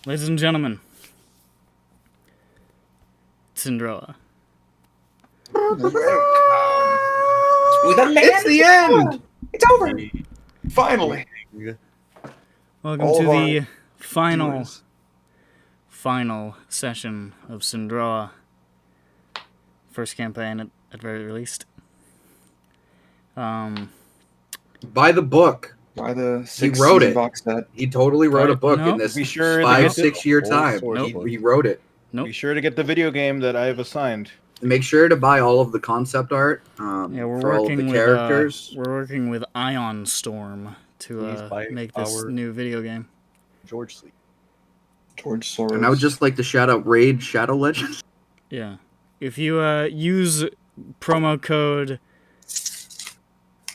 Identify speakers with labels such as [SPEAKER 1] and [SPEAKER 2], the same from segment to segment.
[SPEAKER 1] Ladies and gentlemen, Sindroa.
[SPEAKER 2] It's the end!
[SPEAKER 3] It's over! Finally!
[SPEAKER 1] Welcome
[SPEAKER 3] All
[SPEAKER 1] to
[SPEAKER 3] of our
[SPEAKER 1] the final
[SPEAKER 3] doers.
[SPEAKER 1] session of Sindroa. First campaign at very least.
[SPEAKER 2] By the book.
[SPEAKER 3] By the
[SPEAKER 2] He
[SPEAKER 3] six
[SPEAKER 2] wrote
[SPEAKER 3] season
[SPEAKER 2] it.
[SPEAKER 3] box set.
[SPEAKER 2] He totally wrote a
[SPEAKER 1] Right,
[SPEAKER 2] book
[SPEAKER 1] no.
[SPEAKER 2] in this
[SPEAKER 4] Be sure to
[SPEAKER 2] 5-6 year
[SPEAKER 4] whole
[SPEAKER 2] time.
[SPEAKER 4] source
[SPEAKER 1] Nope.
[SPEAKER 4] book.
[SPEAKER 2] He wrote it.
[SPEAKER 1] Nope.
[SPEAKER 4] Be sure to get the video game that I have assigned.
[SPEAKER 2] And make sure to buy all of the concept art
[SPEAKER 1] Yeah, we're
[SPEAKER 2] for all of
[SPEAKER 1] working
[SPEAKER 2] the
[SPEAKER 1] with
[SPEAKER 2] characters.
[SPEAKER 1] we're working with Ion Storm
[SPEAKER 4] Please
[SPEAKER 1] to
[SPEAKER 4] buy
[SPEAKER 1] make this
[SPEAKER 4] our-
[SPEAKER 1] new video game.
[SPEAKER 4] George Sleep.
[SPEAKER 3] George Soros.
[SPEAKER 2] And I would just like to shout out Raid Shadow Legends.
[SPEAKER 1] Yeah, if you use promo code.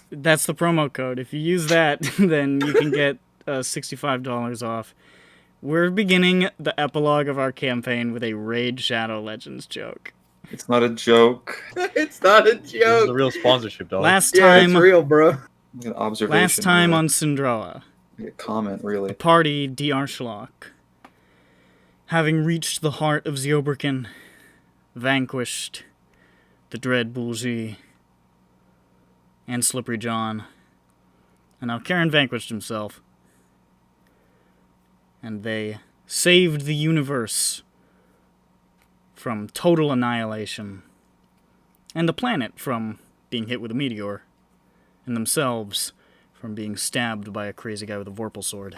[SPEAKER 1] That's the promo code. If you use that, then you can get $65 off. We're beginning the epilogue of our campaign with a Raid Shadow Legends joke.
[SPEAKER 3] It's not a joke.
[SPEAKER 2] It's not a
[SPEAKER 4] This is
[SPEAKER 2] joke.
[SPEAKER 4] the real sponsorship, dog.
[SPEAKER 1] Last
[SPEAKER 2] Yeah, it's
[SPEAKER 1] time
[SPEAKER 2] real, bro.
[SPEAKER 3] An observation.
[SPEAKER 1] Last time
[SPEAKER 3] really.
[SPEAKER 1] on Sindroa,
[SPEAKER 3] A comment, really.
[SPEAKER 1] the party D'Archlock, having reached the heart of Zioberkin, vanquished the dread Bulgi and Slippery John, and now Karen vanquished himself, and they saved the universe from total annihilation, and the planet from being hit with a meteor, and themselves from being stabbed by a crazy guy with a Vorpal sword,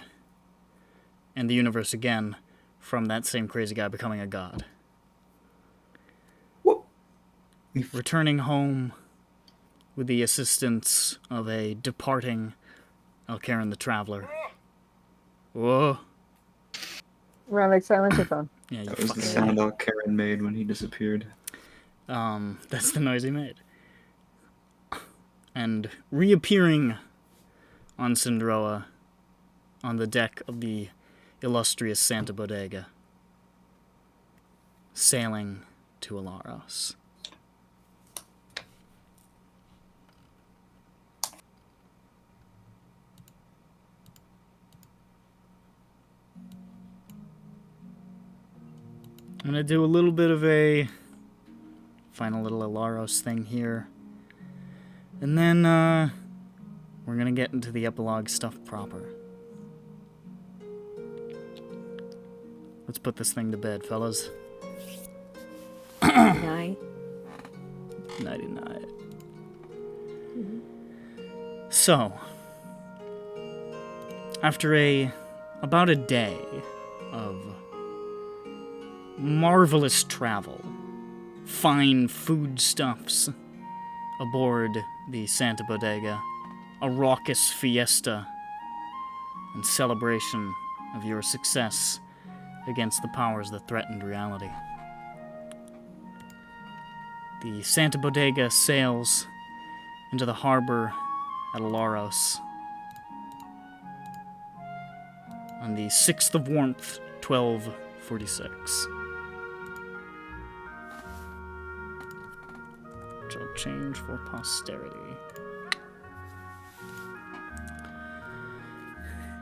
[SPEAKER 1] and the universe again from that same crazy guy becoming a god.
[SPEAKER 3] What?
[SPEAKER 1] Returning home with the assistance of a departing Elkaran the Traveler. Whoa.
[SPEAKER 5] Round make silence your phone.
[SPEAKER 1] Yeah, you
[SPEAKER 3] That was the
[SPEAKER 1] fucking
[SPEAKER 3] sound
[SPEAKER 1] idiot.
[SPEAKER 3] Karen made when he disappeared.
[SPEAKER 1] That's the noise he made. And reappearing on Sindroa on the deck of the illustrious Santa Bodega, sailing to Alaros. I'm going to do a little bit of a final little Alaros thing here. And then, we're going to get into the epilogue stuff proper. Let's put this thing to bed, fellas.
[SPEAKER 5] Night.
[SPEAKER 1] Nighty-night. So, after about a day of marvelous travel, fine foodstuffs aboard the Santa Bodega, a raucous fiesta and celebration of your success against the powers that threatened reality. The Santa Bodega sails into the harbor at Alaros on the 6th of Warmth, 1246. Which I'll change for posterity.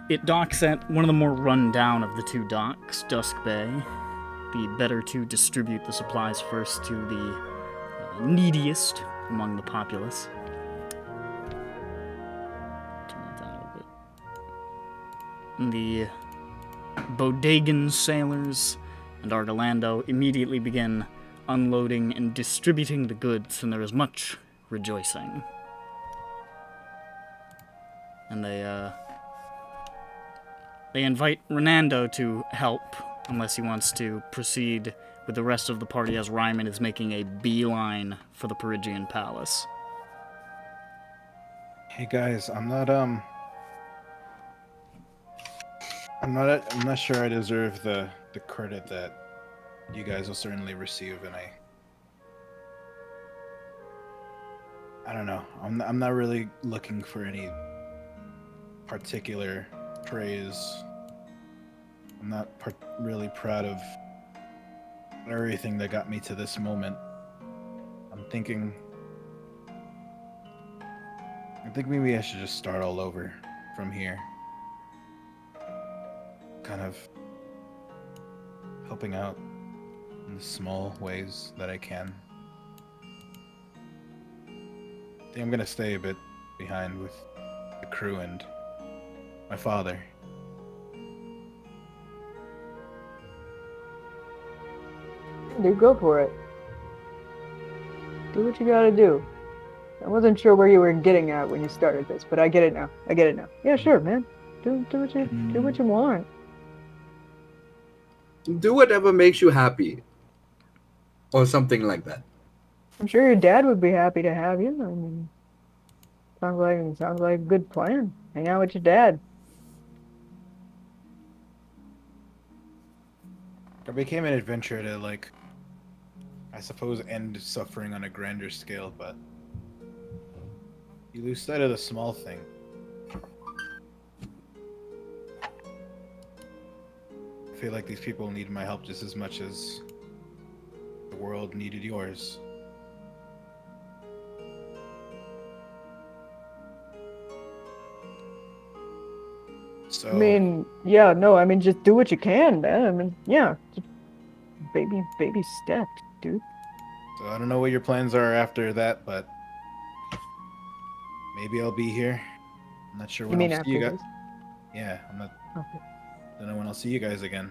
[SPEAKER 1] It docks at one of the more run-down of the two docks, Dusk Bay, the better to distribute the supplies first to the neediest among the populace. Turn that down a little bit. And the Bodegan sailors and Argolando immediately begin unloading and distributing the goods, and there is much rejoicing. And they invite Renando to help, unless he wants to proceed with the rest of the party as Ryman is making a beeline for the Perigian Palace.
[SPEAKER 4] Hey guys, I'm not sure I deserve the credit that you guys will certainly receive, and I don't know. I'm not really looking for any particular praise. I'm not really proud of everything that got me to this moment. I think maybe I should just start all over from here. Kind of helping out in the small ways that I can. I think I'm gonna stay a bit behind with the crew and my father.
[SPEAKER 5] Dude, go for it. Do what you gotta do. I wasn't sure where you were getting at when you started this, but I get it now. Yeah, sure, man. Do what you want.
[SPEAKER 2] Do whatever makes you happy. Or something like that.
[SPEAKER 5] I'm sure your dad would be happy to have you. I mean, sounds like a good plan. Hang out with your dad.
[SPEAKER 4] It became an adventure to, like, I suppose, end suffering on a grander scale, but you lose sight of the small thing. I feel like these people need my help just as much as the world needed yours. So,
[SPEAKER 5] I mean, yeah, no, I mean, just do what you can, man. I mean, yeah, just baby steps, dude.
[SPEAKER 4] so I don't know what your plans are after that, but maybe I'll be here. I'm not sure
[SPEAKER 5] You
[SPEAKER 4] when
[SPEAKER 5] mean
[SPEAKER 4] I'll see you
[SPEAKER 5] after
[SPEAKER 4] guys.
[SPEAKER 5] this?
[SPEAKER 4] Yeah, I'm not.
[SPEAKER 5] Okay.
[SPEAKER 4] Don't know when I'll see you guys again.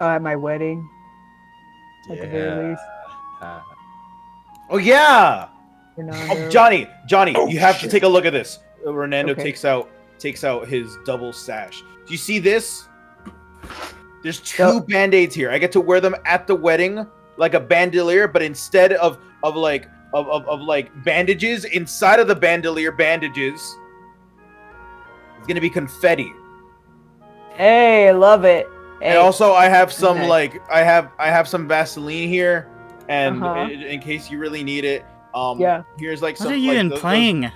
[SPEAKER 5] At my wedding, at the very least.
[SPEAKER 4] Oh yeah!
[SPEAKER 5] Fernando.
[SPEAKER 4] Oh, Johnny,
[SPEAKER 3] Oh,
[SPEAKER 4] you have to
[SPEAKER 3] shit.
[SPEAKER 4] take a look at this. Renando
[SPEAKER 5] Okay.
[SPEAKER 4] takes out his double sash. Do you see this? There's two
[SPEAKER 5] So-
[SPEAKER 4] band-aids here. I get to wear them at the wedding like a bandolier, but instead of like bandages, inside of the bandolier bandages, it's gonna be confetti.
[SPEAKER 5] Hey, I love it. Hey,
[SPEAKER 4] And also I have some
[SPEAKER 5] nice.
[SPEAKER 4] like I have some Vaseline here, and
[SPEAKER 5] Uh-huh.
[SPEAKER 4] in case you really need it.
[SPEAKER 5] Yeah.
[SPEAKER 4] Here's like
[SPEAKER 1] What
[SPEAKER 4] some.
[SPEAKER 1] are you
[SPEAKER 4] like,
[SPEAKER 1] even
[SPEAKER 4] those-
[SPEAKER 1] playing?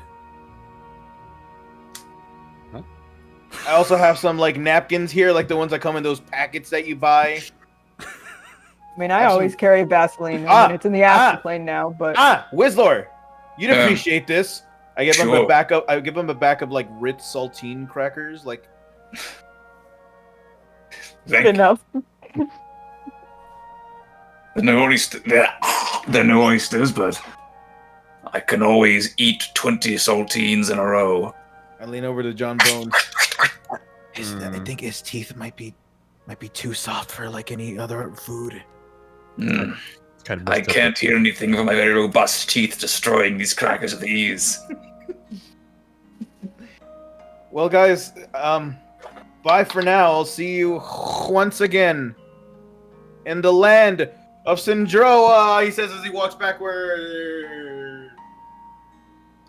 [SPEAKER 4] I also have some like napkins here, like the ones that come in those packets that you buy.
[SPEAKER 5] I mean, I always carry Vaseline. I
[SPEAKER 4] Ah,
[SPEAKER 5] mean, it's in the astral plane now, but
[SPEAKER 4] Whizlor, you'd
[SPEAKER 3] Um,
[SPEAKER 4] appreciate this. I give him a
[SPEAKER 3] sure.
[SPEAKER 4] backup. I give him a bag of like Ritz saltine crackers. Like,
[SPEAKER 5] good enough.
[SPEAKER 6] There are no oysters, but I can always eat 20 saltines in a row.
[SPEAKER 4] I lean over to John Bones. I think his teeth might be too soft for like any other food.
[SPEAKER 6] Hmm.
[SPEAKER 7] It's kind of
[SPEAKER 6] I
[SPEAKER 7] messed up.
[SPEAKER 6] can't hear anything from my very robust teeth destroying these crackers with ease.
[SPEAKER 4] Well, guys, bye for now. I'll see you once again in the land of Sindroa. He says as he walks backward.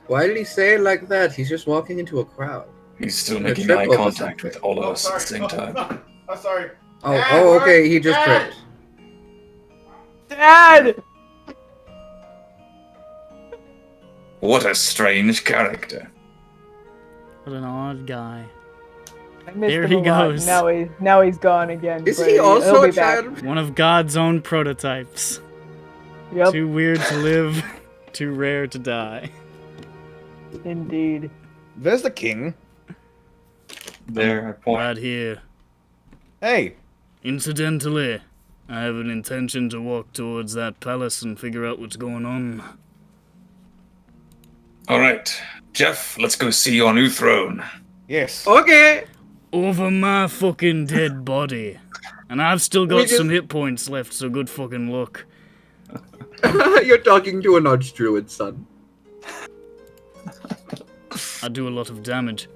[SPEAKER 2] Why did he say it like that? He's just walking into a crowd.
[SPEAKER 6] He's still
[SPEAKER 2] A
[SPEAKER 6] making
[SPEAKER 2] trip
[SPEAKER 6] eye
[SPEAKER 2] over
[SPEAKER 6] contact
[SPEAKER 2] something.
[SPEAKER 6] with all of us at the same time.
[SPEAKER 4] I'm sorry.
[SPEAKER 2] Oh, okay, he just tripped.
[SPEAKER 5] Dad!
[SPEAKER 6] What a strange character.
[SPEAKER 1] What an odd guy.
[SPEAKER 5] I missed
[SPEAKER 1] There
[SPEAKER 5] him
[SPEAKER 1] he
[SPEAKER 5] a lot.
[SPEAKER 1] goes.
[SPEAKER 5] Now he's gone again.
[SPEAKER 2] Is
[SPEAKER 5] but
[SPEAKER 2] he
[SPEAKER 5] he'll
[SPEAKER 2] also
[SPEAKER 5] be
[SPEAKER 2] a
[SPEAKER 5] back.
[SPEAKER 2] child?
[SPEAKER 1] One of God's own prototypes.
[SPEAKER 5] Yep,
[SPEAKER 1] Too weird to live, too rare to die.
[SPEAKER 5] indeed.
[SPEAKER 4] There's the king.
[SPEAKER 3] There, I point.
[SPEAKER 1] Right here.
[SPEAKER 4] Hey,
[SPEAKER 1] Incidentally, I have an intention to walk towards that palace and figure out what's going on.
[SPEAKER 6] Alright, Jeff, let's go see your new throne.
[SPEAKER 4] yes.
[SPEAKER 2] Okay.
[SPEAKER 1] Over my fucking dead body. And I've still
[SPEAKER 2] We
[SPEAKER 1] got
[SPEAKER 2] just-
[SPEAKER 1] some hit points left, so good fucking luck.
[SPEAKER 2] You're talking to an archdruid, son.
[SPEAKER 1] I do a lot of damage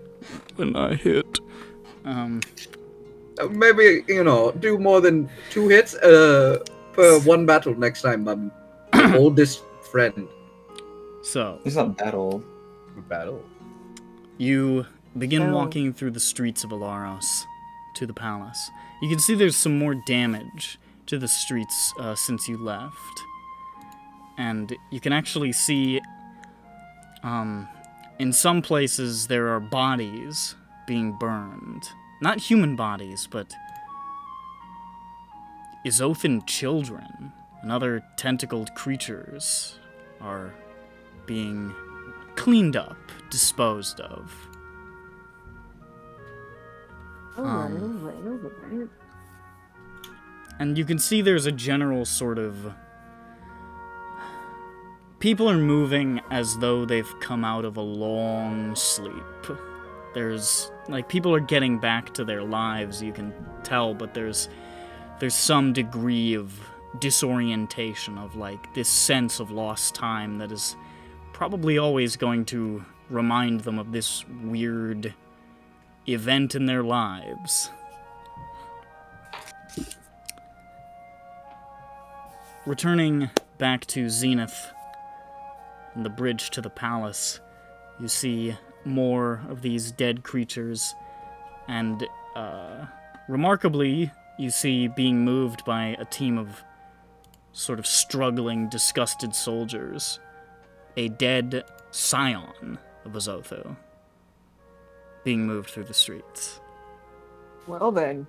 [SPEAKER 1] when I hit.
[SPEAKER 2] Maybe, do more than 2 hits per one battle next time, my oldest friend.
[SPEAKER 1] So,
[SPEAKER 3] He's not that old.
[SPEAKER 7] Battle.
[SPEAKER 1] you begin
[SPEAKER 5] Oh.
[SPEAKER 1] walking through the streets of Alaros to the palace. You can see there's some more damage to the streets since you left. And you can actually see, in some places there are bodies being burned. Not human bodies, but Izothan children and other tentacled creatures are being cleaned up, disposed of.
[SPEAKER 5] Alright.
[SPEAKER 1] And you can see there's a general sort of... People are moving as though they've come out of a long sleep. There's, like, people are getting back to their lives, you can tell, but there's some degree of disorientation, of, like, this sense of lost time that is probably always going to remind them of this weird event in their lives. Returning back to Zenith and the bridge to the palace, you see more of these dead creatures, and remarkably, you see being moved by a team of sort of struggling, disgusted soldiers, a dead scion of Azotho being moved through the streets.
[SPEAKER 5] Well then,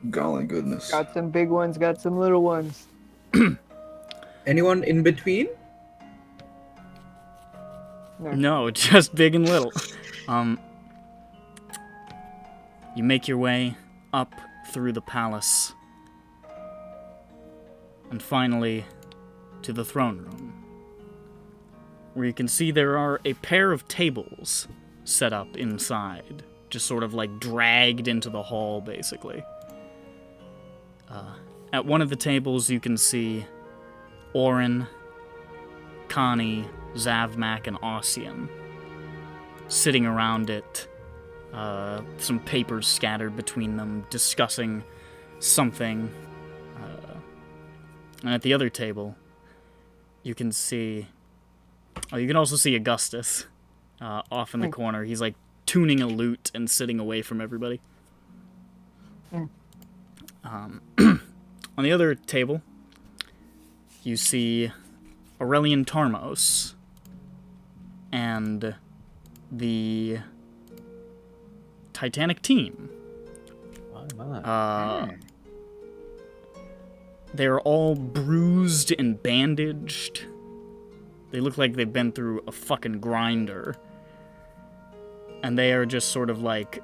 [SPEAKER 6] Golly goodness.
[SPEAKER 5] got some big ones, got some little ones.
[SPEAKER 2] Anyone in between?
[SPEAKER 1] No, just big and little. You make your way up through the palace, and finally to the throne room, where you can see there are a pair of tables set up inside, just sort of like dragged into the hall, basically. At one of the tables, you can see Orin, Connie, Zavmak, and Ossian sitting around it, some papers scattered between them, discussing something. And at the other table, you can see... Oh, you can also see Augustus off in the corner. He's, like, tuning a lute and sitting away from everybody. On the other table, you see Aurelian Tarmos and the Titanic team. They're all bruised and bandaged. They look like they've been through a fucking grinder. And they are just sort of like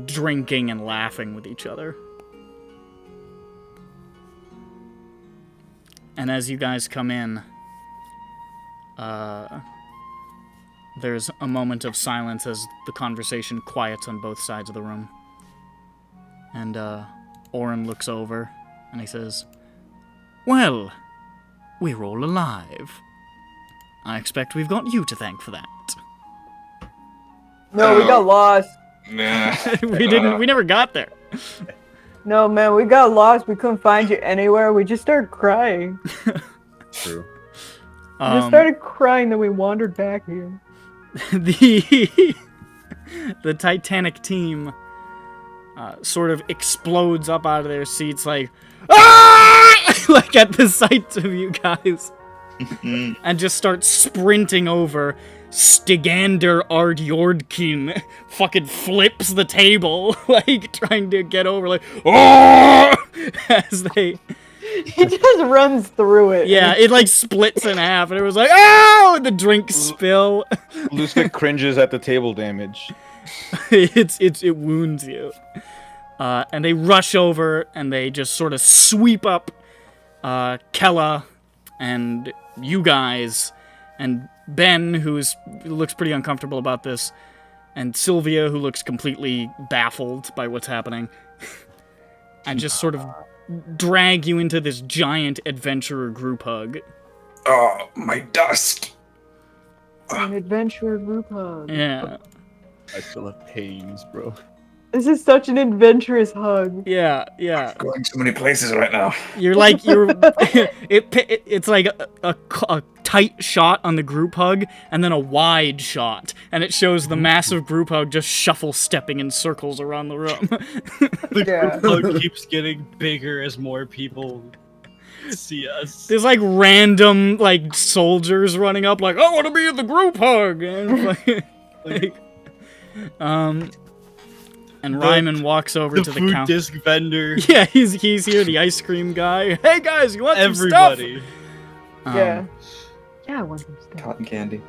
[SPEAKER 1] drinking and laughing with each other. And as you guys come in, there's a moment of silence as the conversation quiets on both sides of the room. And Orin looks over and he says, "Well, we're all alive. I expect we've got you to thank for that."
[SPEAKER 5] No, we got lost.
[SPEAKER 6] Nah.
[SPEAKER 1] We never got there.
[SPEAKER 5] No, man, we got lost. We couldn't find you anywhere. We just started crying.
[SPEAKER 4] True.
[SPEAKER 5] We just started crying, then we wandered back here.
[SPEAKER 1] The Titanic team sort of explodes up out of their seats like, "Ah!" like at the sight of you guys, and just starts sprinting over. Stigander Ardjordkin fucking flips the table, like trying to get over, like, "Oh!" as they...
[SPEAKER 5] He just runs through it.
[SPEAKER 1] Yeah, it like splits in half, and it was like, "Oh!" and the drinks spill.
[SPEAKER 4] Lustig cringes at the table damage.
[SPEAKER 1] It wounds you. And they rush over, and they just sort of sweep up Kella and you guys, and Ben, who looks pretty uncomfortable about this, and Sylvia, who looks completely baffled by what's happening, and just sort of drag you into this giant adventurer group hug.
[SPEAKER 6] Oh, my dust.
[SPEAKER 5] An adventurer group hug.
[SPEAKER 1] Yeah.
[SPEAKER 4] I still have pains, bro.
[SPEAKER 5] This is such an adventurous hug.
[SPEAKER 1] Yeah.
[SPEAKER 6] Going so many places right now.
[SPEAKER 1] It's like a tight shot on the group hug, and then a wide shot, and it shows the massive group hug just shuffle stepping in circles around the room.
[SPEAKER 7] The
[SPEAKER 5] Yeah.
[SPEAKER 7] group hug keeps getting bigger as more people see us.
[SPEAKER 1] There's like random like soldiers running up like, "I want to be in the group hug," and Ryman walks over
[SPEAKER 7] The
[SPEAKER 1] to the
[SPEAKER 7] food
[SPEAKER 1] counter.
[SPEAKER 7] disc vendor.
[SPEAKER 1] Yeah, he's here, the ice cream guy. "Hey guys, you want some stuff?"
[SPEAKER 7] Everybody.
[SPEAKER 5] Yeah. Yeah, I want some stuff.
[SPEAKER 3] Cotton candy.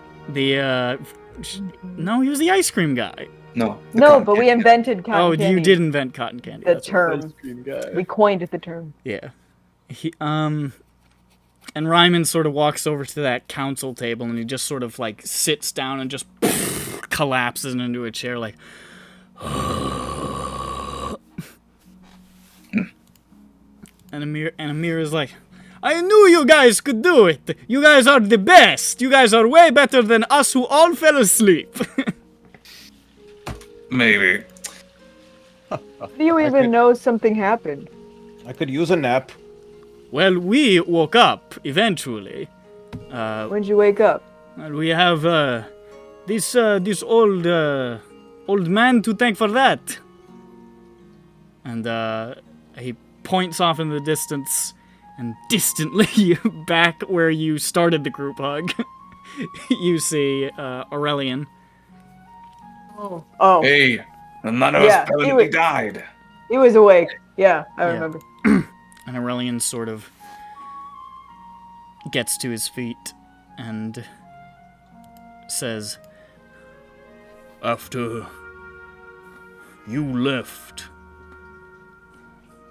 [SPEAKER 1] No, he was the ice cream guy.
[SPEAKER 6] No. the
[SPEAKER 5] No,
[SPEAKER 6] cotton
[SPEAKER 5] but we
[SPEAKER 6] candy guy.
[SPEAKER 5] invented cotton
[SPEAKER 1] Oh,
[SPEAKER 5] candy.
[SPEAKER 1] you did invent cotton candy.
[SPEAKER 5] The
[SPEAKER 1] That's right.
[SPEAKER 5] term.
[SPEAKER 7] guy.
[SPEAKER 5] We coined the term.
[SPEAKER 1] Yeah. And Ryman sort of walks over to that council table and he just sort of like sits down and just collapses into a chair like. And Amir is like, I knew you guys could do it. You guys are the best. You guys are way better than us who all fell asleep.
[SPEAKER 6] Maybe.
[SPEAKER 5] How do you even know something happened?
[SPEAKER 4] I could use a nap.
[SPEAKER 1] Well, we woke up eventually.
[SPEAKER 5] When'd you wake up?
[SPEAKER 1] And we have this old man to thank for that. And he points off in the distance, and distantly back where you started the group hug, you see Aurelian.
[SPEAKER 5] Oh,
[SPEAKER 6] Hey, none of
[SPEAKER 5] Yeah,
[SPEAKER 6] us permanently
[SPEAKER 5] he was-
[SPEAKER 6] died.
[SPEAKER 5] he was awake. Yeah, I
[SPEAKER 1] Yeah.
[SPEAKER 5] remember.
[SPEAKER 1] And Aurelian sort of gets to his feet and says, after you left,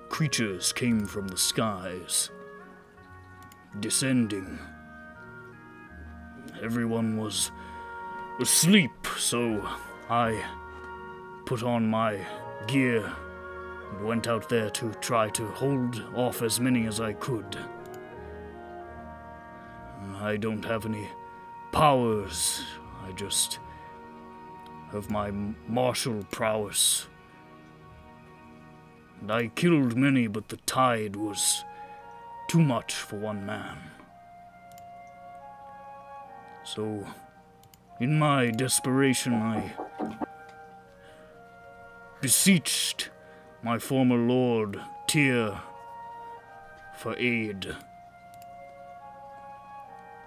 [SPEAKER 1] creatures came from the skies, descending. Everyone was asleep, so I put on my gear and went out there to try to hold off as many as I could. I don't have any powers. I just have my martial prowess. And I killed many, but the tide was too much for one man. So, in my desperation, I beseeched my former lord, Tyr, for aid.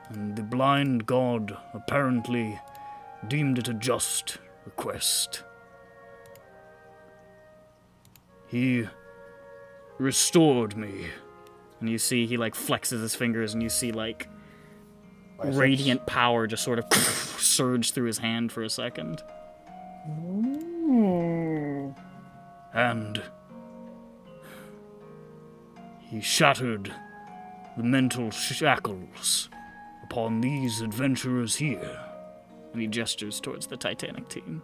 [SPEAKER 1] And the blind god apparently deemed it a just request. He restored me. And you see he like flexes his fingers and you see like radiant power just sort of surge through his hand for a second. And he shattered the mental shackles upon these adventurers here. And he gestures towards the Titanic team.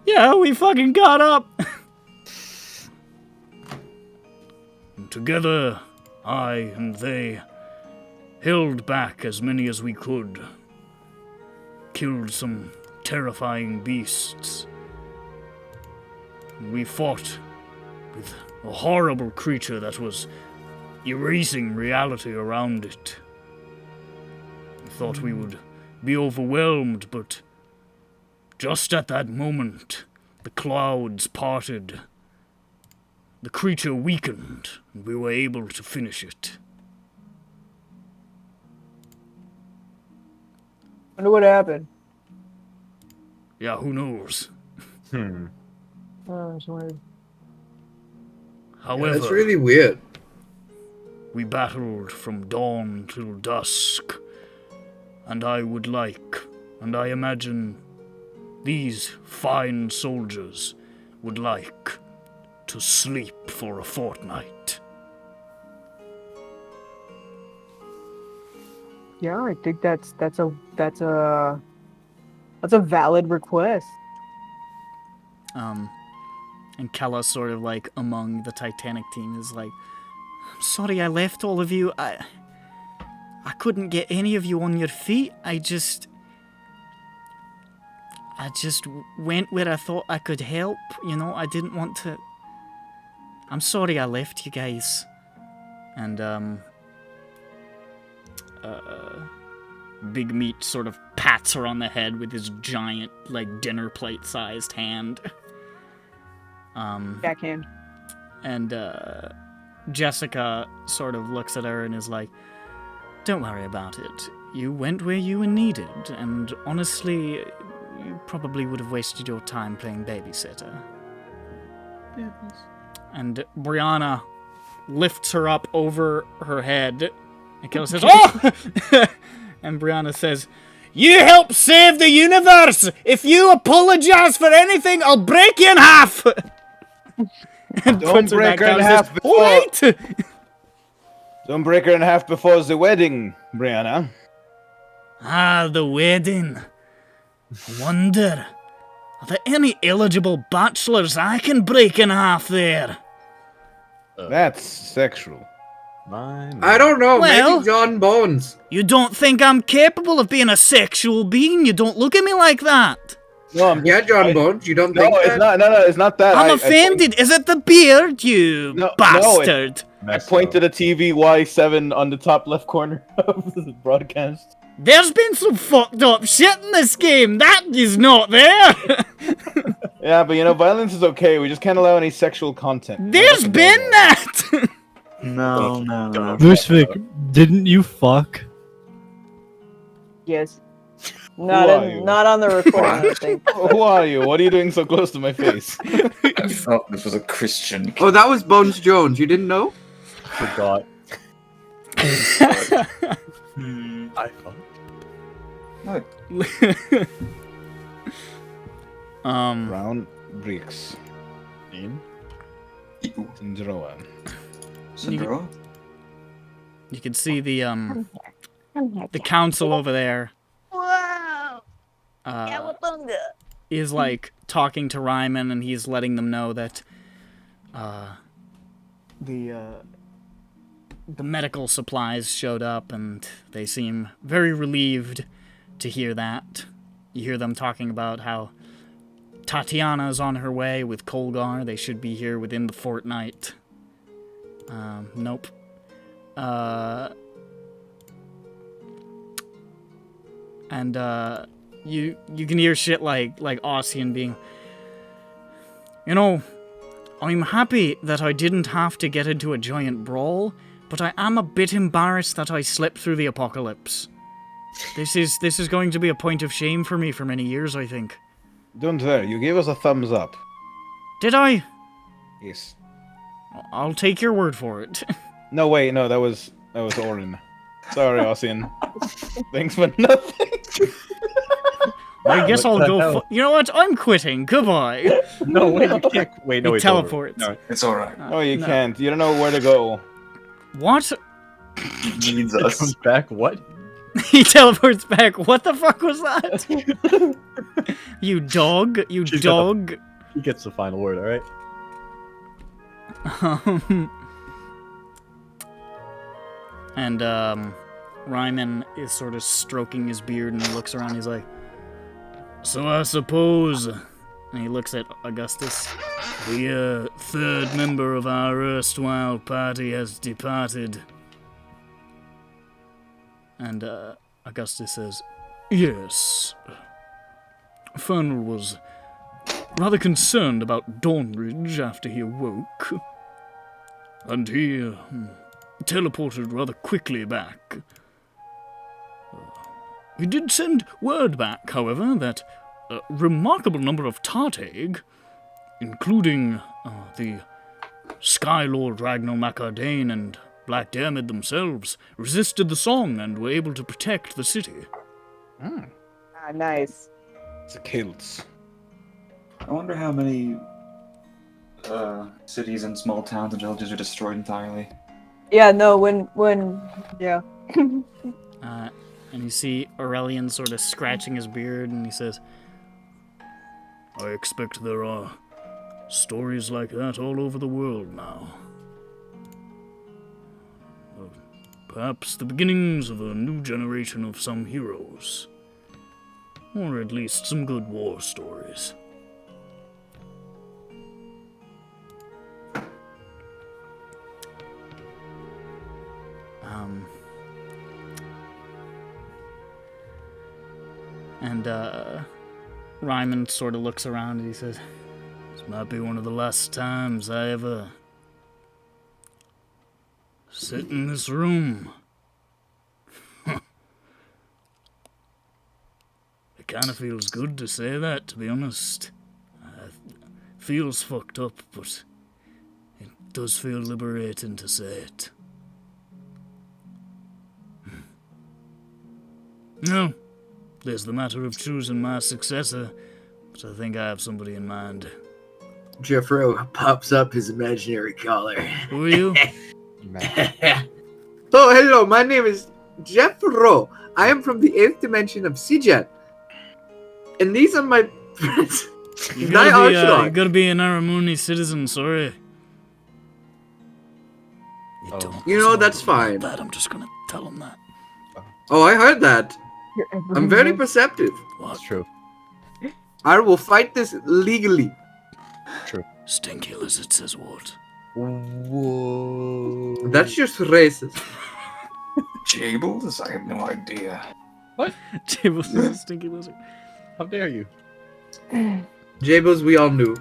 [SPEAKER 1] Yeah, we fucking got up! And together, I and they held back as many as we could. Killed some terrifying beasts. We fought with a horrible creature that was erasing reality around it. We thought we would be overwhelmed, but just at that moment, the clouds parted. The creature weakened, and we were able to finish it.
[SPEAKER 5] Wonder what happened.
[SPEAKER 1] Yeah, who knows?
[SPEAKER 5] Oh, I was wondering.
[SPEAKER 1] However,
[SPEAKER 2] That's really weird.
[SPEAKER 1] we battled from dawn till dusk, and I would like, and I imagine these fine soldiers would like to sleep for a fortnight.
[SPEAKER 5] Yeah, I think that's a valid request.
[SPEAKER 1] And Kella sort of like among the Titanic team is like, I'm sorry I left all of you. I couldn't get any of you on your feet. I just went where I thought I could help, you know, I didn't want to. I'm sorry I left you guys. And Big Meat sort of pats her on the head with his giant, like, dinner plate sized hand.
[SPEAKER 5] Backhand.
[SPEAKER 1] And Jessica sort of looks at her and is like, don't worry about it. You went where you were needed, and honestly, you probably would have wasted your time playing babysitter. And Brianna lifts her up over her head, and Kella says, oh! And Brianna says, You help save the universe! If you apologize for anything, I'll break you in half! And
[SPEAKER 4] Don't
[SPEAKER 1] puts her
[SPEAKER 4] break
[SPEAKER 1] back
[SPEAKER 4] her
[SPEAKER 1] down
[SPEAKER 4] in
[SPEAKER 1] and says,
[SPEAKER 4] half before-
[SPEAKER 1] Alright!
[SPEAKER 4] Don't break her in half before the wedding, Brianna.
[SPEAKER 1] Ah, the wedding. I wonder, are there any eligible bachelors I can break in half there?
[SPEAKER 4] That's sexual.
[SPEAKER 8] Mine.
[SPEAKER 2] I don't know.
[SPEAKER 1] Well-
[SPEAKER 2] Maybe John Bones.
[SPEAKER 1] You don't think I'm capable of being a sexual being? You don't look at me like that.
[SPEAKER 4] No, I'm
[SPEAKER 2] Yeah, John Bones. You don't
[SPEAKER 4] No,
[SPEAKER 2] think
[SPEAKER 4] it's
[SPEAKER 2] that?
[SPEAKER 4] not. No, it's not that.
[SPEAKER 1] I'm offended. Is it the beard, you
[SPEAKER 4] No,
[SPEAKER 1] bastard?
[SPEAKER 4] I point to the TV Y7 on the top left corner of the broadcast.
[SPEAKER 1] There's been some fucked up shit in this game. That is not there.
[SPEAKER 4] Yeah, but violence is okay. We just can't allow any sexual content.
[SPEAKER 1] There's been that.
[SPEAKER 8] No.
[SPEAKER 7] Lucific, didn't you fuck?
[SPEAKER 5] Yes.
[SPEAKER 4] Who are you?
[SPEAKER 5] Not on the recording, I don't think.
[SPEAKER 4] Who are you? What are you doing so close to my face?
[SPEAKER 6] I thought this was a Christian.
[SPEAKER 2] Oh, that was Bones Jones. You didn't know?
[SPEAKER 8] Forgot.
[SPEAKER 6] Hmm.
[SPEAKER 8] I fucked.
[SPEAKER 4] Brown bricks.
[SPEAKER 8] In?
[SPEAKER 4] Sindroa.
[SPEAKER 6] Sindroa?
[SPEAKER 1] You can see the council over there. Is like talking to Ryman, and he's letting them know that the medical supplies showed up, and they seem very relieved to hear that. You hear them talking about how Tatiana's on her way with Colgar. They should be here within the fortnight. Nope. And you can hear shit like Ossian being, I'm happy that I didn't have to get into a giant brawl, but I am a bit embarrassed that I slept through the apocalypse. This is going to be a point of shame for me for many years, I think.
[SPEAKER 4] Don't worry, you gave us a thumbs up.
[SPEAKER 1] Did I?
[SPEAKER 4] Yes.
[SPEAKER 1] I'll take your word for it.
[SPEAKER 4] No, wait, no, that was Orin. Sorry, Ossian. Thanks for nothing.
[SPEAKER 1] I guess I'll
[SPEAKER 8] the
[SPEAKER 1] go.
[SPEAKER 8] hell?
[SPEAKER 1] You know what? I'm quitting. Goodbye.
[SPEAKER 8] No, wait, you can't. Wait, no,
[SPEAKER 1] He
[SPEAKER 8] it's over.
[SPEAKER 1] teleports.
[SPEAKER 8] No,
[SPEAKER 6] It's alright.
[SPEAKER 4] No, you
[SPEAKER 1] No.
[SPEAKER 4] can't. You don't know where to go.
[SPEAKER 1] What?
[SPEAKER 6] He needs
[SPEAKER 8] it
[SPEAKER 6] us.
[SPEAKER 8] comes back. What?
[SPEAKER 1] He teleports back. What the fuck was that? You dog. You
[SPEAKER 8] She's got
[SPEAKER 1] dog.
[SPEAKER 8] He gets the final word. All right.
[SPEAKER 1] And Ryman is sort of stroking his beard, and he looks around. He's like, "So I suppose," and he looks at Augustus. "The third member of our erstwhile party has departed." And Augustus says, "Yes. Fernal was rather concerned about Dawnridge after he awoke, and he teleported rather quickly back. He did send word back, however, that a remarkable number of Tartag, including the Skylord Ragnar Macardane and Black Dermid themselves, resisted the song and were able to protect the city."
[SPEAKER 4] Hmm.
[SPEAKER 5] Ah, nice.
[SPEAKER 4] It's a kilts.
[SPEAKER 6] I wonder how many cities and small towns and villages are destroyed entirely.
[SPEAKER 5] Yeah, no, yeah.
[SPEAKER 1] And you see Aurelian sort of scratching his beard, and he says, "I expect there are stories like that all over the world now. Perhaps the beginnings of a new generation of some heroes. Or at least some good war stories." And Ryman sort of looks around and he says, "This might be one of the last times I ever sit in this room." It kind of feels good to say that, to be honest. Feels fucked up, but it does feel liberating to say it. No. there's the matter of choosing my successor, but I think I have somebody in mind.
[SPEAKER 2] Jeffro pops up his imaginary collar.
[SPEAKER 1] Who are you?
[SPEAKER 2] Oh, hello, my name is Jeffro. I am from the 8th dimension of Sijan. And these are my friends.
[SPEAKER 1] You
[SPEAKER 2] Thy
[SPEAKER 1] gotta be an Aramuni citizen, sorry.
[SPEAKER 2] You know, that's fine.
[SPEAKER 1] That, I'm just gonna tell him that.
[SPEAKER 2] Oh, I heard that.
[SPEAKER 5] You're
[SPEAKER 2] I'm very perceptive.
[SPEAKER 8] That's true.
[SPEAKER 2] I will fight this legally.
[SPEAKER 1] Stinky lizard says what?
[SPEAKER 8] Whoa.
[SPEAKER 2] That's just racist.
[SPEAKER 6] Jables? I have no idea.
[SPEAKER 1] Jables is a stinky lizard.
[SPEAKER 8] How dare you?
[SPEAKER 2] Jables, we all knew.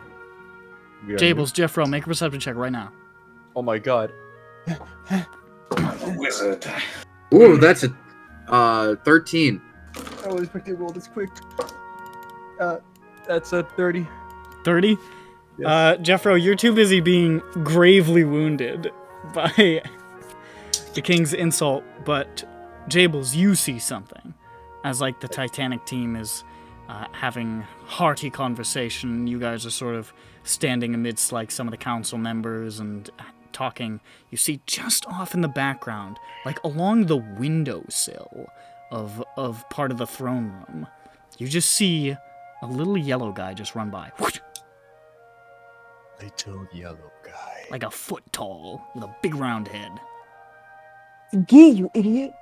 [SPEAKER 8] We are
[SPEAKER 1] Jables, Jeffro, make a perception check right now.
[SPEAKER 8] Oh my god.
[SPEAKER 6] I'm a wizard.
[SPEAKER 2] Ooh, that's a 13.
[SPEAKER 8] I was expecting to roll this quick. That's a 30.
[SPEAKER 1] 30?
[SPEAKER 8] Yes.
[SPEAKER 1] Jeffro, you're too busy being gravely wounded by the king's insult, but Jables, you see something. As, like, the Titanic team is having hearty conversation, you guys are sort of standing amidst, like, some of the council members and talking. You see just off in the background, like, along the windowsill of part of the throne room, you just see a little yellow guy just run by. Whoosh!
[SPEAKER 8] Little yellow guy.
[SPEAKER 1] Like a foot tall, with a big round head.
[SPEAKER 5] Gee, you idiot.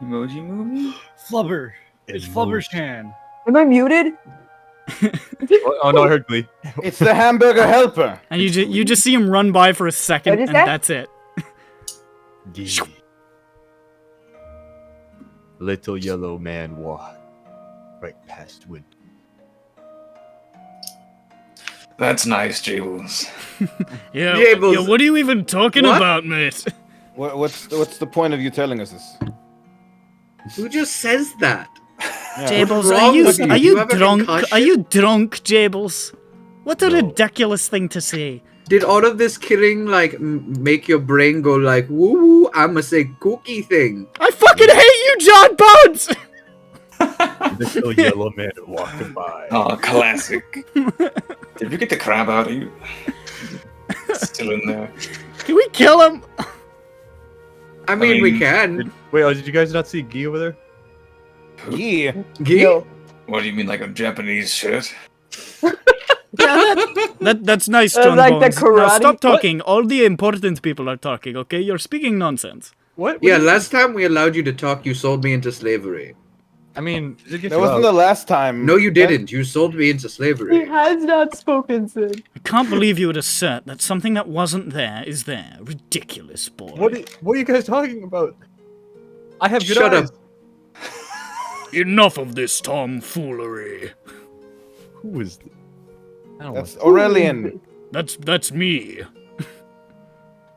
[SPEAKER 6] Emoji movie?
[SPEAKER 7] Flubber. It's
[SPEAKER 8] Emoji.
[SPEAKER 7] Flubber's can.
[SPEAKER 5] Am I muted?
[SPEAKER 8] Oh no, I heard Glee.
[SPEAKER 4] It's the hamburger helper.
[SPEAKER 1] And you just see him run by for a second,
[SPEAKER 5] What'd
[SPEAKER 1] and
[SPEAKER 5] you say?
[SPEAKER 1] that's it.
[SPEAKER 8] Gee. Little yellow man walk right past window.
[SPEAKER 6] That's nice, Jables.
[SPEAKER 1] Yeah,
[SPEAKER 2] Jables.
[SPEAKER 1] yeah, what are you even talking
[SPEAKER 2] What?
[SPEAKER 1] about, mate?
[SPEAKER 4] What's the point of you telling us this?
[SPEAKER 2] Who just says that?
[SPEAKER 4] Yeah.
[SPEAKER 1] Jables,
[SPEAKER 2] What's
[SPEAKER 1] are
[SPEAKER 2] wrong
[SPEAKER 1] you
[SPEAKER 2] with you?
[SPEAKER 1] are
[SPEAKER 2] Do
[SPEAKER 1] you
[SPEAKER 2] you have a
[SPEAKER 1] drunk?
[SPEAKER 2] concussion?
[SPEAKER 1] Are you drunk, Jables? What a
[SPEAKER 8] No.
[SPEAKER 1] ridiculous thing to say.
[SPEAKER 2] Did all of this killing, like, make your brain go like, woo woo, I'ma say cookie thing?
[SPEAKER 1] I fucking hate you, John Bones!
[SPEAKER 8] Little yellow man walking by.
[SPEAKER 6] Oh, classic. Did we get the crab out of you? Still in there.
[SPEAKER 1] Can we kill him?
[SPEAKER 2] I mean, we
[SPEAKER 6] mean,
[SPEAKER 2] can.
[SPEAKER 8] Wait, did you guys not see Gee over there?
[SPEAKER 4] Yeah.
[SPEAKER 2] Gee?
[SPEAKER 5] Yo.
[SPEAKER 6] What do you mean, like a Japanese shirt?
[SPEAKER 1] That's nice,
[SPEAKER 5] That's
[SPEAKER 1] John
[SPEAKER 5] like the
[SPEAKER 1] Bones. Now
[SPEAKER 5] karate-
[SPEAKER 1] stop talking. All the important people are talking, okay? You're speaking nonsense.
[SPEAKER 8] What?
[SPEAKER 2] Yeah, last time we allowed you to talk, you sold me into slavery.
[SPEAKER 8] I mean, did get
[SPEAKER 4] That
[SPEAKER 8] you
[SPEAKER 4] wasn't the
[SPEAKER 8] out.
[SPEAKER 4] last time.
[SPEAKER 2] No, you didn't. You sold me into
[SPEAKER 5] He
[SPEAKER 2] slavery.
[SPEAKER 5] has not spoken since.
[SPEAKER 1] I can't believe you would assert that something that wasn't there is there. Ridiculous, boy.
[SPEAKER 8] What are you guys talking about? I have good
[SPEAKER 2] Shut
[SPEAKER 8] eyes.
[SPEAKER 2] up.
[SPEAKER 1] Enough of this tomfoolery.
[SPEAKER 8] Who is? I don't
[SPEAKER 4] That's
[SPEAKER 8] know.
[SPEAKER 4] Aurelian.
[SPEAKER 1] That's me.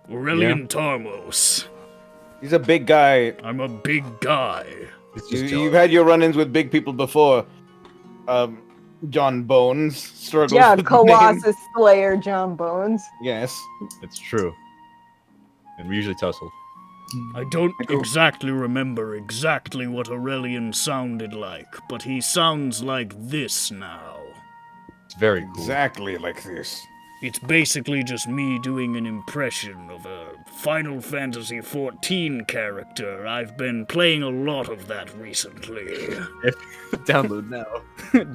[SPEAKER 1] Aurelian Tarmos.
[SPEAKER 4] He's a big guy.
[SPEAKER 1] I'm a big guy.
[SPEAKER 8] It's just
[SPEAKER 4] You've had your run-ins with big people before. John Bones struggles
[SPEAKER 5] Yeah,
[SPEAKER 4] with
[SPEAKER 5] Colossus Slayer John Bones.
[SPEAKER 4] Yes.
[SPEAKER 8] It's true. And we usually tussle.
[SPEAKER 1] I don't exactly remember exactly what Aurelian sounded like, but he sounds like this now.
[SPEAKER 8] It's very cool.
[SPEAKER 4] Exactly like this.
[SPEAKER 1] It's basically just me doing an impression of a Final Fantasy XIV character. I've been playing a lot of that recently.
[SPEAKER 8] Download now.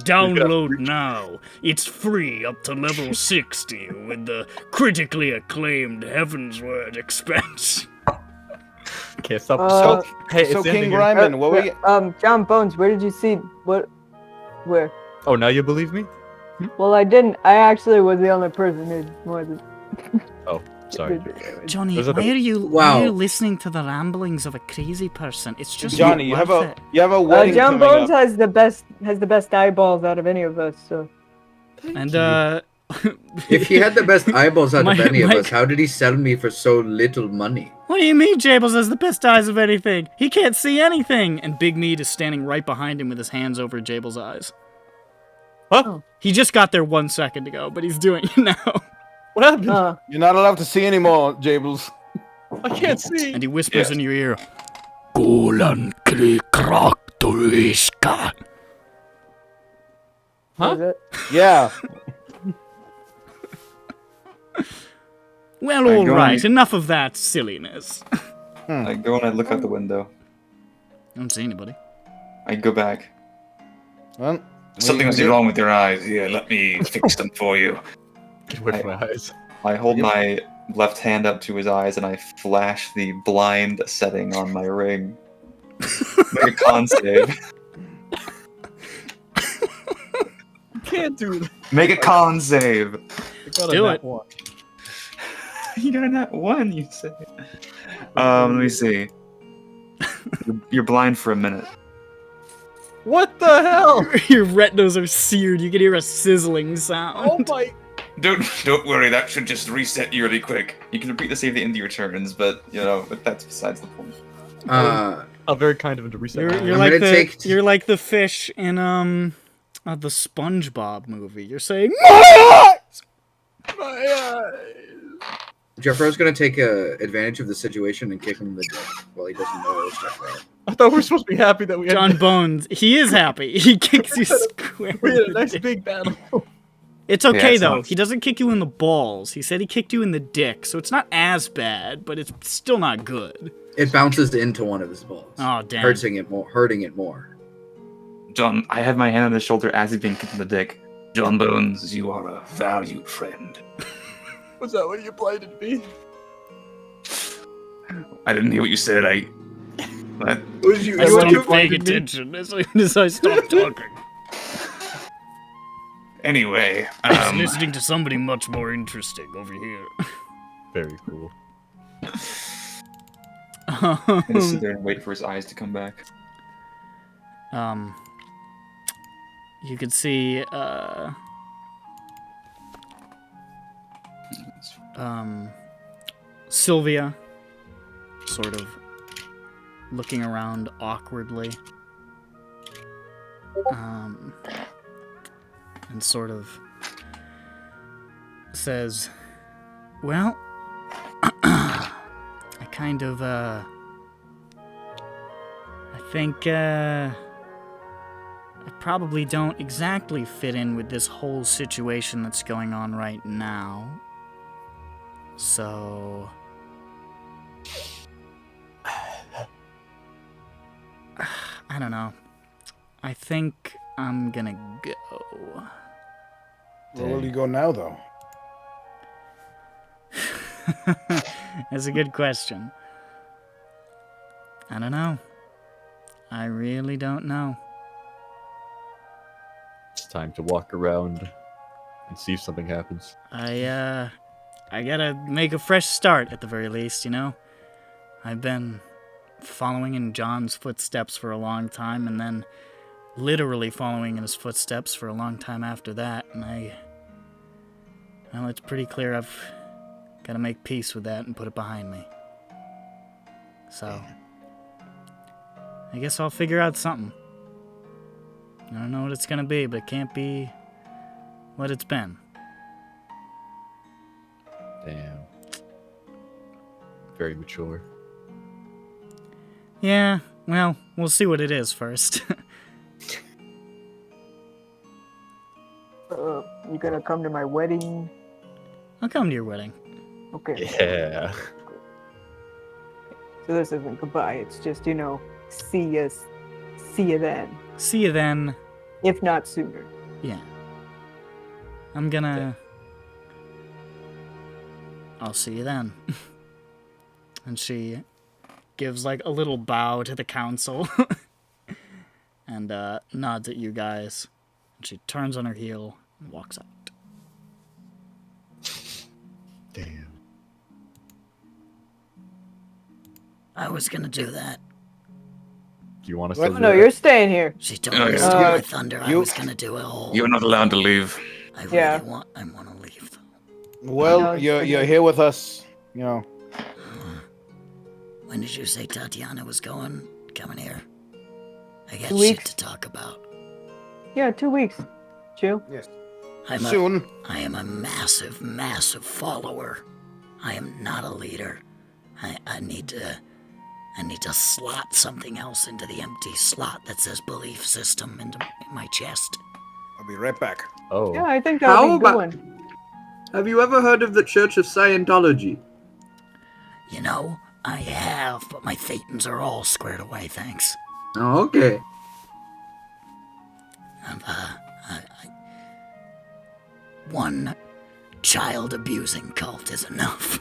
[SPEAKER 1] Download now. It's free up to level 60 with the critically acclaimed Heavensward expansion.
[SPEAKER 8] Can't stop.
[SPEAKER 5] Uh,
[SPEAKER 8] hey,
[SPEAKER 4] So
[SPEAKER 8] it's the
[SPEAKER 4] King
[SPEAKER 8] ending here.
[SPEAKER 4] Ryman, what were you?
[SPEAKER 5] John Bones, where did you see what? Where?
[SPEAKER 8] Oh, now you believe me?
[SPEAKER 5] Well, I didn't. I actually was the only person who more than.
[SPEAKER 8] Sorry.
[SPEAKER 1] Johnny,
[SPEAKER 8] There's a-
[SPEAKER 1] why are you
[SPEAKER 2] Wow.
[SPEAKER 1] listening to the ramblings of a crazy person? It's just
[SPEAKER 4] Johnny,
[SPEAKER 1] not
[SPEAKER 4] you
[SPEAKER 1] worth
[SPEAKER 4] have a
[SPEAKER 1] it.
[SPEAKER 4] wedding
[SPEAKER 5] John
[SPEAKER 4] coming
[SPEAKER 5] Bones
[SPEAKER 4] up.
[SPEAKER 5] has the best eyeballs out of any of us. So
[SPEAKER 1] And
[SPEAKER 2] If he had the best eyeballs out of any of
[SPEAKER 1] Mike-
[SPEAKER 2] us, how did he sell me for so little money?
[SPEAKER 1] What do you mean Jables has the best eyes of anything? He can't see anything! And Big Meat is standing right behind him with his hands over Jables' eyes.
[SPEAKER 8] Huh?
[SPEAKER 1] He just got there 1 second ago, but he's doing it now.
[SPEAKER 8] What happened?
[SPEAKER 4] You're not allowed to see anymore, Jables.
[SPEAKER 8] I can't see.
[SPEAKER 1] And he whispers
[SPEAKER 6] Yeah.
[SPEAKER 1] in your ear, Golan Kri Krak Tuiska.
[SPEAKER 5] What is it?
[SPEAKER 4] Yeah.
[SPEAKER 1] Well,
[SPEAKER 3] I
[SPEAKER 1] all
[SPEAKER 3] go
[SPEAKER 1] right.
[SPEAKER 3] on-
[SPEAKER 1] Enough of that silliness.
[SPEAKER 3] I go and I look out the window.
[SPEAKER 1] I don't see anybody.
[SPEAKER 3] I go back.
[SPEAKER 4] Well,
[SPEAKER 6] Something must be wrong with your eyes. Here, let me fix them for you.
[SPEAKER 8] Get away from my eyes.
[SPEAKER 3] I hold my left hand up to his eyes and I flash the blind setting on my ring. Make a con save.
[SPEAKER 7] Can't do that.
[SPEAKER 3] Make a con save.
[SPEAKER 1] Do it.
[SPEAKER 3] You got a nat 1, you say. Let me see. You're blind for a minute.
[SPEAKER 7] What the hell?
[SPEAKER 1] Your retinas are seared. You can hear a sizzling sound.
[SPEAKER 7] Oh my!
[SPEAKER 6] Don't worry, that should just reset you really quick.
[SPEAKER 3] You can repeat the save at the end of your turns, but that's besides the point.
[SPEAKER 8] Oh, very kind of him to reset.
[SPEAKER 1] You're,
[SPEAKER 8] my
[SPEAKER 1] you're
[SPEAKER 8] eyes.
[SPEAKER 1] like
[SPEAKER 2] gonna
[SPEAKER 1] the
[SPEAKER 2] take-
[SPEAKER 1] you're like the fish in the SpongeBob movie. You're saying
[SPEAKER 2] Jeffro's gonna take advantage of the situation and kick him in the dick while he doesn't know stuff out.
[SPEAKER 8] I thought we were supposed to be happy that we had,
[SPEAKER 1] John Bones. He is happy. He kicks you square.
[SPEAKER 8] we had
[SPEAKER 1] in
[SPEAKER 8] a
[SPEAKER 1] the
[SPEAKER 8] nice
[SPEAKER 1] dick.
[SPEAKER 8] big battle.
[SPEAKER 1] It's okay
[SPEAKER 3] it's
[SPEAKER 1] though.
[SPEAKER 3] not-
[SPEAKER 1] He doesn't kick you in the balls. He said he kicked you in the dick, so it's not as bad, but it's still not good.
[SPEAKER 2] It bounces into one of his balls,
[SPEAKER 1] Oh damn.
[SPEAKER 2] hurting it more.
[SPEAKER 3] John, I have my hand on his shoulder as he's being kicked in the dick.
[SPEAKER 6] John Bones, you are a valued friend.
[SPEAKER 8] Was that what you blinded me?
[SPEAKER 6] I didn't hear what you said. What?
[SPEAKER 1] I stopped paying attention as soon as I stopped talking.
[SPEAKER 6] Anyway,
[SPEAKER 1] I was listening to somebody much more interesting over here.
[SPEAKER 8] Very cool.
[SPEAKER 3] I just sit there and wait for his eyes to come back.
[SPEAKER 1] You could see, Sylvia sort of looking around awkwardly, and sort of says, well, I kind of, I think, I probably don't exactly fit in with this whole situation that's going on right now. So... I don't know. I think I'm gonna go.
[SPEAKER 4] Where will you go now, though?
[SPEAKER 1] That's a good question. I don't know. I really don't know.
[SPEAKER 8] It's time to walk around and see if something happens.
[SPEAKER 1] I gotta make a fresh start at the very least, you know? I've been following in John's footsteps for a long time, and then literally following in his footsteps for a long time after that, and well, it's pretty clear I've gotta make peace with that and put it behind me. So, I guess I'll figure out something. I don't know what it's gonna be, but it can't be what it's been.
[SPEAKER 8] Damn. Very mature.
[SPEAKER 1] Yeah, well, we'll see what it is first.
[SPEAKER 5] You gonna come to my wedding?
[SPEAKER 1] I'll come to your wedding.
[SPEAKER 5] Okay.
[SPEAKER 8] Yeah.
[SPEAKER 5] So this isn't goodbye. It's just, see you then.
[SPEAKER 1] See you then.
[SPEAKER 5] If not sooner.
[SPEAKER 1] Yeah. I'm gonna... I'll see you then. And she gives, like, a little bow to the council. And, nods at you guys. And she turns on her heel and walks out.
[SPEAKER 8] Damn.
[SPEAKER 9] I was gonna do that.
[SPEAKER 8] Do you want us
[SPEAKER 4] What?
[SPEAKER 8] to
[SPEAKER 5] No, you're staying here.
[SPEAKER 9] She told
[SPEAKER 6] Oh,
[SPEAKER 9] me to
[SPEAKER 6] yeah.
[SPEAKER 9] steal my thunder. I
[SPEAKER 4] you-
[SPEAKER 9] was gonna do it all.
[SPEAKER 6] You're not allowed to leave.
[SPEAKER 9] I really
[SPEAKER 5] Yeah.
[SPEAKER 9] want to leave though.
[SPEAKER 4] Well,
[SPEAKER 5] No,
[SPEAKER 4] you're here with us.
[SPEAKER 9] When did you say Tatiana was coming here? I got
[SPEAKER 5] 2
[SPEAKER 9] shit
[SPEAKER 5] weeks.
[SPEAKER 9] to talk about.
[SPEAKER 5] Yeah, 2 weeks. Chill.
[SPEAKER 4] Soon.
[SPEAKER 9] I am a massive, massive follower. I am not a leader. I need to I need to slot something else into the empty slot that says belief system in my chest.
[SPEAKER 4] I'll be right back.
[SPEAKER 8] Oh.
[SPEAKER 5] Yeah, I think that would be a good one.
[SPEAKER 2] Have you ever heard of the Church of Scientology?
[SPEAKER 9] You know, I have, but my thetans are all squared away, thanks.
[SPEAKER 2] Oh, okay.
[SPEAKER 9] One child-abusing cult is enough.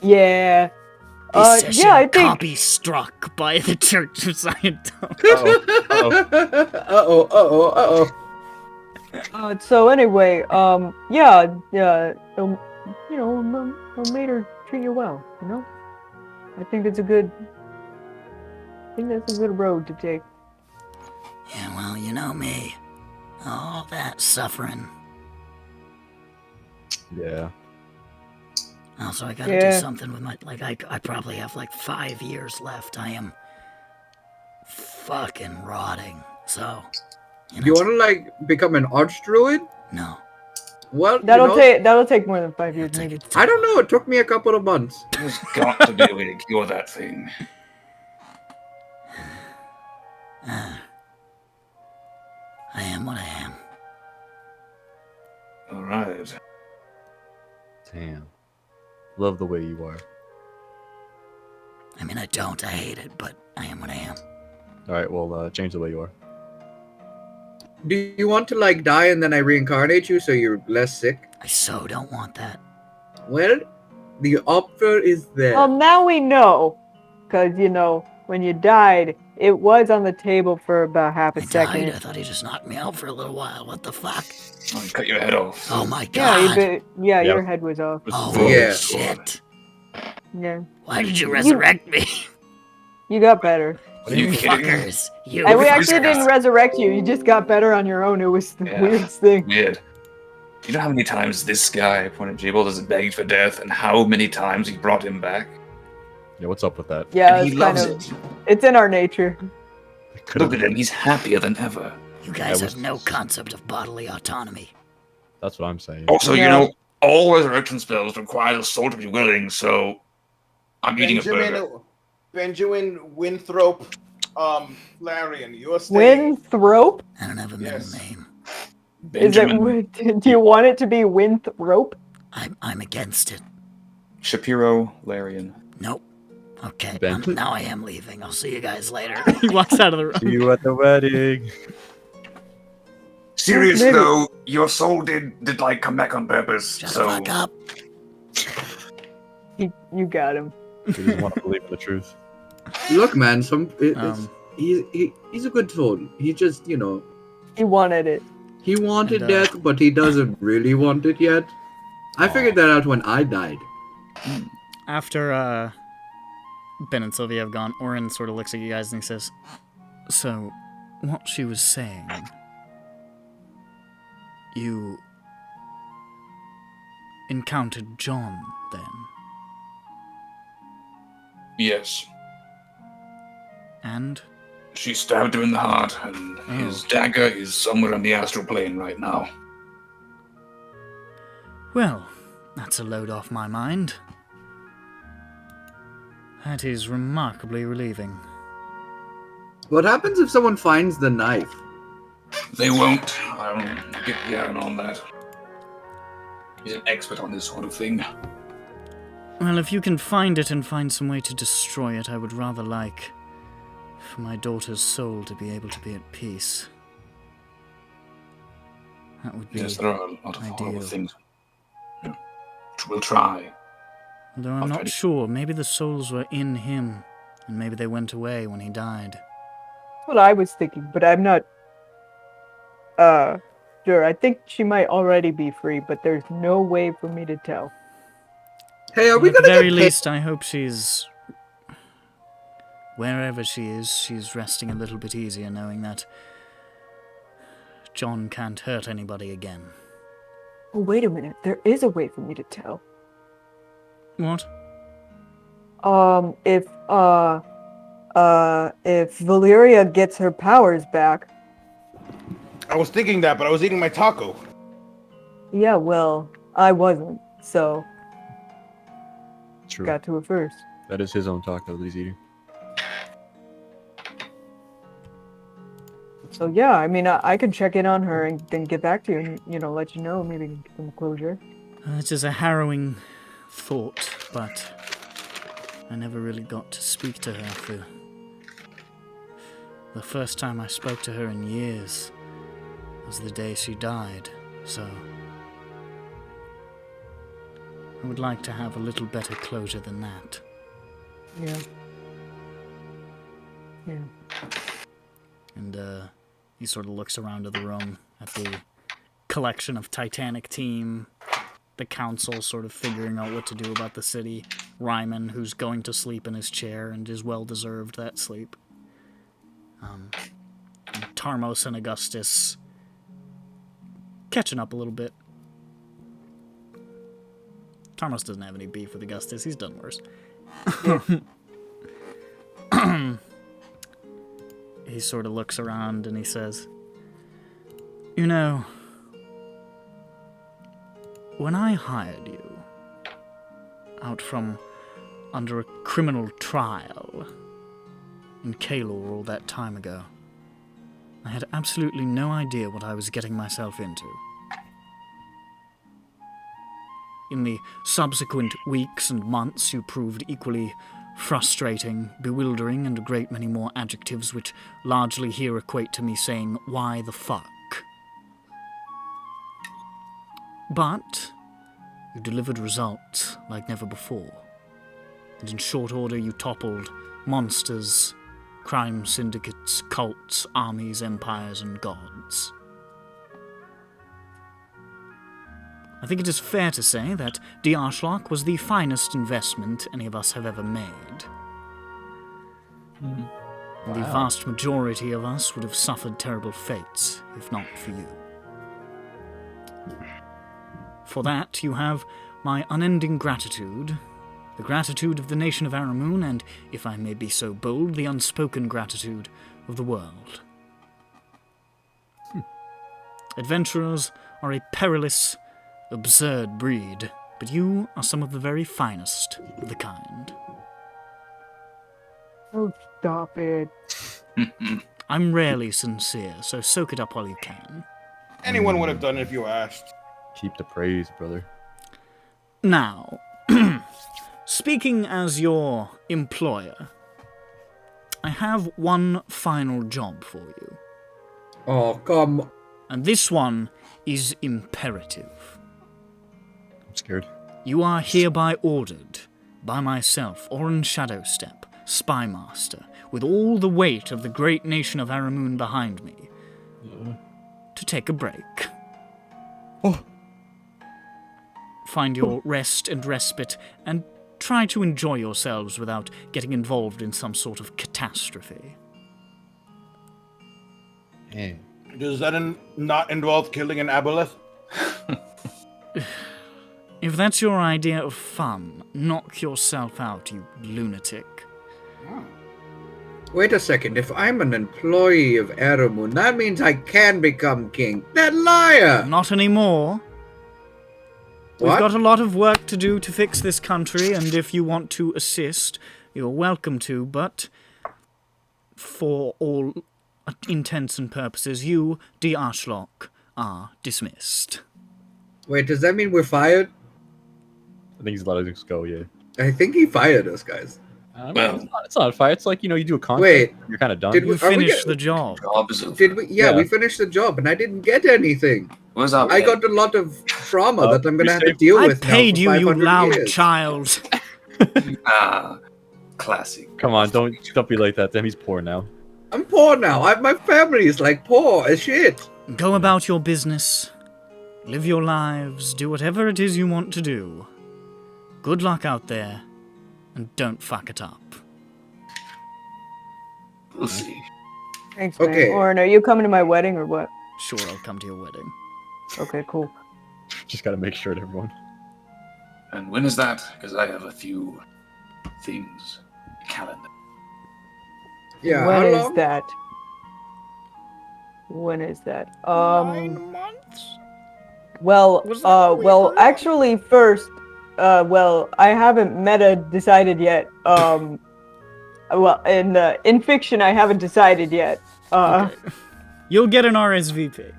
[SPEAKER 5] Yeah.
[SPEAKER 9] This session
[SPEAKER 5] Yeah, I think.
[SPEAKER 1] Copy struck by the Church of Scientology.
[SPEAKER 5] So anyway, they'll made her treat you well. You know, I think that's a good road to take.
[SPEAKER 9] Yeah, well, you know me. All that suffering.
[SPEAKER 8] Yeah.
[SPEAKER 9] Also, I gotta do something with my, I probably have 5 years left. I am fucking rotting. So,
[SPEAKER 2] You want to become an archdruid?
[SPEAKER 9] No.
[SPEAKER 2] Well,
[SPEAKER 5] That'll take more than 5 years, maybe.
[SPEAKER 2] I don't know. It took me a couple of months.
[SPEAKER 6] There's got to be a way to cure that thing.
[SPEAKER 9] I am what I am.
[SPEAKER 6] All right.
[SPEAKER 8] Damn. Love the way you are.
[SPEAKER 9] I mean, I don't. I hate it, but I am what I am.
[SPEAKER 8] Alright, well, change the way you are.
[SPEAKER 2] Do you want to die and then I reincarnate you so you're less sick?
[SPEAKER 9] I so don't want that.
[SPEAKER 2] Well, the offer is there.
[SPEAKER 5] Now we know, because when you died, it was on the table for about half a second.
[SPEAKER 9] I thought he just knocked me out for a little while. What the fuck?
[SPEAKER 6] Oh, he cut your head off.
[SPEAKER 9] Oh my god.
[SPEAKER 5] Yeah, your head was off.
[SPEAKER 9] Oh
[SPEAKER 2] yeah.
[SPEAKER 9] Shit.
[SPEAKER 5] Yeah.
[SPEAKER 9] Why did you resurrect me?
[SPEAKER 5] You got better.
[SPEAKER 9] You fuckers.
[SPEAKER 5] And we actually didn't resurrect you. You just got better on your own. It was the weirdest thing.
[SPEAKER 6] Weird. You know how many times this guy, pointed Jabal, has begged for death, and how many times he brought him back?
[SPEAKER 8] Yeah, what's up with that?
[SPEAKER 5] Yeah,
[SPEAKER 6] And he loves it.
[SPEAKER 5] It's in our nature.
[SPEAKER 6] Look at him, he's happier than ever.
[SPEAKER 9] You guys have no concept of bodily autonomy.
[SPEAKER 8] That's what I'm saying.
[SPEAKER 6] Also, you know, all resurrection spells require the soul to be willing, so I'm eating a burger.
[SPEAKER 4] Benjamin Winthrop, Larian, you're staying.
[SPEAKER 5] Winthrop?
[SPEAKER 9] I don't have a middle name.
[SPEAKER 6] Benjamin.
[SPEAKER 5] Do you want it to be Winthrop?
[SPEAKER 9] I'm against it.
[SPEAKER 3] Shapiro Larian.
[SPEAKER 9] Nope. Okay,
[SPEAKER 8] Ben.
[SPEAKER 9] now I am leaving. I'll see you guys later.
[SPEAKER 1] He walks out of the room.
[SPEAKER 8] See you at the wedding.
[SPEAKER 6] Seriously
[SPEAKER 5] Maybe.
[SPEAKER 6] though, your soul did come back on purpose.
[SPEAKER 9] Shut
[SPEAKER 6] so
[SPEAKER 9] the fuck up.
[SPEAKER 5] You got him.
[SPEAKER 8] He doesn't want to believe in the truth.
[SPEAKER 2] Look, man, he's a good soul. He just,
[SPEAKER 5] He wanted it.
[SPEAKER 2] he wanted
[SPEAKER 1] And,
[SPEAKER 2] death, but he doesn't really want it yet. I figured that out when I died.
[SPEAKER 1] After Ben and Sylvia have gone, Orin sort of looks at you guys and he says, "So, what she was saying, you encountered John then?"
[SPEAKER 6] yes,
[SPEAKER 1] And?
[SPEAKER 6] she stabbed him in the heart, and his dagger is somewhere on the astral plane right now.
[SPEAKER 1] Well, that's a load off my mind. That is remarkably relieving.
[SPEAKER 2] What happens if someone finds the knife?
[SPEAKER 6] They won't. I'll get Garen on that. He's an expert on this sort of thing.
[SPEAKER 1] Well, if you can find it and find some way to destroy it, I would rather like for my daughter's soul to be able to be at peace. That would be
[SPEAKER 6] Yes, there are a lot of horrible
[SPEAKER 1] ideal.
[SPEAKER 6] things. Which we'll try.
[SPEAKER 1] Although I'm not sure, maybe the souls were in him, and maybe they went away when he died.
[SPEAKER 5] That's what I was thinking, but I'm not sure. I think she might already be free, but there's no way for me to tell.
[SPEAKER 2] Hey, are we
[SPEAKER 1] At the
[SPEAKER 2] gonna
[SPEAKER 1] very
[SPEAKER 2] get
[SPEAKER 1] least, I hope she's... Wherever she is, she's resting a little bit easier knowing that John can't hurt anybody again.
[SPEAKER 5] Oh, wait a minute. There is a way for me to tell.
[SPEAKER 1] What?
[SPEAKER 5] If Valeria gets her powers back.
[SPEAKER 4] I was thinking that, but I was eating my taco.
[SPEAKER 5] Yeah, well, I wasn't, so
[SPEAKER 8] True.
[SPEAKER 5] got to it first.
[SPEAKER 8] That is his own taco that he's eating.
[SPEAKER 5] So yeah, I mean, I can check in on her and then get back to you and, let you know, maybe give some closure.
[SPEAKER 1] It is a harrowing thought, but I never really got to speak to her for the first time I spoke to her in years was the day she died, so I would like to have a little better closure than that.
[SPEAKER 5] Yeah. Yeah.
[SPEAKER 1] And he sort of looks around the room at the collection of Titanic team, the council sort of figuring out what to do about the city, Ryman, who's going to sleep in his chair and is well-deserved that sleep. And Tarmos and Augustus catching up a little bit. Tarmos doesn't have any beef with Augustus, he's done worse. He sort of looks around and he says, "You know, when I hired you out from under a criminal trial in Kalor all that time ago, I had absolutely no idea what I was getting myself into. In the subsequent weeks and months, you proved equally frustrating, bewildering, and a great many more adjectives which largely here equate to me saying, 'Why the fuck?' But you delivered results like never before, and in short order you toppled monsters, crime syndicates, cults, armies, empires, and gods. I think it is fair to say that Diarshlock was the finest investment any of us have ever made. The vast majority of us would have suffered terrible fates, if not for you. For that, you have my unending gratitude, the gratitude of the nation of Aramoon, and, if I may be so bold, the unspoken gratitude of the world. Adventurers are a perilous, absurd breed, but you are some of the very finest of the kind.
[SPEAKER 5] Oh, stop it.
[SPEAKER 1] I'm rarely sincere, so soak it up while you can.
[SPEAKER 4] Anyone would have done it if you asked.
[SPEAKER 8] Keep the praise, brother.
[SPEAKER 1] Now, speaking as your employer, I have one final job for you.
[SPEAKER 2] Oh, come.
[SPEAKER 1] And this one is imperative.
[SPEAKER 8] I'm scared.
[SPEAKER 1] You are hereby ordered, by myself, Orin Shadowstep, Spymaster, with all the weight of the great nation of Aramoon behind me, to take a break.
[SPEAKER 8] Oh.
[SPEAKER 1] Find your rest and respite, and try to enjoy yourselves without getting involved in some sort of catastrophe.
[SPEAKER 8] Man.
[SPEAKER 4] Does that not involve killing an aboleth?
[SPEAKER 1] If that's your idea of fun, knock yourself out, you lunatic.
[SPEAKER 2] Wait a second. If I'm an employee of Aramoon, that means I can become king. That liar!
[SPEAKER 1] Not anymore. We've
[SPEAKER 2] What?
[SPEAKER 1] got a lot of work to do to fix this country, and if you want to assist, you're welcome to, but for all intents and purposes, you, Diarshlock, are dismissed.
[SPEAKER 2] Wait, does that mean we're fired?
[SPEAKER 8] I think he's letting us go, yeah.
[SPEAKER 2] I think he fired us, guys.
[SPEAKER 6] Well,
[SPEAKER 8] It's not a fire. It's like, you do a contract.
[SPEAKER 2] Wait.
[SPEAKER 8] You're kind of done.
[SPEAKER 2] Did
[SPEAKER 1] You
[SPEAKER 2] Are we
[SPEAKER 1] finished
[SPEAKER 2] get-
[SPEAKER 1] the job.
[SPEAKER 6] jobs of
[SPEAKER 2] Did we? Yeah,
[SPEAKER 8] Yeah.
[SPEAKER 2] we finished the job, and I didn't get anything.
[SPEAKER 6] what's up?
[SPEAKER 2] I got a lot of trauma that I'm going to have to
[SPEAKER 8] saved-
[SPEAKER 2] deal
[SPEAKER 1] I
[SPEAKER 2] with
[SPEAKER 1] paid
[SPEAKER 2] now
[SPEAKER 1] you,
[SPEAKER 2] for
[SPEAKER 1] you
[SPEAKER 2] 500
[SPEAKER 1] loud
[SPEAKER 2] years.
[SPEAKER 1] child.
[SPEAKER 6] Classic.
[SPEAKER 8] Come on, don't be like that. Damn, he's poor now.
[SPEAKER 2] I'm poor now. My family is like poor as shit.
[SPEAKER 1] Go about your business. Live your lives. Do whatever it is you want to do. Good luck out there, and don't fuck it up.
[SPEAKER 6] We'll see.
[SPEAKER 5] Thanks, man.
[SPEAKER 2] Okay.
[SPEAKER 5] Orin, are you coming to my wedding or what?
[SPEAKER 1] Sure, I'll come to your wedding.
[SPEAKER 5] Okay, cool.
[SPEAKER 8] Just gotta make sure to everyone.
[SPEAKER 6] And when is that? Because I have a few things. Calendar.
[SPEAKER 2] Yeah,
[SPEAKER 5] When
[SPEAKER 2] how
[SPEAKER 5] is
[SPEAKER 2] long?
[SPEAKER 5] that? When is that?
[SPEAKER 1] 9 months?
[SPEAKER 5] Well,
[SPEAKER 1] Was that what we agreed on?
[SPEAKER 5] actually, first, well, I haven't meta decided yet. Well, in fiction, I haven't decided yet.
[SPEAKER 1] Okay. You'll get an RSVP.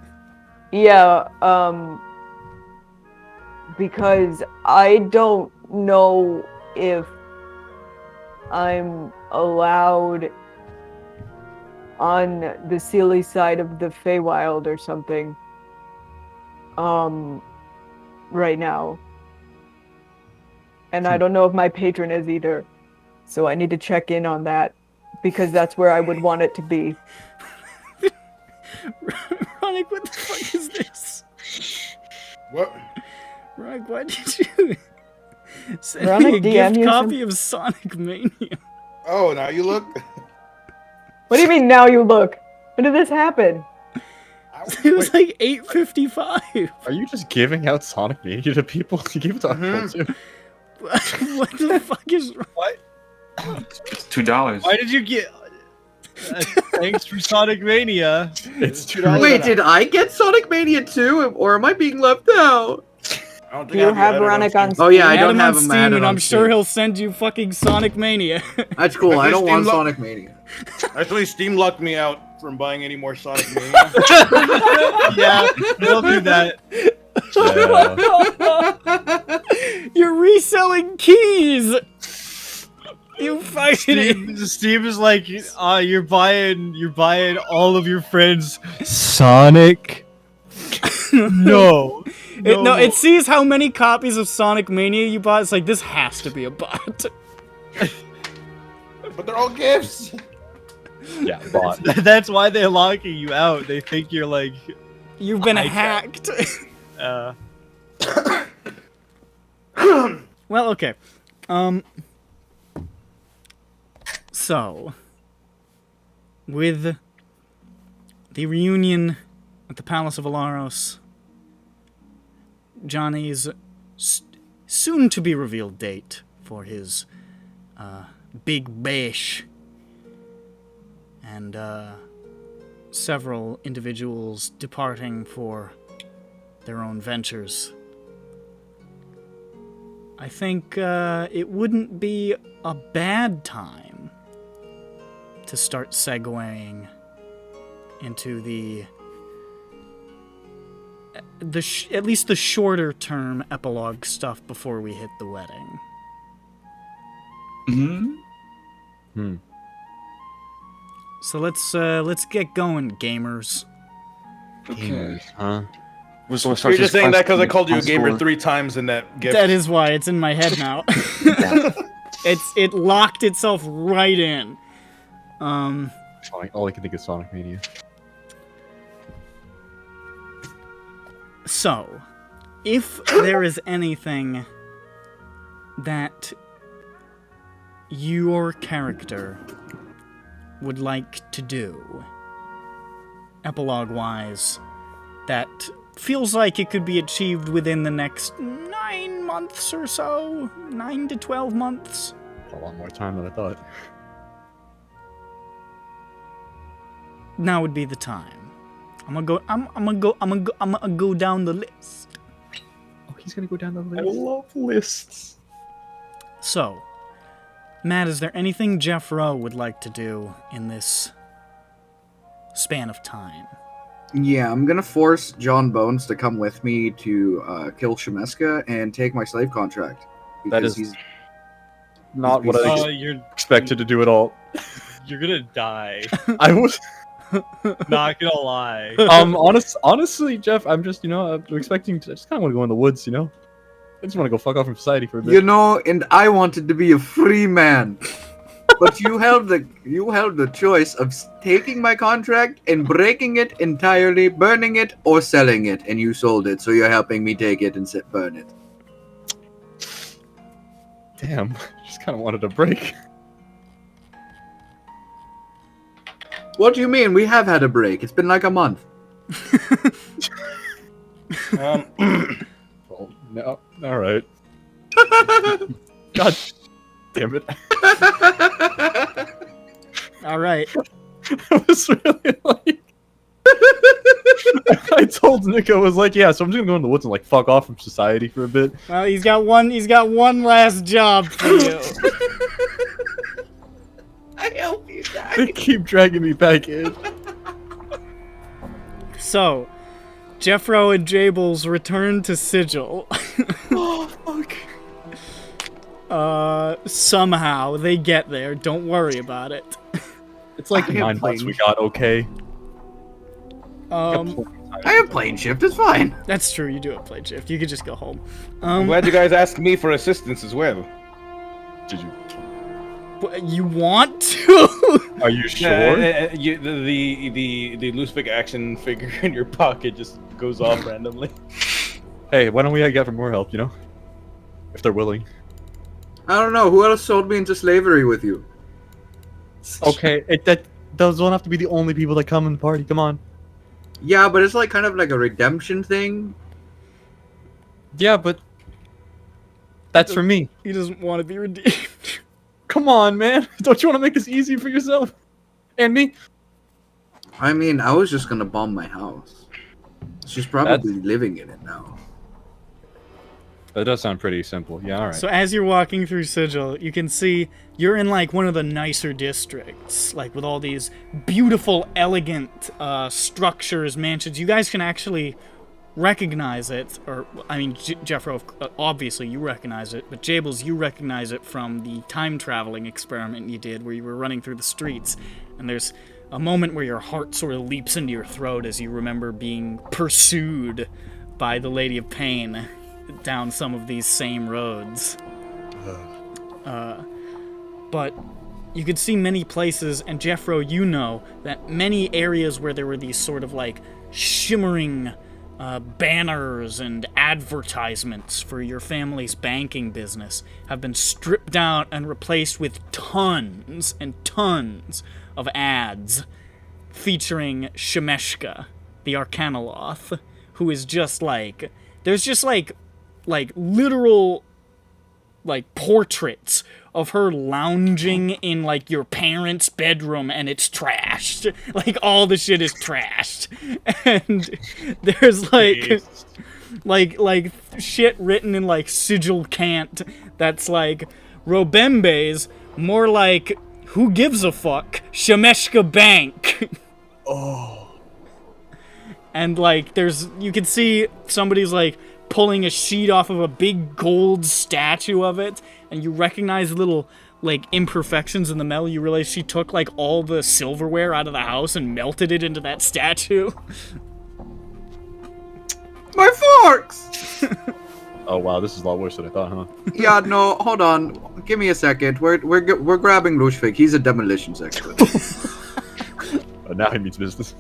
[SPEAKER 5] Yeah, because I don't know if I'm allowed on the Sealy side of the Feywild or something. Right now. And I don't know if my patron is either. So I need to check in on that because that's where I would want it to be.
[SPEAKER 1] Ronick, what the fuck is this?
[SPEAKER 4] What?
[SPEAKER 1] Ronick, why did you send
[SPEAKER 5] Ronick,
[SPEAKER 1] me a
[SPEAKER 5] DM
[SPEAKER 1] gift
[SPEAKER 5] you
[SPEAKER 1] copy of Sonic Mania?
[SPEAKER 4] Oh, now you look.
[SPEAKER 5] What do you mean now you look? When did this happen?
[SPEAKER 1] It was like 8:55.
[SPEAKER 8] Are you just giving out Sonic Mania to people? You give it to Uncle too.
[SPEAKER 1] What the fuck is wrong?
[SPEAKER 7] What?
[SPEAKER 3] It's $2.
[SPEAKER 7] Why did you get? Thanks for Sonic Mania.
[SPEAKER 8] It's
[SPEAKER 4] $2.
[SPEAKER 2] Wait, did I get Sonic Mania too, or am I being left out?
[SPEAKER 4] I don't think
[SPEAKER 5] Do you
[SPEAKER 4] I
[SPEAKER 5] have
[SPEAKER 4] added
[SPEAKER 5] Veronica
[SPEAKER 4] Steam.
[SPEAKER 5] on Steam?
[SPEAKER 2] Oh yeah, I
[SPEAKER 1] Add
[SPEAKER 2] don't
[SPEAKER 1] him
[SPEAKER 2] have
[SPEAKER 1] on
[SPEAKER 2] him
[SPEAKER 1] Steam,
[SPEAKER 2] added
[SPEAKER 1] and
[SPEAKER 2] on
[SPEAKER 1] I'm sure
[SPEAKER 2] Steam.
[SPEAKER 1] he'll send you fucking Sonic Mania.
[SPEAKER 2] That's cool. I don't want
[SPEAKER 4] Steam
[SPEAKER 2] Sonic Mania.
[SPEAKER 4] Actually, Steam locked me out from buying any more Sonic Mania.
[SPEAKER 7] Yeah, we'll do that.
[SPEAKER 8] Yeah.
[SPEAKER 1] You're reselling keys. You fucking.
[SPEAKER 7] Steve is like, you're buying all of your friends Sonic. No.
[SPEAKER 1] No, it sees how many copies of Sonic Mania you bought. It's like, this has to be a bot.
[SPEAKER 4] But they're all gifts.
[SPEAKER 8] Yeah, bot.
[SPEAKER 7] That's why they're locking you out. They think you're like,
[SPEAKER 1] You've been
[SPEAKER 7] I-
[SPEAKER 1] hacked.
[SPEAKER 7] uh,
[SPEAKER 1] Well, okay. So, with the reunion at the Palace of Alaros, Johnny's soon-to-be-revealed date for his big bash, and several individuals departing for their own ventures, I think it wouldn't be a bad time to start segueing into at least the shorter term epilogue stuff before we hit the wedding.
[SPEAKER 3] Mm-hmm.
[SPEAKER 1] So let's get going, gamers.
[SPEAKER 8] Gamers, huh?
[SPEAKER 4] You're just saying that because I called you a gamer 3 times in that gift.
[SPEAKER 1] That is why it's in my head now. It locked itself right in.
[SPEAKER 8] All I can think is Sonic Mania.
[SPEAKER 1] So, if there is anything that your character would like to do, epilogue-wise, that feels like it could be achieved within the next 9 months or so, 9 to 12 months,
[SPEAKER 8] A lot more time than I thought.
[SPEAKER 1] now would be the time. I'm gonna go down the list.
[SPEAKER 8] Oh, he's gonna go down the
[SPEAKER 3] I
[SPEAKER 8] list.
[SPEAKER 3] love lists.
[SPEAKER 1] So, Matt, is there anything Jeff Rowe would like to do in this span of time?
[SPEAKER 2] Yeah, I'm gonna force John Bones to come with me to kill Shemeska and take my slave contract.
[SPEAKER 8] That
[SPEAKER 2] because
[SPEAKER 8] is not what I
[SPEAKER 7] you're
[SPEAKER 8] expected to do at all.
[SPEAKER 7] you're gonna die.
[SPEAKER 8] I was
[SPEAKER 7] Not gonna lie.
[SPEAKER 8] honestly, Jeff, I'm just, I'm expecting to, I just kind of want to go in the woods, I just want to go fuck off from society for a bit.
[SPEAKER 2] You know, and I wanted to be a free man. But you held the choice of taking my contract and breaking it entirely, burning it, or selling it, and you sold it, so you're helping me take it and burn it.
[SPEAKER 8] Damn, I just kind of wanted a break.
[SPEAKER 2] What do you mean? We have had a break. It's been like a month.
[SPEAKER 8] Well, no, all right. God damn it!
[SPEAKER 1] All right.
[SPEAKER 8] I was really like, I told Nick, I was like, yeah, so I'm just gonna go in the woods and like fuck off from society for a bit.
[SPEAKER 1] Well, he's got one last job for you.
[SPEAKER 2] I help you die.
[SPEAKER 8] They keep dragging me back in.
[SPEAKER 1] So, Jeffro and Jables return to Sigil.
[SPEAKER 8] Oh, fuck.
[SPEAKER 1] Somehow they get there. Don't worry about it.
[SPEAKER 8] It's like
[SPEAKER 2] I have
[SPEAKER 8] 9 months we
[SPEAKER 2] plane-
[SPEAKER 8] got, okay?
[SPEAKER 2] I have plane shift. It's fine.
[SPEAKER 1] That's true. You do have plate shift. You could just go home.
[SPEAKER 4] I'm glad you guys asked me for assistance as well.
[SPEAKER 8] Did you?
[SPEAKER 1] You want to?
[SPEAKER 8] Are you sure?
[SPEAKER 4] The loose pick action figure in your pocket just goes off randomly.
[SPEAKER 8] Hey, why don't we get for more help, you know? If they're willing.
[SPEAKER 2] I don't know. Who else sold me into slavery with you?
[SPEAKER 8] Okay, those don't have to be the only people that come in the party. Come on.
[SPEAKER 2] Yeah, but it's like kind of like a redemption thing.
[SPEAKER 8] Yeah, but that's for me.
[SPEAKER 1] He doesn't want to be redeemed.
[SPEAKER 8] Come on, man. Don't you want to make this easy for yourself? And me?
[SPEAKER 2] I mean, I was just gonna bomb my house. She's probably living in it now.
[SPEAKER 8] That does sound pretty simple. Yeah, alright.
[SPEAKER 1] So as you're walking through Sigil, you can see you're in like one of the nicer districts, like with all these beautiful, elegant structures, mansions. You guys can actually recognize it, or I mean, Jeffro, obviously you recognize it, but Jables, you recognize it from the time traveling experiment you did, where you were running through the streets, and there's a moment where your heart sort of leaps into your throat as you remember being pursued by the Lady of Pain down some of these same roads. But you could see many places, and Jeffro, you know that many areas where there were these sort of like shimmering banners and advertisements for your family's banking business have been stripped out and replaced with tons and tons of ads featuring Shemeshka, the Arcanoloth, who is just like, there's just like literal like portraits of her lounging in like your parents' bedroom, and it's trashed. Like all the shit is trashed, and there's like shit written in like sigil cant that's like Robembe's more like who gives a fuck Shemeshka Bank.
[SPEAKER 8] Oh.
[SPEAKER 1] And like you can see somebody's like pulling a sheet off of a big gold statue of it, and you recognize little like imperfections in the metal. You realize she took like all the silverware out of the house and melted it into that statue.
[SPEAKER 2] My forks!
[SPEAKER 8] Oh wow, this is a lot worse than I thought, huh?
[SPEAKER 2] Yeah, no, hold on. Give me a second. We're grabbing Lushvik. He's a demolitions expert.
[SPEAKER 8] Now he means business.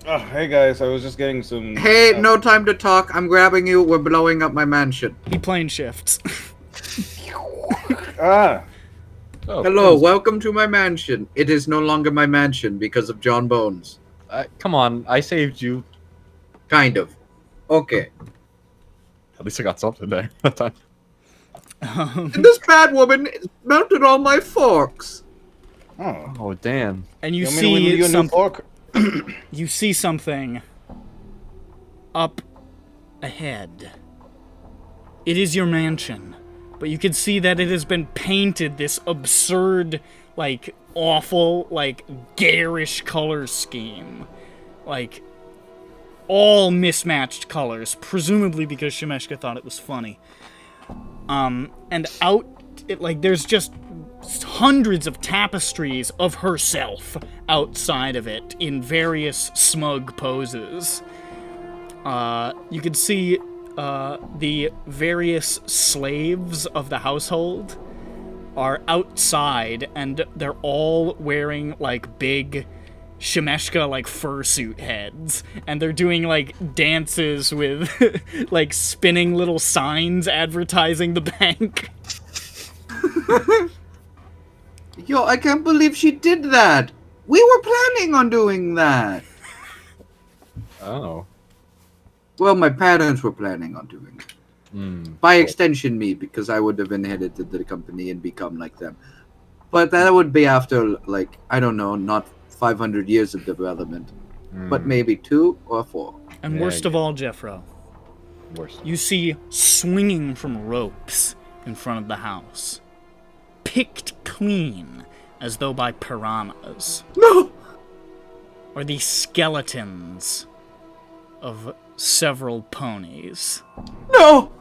[SPEAKER 4] Oh, hey guys, I was just getting some.
[SPEAKER 2] Hey, no time to talk. I'm grabbing you. We're blowing up my mansion.
[SPEAKER 1] He plane shifts.
[SPEAKER 4] Ah.
[SPEAKER 8] Oh,
[SPEAKER 2] Hello,
[SPEAKER 8] yes.
[SPEAKER 2] welcome to my mansion. It is no longer my mansion because of John Bones.
[SPEAKER 8] Come on, I saved you.
[SPEAKER 2] Kind of. Okay.
[SPEAKER 8] At least I got something there that time.
[SPEAKER 2] And this bad woman melted all my forks.
[SPEAKER 4] Oh.
[SPEAKER 8] Oh damn.
[SPEAKER 1] And you
[SPEAKER 4] want me to win you a new fork?
[SPEAKER 1] You see something up ahead. It is your mansion, but you can see that it has been painted this absurd, like, awful, like, garish color scheme. Like, all mismatched colors, presumably because Shemeshka thought it was funny. And there's just hundreds of tapestries of herself outside of it in various smug poses. You can see the various slaves of the household are outside, and they're all wearing like big Shemeshka like fursuit heads, and they're doing like dances with like spinning little signs advertising the bank.
[SPEAKER 2] Yo, I can't believe she did that. We were planning on doing that.
[SPEAKER 8] Oh.
[SPEAKER 2] Well, my parents were planning on doing it. By extension, me, because I would have inherited the company and become like them. But that would be after, like, I don't know, not 500 years of development. but maybe 2 or 4.
[SPEAKER 1] And
[SPEAKER 8] Yeah,
[SPEAKER 1] worst of
[SPEAKER 8] yeah.
[SPEAKER 1] all, Jeffro,
[SPEAKER 8] Worse.
[SPEAKER 1] you see swinging from ropes in front of the house, picked clean as though by piranhas,
[SPEAKER 2] No!
[SPEAKER 1] are the skeletons of several ponies.
[SPEAKER 2] No!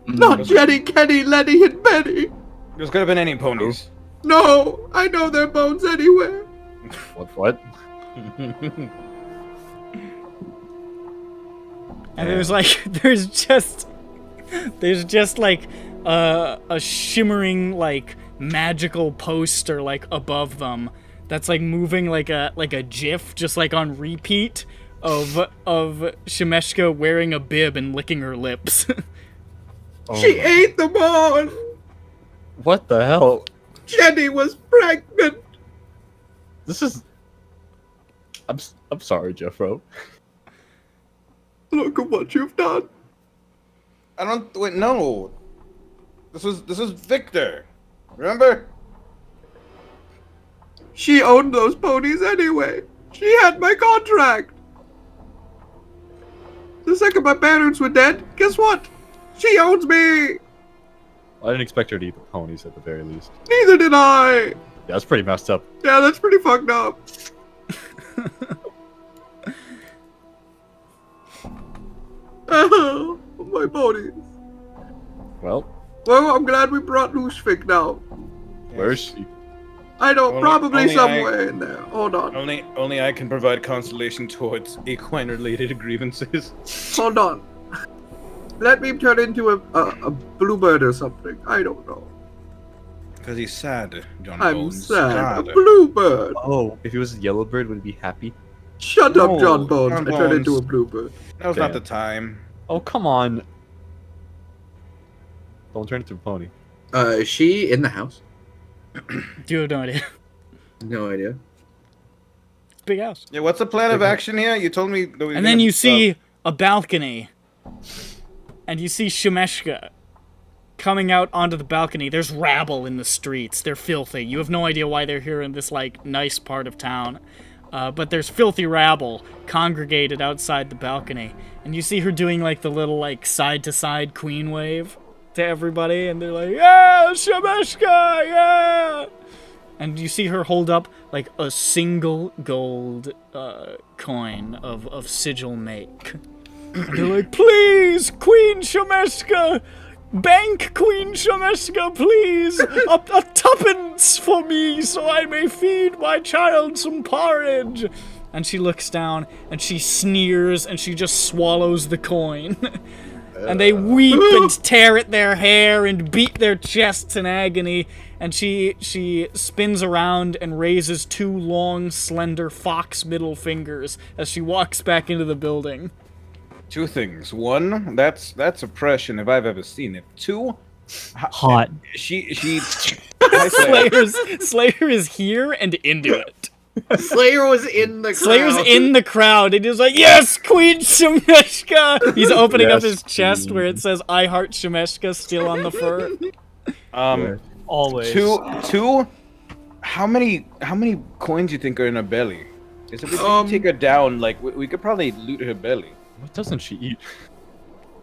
[SPEAKER 2] Not Jenny, Kenny, Lenny, and Benny!
[SPEAKER 4] This could have been any ponies.
[SPEAKER 2] No! I know their bones anywhere!
[SPEAKER 8] What?
[SPEAKER 1] And there's like, there's just like a shimmering like magical poster like above them that's like moving like a GIF just like on repeat of Shemeshka wearing a bib and licking her lips.
[SPEAKER 2] She ate them all!
[SPEAKER 8] What the hell?
[SPEAKER 2] Jenny was pregnant!
[SPEAKER 8] This is. I'm sorry, Jeffro.
[SPEAKER 2] Look at what you've done.
[SPEAKER 4] I don't wait. No, this is Victor. Remember?
[SPEAKER 2] She owned those ponies anyway. She had my contract. The second my parents were dead, guess what? She owns me.
[SPEAKER 8] I didn't expect her to eat the ponies at the very least.
[SPEAKER 2] Neither did I.
[SPEAKER 8] Yeah, that's pretty messed up.
[SPEAKER 2] Yeah, that's pretty fucked up. Oh, my ponies.
[SPEAKER 8] Well,
[SPEAKER 2] Well, I'm glad we brought Lushvik now.
[SPEAKER 8] where is she?
[SPEAKER 2] I know,
[SPEAKER 4] Only-
[SPEAKER 2] probably
[SPEAKER 4] only
[SPEAKER 2] somewhere in there. Hold on.
[SPEAKER 4] Only I can provide consolation towards equine-related grievances.
[SPEAKER 2] Hold on. Let me turn into a bluebird or something. I don't know.
[SPEAKER 4] Because he's sad, John
[SPEAKER 2] I'm
[SPEAKER 4] Bones.
[SPEAKER 2] sad. A bluebird.
[SPEAKER 8] Oh, if he was a yellow bird, would he be happy?
[SPEAKER 2] Shut
[SPEAKER 4] No,
[SPEAKER 2] up, John Bones.
[SPEAKER 4] John
[SPEAKER 2] I turned
[SPEAKER 4] Bones.
[SPEAKER 2] into a bluebird.
[SPEAKER 4] That was not
[SPEAKER 8] Damn.
[SPEAKER 4] the time.
[SPEAKER 8] Oh, come on. Don't turn into a pony.
[SPEAKER 2] Is she in the house?
[SPEAKER 1] You have no idea.
[SPEAKER 2] No idea.
[SPEAKER 1] Big house.
[SPEAKER 4] Yeah, what's the plan of action here? You told me that we.
[SPEAKER 1] And then you see a balcony, and you see Shemeshka coming out onto the balcony. There's rabble in the streets. They're filthy. You have no idea why they're here in this like nice part of town. But there's filthy rabble congregated outside the balcony, and you see her doing like the little like side-to-side queen wave to everybody, and they're like, "Yeah, Shemeshka, yeah!" And you see her hold up like a single gold coin of sigil make. And they're like, "Please, Queen Shemeshka, bank Queen Shemeshka, please, a tuppence for me so I may feed my child some porridge." And she looks down and she sneers and she just swallows the coin. And they weep and tear at their hair and beat their chests in agony. And she spins around and raises 2 long, slender fox middle fingers as she walks back into the building.
[SPEAKER 4] 2 things. 1, that's oppression if I've ever seen it. 2,
[SPEAKER 7] Hot.
[SPEAKER 4] she. Hi, Slayer.
[SPEAKER 1] Slayer is here and into it.
[SPEAKER 2] Slayer was in the crowd.
[SPEAKER 1] Slayer's in the crowd and he's like, "Yes, Queen Shemeshka!" He's opening up
[SPEAKER 8] Yes,
[SPEAKER 1] his chest where it says, "I heart Shemeshka" still on the fur.
[SPEAKER 7] Always.
[SPEAKER 4] 2. How many coins you think are in her belly? Is if we take her down, like we could probably loot her belly.
[SPEAKER 8] What doesn't she eat?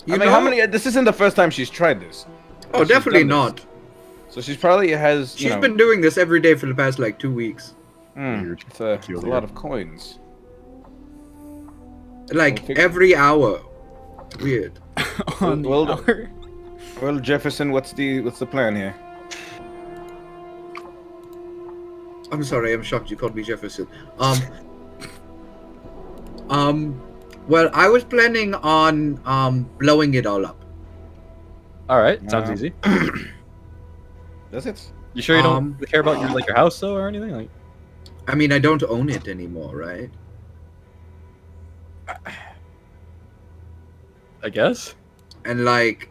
[SPEAKER 2] You
[SPEAKER 4] I mean,
[SPEAKER 2] know?
[SPEAKER 4] how many? This isn't the first time she's tried this.
[SPEAKER 2] Oh,
[SPEAKER 4] She's
[SPEAKER 2] definitely
[SPEAKER 4] done this.
[SPEAKER 2] not.
[SPEAKER 4] So she's probably has.
[SPEAKER 2] She's been doing this every day for the past like 2 weeks.
[SPEAKER 8] Weird.
[SPEAKER 4] It's a
[SPEAKER 8] Peculiar.
[SPEAKER 4] lot of coins.
[SPEAKER 2] Like
[SPEAKER 4] Okay.
[SPEAKER 2] every hour. Weird.
[SPEAKER 1] On the
[SPEAKER 4] Well,
[SPEAKER 1] hour.
[SPEAKER 4] Well, Jefferson, what's the plan here?
[SPEAKER 2] I'm sorry, I'm shocked you called me Jefferson. Well, I was planning on blowing it all up.
[SPEAKER 8] Alright, sounds
[SPEAKER 4] Uh,
[SPEAKER 8] easy.
[SPEAKER 4] Does it?
[SPEAKER 8] You sure you don't
[SPEAKER 2] um,
[SPEAKER 8] really care about your house though or anything? Like
[SPEAKER 2] I mean, I don't own it anymore, right?
[SPEAKER 8] I guess?
[SPEAKER 2] And like,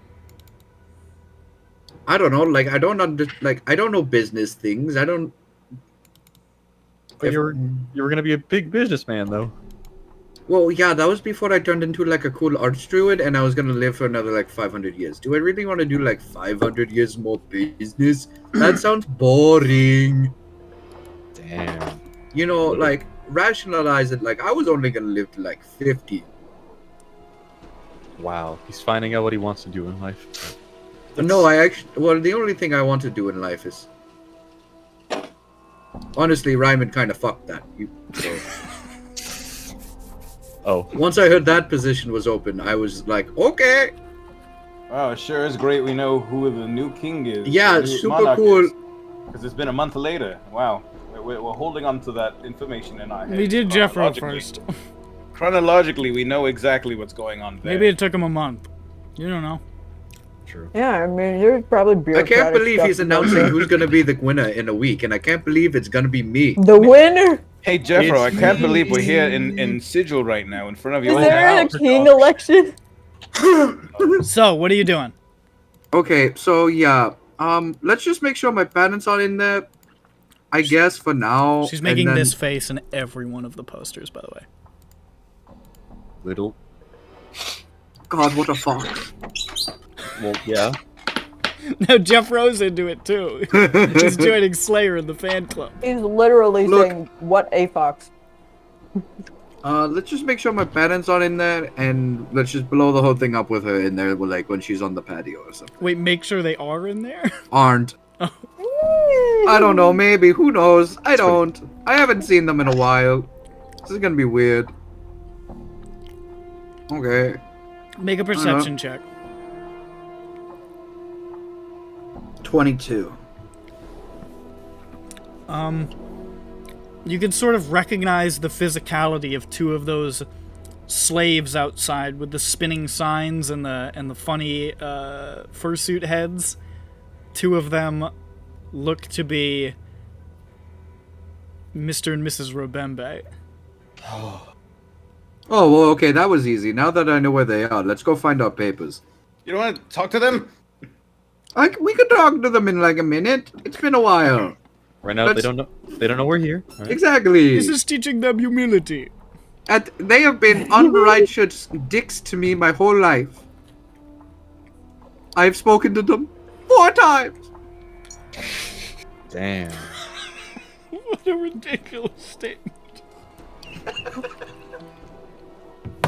[SPEAKER 2] I don't know. Like, I don't know business things. I don't.
[SPEAKER 8] But you were gonna be a big businessman though.
[SPEAKER 2] Well, yeah, that was before I turned into like a cool arch druid, and I was gonna live for another like 500 years. Do I really want to do like 500 years more business? That sounds boring.
[SPEAKER 8] Damn.
[SPEAKER 2] You know, like rationalize it like I was only gonna live to like 50.
[SPEAKER 8] Wow, he's finding out what he wants to do in life.
[SPEAKER 2] No, the only thing I want to do in life is... Honestly, Ryman kind of fucked that.
[SPEAKER 8] Oh.
[SPEAKER 2] Once I heard that position was open, I was like, okay.
[SPEAKER 4] Wow, it sure is great we know who the new king is.
[SPEAKER 2] Yeah,
[SPEAKER 4] the new
[SPEAKER 2] super
[SPEAKER 4] monarch
[SPEAKER 2] cool.
[SPEAKER 4] Because it's been a month later. Wow. We're holding on to that information in our head.
[SPEAKER 1] We did Jeffro
[SPEAKER 4] Chronologically-
[SPEAKER 1] first.
[SPEAKER 4] Chronologically, we know exactly what's going on there.
[SPEAKER 1] Maybe it took him a month. You don't know.
[SPEAKER 8] True.
[SPEAKER 5] Yeah, I mean, there's probably
[SPEAKER 2] I
[SPEAKER 5] bureaucratic
[SPEAKER 2] can't believe
[SPEAKER 5] stuff
[SPEAKER 2] he's
[SPEAKER 5] to go
[SPEAKER 2] announcing
[SPEAKER 5] through.
[SPEAKER 2] who's gonna be the winner in a week, and I can't believe it's gonna be me.
[SPEAKER 5] The winner?
[SPEAKER 4] Hey, Jeffro, I
[SPEAKER 8] It's
[SPEAKER 4] can't believe we're here in Sigil right now, in front of
[SPEAKER 5] Is
[SPEAKER 4] your
[SPEAKER 5] there a
[SPEAKER 4] house.
[SPEAKER 5] king election?
[SPEAKER 1] So, what are you doing?
[SPEAKER 2] Okay, so yeah, let's just make sure my parents are in there. I guess for now.
[SPEAKER 1] She's
[SPEAKER 2] and
[SPEAKER 1] making
[SPEAKER 2] then-
[SPEAKER 1] this face in every one of the posters, by the way.
[SPEAKER 8] Little.
[SPEAKER 2] God, what a fox.
[SPEAKER 8] Well, yeah.
[SPEAKER 1] Now Jeff Rose into it too. He's joining Slayer in the fan club.
[SPEAKER 5] He's literally
[SPEAKER 2] Look.
[SPEAKER 5] saying, what a fox.
[SPEAKER 2] Let's just make sure my parents are in there, and let's just blow the whole thing up with her in there, like when she's on the patio or something.
[SPEAKER 1] Wait, make sure they are in there?
[SPEAKER 2] Aren't. I don't know, maybe. Who knows? I don't. I haven't seen them in a while. This is gonna be weird. Okay.
[SPEAKER 1] Make a perception check.
[SPEAKER 2] 22.
[SPEAKER 1] You can sort of recognize the physicality of two of those slaves outside with the spinning signs and the funny fursuit heads. Two of them look to be Mr. and Mrs. Robembe.
[SPEAKER 2] Oh, well, okay, that was easy. Now that I know where they are, let's go find our papers.
[SPEAKER 4] You don't want to talk to them?
[SPEAKER 2] We could talk to them in like a minute. It's been a while.
[SPEAKER 8] Right now,
[SPEAKER 2] Let's-
[SPEAKER 8] they don't know. They don't know we're here. All right.
[SPEAKER 2] Exactly.
[SPEAKER 1] This is teaching them humility.
[SPEAKER 2] They have been unrighteous dicks to me my whole life. I've spoken to them 4 times.
[SPEAKER 8] Damn.
[SPEAKER 1] What a ridiculous statement.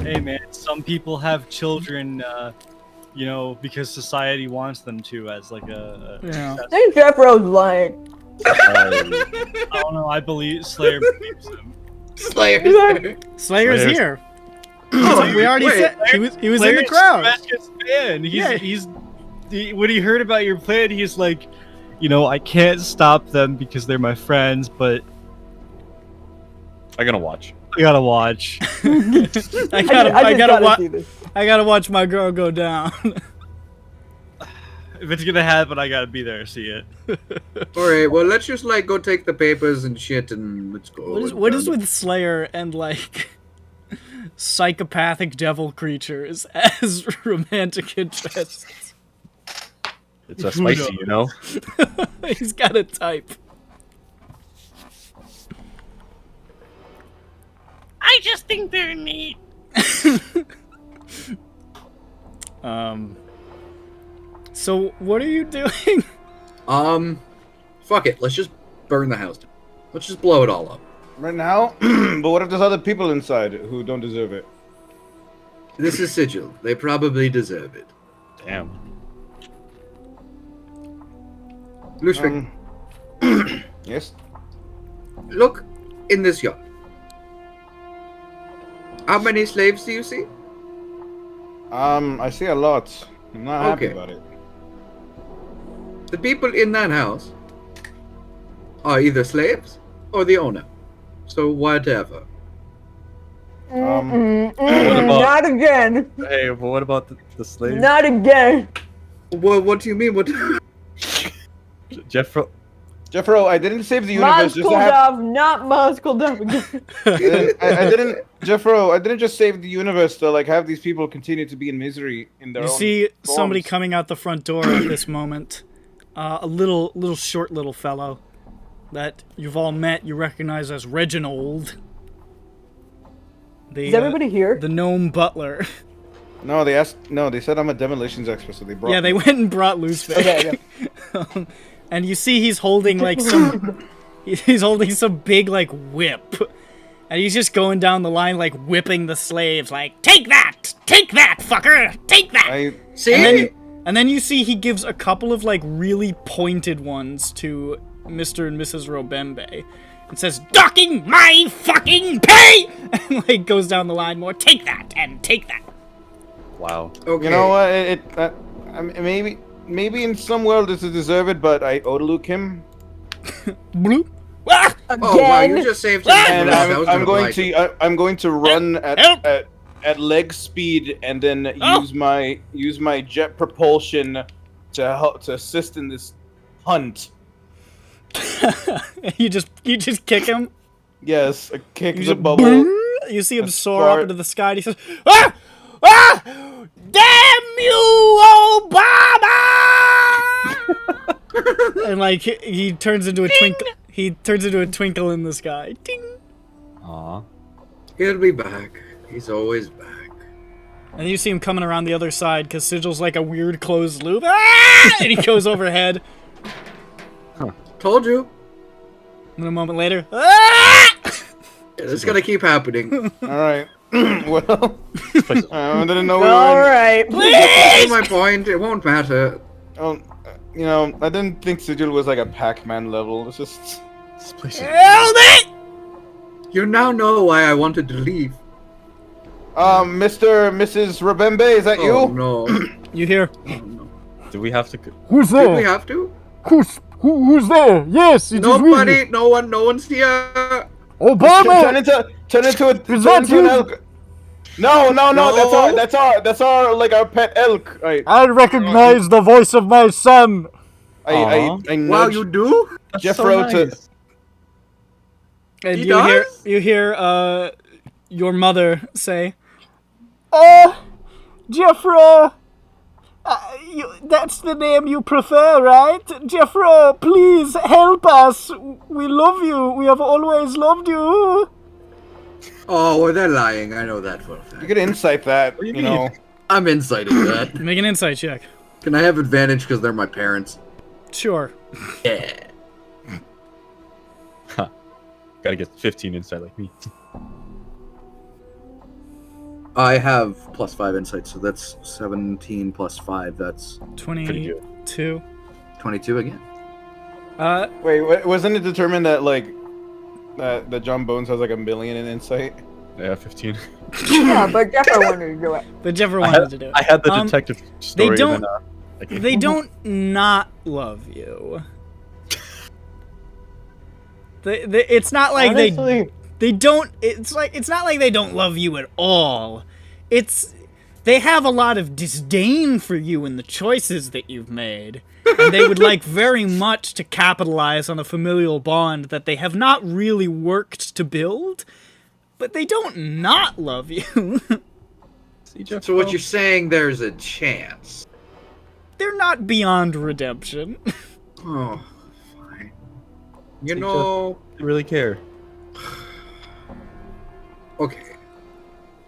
[SPEAKER 7] Hey man, some people have children, you know, because society wants them to, as like a
[SPEAKER 1] Yeah.
[SPEAKER 5] I think Jeff Rose lying.
[SPEAKER 7] I don't know. I believe Slayer believes him.
[SPEAKER 2] Slayer.
[SPEAKER 1] Slayer's
[SPEAKER 8] Slayer's-
[SPEAKER 1] here.
[SPEAKER 2] Oh,
[SPEAKER 1] We already
[SPEAKER 2] wait.
[SPEAKER 1] said he was in the
[SPEAKER 7] Slayer's
[SPEAKER 1] crowd.
[SPEAKER 7] Smash fan.
[SPEAKER 1] Yeah.
[SPEAKER 7] When he heard about your plan, he's like, you know, I can't stop them because they're my friends, but
[SPEAKER 8] I'm gonna watch.
[SPEAKER 7] I gotta watch.
[SPEAKER 1] I
[SPEAKER 5] I
[SPEAKER 1] gotta
[SPEAKER 5] gotta
[SPEAKER 1] watch.
[SPEAKER 5] see this.
[SPEAKER 1] I gotta watch my girl go down.
[SPEAKER 7] If it's gonna happen, I gotta be there to see it.
[SPEAKER 2] Alright, well, let's just like go take the papers and shit and let's go.
[SPEAKER 1] What is with Slayer and like psychopathic devil creatures as romantic interests?
[SPEAKER 8] It's a spicy, you know.
[SPEAKER 1] He's got a type.
[SPEAKER 9] I just think they're neat.
[SPEAKER 1] So what are you doing?
[SPEAKER 2] Fuck it. Let's just burn the house down. Let's just blow it all up.
[SPEAKER 4] Right now? But what if there's other people inside who don't deserve it?
[SPEAKER 2] This is Sigil. They probably deserve it.
[SPEAKER 8] Damn.
[SPEAKER 2] Lucifer,
[SPEAKER 4] Yes?
[SPEAKER 2] look in this yard. How many slaves do you see?
[SPEAKER 4] I see a lot. I'm not happy
[SPEAKER 2] Okay.
[SPEAKER 4] about it.
[SPEAKER 2] The people in that house are either slaves or the owner. So whatever.
[SPEAKER 8] about-
[SPEAKER 5] Not again.
[SPEAKER 8] Hey, but what about the slave?
[SPEAKER 5] Not again.
[SPEAKER 2] What do you mean? What?
[SPEAKER 8] Jeffro.
[SPEAKER 4] Jeffro, I didn't save the universe just to have...
[SPEAKER 5] Moskoldov, not Moskoldov again.
[SPEAKER 4] I didn't, Jeffro, I didn't just save the universe to like have these people continue to be in misery in their
[SPEAKER 1] You
[SPEAKER 4] own
[SPEAKER 1] see somebody
[SPEAKER 4] forms.
[SPEAKER 1] coming out the front door at this moment. A little short little fellow that you've all met. You recognize as Reginald. The,
[SPEAKER 5] Is everybody here?
[SPEAKER 1] the gnome butler.
[SPEAKER 4] No, they asked. No, they said I'm a demolitions expert, so they brought.
[SPEAKER 1] Yeah, they went and brought Lucifer.
[SPEAKER 5] Okay,
[SPEAKER 1] And you see he's holding like some he's holding some big like whip. And he's just going down the line, like, whipping the slaves, like, take that, fucker, take that.
[SPEAKER 2] See?
[SPEAKER 1] And then you see he gives a couple of, like, really pointed ones to Mr. and Mrs. Robembe. And says, docking my fucking pay! And, like, goes down the line more, take that, and take that.
[SPEAKER 8] Wow.
[SPEAKER 2] Okay.
[SPEAKER 4] You know what? Maybe in some world this is deserved, but I Odeluke him.
[SPEAKER 1] Bloop. Ah!
[SPEAKER 2] Oh wow, you just saved him.
[SPEAKER 4] And
[SPEAKER 2] That was
[SPEAKER 4] I'm
[SPEAKER 2] gonna
[SPEAKER 4] going
[SPEAKER 2] blight him.
[SPEAKER 4] I'm going to run at leg speed and then use my jet propulsion to help to assist in this hunt.
[SPEAKER 1] you just kick him.
[SPEAKER 4] Yes, I kick
[SPEAKER 1] You
[SPEAKER 4] the
[SPEAKER 1] just
[SPEAKER 4] bubble.
[SPEAKER 1] boom. You see him
[SPEAKER 4] That's
[SPEAKER 1] soar up
[SPEAKER 4] smart.
[SPEAKER 1] into the sky and he says, ah! Ah! Damn you, Obama! And like he turns into a twinkle. He turns into a twinkle in the sky. Ding.
[SPEAKER 8] Aw.
[SPEAKER 2] He'll be back. He's always back.
[SPEAKER 1] And you see him coming around the other side because Sigil's like a weird closed loop. Ah! And he goes overhead.
[SPEAKER 2] Told you.
[SPEAKER 1] And a moment later, ah!
[SPEAKER 2] It's gonna keep happening.
[SPEAKER 4] All right. Well, I didn't know we
[SPEAKER 5] All
[SPEAKER 4] were.
[SPEAKER 5] right.
[SPEAKER 2] That's my point. It won't matter.
[SPEAKER 4] You know, I didn't think Sigil was like a Pac-Man level. It's just.
[SPEAKER 8] This place is...
[SPEAKER 1] Help me!
[SPEAKER 2] You now know why I wanted to leave.
[SPEAKER 4] Mr. Mrs. Rabembe, is that
[SPEAKER 2] Oh
[SPEAKER 4] you?
[SPEAKER 2] no.
[SPEAKER 1] You hear?
[SPEAKER 2] Oh, no.
[SPEAKER 8] Do we have to...
[SPEAKER 1] Who's
[SPEAKER 2] Did we have to?
[SPEAKER 1] Who's there? Yes,
[SPEAKER 2] Nobody. No one. No one's here.
[SPEAKER 4] Turn into an elk. No.
[SPEAKER 2] No.
[SPEAKER 4] That's our like our pet elk. Right.
[SPEAKER 1] I recognize the voice of my son.
[SPEAKER 4] I
[SPEAKER 2] Wow,
[SPEAKER 4] nudged
[SPEAKER 2] you do?
[SPEAKER 4] Jeffro to.
[SPEAKER 1] And
[SPEAKER 2] He
[SPEAKER 1] you hear your mother say, Jeffro, that's the name you prefer, right? Jeffro, please help us. We love you. We have always loved you.
[SPEAKER 2] Oh, well, they're lying. I know that for a
[SPEAKER 4] You
[SPEAKER 2] fact.
[SPEAKER 4] could insight that.
[SPEAKER 8] do you
[SPEAKER 4] You know.
[SPEAKER 2] I'm inciting that.
[SPEAKER 1] Make an insight check.
[SPEAKER 2] Can I have advantage because they're my parents?
[SPEAKER 1] Sure.
[SPEAKER 2] Yeah.
[SPEAKER 8] Gotta get 15 inside like me.
[SPEAKER 2] I have +5 insight, so that's 17 plus 5. That's
[SPEAKER 1] 22.
[SPEAKER 2] 22 again.
[SPEAKER 4] Wait, wasn't it determined that like that John Bones has like 1 million in insight?
[SPEAKER 8] Yeah, 15.
[SPEAKER 5] Yeah, but Jeffro wanted to do it.
[SPEAKER 1] But Jeffro
[SPEAKER 8] I
[SPEAKER 1] wanted
[SPEAKER 8] had,
[SPEAKER 1] to do it.
[SPEAKER 8] I had the detective story.
[SPEAKER 1] they don't-
[SPEAKER 8] And then, I gave
[SPEAKER 1] They
[SPEAKER 8] him-
[SPEAKER 1] don't not love you. It's not like
[SPEAKER 5] Honestly,
[SPEAKER 1] they don't. It's not like they don't love you at all. It's they have a lot of disdain for you and the choices that you've made, and they would like very much to capitalize on a familial bond that they have not really worked to build. But they don't not love you.
[SPEAKER 8] See, Jeff,
[SPEAKER 2] So what you're saying? There's a chance.
[SPEAKER 1] They're not beyond redemption.
[SPEAKER 2] Oh, fine. You
[SPEAKER 8] See,
[SPEAKER 2] know.
[SPEAKER 8] you really care.
[SPEAKER 2] Okay.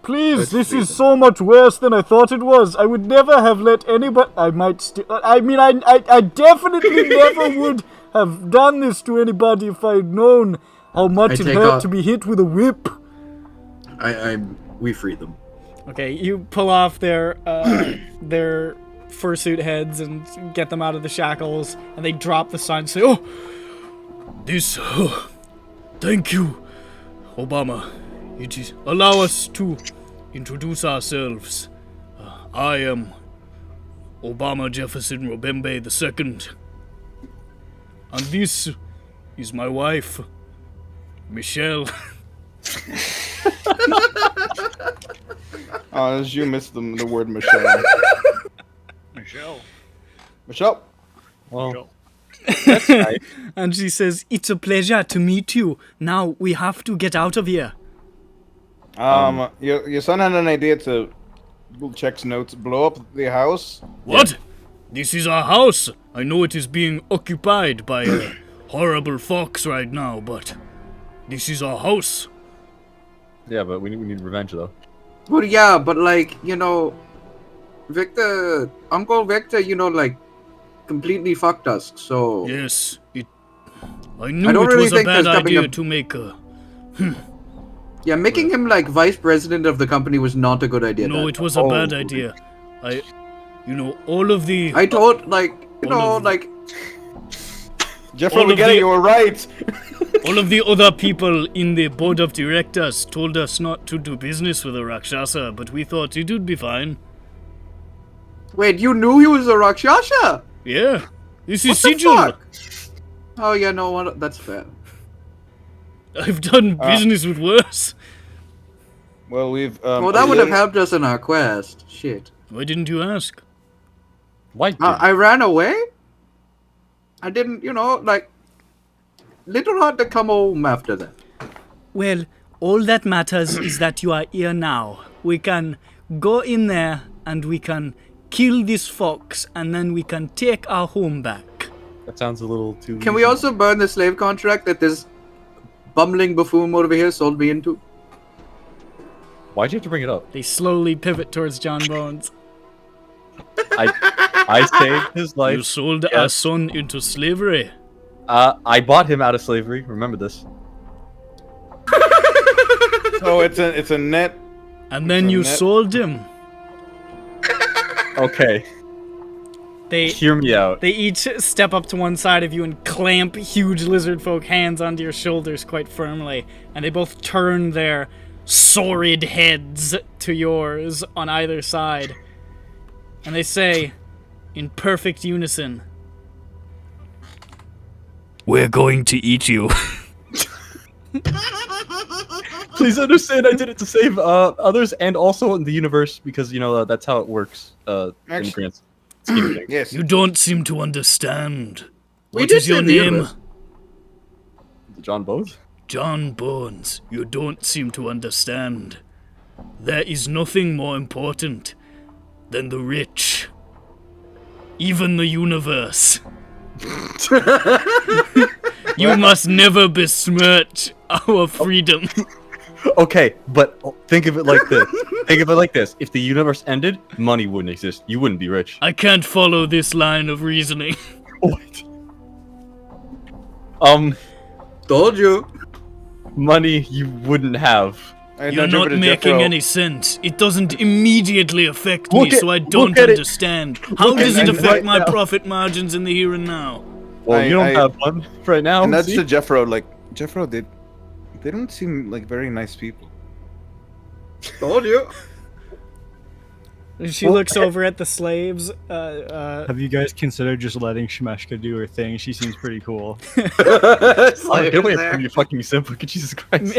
[SPEAKER 1] Please,
[SPEAKER 2] Let's
[SPEAKER 1] this
[SPEAKER 2] see
[SPEAKER 1] is
[SPEAKER 2] them.
[SPEAKER 1] so much worse than I thought it was. I would never have let anybody. I might still. I mean, I definitely never would have done this to anybody if I had known how much
[SPEAKER 2] I
[SPEAKER 1] it
[SPEAKER 2] take
[SPEAKER 1] hurt
[SPEAKER 2] off-
[SPEAKER 1] to be hit with a whip.
[SPEAKER 2] We freed them.
[SPEAKER 1] Okay, you pull off their fursuit heads and get them out of the shackles, and they drop the sign and say, "Oh, this. Thank you, Obama. It is allow us to introduce ourselves. I am Obama Jefferson Robembe II. And this is my wife, Michelle."
[SPEAKER 4] Oh, as you missed the word Michelle. Michelle.
[SPEAKER 8] Well, that's nice.
[SPEAKER 1] And she says, "It's a pleasure to meet you. Now we have to get out of here."
[SPEAKER 4] Your son had an idea to checks notes, blow up the house.
[SPEAKER 1] What? This is our house. I know it is being occupied by a horrible fox right now, but this is our house.
[SPEAKER 8] Yeah, but we need revenge though.
[SPEAKER 2] But yeah, but like, you know, Uncle Victor, you know, like, completely fucked us, so...
[SPEAKER 1] Yes, I knew
[SPEAKER 2] I don't
[SPEAKER 1] it
[SPEAKER 2] really
[SPEAKER 1] was a
[SPEAKER 2] think
[SPEAKER 1] bad
[SPEAKER 2] there's coming
[SPEAKER 1] idea
[SPEAKER 2] a-
[SPEAKER 1] to make a
[SPEAKER 2] Yeah, making him like vice president of the company was not a good idea.
[SPEAKER 1] No,
[SPEAKER 2] Dad.
[SPEAKER 1] it was a bad idea. All of the...
[SPEAKER 2] I told
[SPEAKER 1] All of-
[SPEAKER 4] Jeffrey,
[SPEAKER 1] All
[SPEAKER 4] we
[SPEAKER 1] of
[SPEAKER 4] get
[SPEAKER 1] the-
[SPEAKER 4] it. You were right.
[SPEAKER 1] All of the other people in the board of directors told us not to do business with a Rakshasa, but we thought it would be fine.
[SPEAKER 2] Wait, you knew he was a Rakshasa?
[SPEAKER 1] Yeah, this is
[SPEAKER 2] What the
[SPEAKER 1] sigil.
[SPEAKER 2] fuck? Oh yeah, no, that's fair.
[SPEAKER 1] I've done business with worse.
[SPEAKER 4] Well, we've.
[SPEAKER 2] Well, that would have helped us in our quest. Shit.
[SPEAKER 1] Why didn't you ask?
[SPEAKER 8] Why?
[SPEAKER 2] I ran away? I didn't, little hard to come home after that.
[SPEAKER 1] Well, all that matters is that you are here now. We can go in there and we can kill this fox and then we can take our home back.
[SPEAKER 8] That sounds a little too.
[SPEAKER 2] Can we
[SPEAKER 8] easy.
[SPEAKER 2] also burn the slave contract that this bumbling buffoon over here sold me into?
[SPEAKER 8] Why'd you have to bring it up?
[SPEAKER 1] They slowly pivot towards John Bones.
[SPEAKER 8] I saved his life.
[SPEAKER 1] You sold our son into slavery.
[SPEAKER 8] I bought him out of slavery. Remember this.
[SPEAKER 4] So it's a net.
[SPEAKER 1] And then you sold him.
[SPEAKER 8] Okay.
[SPEAKER 1] They
[SPEAKER 8] Hear me out.
[SPEAKER 1] They each step up to one side of you and clamp huge lizard folk hands onto your shoulders quite firmly, and they both turn their sordid heads to yours on either side. And they say, in perfect unison, "We're going to eat you."
[SPEAKER 8] Please understand, I did it to save others and also in the universe because that's how it works. In
[SPEAKER 4] Actually-
[SPEAKER 8] grants. Scheme of things.
[SPEAKER 4] Yes.
[SPEAKER 1] You don't seem to understand.
[SPEAKER 2] We
[SPEAKER 1] What
[SPEAKER 2] did
[SPEAKER 1] is your
[SPEAKER 2] save the
[SPEAKER 1] name?
[SPEAKER 2] universe.
[SPEAKER 8] John Bones.
[SPEAKER 1] John Bones. You don't seem to understand. There is nothing more important than the rich. Even the universe. You must never besmirch our freedom.
[SPEAKER 8] Okay, but think of it like this. If the universe ended, money wouldn't exist. You wouldn't be rich.
[SPEAKER 1] I can't follow this line of reasoning.
[SPEAKER 8] What?
[SPEAKER 2] Told you.
[SPEAKER 8] Money you wouldn't have.
[SPEAKER 1] You're not making any sense. It doesn't immediately affect
[SPEAKER 8] Look
[SPEAKER 1] me,
[SPEAKER 8] at-
[SPEAKER 1] so I don't
[SPEAKER 8] look at it.
[SPEAKER 1] understand. How
[SPEAKER 8] Look at
[SPEAKER 1] does it
[SPEAKER 8] it
[SPEAKER 1] affect
[SPEAKER 8] right
[SPEAKER 1] my
[SPEAKER 8] now.
[SPEAKER 1] profit margins in the here and now?
[SPEAKER 8] Well, you don't have one right now.
[SPEAKER 4] And that's
[SPEAKER 8] see?
[SPEAKER 4] to Jeffro. Like Jeffro, they don't seem like very nice people.
[SPEAKER 2] Told you.
[SPEAKER 1] She looks over at the slaves.
[SPEAKER 7] Have you guys considered just letting Shemeshka do her thing? She semes pretty cool.
[SPEAKER 8] Oh, get away from you, fucking simp. Look at Jesus Christ.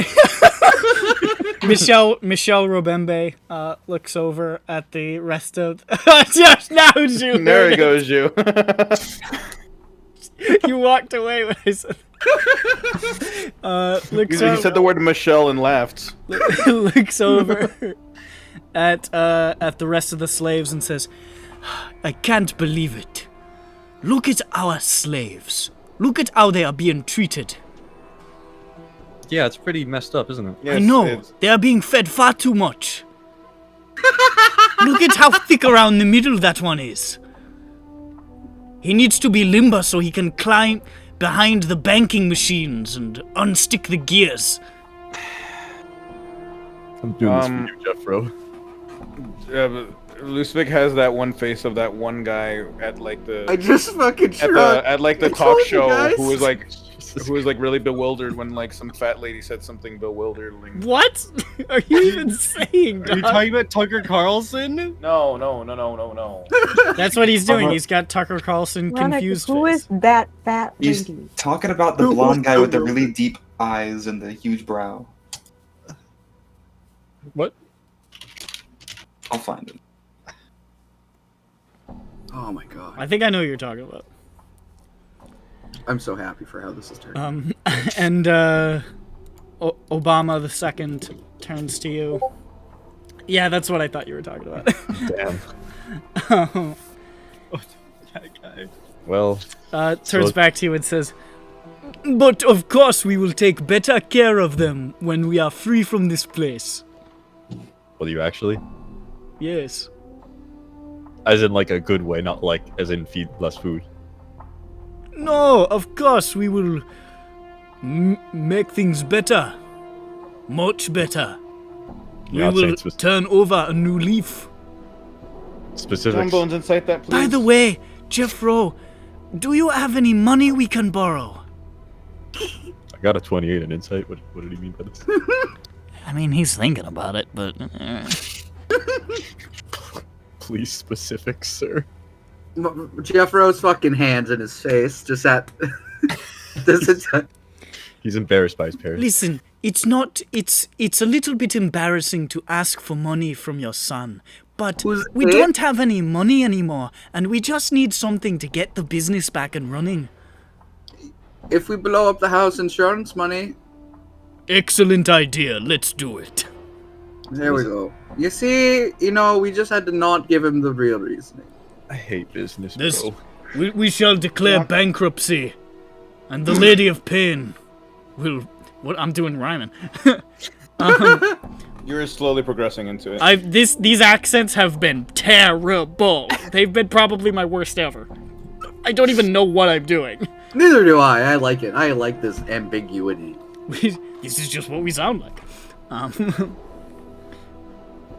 [SPEAKER 1] Michelle Robembe looks over at the rest of. Just now, Ju.
[SPEAKER 4] There he goes, you.
[SPEAKER 1] You walked away when I said. Looks
[SPEAKER 4] You
[SPEAKER 1] over.
[SPEAKER 4] said the word Michelle and laughed.
[SPEAKER 1] Looks over at the rest of the slaves and says, "I can't believe it. Look at our slaves. Look at how they are being treated.
[SPEAKER 8] Yeah, it's pretty messed up, isn't it?
[SPEAKER 1] I know, they are being fed far too much. Look at how thick around the middle that one is. He needs to be limber so he can climb behind the banking machines and unstick the gears."
[SPEAKER 8] I'm doing this for you, Jeffro.
[SPEAKER 4] Lusvik has that one face of that one guy at like the
[SPEAKER 2] I just fucking
[SPEAKER 4] at
[SPEAKER 2] shrugged.
[SPEAKER 4] the
[SPEAKER 2] I
[SPEAKER 4] talk
[SPEAKER 2] told you
[SPEAKER 4] show
[SPEAKER 2] guys.
[SPEAKER 4] who was like really bewildered when like some fat lady said something bewildering.
[SPEAKER 1] What are you even saying,
[SPEAKER 7] Are you
[SPEAKER 1] dog?
[SPEAKER 7] talking about Tucker Carlson?
[SPEAKER 4] No.
[SPEAKER 1] That's what he's doing. He's got Tucker Carlson
[SPEAKER 5] Veronica,
[SPEAKER 1] confused
[SPEAKER 5] who
[SPEAKER 1] face.
[SPEAKER 5] is that fat
[SPEAKER 3] He's
[SPEAKER 5] lady?
[SPEAKER 3] talking about the blonde guy with the really deep eyes and the huge brow.
[SPEAKER 8] What?
[SPEAKER 3] I'll find it.
[SPEAKER 2] Oh my god.
[SPEAKER 1] I think I know who you're talking about.
[SPEAKER 2] I'm so happy for how this is turning.
[SPEAKER 1] And Obama the second turns to you. Yeah, that's what I thought you were talking about.
[SPEAKER 8] Damn.
[SPEAKER 7] That guy.
[SPEAKER 8] Well,
[SPEAKER 1] Turns
[SPEAKER 8] So-
[SPEAKER 1] back to you and says, "But of course we will take better care of them when we are free from this place."
[SPEAKER 8] will you actually?
[SPEAKER 1] Yes.
[SPEAKER 8] As in, like, a good way, not like as in feed less food.
[SPEAKER 1] No, of course we will make things better. Much better. We
[SPEAKER 8] Yeah, I'd say
[SPEAKER 1] will
[SPEAKER 8] it's
[SPEAKER 1] turn over a new leaf.
[SPEAKER 8] specifics.
[SPEAKER 4] Bones, incite that, please.
[SPEAKER 1] By the way, Jeffro, do you have any money we can borrow?
[SPEAKER 8] I got a 28 in insight. What did he mean by this?
[SPEAKER 9] I mean, he's thinking about it, but
[SPEAKER 8] Please, specifics, sir.
[SPEAKER 2] Jeffro's fucking hands in his face just at. This is.
[SPEAKER 8] He's embarrassed by his parents.
[SPEAKER 1] Listen, it's a little bit embarrassing to ask for money from your son, but we don't have any money anymore, and we just need something to get the business back and running.
[SPEAKER 2] If we blow up the house, insurance money.
[SPEAKER 1] Excellent idea. Let's do it.
[SPEAKER 2] There we go. You see, we just had to not give him the real reasoning.
[SPEAKER 8] I hate business,
[SPEAKER 1] This,
[SPEAKER 8] bro.
[SPEAKER 1] we shall declare bankruptcy, and the Lady of Pain will. What I'm doing rhyming.
[SPEAKER 4] You're slowly progressing into it.
[SPEAKER 1] These accents have been terrible. They've been probably my worst ever. I don't even know what I'm doing.
[SPEAKER 2] Neither do I. I like it. I like this ambiguity.
[SPEAKER 1] This is just what we sound like.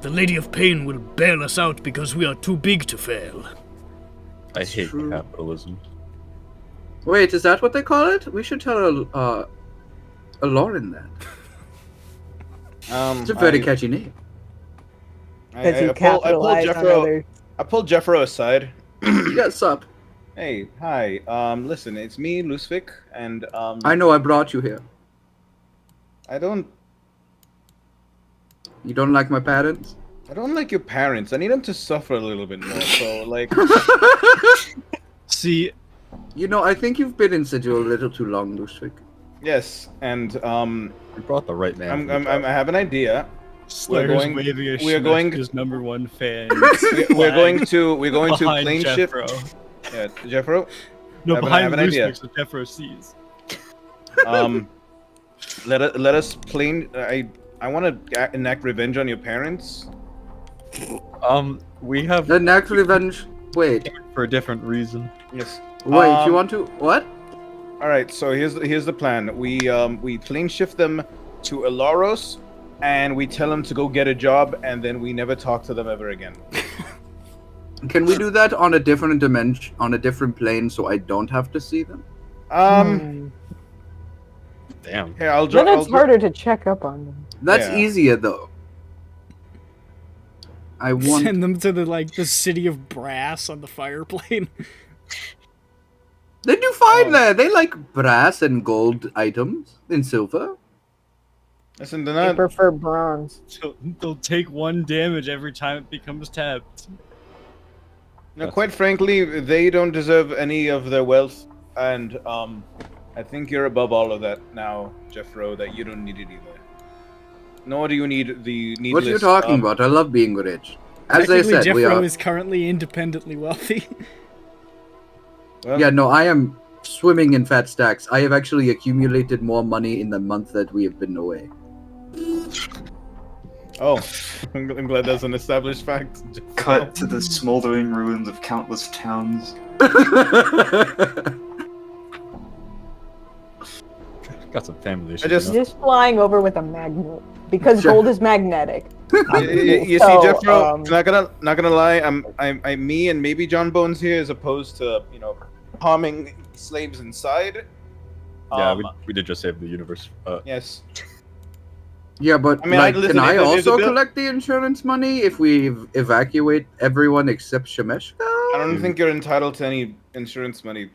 [SPEAKER 1] The Lady of Pain will bail us out because we are too big to fail.
[SPEAKER 8] I hate
[SPEAKER 2] true.
[SPEAKER 8] capitalism.
[SPEAKER 2] Wait, is that what they call it? We should tell Lauren that. It's a very catchy name.
[SPEAKER 5] Because you capitalize on others.
[SPEAKER 4] I pulled Jeffro aside.
[SPEAKER 2] Yes, up.
[SPEAKER 4] Hey, hi. Listen, it's me, Lusvik, and
[SPEAKER 2] I know I brought you here. You don't like my parents?
[SPEAKER 4] I don't like your parents. I need them to suffer a little bit more. So, like,
[SPEAKER 7] See,
[SPEAKER 2] I think you've been in Sigil a little too long, Lusvik.
[SPEAKER 4] yes, and
[SPEAKER 8] You brought the right man.
[SPEAKER 4] I have an idea.
[SPEAKER 7] Slayer's
[SPEAKER 4] going-
[SPEAKER 7] waving a
[SPEAKER 4] we are going-
[SPEAKER 7] his #1 fan.
[SPEAKER 4] We're going to
[SPEAKER 7] behind
[SPEAKER 4] plane shift.
[SPEAKER 7] Jeffro.
[SPEAKER 4] Yeah, Jeffro.
[SPEAKER 7] No,
[SPEAKER 4] I have
[SPEAKER 7] behind
[SPEAKER 4] an idea.
[SPEAKER 7] Lusvik, so Jeffro sees.
[SPEAKER 4] Let us plane. I want to enact revenge on your parents.
[SPEAKER 8] We have
[SPEAKER 2] The next revenge. Wait,
[SPEAKER 8] for a different reason.
[SPEAKER 4] Yes.
[SPEAKER 2] wait. You want to what?
[SPEAKER 4] All right. So here's the plan. We plane shift them to Elaros, and we tell them to go get a job, and then we never talk to them ever again.
[SPEAKER 2] Can we do that on a different dimension, on a different plane, so I don't have to see them?
[SPEAKER 8] Damn.
[SPEAKER 4] Here I'll
[SPEAKER 5] Then it's
[SPEAKER 4] draw.
[SPEAKER 5] harder to check up on them.
[SPEAKER 2] That's
[SPEAKER 4] Yeah.
[SPEAKER 2] easier though. I want.
[SPEAKER 1] Send them to the city of brass on the fire plane.
[SPEAKER 2] They do fine there. They like brass and gold items and silver.
[SPEAKER 4] Listen, they're
[SPEAKER 5] I
[SPEAKER 4] not.
[SPEAKER 5] prefer bronze.
[SPEAKER 7] So they'll take 1 damage every time it becomes tapped.
[SPEAKER 4] No, quite frankly, they don't deserve any of their wealth, and I think you're above all of that now, Jeffro. That you don't need it either. Nor do you need the needless.
[SPEAKER 2] What are you talking about? I love being rich. As I
[SPEAKER 1] Technically,
[SPEAKER 2] said, we
[SPEAKER 1] Jeffro
[SPEAKER 2] are.
[SPEAKER 1] is currently independently wealthy.
[SPEAKER 4] Well,
[SPEAKER 2] Yeah, no, I am swimming in fat stacks. I have actually accumulated more money in the month that we have been away.
[SPEAKER 4] Oh, I'm glad that's an established fact.
[SPEAKER 3] Cut to the smoldering ruins of countless towns.
[SPEAKER 8] Got some family issues.
[SPEAKER 4] I just-
[SPEAKER 5] Just flying over with a magnet because
[SPEAKER 2] Sure.
[SPEAKER 5] gold is magnetic.
[SPEAKER 4] You see,
[SPEAKER 5] So,
[SPEAKER 4] Jeffro, not gonna lie, I'm me and maybe John Bones here, as opposed to harming slaves inside.
[SPEAKER 8] Yeah, we did just save the universe.
[SPEAKER 4] Yes.
[SPEAKER 2] Yeah, but
[SPEAKER 4] I mean, listen,
[SPEAKER 2] can I
[SPEAKER 4] there's a
[SPEAKER 2] also
[SPEAKER 4] bill-
[SPEAKER 2] collect the insurance money if we evacuate everyone except Shemeshka?
[SPEAKER 4] I don't think you're entitled to any insurance money,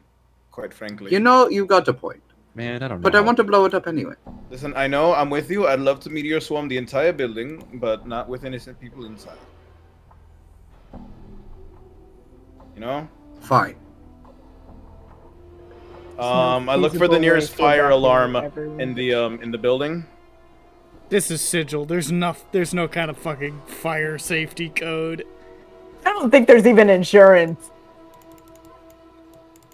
[SPEAKER 4] quite frankly.
[SPEAKER 2] You got the point.
[SPEAKER 8] Man, I don't know.
[SPEAKER 2] But I want to blow it up anyway.
[SPEAKER 4] Listen, I know, I'm with you. I'd love to meteor swarm the entire building, but not with innocent people inside. You know?
[SPEAKER 2] Fine.
[SPEAKER 4] I look for the nearest fire alarm in the building.
[SPEAKER 1] This is Sigil. There's no kind of fucking fire safety code.
[SPEAKER 5] I don't think there's even insurance.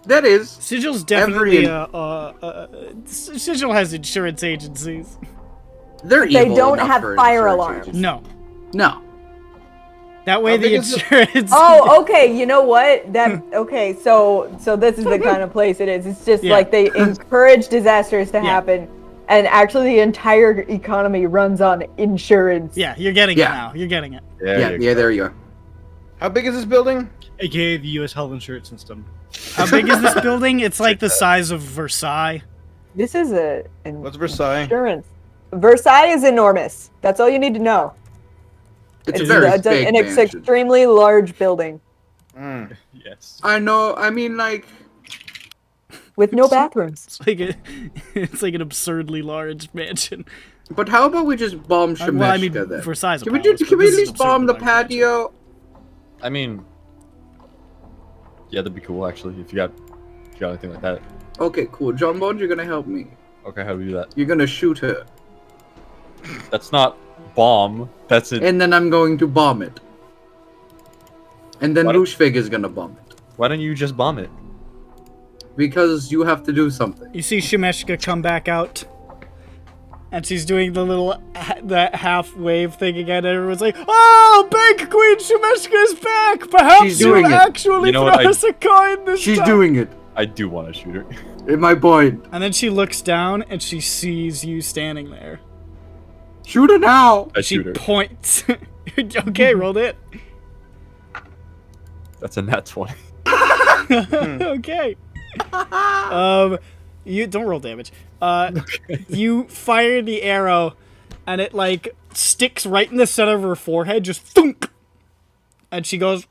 [SPEAKER 2] That is.
[SPEAKER 1] Sigil's definitely
[SPEAKER 2] Every-
[SPEAKER 1] Sigil has insurance agencies.
[SPEAKER 2] They're
[SPEAKER 5] They
[SPEAKER 2] evil
[SPEAKER 5] don't
[SPEAKER 2] enough
[SPEAKER 5] have
[SPEAKER 2] for
[SPEAKER 5] fire
[SPEAKER 2] insurance
[SPEAKER 5] alarms.
[SPEAKER 2] agents.
[SPEAKER 1] No.
[SPEAKER 2] No.
[SPEAKER 1] That way
[SPEAKER 4] How
[SPEAKER 1] the
[SPEAKER 4] big is the-
[SPEAKER 1] insurance.
[SPEAKER 5] Oh, okay. You know what? That okay. So this is the kind of place it is. It's just
[SPEAKER 1] Yeah.
[SPEAKER 5] like they encourage disasters to
[SPEAKER 1] Yeah.
[SPEAKER 5] happen, And actually, the entire economy runs on insurance.
[SPEAKER 1] Yeah, you're getting
[SPEAKER 2] Yeah.
[SPEAKER 1] it now. You're getting it.
[SPEAKER 2] Yeah, there you are.
[SPEAKER 4] How big is this building?
[SPEAKER 7] AKA the U.S. health insurance system.
[SPEAKER 1] How big is this building? It's like the size of Versailles.
[SPEAKER 5] This is
[SPEAKER 4] What's Versailles?
[SPEAKER 5] insurance. Versailles is enormous. That's all you need to know.
[SPEAKER 2] It's a very big
[SPEAKER 5] an
[SPEAKER 2] mansion.
[SPEAKER 5] extremely large building
[SPEAKER 4] Mm.
[SPEAKER 7] Yes.
[SPEAKER 2] I know. I mean, like,
[SPEAKER 5] with no bathrooms.
[SPEAKER 1] It's like an absurdly large mansion.
[SPEAKER 2] but how about we just bomb Shemeshka
[SPEAKER 1] Well, I mean,
[SPEAKER 2] then?
[SPEAKER 1] Versailles. is a
[SPEAKER 2] Can we
[SPEAKER 1] palace,
[SPEAKER 2] can
[SPEAKER 1] but
[SPEAKER 2] we
[SPEAKER 1] this
[SPEAKER 2] at
[SPEAKER 1] is
[SPEAKER 2] least bomb the
[SPEAKER 1] absurdly large mansion.
[SPEAKER 2] patio?
[SPEAKER 8] I mean, yeah, that'd be cool actually. If you got anything like that.
[SPEAKER 2] Okay, cool. John Bond, you're gonna help me.
[SPEAKER 8] Okay, how do we do that?
[SPEAKER 2] You're gonna shoot her,
[SPEAKER 8] That's not bomb. That's it.
[SPEAKER 2] and then I'm going to bomb it. And then
[SPEAKER 8] Why don't-
[SPEAKER 2] Lushvig is gonna bomb it.
[SPEAKER 8] Why don't you just bomb it?
[SPEAKER 2] Because you have to do something.
[SPEAKER 1] You see Shemeshka come back out, and she's doing the little that half wave thing again, and everyone's like, "Oh, Bank Queen Shemeshka is back! Perhaps
[SPEAKER 2] She's
[SPEAKER 1] you'll
[SPEAKER 2] doing it.
[SPEAKER 1] actually
[SPEAKER 8] You know
[SPEAKER 1] throw
[SPEAKER 8] what, I-
[SPEAKER 1] us a coin this
[SPEAKER 2] She's
[SPEAKER 1] time."
[SPEAKER 2] doing it.
[SPEAKER 8] I do want to shoot her.
[SPEAKER 2] In my point.
[SPEAKER 1] And then she looks down, and she sees you standing there.
[SPEAKER 2] Shoot her now.
[SPEAKER 8] I
[SPEAKER 1] She
[SPEAKER 8] shoot her.
[SPEAKER 1] points. Okay, rolled it.
[SPEAKER 8] That's a nat 20.
[SPEAKER 1] Okay. You don't roll damage. You fire the arrow, and it like sticks right in the center of her forehead, just thunk. And she goes,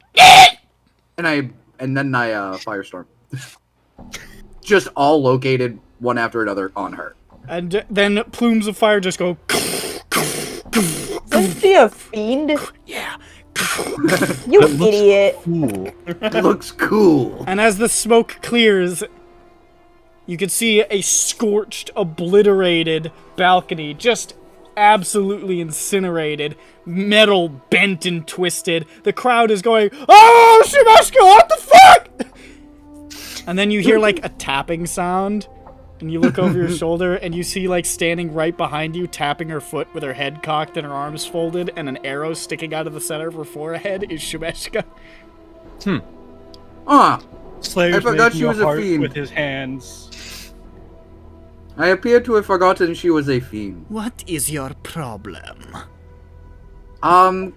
[SPEAKER 2] And then I firestorm. Just all located one after another on her.
[SPEAKER 1] and then plumes of fire just go.
[SPEAKER 5] Isn't she a fiend?
[SPEAKER 1] Yeah.
[SPEAKER 5] You idiot.
[SPEAKER 8] Cool.
[SPEAKER 2] Looks cool.
[SPEAKER 1] And as the smoke clears, you can see a scorched, obliterated balcony, just absolutely incinerated, metal bent and twisted. The crowd is going, "Oh, Shemeshka, what the fuck?" And then you hear like a tapping sound, and you look over your shoulder, and you see like standing right behind you, tapping her foot with her head cocked and her arms folded, and an arrow sticking out of the center of her forehead is Shemeshka.
[SPEAKER 2] Ah,
[SPEAKER 7] Slayer's
[SPEAKER 2] I forgot
[SPEAKER 7] making
[SPEAKER 2] she was a
[SPEAKER 7] heart
[SPEAKER 2] fiend.
[SPEAKER 7] with his hands.
[SPEAKER 2] I appear to have forgotten she was a fiend.
[SPEAKER 9] What is your problem?
[SPEAKER 2] Um,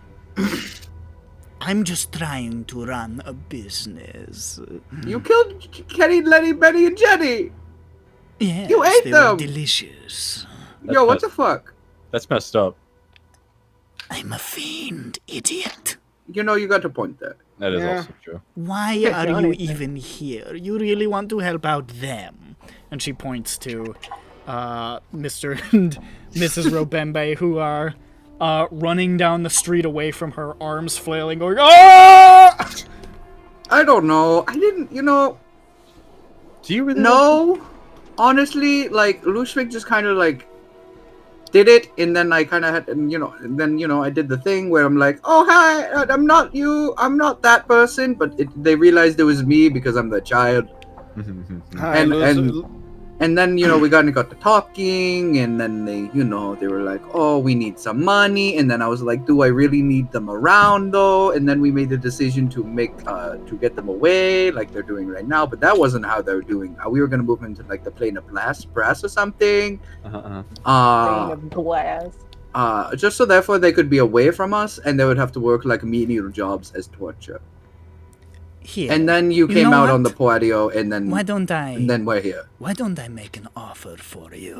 [SPEAKER 9] I'm just trying to run a business.
[SPEAKER 2] you killed Kenny, Lenny, Benny, and Jenny.
[SPEAKER 9] Yes,
[SPEAKER 2] You ate
[SPEAKER 9] they
[SPEAKER 2] them!
[SPEAKER 9] were delicious.
[SPEAKER 2] Yo, what the fuck?
[SPEAKER 8] That's messed up.
[SPEAKER 9] I'm a fiend, idiot.
[SPEAKER 2] You know, you got a point there.
[SPEAKER 8] That is
[SPEAKER 4] Yeah.
[SPEAKER 8] also true.
[SPEAKER 9] Why
[SPEAKER 5] Yeah,
[SPEAKER 9] are you
[SPEAKER 5] honestly.
[SPEAKER 9] even here? You really want to help out them?
[SPEAKER 1] And she points to Mr. and Mrs. Robembe, who are running down the street away from her, arms flailing, going, "Ah!"
[SPEAKER 2] I don't know. I didn't,
[SPEAKER 8] Do you really?
[SPEAKER 2] no. Honestly, like, Lushvik just kind of, like, did it, and then I kind of had, and then, I did the thing where I'm like, oh, hi, I'm not you, I'm not that person, but they realized it was me because I'm the child.
[SPEAKER 4] Hi,
[SPEAKER 2] And then, we got to talking, and then they were like, oh, we need some money, and then I was like, do I really need them around, though? And then we made the decision to to get them away, like they're doing right now, but that wasn't how they were doing. We were going to move into, like, the plane of brass or something,
[SPEAKER 5] Grain of glass.
[SPEAKER 2] just so therefore they could be away from us, and they would have to work, like, menial jobs as torture.
[SPEAKER 9] Here.
[SPEAKER 2] And then you
[SPEAKER 9] You
[SPEAKER 2] came
[SPEAKER 9] know
[SPEAKER 2] out on the
[SPEAKER 9] what?
[SPEAKER 2] patio, and then
[SPEAKER 9] Why don't
[SPEAKER 2] and then we're here.
[SPEAKER 9] I make an offer for you?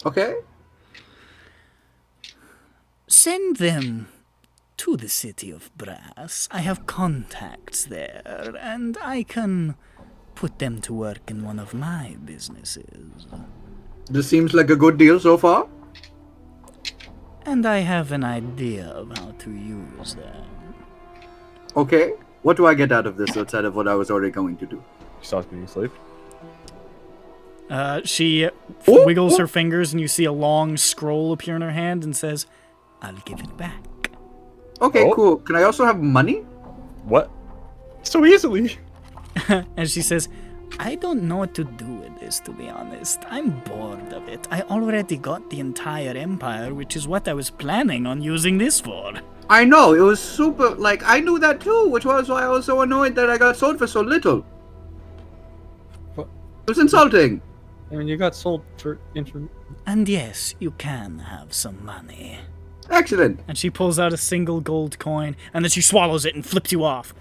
[SPEAKER 2] Okay?
[SPEAKER 9] Send them to the city of Brass. I have contacts there, and I can put them to work in one of my businesses.
[SPEAKER 2] This seems like a good deal so far.
[SPEAKER 9] And I have an idea of how to use them.
[SPEAKER 2] Okay. What do I get out of this outside of what I was already going to do?
[SPEAKER 8] Stops being a slave.
[SPEAKER 1] She wiggles her fingers, and you see a long scroll appear in her hand, and says,
[SPEAKER 9] I'll give it back.
[SPEAKER 2] Okay,
[SPEAKER 8] Oh.
[SPEAKER 2] cool. Can I also have money?
[SPEAKER 8] What? So easily.
[SPEAKER 1] and she says,
[SPEAKER 9] I don't know what to do with this, to be honest. I'm bored of it. I already got the entire empire, which is what I was planning on using this for.
[SPEAKER 2] I know, it was super, like, I knew that too, which was why I was so annoyed that I got sold for so little.
[SPEAKER 8] What?
[SPEAKER 2] It was insulting.
[SPEAKER 8] I mean, you got sold for
[SPEAKER 9] And yes, you can have some money.
[SPEAKER 2] Excellent.
[SPEAKER 1] And she pulls out a single gold coin, and then she swallows it and flips you off.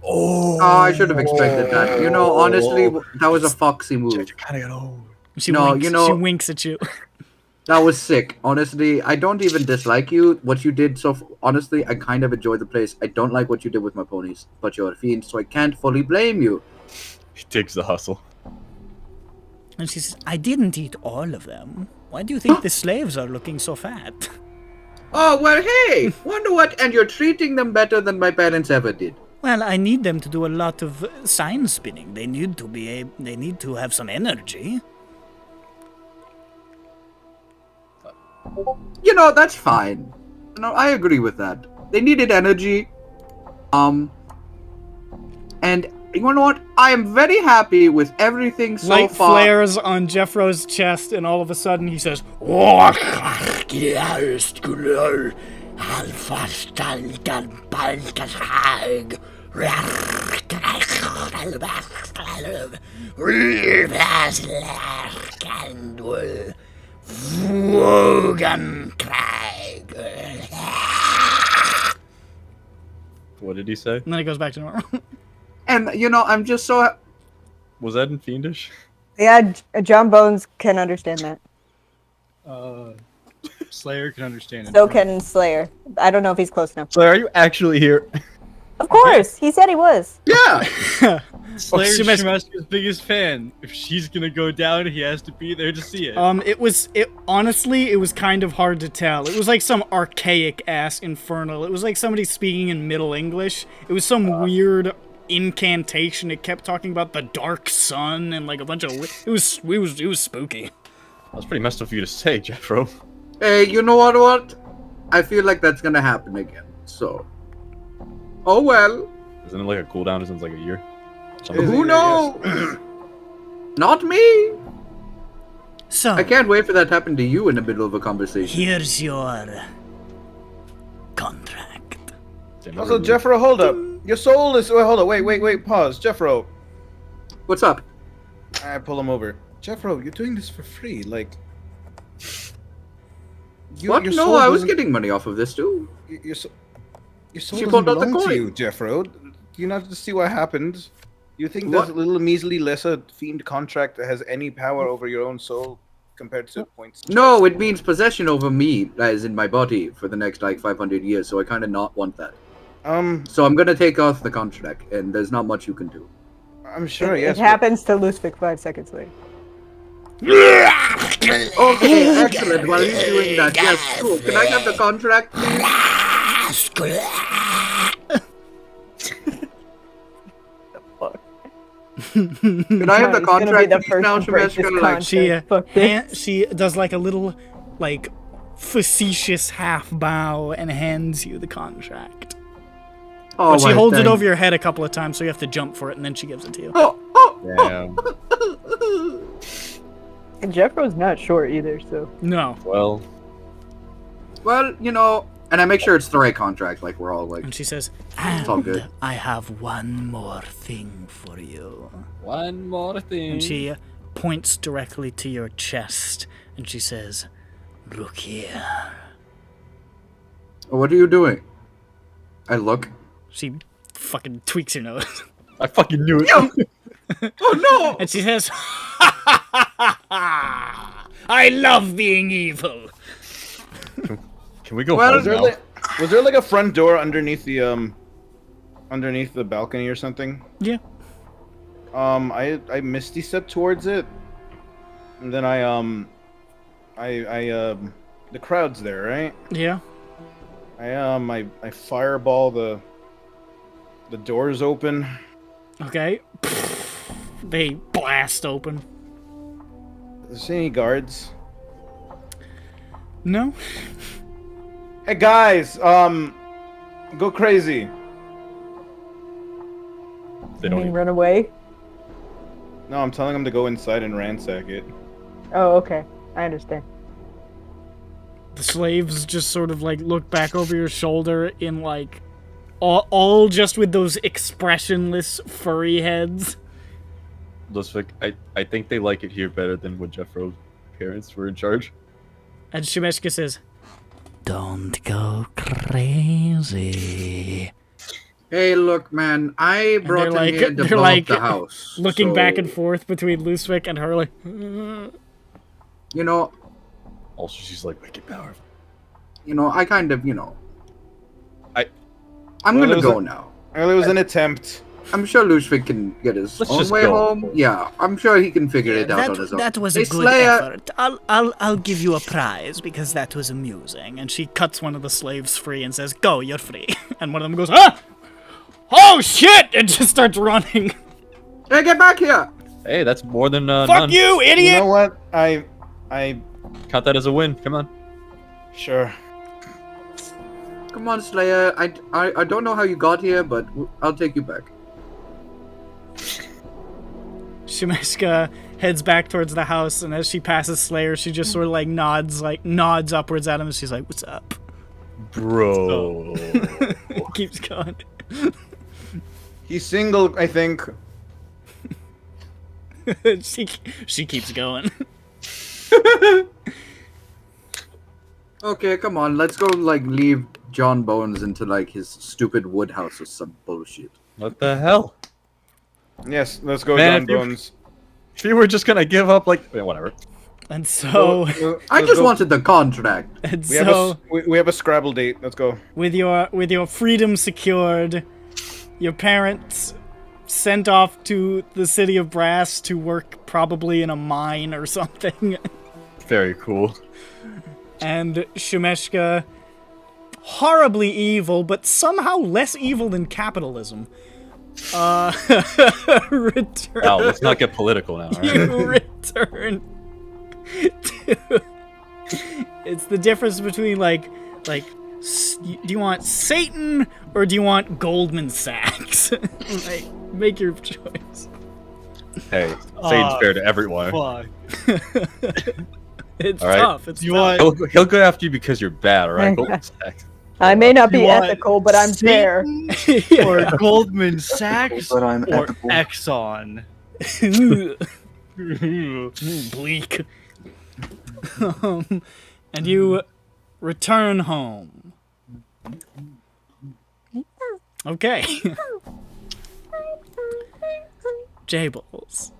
[SPEAKER 2] Oh, I should have expected that. You know, honestly, that was a foxy move.
[SPEAKER 8] kind of got old.
[SPEAKER 1] She
[SPEAKER 2] No,
[SPEAKER 1] winks,
[SPEAKER 2] you know-
[SPEAKER 1] she winks at you.
[SPEAKER 2] That was sick. Honestly, I don't even dislike you. What you did honestly, I kind of enjoy the place. I don't like what you did with my ponies, but you're a fiend, so I can't fully blame you.
[SPEAKER 8] He takes the hustle.
[SPEAKER 9] And she says, I didn't eat all of them. Why do you think the slaves are looking so fat?
[SPEAKER 2] Oh, well, hey, wonder what? And you're treating them better than my parents ever did.
[SPEAKER 9] Well, I need them to do a lot of sign spinning. They need to have some energy.
[SPEAKER 2] You know, that's fine. No, I agree with that. They needed energy. And you know what? I am very happy with everything so
[SPEAKER 1] Light
[SPEAKER 2] far.
[SPEAKER 1] flares on Jeffro's chest, and all of a sudden he says,
[SPEAKER 8] What did he say?
[SPEAKER 1] and then it goes back to normal.
[SPEAKER 2] And, you know, I'm just so...
[SPEAKER 8] Was that in Fiendish?
[SPEAKER 5] Yeah, John Bones can understand that.
[SPEAKER 7] Slayer can understand it.
[SPEAKER 5] So can Slayer. I don't know if he's close enough.
[SPEAKER 8] So are you actually here?
[SPEAKER 5] Of course, he said he was.
[SPEAKER 2] Yeah!
[SPEAKER 7] Slayer's
[SPEAKER 1] she must-
[SPEAKER 7] Shimaska's biggest fan. If she's gonna go down, he has to be there to see it.
[SPEAKER 1] Honestly, it was kind of hard to tell. It was like some archaic ass infernal. It was like somebody speaking in Middle English. It was some weird incantation. It kept talking about the dark sun and like a bunch of. It was spooky.
[SPEAKER 8] That was pretty messed up for you to say, Jeffro.
[SPEAKER 2] Hey, you know what? I feel like that's gonna happen again, so... Oh well.
[SPEAKER 8] Isn't it like a cooldown? Isn't it like a year?
[SPEAKER 2] Who knows? Not me!
[SPEAKER 9] So,
[SPEAKER 2] I can't wait for that to happen to you in the middle of a conversation.
[SPEAKER 9] here's your contract.
[SPEAKER 4] Also, Jeffro, hold up. Your soul is. Hold up. Wait. Pause. Jeffro.
[SPEAKER 2] What's up?
[SPEAKER 4] I pull him over. Jeffro, you're doing this for free. Like.
[SPEAKER 2] What?
[SPEAKER 4] Your
[SPEAKER 2] No,
[SPEAKER 4] soul
[SPEAKER 2] I was
[SPEAKER 4] doesn't-
[SPEAKER 2] getting money off of this too.
[SPEAKER 4] Your soul
[SPEAKER 2] She
[SPEAKER 4] doesn't
[SPEAKER 2] pulled out the
[SPEAKER 4] belong to
[SPEAKER 2] coin.
[SPEAKER 4] you, Jeffro. Do you not have to see what happened? You think
[SPEAKER 2] What?
[SPEAKER 4] there's a little measly lesser fiend contract that has any power over your own soul compared to points?
[SPEAKER 2] No, it means possession over me, as in my body, for the next like 500 years. So I kind of not want that. So I'm gonna take off the contract, and there's not much you can do.
[SPEAKER 4] I'm sure.
[SPEAKER 5] It
[SPEAKER 4] Yes.
[SPEAKER 5] happens to Lusvik 5 seconds later.
[SPEAKER 2] Okay, excellent. While he's doing that, yes, cool. Can I have the contract, please? Can I have the
[SPEAKER 5] He's gonna be
[SPEAKER 2] contract,
[SPEAKER 5] the
[SPEAKER 2] please,
[SPEAKER 5] first
[SPEAKER 2] now,
[SPEAKER 5] to break this
[SPEAKER 2] Shemesh? Like,
[SPEAKER 5] contract. Fuck this.
[SPEAKER 1] She does like a little like facetious half bow and hands you the contract. But she holds it over your head a couple of times, so you have to jump for it, and then she gives it to you.
[SPEAKER 8] Damn.
[SPEAKER 5] And Jeffro's not short either, so.
[SPEAKER 1] No.
[SPEAKER 8] Well,
[SPEAKER 2] Well, you know, and I make sure it's the right contract. Like we're all like,
[SPEAKER 1] And she says,
[SPEAKER 2] it's all good.
[SPEAKER 9] I have one more thing for you.
[SPEAKER 8] one more thing.
[SPEAKER 1] and she points directly to your chest, and she says,
[SPEAKER 9] Look here.
[SPEAKER 2] What are you doing? I look.
[SPEAKER 1] she fucking tweaks your nose.
[SPEAKER 8] I fucking knew it.
[SPEAKER 2] Oh no!
[SPEAKER 1] And she says, I love being evil.
[SPEAKER 8] Can we go
[SPEAKER 2] Well,
[SPEAKER 8] home
[SPEAKER 4] Was there,
[SPEAKER 8] now?
[SPEAKER 4] was there like a front door underneath the balcony or something?
[SPEAKER 1] Yeah.
[SPEAKER 4] I misty stepped towards it, and then the crowd's there, right?
[SPEAKER 1] Yeah.
[SPEAKER 4] I fireball the doors open.
[SPEAKER 1] Okay. They blast open.
[SPEAKER 4] Is there any guards?
[SPEAKER 1] No.
[SPEAKER 4] Hey guys, go crazy.
[SPEAKER 8] They
[SPEAKER 5] You
[SPEAKER 8] don't
[SPEAKER 5] mean
[SPEAKER 8] even-
[SPEAKER 5] run away?
[SPEAKER 4] No, I'm telling them to go inside and ransack it.
[SPEAKER 5] Oh, okay. I understand.
[SPEAKER 1] The slaves just sort of like look back over your shoulder in like all just with those expressionless furry heads.
[SPEAKER 8] Lusvik, I think they like it here better than when Jeffro's parents were in charge.
[SPEAKER 1] And Shemeshka says,
[SPEAKER 9] Don't go crazy.
[SPEAKER 2] Hey, look, man, I brought him
[SPEAKER 1] like-
[SPEAKER 2] here to
[SPEAKER 1] they're
[SPEAKER 2] blow
[SPEAKER 1] like
[SPEAKER 2] up the house.
[SPEAKER 1] looking
[SPEAKER 2] so,
[SPEAKER 1] back and forth between Lusvik and her, like,
[SPEAKER 2] You know,
[SPEAKER 8] Also, she's like wicked powerful.
[SPEAKER 2] I kind of, I'm
[SPEAKER 4] Well,
[SPEAKER 2] gonna
[SPEAKER 4] it was
[SPEAKER 2] go
[SPEAKER 4] a-
[SPEAKER 2] now.
[SPEAKER 4] Well, it was an attempt.
[SPEAKER 2] I'm sure Lushvik can get his
[SPEAKER 8] Let's
[SPEAKER 2] own
[SPEAKER 8] just
[SPEAKER 2] way
[SPEAKER 8] go.
[SPEAKER 2] home. Yeah, I'm sure he can figure it out on his own.
[SPEAKER 9] That was
[SPEAKER 2] Hey,
[SPEAKER 9] a good
[SPEAKER 2] Slayer,
[SPEAKER 9] effort. I'll give you a prize because that was amusing.
[SPEAKER 1] and she cuts one of the slaves free and says, go, you're free. And one of them goes, ah! Oh, shit! And just starts running.
[SPEAKER 2] Hey, get back here!
[SPEAKER 8] Hey, that's more than
[SPEAKER 1] Fuck
[SPEAKER 8] none.
[SPEAKER 1] you,
[SPEAKER 4] You
[SPEAKER 1] idiot!
[SPEAKER 4] know what? I
[SPEAKER 8] Count that as a win. Come on.
[SPEAKER 4] sure.
[SPEAKER 2] Come on, Slayer. I don't know how you got here, but I'll take you back.
[SPEAKER 1] Shemeshka heads back towards the house, and as she passes Slayer, she just sort of nods upwards at him, and she's like, what's up?
[SPEAKER 8] Bro.
[SPEAKER 1] Keeps going.
[SPEAKER 4] He's single, I think.
[SPEAKER 1] she keeps going.
[SPEAKER 2] Okay, come on. Let's go, leave John Bones into, his stupid wood house or some bullshit.
[SPEAKER 8] What the hell?
[SPEAKER 4] Yes, let's go,
[SPEAKER 8] Man,
[SPEAKER 4] John
[SPEAKER 8] if you-
[SPEAKER 4] Bones.
[SPEAKER 8] If you were just gonna give up, whatever.
[SPEAKER 1] And so,
[SPEAKER 2] I just wanted the contract.
[SPEAKER 1] and
[SPEAKER 4] We have
[SPEAKER 1] so,
[SPEAKER 4] we have a Scrabble date. Let's go.
[SPEAKER 1] with your freedom secured, your parents sent off to the city of Brass to work probably in a mine or something,
[SPEAKER 8] Very cool.
[SPEAKER 1] and Shemeshka, horribly evil, but somehow less evil than capitalism, return.
[SPEAKER 8] Wow, let's not get political now. All right?
[SPEAKER 1] You return to. It's the difference between do you want Satan or do you want Goldman Sachs? Make your choice.
[SPEAKER 8] Hey, Satan's fair to everyone.
[SPEAKER 7] Fuck.
[SPEAKER 1] It's
[SPEAKER 8] All right.
[SPEAKER 1] tough. It's
[SPEAKER 7] You
[SPEAKER 1] tough.
[SPEAKER 7] want
[SPEAKER 8] He'll go after you because you're bad, all right? Goldman Sachs.
[SPEAKER 5] I may not be
[SPEAKER 7] You want
[SPEAKER 5] ethical, but I'm fair.
[SPEAKER 1] Yeah.
[SPEAKER 7] or Goldman Sachs
[SPEAKER 3] But I'm
[SPEAKER 7] or
[SPEAKER 3] ethical.
[SPEAKER 7] Exxon?
[SPEAKER 1] Bleak. And you return home. Okay. Jables,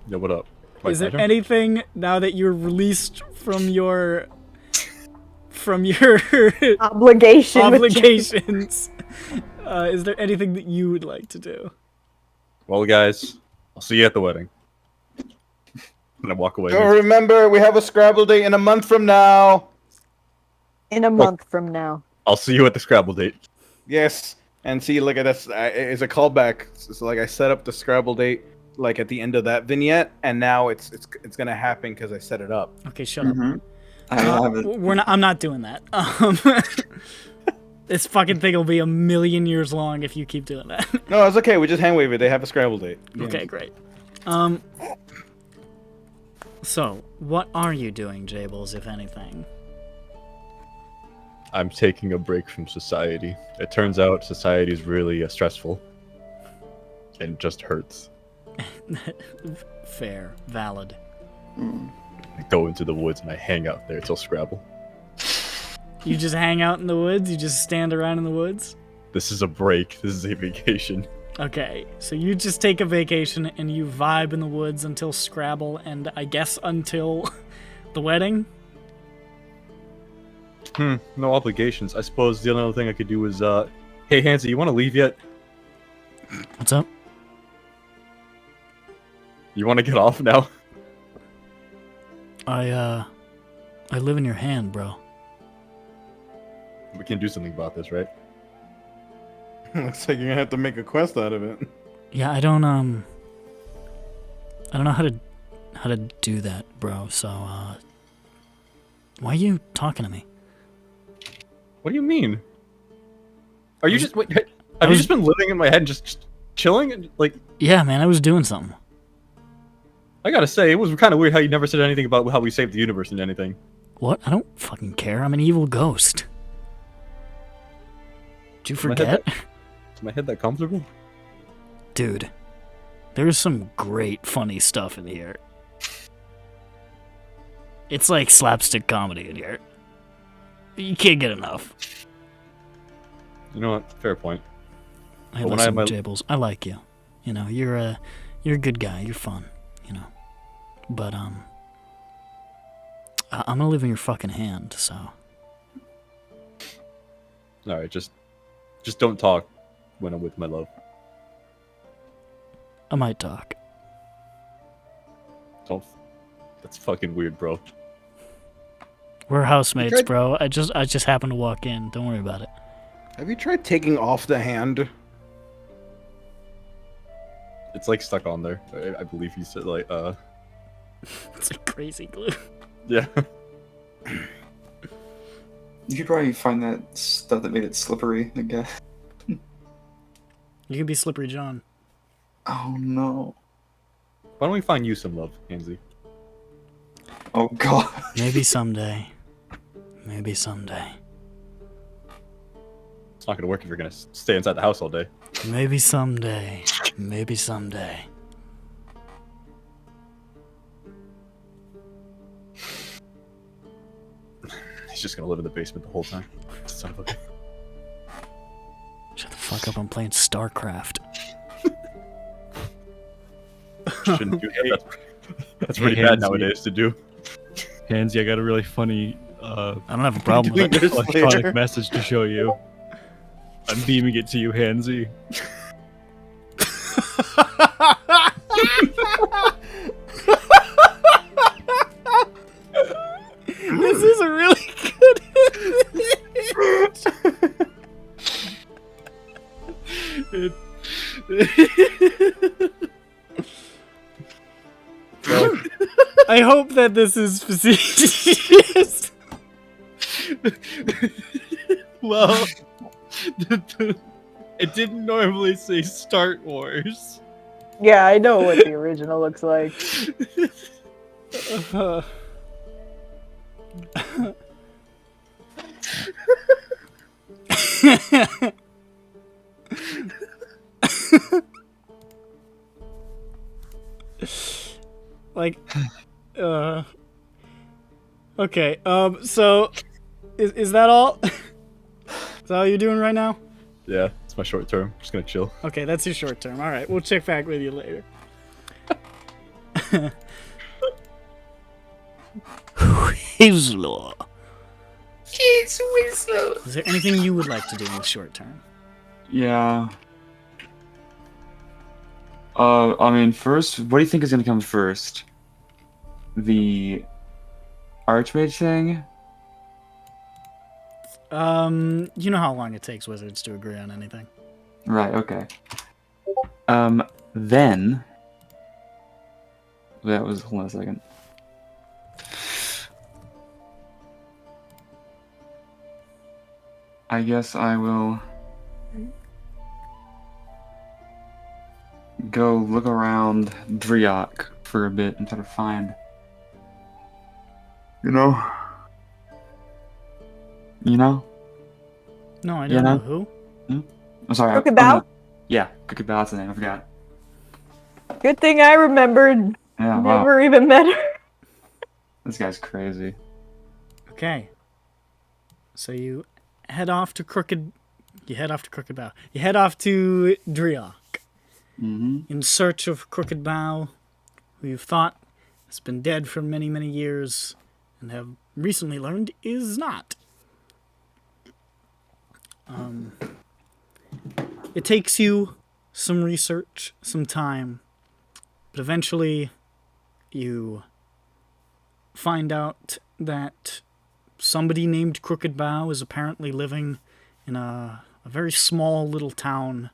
[SPEAKER 8] Yo, what up?
[SPEAKER 1] is there
[SPEAKER 8] My turn?
[SPEAKER 1] anything now that you're released from your
[SPEAKER 5] Obligation. with
[SPEAKER 1] obligations? Is there anything that you would like to do?
[SPEAKER 8] Well, guys, I'll see you at the wedding. And I walk away.
[SPEAKER 4] So remember, we have a Scrabble date in a month from now.
[SPEAKER 5] in a month from now.
[SPEAKER 8] I'll see you at the Scrabble date.
[SPEAKER 4] Yes, and see, look at this. It's a callback. So I set up the Scrabble date at the end of that vignette, and now it's gonna happen because I set it up.
[SPEAKER 1] Okay, shut up.
[SPEAKER 3] Mhm. I haven't.
[SPEAKER 1] We're not. I'm not doing that. This fucking thing will be a million years long if you keep doing that.
[SPEAKER 4] No, it's okay. We just hand wave it. They have a Scrabble date.
[SPEAKER 1] Okay, great. So, what are you doing, Jables, if anything?
[SPEAKER 8] I'm taking a break from society. It turns out society is really stressful. And just hurts.
[SPEAKER 1] Fair, valid.
[SPEAKER 8] I go into the woods and I hang out there till Scrabble.
[SPEAKER 1] You just hang out in the woods? You just stand around in the woods?
[SPEAKER 8] This is a break. This is a vacation.
[SPEAKER 1] Okay, so you just take a vacation and you vibe in the woods until Scrabble and I guess until the wedding?
[SPEAKER 8] No obligations. I suppose the only other thing I could do is, hey, Hansi, you want to leave yet?
[SPEAKER 1] What's up?
[SPEAKER 8] You want to get off now?
[SPEAKER 1] I live in your hand, bro.
[SPEAKER 8] We can do something about this, right?
[SPEAKER 4] Looks like you're gonna have to make a quest out of it.
[SPEAKER 1] Yeah, I don't know how to do that, bro. So why are you talking to me?
[SPEAKER 8] What do you mean? Are you just... Wait, have you just been living in my head and just chilling? And,
[SPEAKER 1] Yeah, man, I was doing something.
[SPEAKER 8] I gotta say, it was kind of weird how you never said anything about how we saved the universe and anything.
[SPEAKER 1] What? I don't fucking care. I'm an evil ghost. Did you
[SPEAKER 8] my head
[SPEAKER 1] forget?
[SPEAKER 8] Is my head that comfortable?
[SPEAKER 1] Dude,
[SPEAKER 9] There's some great funny stuff in here. It's like slapstick comedy in here. You can't get enough.
[SPEAKER 8] You know what? Fair point.
[SPEAKER 9] Hey,
[SPEAKER 8] But when I
[SPEAKER 9] listen,
[SPEAKER 8] have my-
[SPEAKER 9] Jables, I like you. You know, you're a good guy. You're fun. You know, but I'm gonna live in your fucking hand. So
[SPEAKER 8] All right, just don't talk when I'm with my love.
[SPEAKER 9] I might talk.
[SPEAKER 8] Don't. That's fucking weird, bro.
[SPEAKER 9] We're housemates,
[SPEAKER 4] tried-
[SPEAKER 9] bro. I just happened to walk in. Don't worry about it.
[SPEAKER 4] Have you tried taking off the hand?
[SPEAKER 8] It's like stuck on there. I believe he said like
[SPEAKER 9] It's like crazy glue.
[SPEAKER 8] yeah.
[SPEAKER 3] You could probably find that stuff that made it slippery, I guess.
[SPEAKER 9] You could be Slippery John.
[SPEAKER 3] Oh no.
[SPEAKER 8] Why don't we find you some love, Hansy?
[SPEAKER 3] Oh god.
[SPEAKER 9] Maybe someday. Maybe someday.
[SPEAKER 8] It's not gonna work if you're gonna stay inside the house all day.
[SPEAKER 9] Maybe someday. Maybe someday.
[SPEAKER 8] He's just gonna live in the basement the whole time. Son of a.
[SPEAKER 9] Shut the fuck up, I'm playing StarCraft.
[SPEAKER 8] Shouldn't do that. That's
[SPEAKER 7] Hey,
[SPEAKER 8] pretty bad
[SPEAKER 7] Hansy.
[SPEAKER 8] nowadays to do.
[SPEAKER 7] Hansy, I got a really funny
[SPEAKER 9] I don't have a problem with
[SPEAKER 4] Doing
[SPEAKER 9] it.
[SPEAKER 4] this
[SPEAKER 7] electronic
[SPEAKER 4] later.
[SPEAKER 7] message to show you. I'm beaming it to you, Hansy.
[SPEAKER 9] This is a really good I hope that this is facetious.
[SPEAKER 7] Well, it didn't normally say Start Wars.
[SPEAKER 5] Yeah, I know what the original looks like.
[SPEAKER 9] Like, okay, so, is that all? Is that all you're doing right now?
[SPEAKER 8] Yeah, it's my short term. Just gonna chill.
[SPEAKER 9] Okay, that's your short term. Alright, we'll check back with you later. Whistler.
[SPEAKER 3] It's Whistler.
[SPEAKER 9] Is there anything you would like to do in the short term?
[SPEAKER 3] Yeah. I mean, first, what do you think is gonna come first? The Archmage thing?
[SPEAKER 9] You know how long it takes wizards to agree on anything.
[SPEAKER 3] Right, okay. Then... That was... Hold on a second. I guess I will... go look around Driok for a bit and try to find... You know?
[SPEAKER 9] No, I
[SPEAKER 3] Yeah,
[SPEAKER 9] don't
[SPEAKER 3] no.
[SPEAKER 9] know who.
[SPEAKER 3] I'm sorry.
[SPEAKER 5] Crooked
[SPEAKER 3] I'm
[SPEAKER 5] Bow?
[SPEAKER 3] gonna- Yeah, Crooked Bow, that's the name, I forgot.
[SPEAKER 5] Good thing I remembered.
[SPEAKER 3] Yeah, wow.
[SPEAKER 5] Never even met her.
[SPEAKER 3] This guy's crazy.
[SPEAKER 9] Okay. So you head off to Crooked Bow. You head off to Driok
[SPEAKER 3] Mm-hmm.
[SPEAKER 9] in search of Crooked Bow, who you've thought has been dead for many, many years and have recently learned is not. It takes you some research, some time, but eventually you find out that somebody named Crooked Bow is apparently living in a very small little town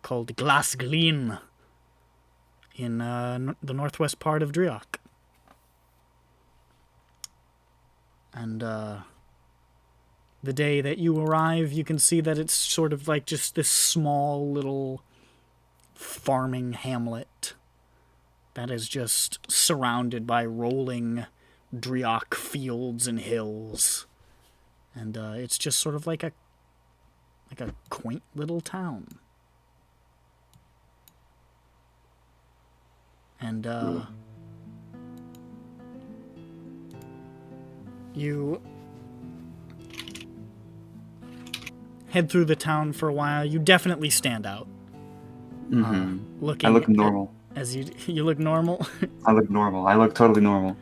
[SPEAKER 9] called Glasglin in the northwest part of Driok. And the day that you arrive, you can see that it's sort of like just this small little farming hamlet that is just surrounded by rolling Driok fields and hills. And it's just sort of like a quaint little town. And you head through the town for a while. You definitely stand out. Looking
[SPEAKER 3] I look normal.
[SPEAKER 9] as you look normal.
[SPEAKER 3] I look normal. I look totally normal.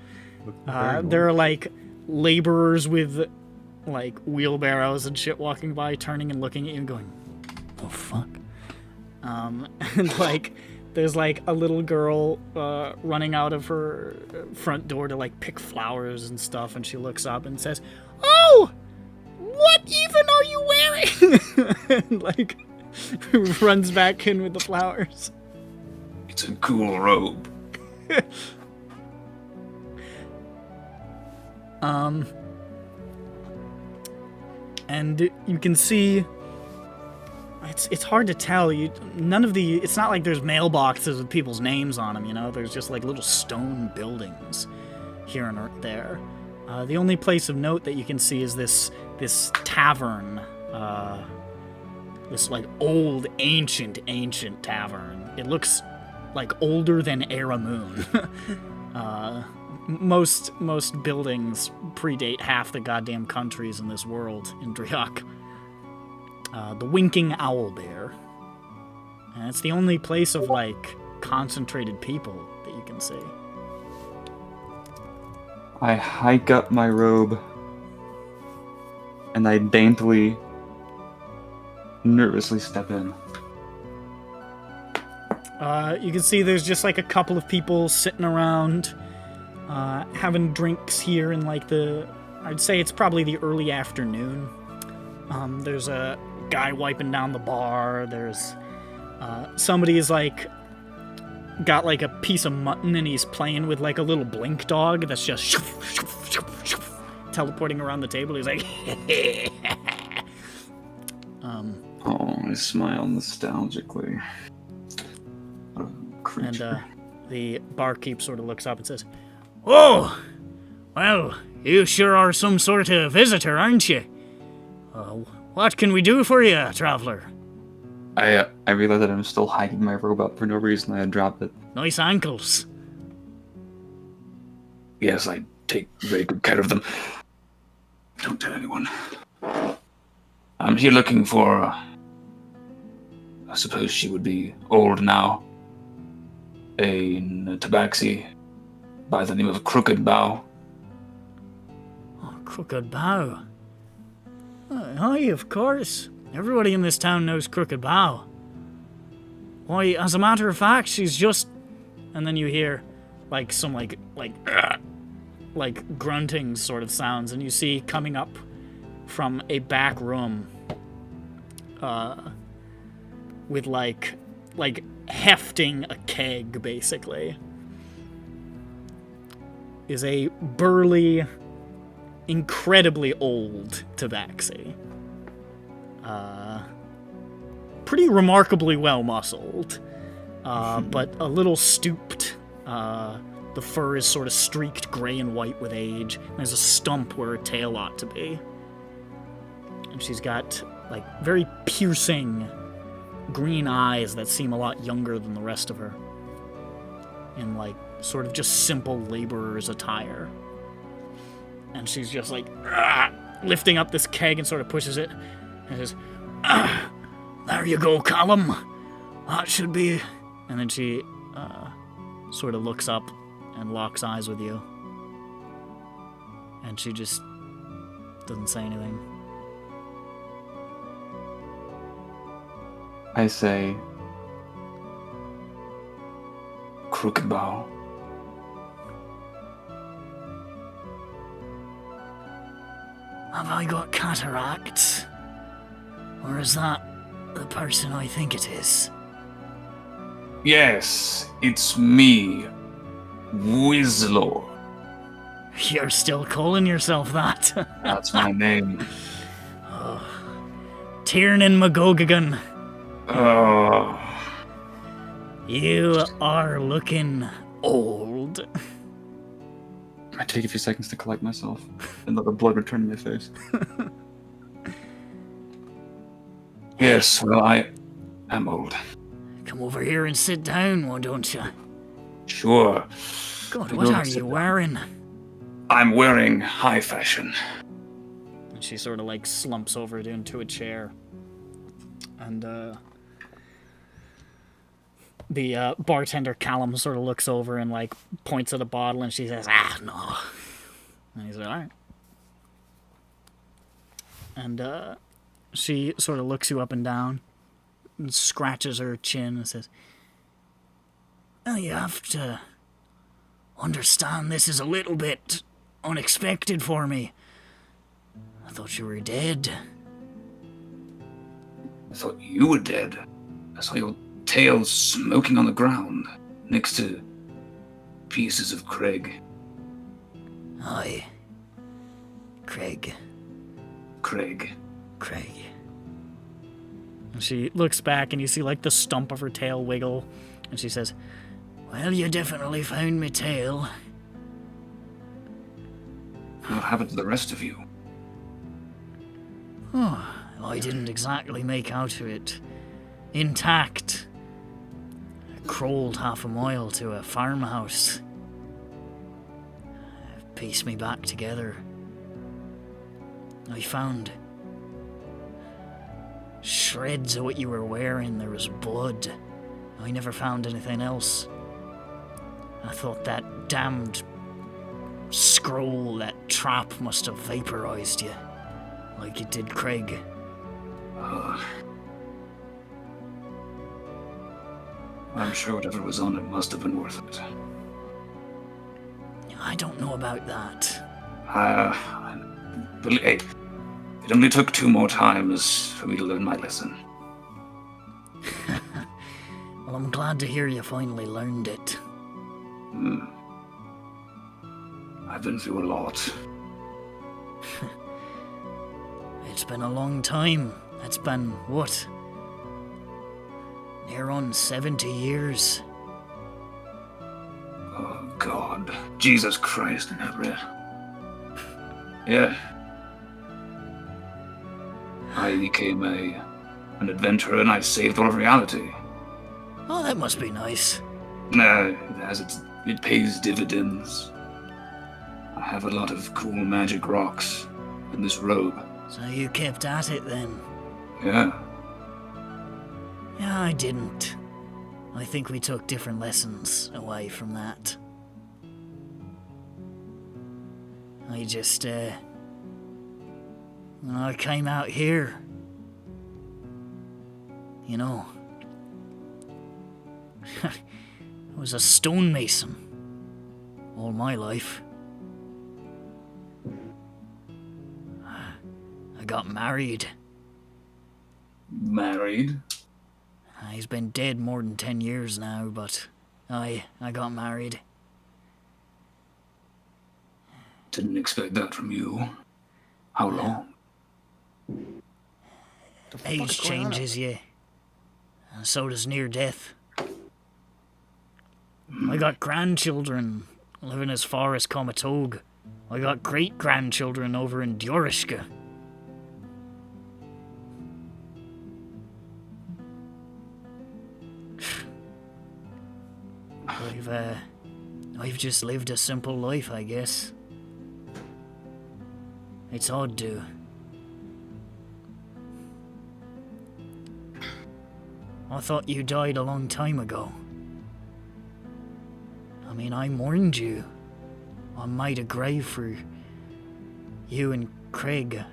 [SPEAKER 9] There are like laborers with like wheelbarrows and shit walking by, turning and looking at you and going, "Oh fuck." And like there's like a little girl running out of her front door to like pick flowers and stuff, and she looks up and says, "Oh, what even are you wearing?" And like runs back in with the flowers.
[SPEAKER 6] It's a cool robe.
[SPEAKER 9] And you can see it's hard to tell. It's not like there's mailboxes with people's names on them, you know? There's just like little stone buildings here and there. The only place of note that you can see is this tavern, this like old ancient tavern. It looks like older than Era Moon. Most buildings predate half the goddamn countries in this world in Driak. The Winking Owl Bear. And it's the only place of, like, concentrated people that you can see.
[SPEAKER 3] I hike up my robe, and I daintily, nervously step in.
[SPEAKER 9] You can see there's just, like, a couple of people sitting around, having drinks here in, like, I'd say it's probably the early afternoon. There's a guy wiping down the bar. There's somebody is like got like a piece of mutton and he's playing with like a little blink dog that's just teleporting around the table. He's like
[SPEAKER 3] Oh, I smile nostalgically. What a creature.
[SPEAKER 9] and the barkeep sort of looks up and says, "Oh, well, you sure are some sort of visitor, aren't you? What can we do for you, traveler?"
[SPEAKER 3] I realize that I'm still hiking my robe up for no reason. I had dropped it.
[SPEAKER 9] Nice ankles.
[SPEAKER 6] Yes, I take very good care of them. Don't tell anyone. I'm here looking for... I suppose she would be old now. A tabaxi by the name of Crooked Bow.
[SPEAKER 9] Oh, Crooked Bow. Hi, of course. Everybody in this town knows Crooked Bow. Why, as a matter of fact, she's just... And then you hear, like, some, like grunting sort of sounds, and you see coming up from a back room, with, like hefting a keg, basically, is a burly, incredibly old tabaxi. Pretty remarkably well muscled, but a little stooped. The fur is sort of streaked gray and white with age. And there's a stump where her tail ought to be. And she's got, like, very piercing green eyes that seem a lot younger than the rest of her. In, like, sort of just simple laborer's attire. And she's just, like, lifting up this keg and sort of pushes it. And says, "There you go, Callum. That should be..." And then she sort of looks up and locks eyes with you. And she just doesn't say anything.
[SPEAKER 3] I say,
[SPEAKER 6] Crooked Bow.
[SPEAKER 9] Have I got cataracts? Or is that the person I think it is?
[SPEAKER 6] Yes, it's me, Whizzlor.
[SPEAKER 9] You're still calling yourself that?
[SPEAKER 3] that's my name.
[SPEAKER 9] Tiernan McGogagan.
[SPEAKER 6] Oh,
[SPEAKER 9] You are looking old.
[SPEAKER 3] I take a few seconds to collect myself and let the blood return to my face.
[SPEAKER 6] yes, well, I am old.
[SPEAKER 9] Come over here and sit down, why don't you?
[SPEAKER 6] Sure.
[SPEAKER 9] God,
[SPEAKER 6] Take
[SPEAKER 9] what
[SPEAKER 6] over,
[SPEAKER 9] are
[SPEAKER 6] sit
[SPEAKER 9] you
[SPEAKER 6] down.
[SPEAKER 9] wearing?
[SPEAKER 6] I'm wearing high fashion.
[SPEAKER 1] And she sort of like slumps over into a chair. And the bartender Callum sort of looks over and like points at a bottle, and she says, "Ah, no." And he's like, "All right." And she sort of looks you up and down and scratches her chin and says, "Well, you have to understand this is a little bit unexpected for me. I thought you were dead."
[SPEAKER 6] I thought you were dead. I saw your tail smoking on the ground next to pieces of Craig.
[SPEAKER 9] Aye. Craig.
[SPEAKER 6] Craig.
[SPEAKER 1] And she looks back, and you see like the stump of her tail wiggle, and she says,
[SPEAKER 9] Well, you definitely found me tail.
[SPEAKER 6] What happened to the rest of you?
[SPEAKER 9] Oh, I didn't exactly make out of it intact. I crawled half a mile to a farmhouse. Pieced me back together. I found shreds of what you were wearing. There was blood. I never found anything else. I thought that damned scroll, that trap, must have vaporized you, like it did Craig.
[SPEAKER 6] I'm sure whatever was on it must have been worth it.
[SPEAKER 9] I don't know about that.
[SPEAKER 6] Hey, it only took 2 more times for me to learn my lesson.
[SPEAKER 9] Well, I'm glad to hear you finally learned it.
[SPEAKER 6] I've been through a lot.
[SPEAKER 9] It's been a long time. It's been, what? Near on 70 years.
[SPEAKER 6] Oh, God. Jesus Christ, Nebria. Yeah. I became an adventurer and I saved all of reality.
[SPEAKER 9] Oh, that must be nice.
[SPEAKER 6] It pays dividends. I have a lot of cool magic rocks in this robe.
[SPEAKER 9] So you kept at it then?
[SPEAKER 6] Yeah.
[SPEAKER 9] Yeah, I didn't. I think we took different lessons away from that. I just, when I came out here, you know, I was a stonemason all my life. I got married.
[SPEAKER 6] Married?
[SPEAKER 9] He's been dead more than 10 years now, but I got married.
[SPEAKER 6] Didn't expect that from you. How long?
[SPEAKER 9] Age changes you, and so does near death. I got grandchildren living as far as Comatog. I got great-grandchildren over in Diorishka. I've just lived a simple life, I guess. It's odd to. I thought you died a long time ago. I mean, I mourned you. I made a grave for you and Craig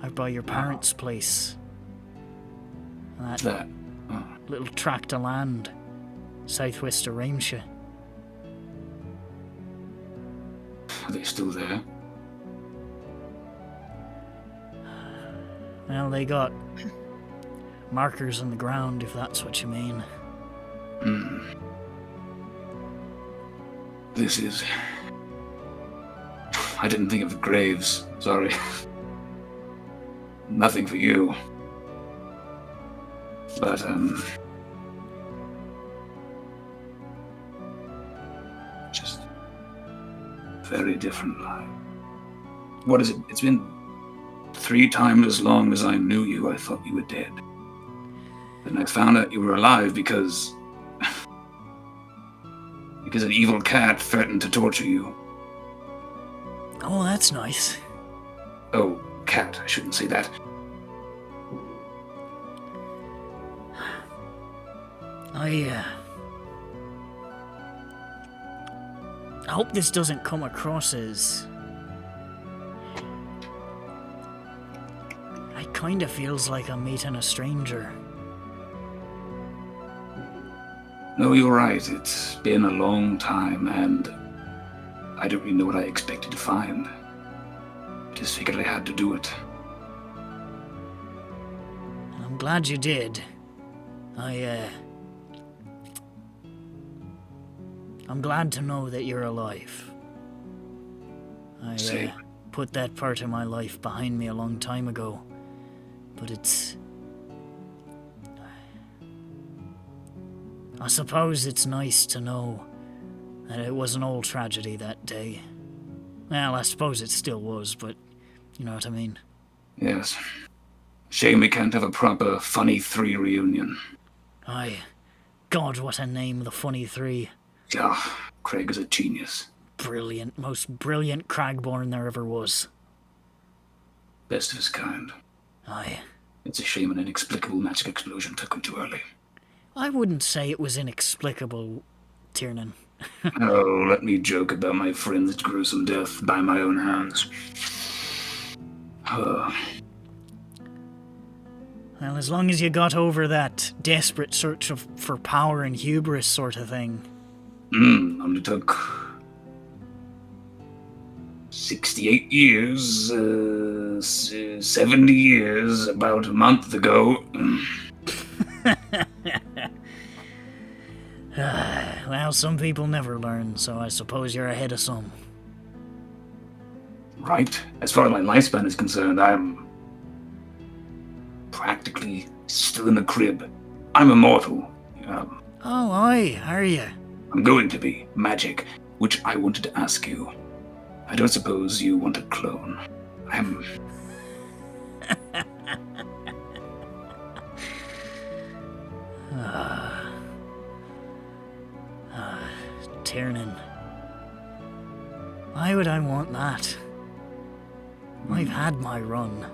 [SPEAKER 9] out by your parents' place. That little tract of land southwest of Ramshire.
[SPEAKER 6] Are they still there?
[SPEAKER 9] Well, they got markers on the ground, if that's what you mean.
[SPEAKER 6] This is... I didn't think of the graves. Sorry. Nothing for you. But, just very different life. What is it? It's been 3 times as long as I knew you. I thought you were dead. Then I found out you were alive because because an evil cat threatened to torture you.
[SPEAKER 9] Oh, that's nice.
[SPEAKER 6] Oh, cat, I shouldn't say that.
[SPEAKER 9] I hope this doesn't come across as... It kinda feels like I'm meeting a stranger.
[SPEAKER 6] No, you're right. It's been a long time, and I don't really know what I expected to find. I just figured I had to do it.
[SPEAKER 9] And I'm glad you did. I'm glad to know that you're alive. I
[SPEAKER 6] Same.
[SPEAKER 9] put that part of my life behind me a long time ago. But it's... I suppose it's nice to know that it was an old tragedy that day. Well, I suppose it still was, but you know what I mean.
[SPEAKER 6] Yes. Shame we can't have a proper Funny 3 reunion.
[SPEAKER 9] Aye. God, what a name, the Funny Three.
[SPEAKER 6] Yeah, Craig is a genius.
[SPEAKER 9] Brilliant, most brilliant Cragborn there ever was.
[SPEAKER 6] Best of his kind.
[SPEAKER 9] Aye.
[SPEAKER 6] It's a shame an inexplicable magic explosion took him too early.
[SPEAKER 9] I wouldn't say it was inexplicable, Tiernan.
[SPEAKER 6] Oh, let me joke about my friend's gruesome death by my own hands.
[SPEAKER 9] Well, as long as you got over that desperate search for power and hubris sort of thing.
[SPEAKER 6] Only took 68 years, 70 years, about a month ago.
[SPEAKER 9] Well, some people never learn, so I suppose you're ahead of some.
[SPEAKER 6] Right? As far as my lifespan is concerned, I'm practically still in the crib. I'm immortal.
[SPEAKER 9] Oh, aye, are you?
[SPEAKER 6] I'm going to be. Magic. Which I wanted to ask you. I don't suppose you want a clone. I'm...
[SPEAKER 9] Tiernan. Why would I want that? I've had my run.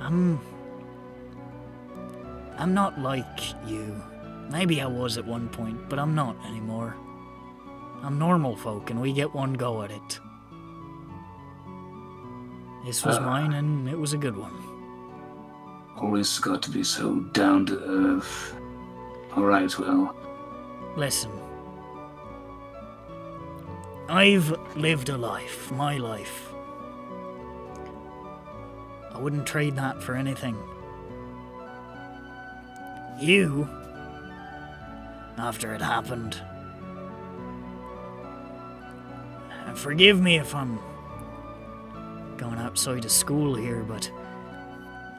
[SPEAKER 9] I'm not like you. Maybe I was at one point, but I'm not anymore. I'm normal folk, and we get one go at it. This was mine, and it was a good one.
[SPEAKER 6] Always got to be so down to earth. Alright, well...
[SPEAKER 9] Listen. I've lived a life, my life. I wouldn't trade that for anything. You, after it happened, and forgive me if I'm going outside of school here, but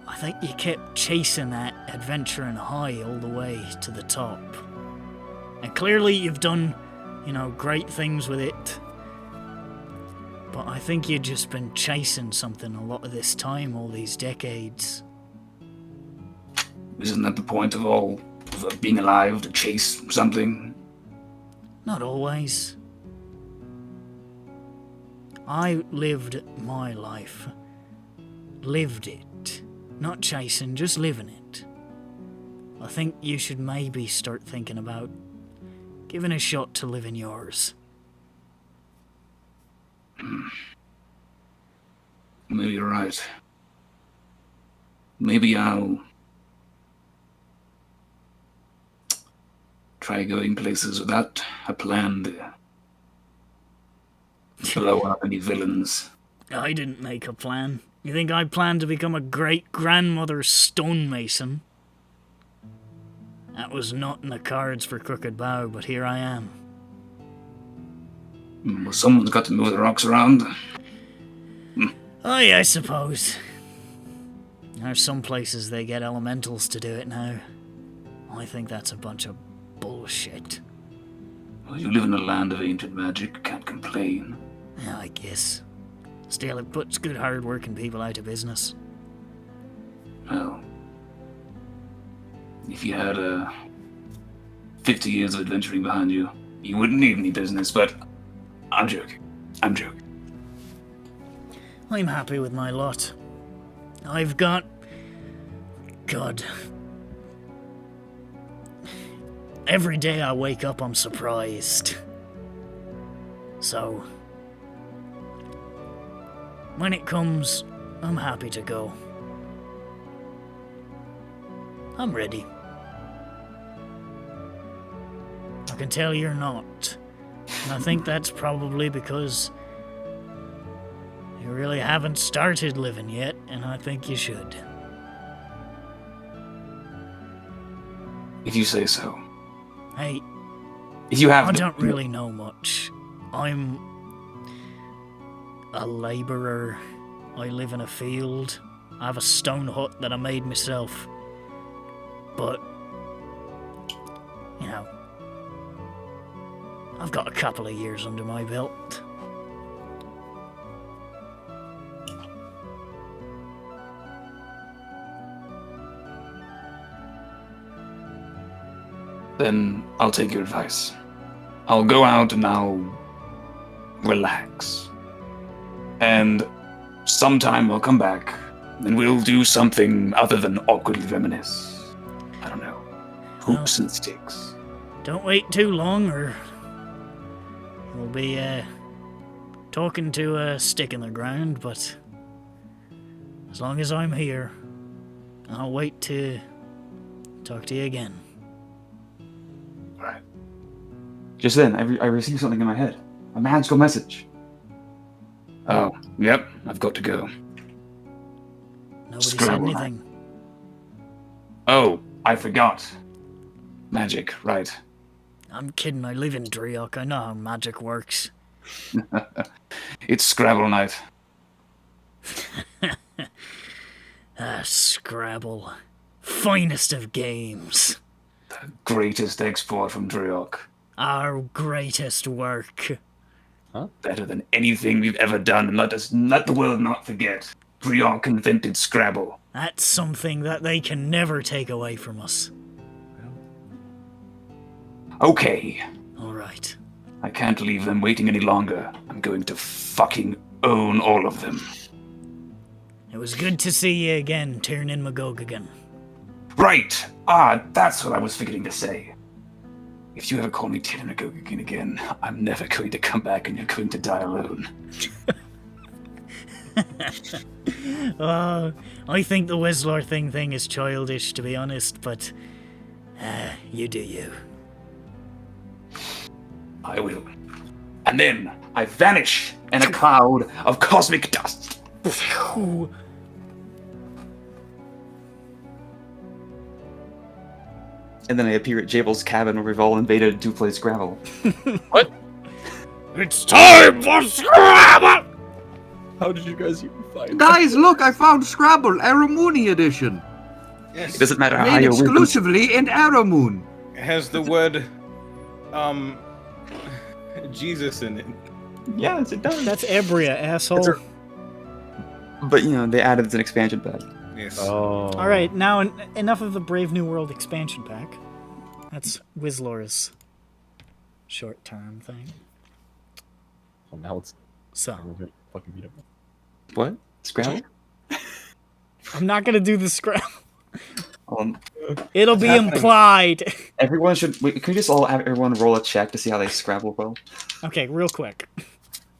[SPEAKER 9] I think you kept chasing that adventuring high all the way to the top. And clearly you've done, great things with it. But I think you've just been chasing something a lot of this time, all these decades.
[SPEAKER 6] Isn't that the point of all of being alive, to chase something?
[SPEAKER 9] Not always. I lived my life. Lived it. Not chasing, just living it. I think you should maybe start thinking about giving a shot to living yours.
[SPEAKER 6] Maybe you're right. Maybe I'll try going places without a plan to blow up any villains.
[SPEAKER 9] I didn't make a plan. You think I planned to become a great-grandmother stonemason? That was not in the cards for Crooked Bow, but here I am.
[SPEAKER 6] Well, someone's got to move the rocks around.
[SPEAKER 9] Aye, I suppose. There's some places they get elementals to do it now. I think that's a bunch of bullshit.
[SPEAKER 6] Well, you live in a land of ancient magic, can't complain.
[SPEAKER 9] Yeah, I guess. Still, it puts good hard-working people out of business.
[SPEAKER 6] Well, if you had 50 years of adventuring behind you. You wouldn't need any business, but I'm joking. I'm joking.
[SPEAKER 9] I'm happy with my lot. I've got... God. Every day I wake up, I'm surprised. So... when it comes, I'm happy to go. I'm ready. I can tell you're not. And I think that's probably because you really haven't started living yet, and I think you should.
[SPEAKER 6] If you say so.
[SPEAKER 9] Hey,
[SPEAKER 6] If you have...
[SPEAKER 9] I don't really know much. I'm a labourer. I live in a field. I have a stone hut that I made myself. But, you know, I've got a couple of years under my belt.
[SPEAKER 6] Then I'll take your advice. I'll go out and I'll relax. And sometime I'll come back and we'll do something other than awkwardly reminisce. I don't know. Hoops and sticks.
[SPEAKER 9] Don't wait too long or we'll be talking to a stick in the ground, but as long as I'm here, I'll wait to talk to you again.
[SPEAKER 6] Right. Just then, I received something in my head. A magical message. Oh, yep, I've got to go.
[SPEAKER 9] Nobody said
[SPEAKER 6] Scrabble.
[SPEAKER 9] anything.
[SPEAKER 6] Oh, I forgot. Magic, right.
[SPEAKER 9] I'm kidding, I live in Driok, I know how magic works.
[SPEAKER 6] It's Scrabble night.
[SPEAKER 9] Scrabble. Finest of games.
[SPEAKER 6] The greatest export from Driok.
[SPEAKER 9] Our greatest work.
[SPEAKER 6] Better than anything we've ever done, and let the world not forget. Driok invented Scrabble.
[SPEAKER 9] That's something that they can never take away from us.
[SPEAKER 6] Okay,
[SPEAKER 9] Alright.
[SPEAKER 6] I can't leave them waiting any longer. I'm going to fucking own all of them.
[SPEAKER 9] It was good to see you again, Tiernan McGogagan.
[SPEAKER 6] Right! That's what I was forgetting to say. If you ever call me Tiernan McGogagan again, I'm never going to come back and you're going to die alone.
[SPEAKER 9] I think the Weslor thing is childish, to be honest, but you do you.
[SPEAKER 6] I will. And then I vanish in a cloud of cosmic dust.
[SPEAKER 9] Ooh.
[SPEAKER 3] And then I appear at Jabel's cabin where we've all invaded to play Scrabble.
[SPEAKER 8] What?
[SPEAKER 9] It's time for Scrabble!
[SPEAKER 8] How did you guys even find
[SPEAKER 2] Guys, look, I found Scrabble, Aramooni edition.
[SPEAKER 4] Yes.
[SPEAKER 3] It doesn't matter how
[SPEAKER 2] Made
[SPEAKER 3] you win.
[SPEAKER 2] exclusively in Aramoon.
[SPEAKER 4] It has the word, Jesus in it.
[SPEAKER 3] Yes, it does.
[SPEAKER 9] That's Ebria, asshole.
[SPEAKER 3] That's But, you know, they added an expansion pack.
[SPEAKER 4] Yes.
[SPEAKER 8] Oh.
[SPEAKER 9] Alright, now enough of the Brave New World expansion pack. That's Wizlor's short-term thing.
[SPEAKER 8] Oh, now it's
[SPEAKER 9] So,
[SPEAKER 8] fucking beat up.
[SPEAKER 3] What? Scrabble?
[SPEAKER 9] I'm not gonna do the Scrabble.
[SPEAKER 3] Um,
[SPEAKER 9] It'll be
[SPEAKER 3] happening?
[SPEAKER 9] implied.
[SPEAKER 3] everyone should... Wait, can we just all have everyone roll a check to see how they Scrabble well?
[SPEAKER 9] Okay, real quick.